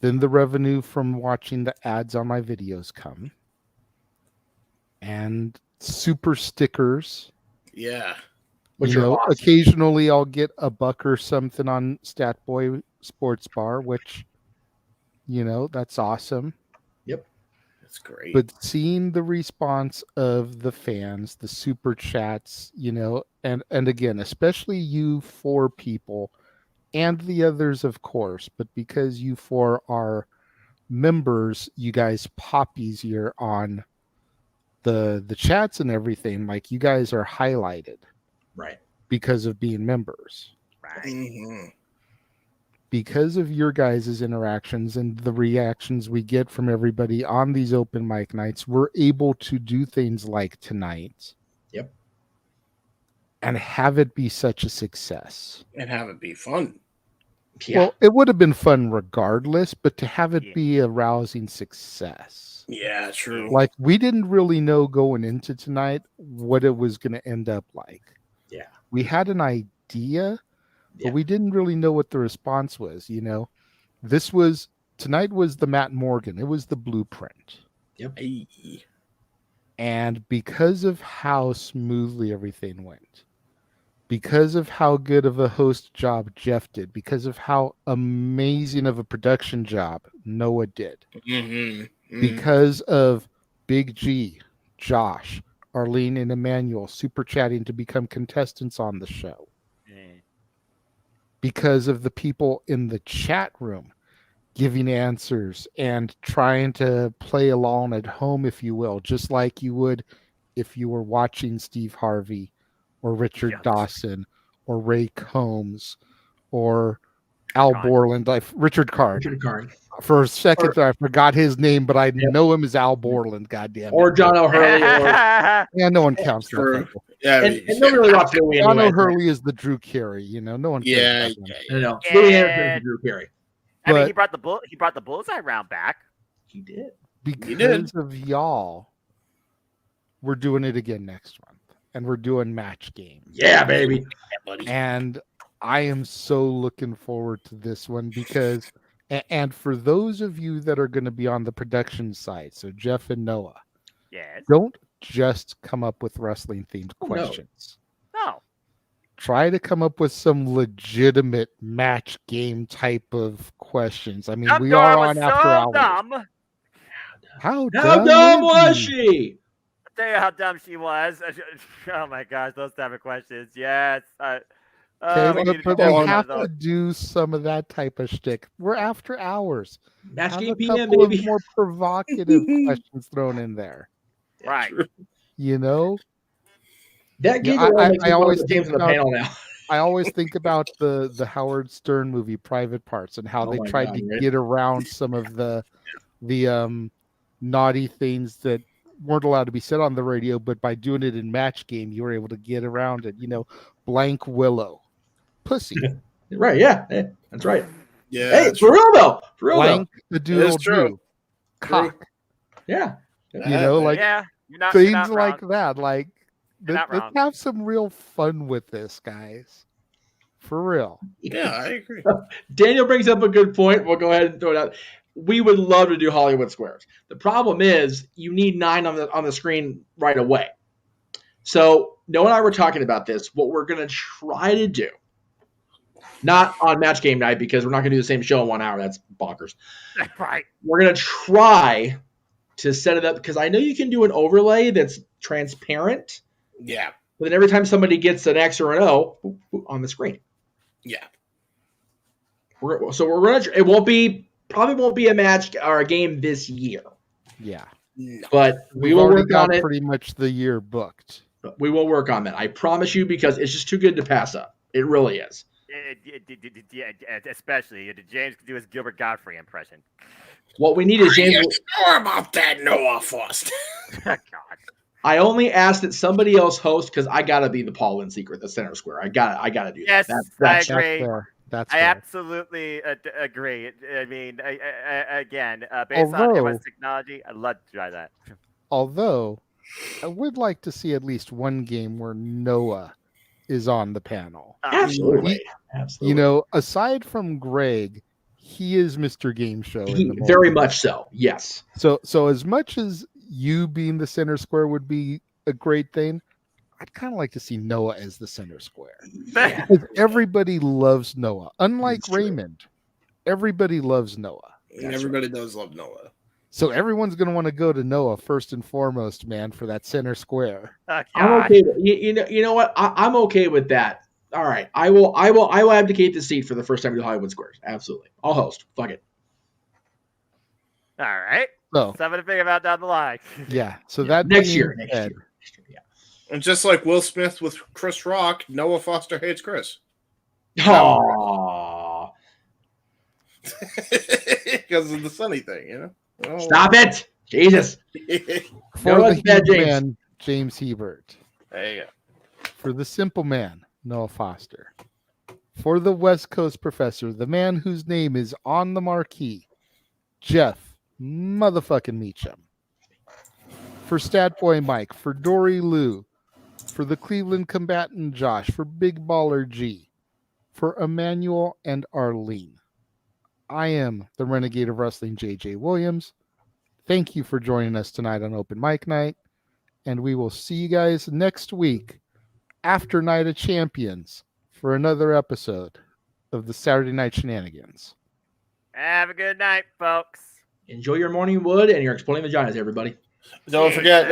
Then the revenue from watching the ads on my videos come. And super stickers. Yeah. Which you are know, awesome. Occasionally I'll get $1 or something on Statboy Sports Bar, which, you know, that's awesome. Yep. That's great. But seeing the response of the fans, the super chats, you know, and again, especially you four people and the others, of course, but because you four are members, you guys pop easier on the chats and everything. Like, you guys are highlighted. Right. Because of being members. Right. Mm-hmm. Because of your guys' interactions and the reactions we get from everybody on these open mic nights, we're able to do things like tonight. Yep. And have it be such a success. And have it be fun. Yeah. Well, it would have been fun regardless, but to have it be a rousing success. Yeah, true. Like, we didn't really know going into tonight what it was going to end up like. Yeah. We had an idea, but we didn't really know what the response was, you know. Tonight was the Matt Morgan. It was the blueprint. Yep. And because of how smoothly everything went, because of how good of a host job Geoff did, because of how amazing of a production job Noah did, because of Big G, Josh, Arlene, and Emmanuel super chatting to become contestants on the show, because of the people in the chat room giving answers and trying to play along at home, if you will, just like you would if you were watching Steve Harvey or Richard Dawson or Ray Combs or Al Borland, Richard Card. For a second, I forgot his name, but I know him as Al Borland. Goddamn. Or John O'Hurley. Yeah, no one counts for. Yeah, and nobody really watched Louis John anyway. O'Hurley is the Drew Carey. You know, no one. Yeah, no. Louis Anderson is Drew Carey. I mean, But- he brought the bullseye round back. He did. Because of y'all, we're doing it again next month, and we're doing match games. Yeah, baby. And I am so looking forward to this one because, and for those of you that are going to be on the production side, so Geoff and Noah, Yes. don't just come up with wrestling themed no. questions. No. Try to come up with some legitimate match game type of questions. I mean, we Dora are was on after so hours. dumb. How dumb was she? I'll tell you how dumb she was. Oh my gosh, those type of questions. Yes. Okay, we need to but do we one have of to those. do some of that type of shtick. We're after hours. Match Have game a PM, couple baby. of more provocative questions thrown in there. Right. You know, That Yeah, giggle makes I me always want the James think on the about- panel now. I always think about the Howard Stern movie Private Parts and how Oh they my tried God, to right? get around some of the naughty things that weren't allowed to be said on the radio, but by doing it in match game, you were able to get around it. You know, Blank Willow, pussy. Right, yeah. That's right. Yeah. Hey, for real though. For real Blank though. the doodle true. do. Cock. Yeah. You know, like Yeah. You're not things wrong. like that. Like, You're not let's wrong. have some real fun with this, guys. For real. Yeah, I agree. Daniel brings up a good point. We'll go ahead and throw it out. We would love to do Hollywood Squares. The problem is you need 9 on the screen right away. So Noah and I were talking about this. What we're going to try to do, not on match game night because we're not going to do the same show in 1 hour. That's bonkers. Right. We're going to try to set it up because I know you can do an overlay that's transparent. Yeah. But then every time somebody gets an X or an O on the screen. Yeah. It probably won't be a match or a game this year. Yeah. But we We've will already work got on it. pretty much the year booked. We will work on that. I promise you, because it's just too good to pass up. It really is. Yeah, especially James could do his Gilbert Godfrey impression. What we need is James. Are you sure about that, Noah Frost? God. I only asked that somebody else host because I gotta be the Paul Lynn secret, the center square. I gotta do yes, that. I agree. That's I fair. absolutely agree. I mean, again, based on everyone's technology, I'd love to try that. Although, I would like to see at least one game where Noah is on the panel. Absolutely. You know, aside from Greg, he is Mr. Game Show. Very much so. Yes. So as much as you being the center square would be a great thing, I'd kind of like to see Noah as the center square. Because everybody loves Noah. Unlike Raymond, everybody loves Noah. And everybody does love Noah. So everyone's going to want to go to Noah first and foremost, man, for that center square. I'm okay. You know what? I'm okay with that. All right. I will abdicate the seat for the first time to Hollywood Squares. Absolutely. I'll host. Fuck it. All right. So something to think about down the line. Yeah. So that next year. Yeah. And just like Will Smith with Chris Rock, Noah Foster hates Chris. Aww. Because of the Sunny thing, you know? Oh. Stop it. Jesus. For the Hebert man, James Hebert. There you go. For the simple man, Noah Foster. For the West Coast professor, the man whose name is on the marquee, Geoff motherfucking Meacham. For Statboy Mike, for Dori Lou, for the Cleveland Combatant Josh, for Big Baller G, for Emmanuel and Arlene. I am the Renegade of Wrestling, JJ Williams. Thank you for joining us tonight on Open Mic Night, and we will see you guys next week after Night of Champions for another episode of the Saturday Night Shenanigans. Have a good night, folks. Enjoy your morning wood and your exploding vaginas, everybody. Don't forget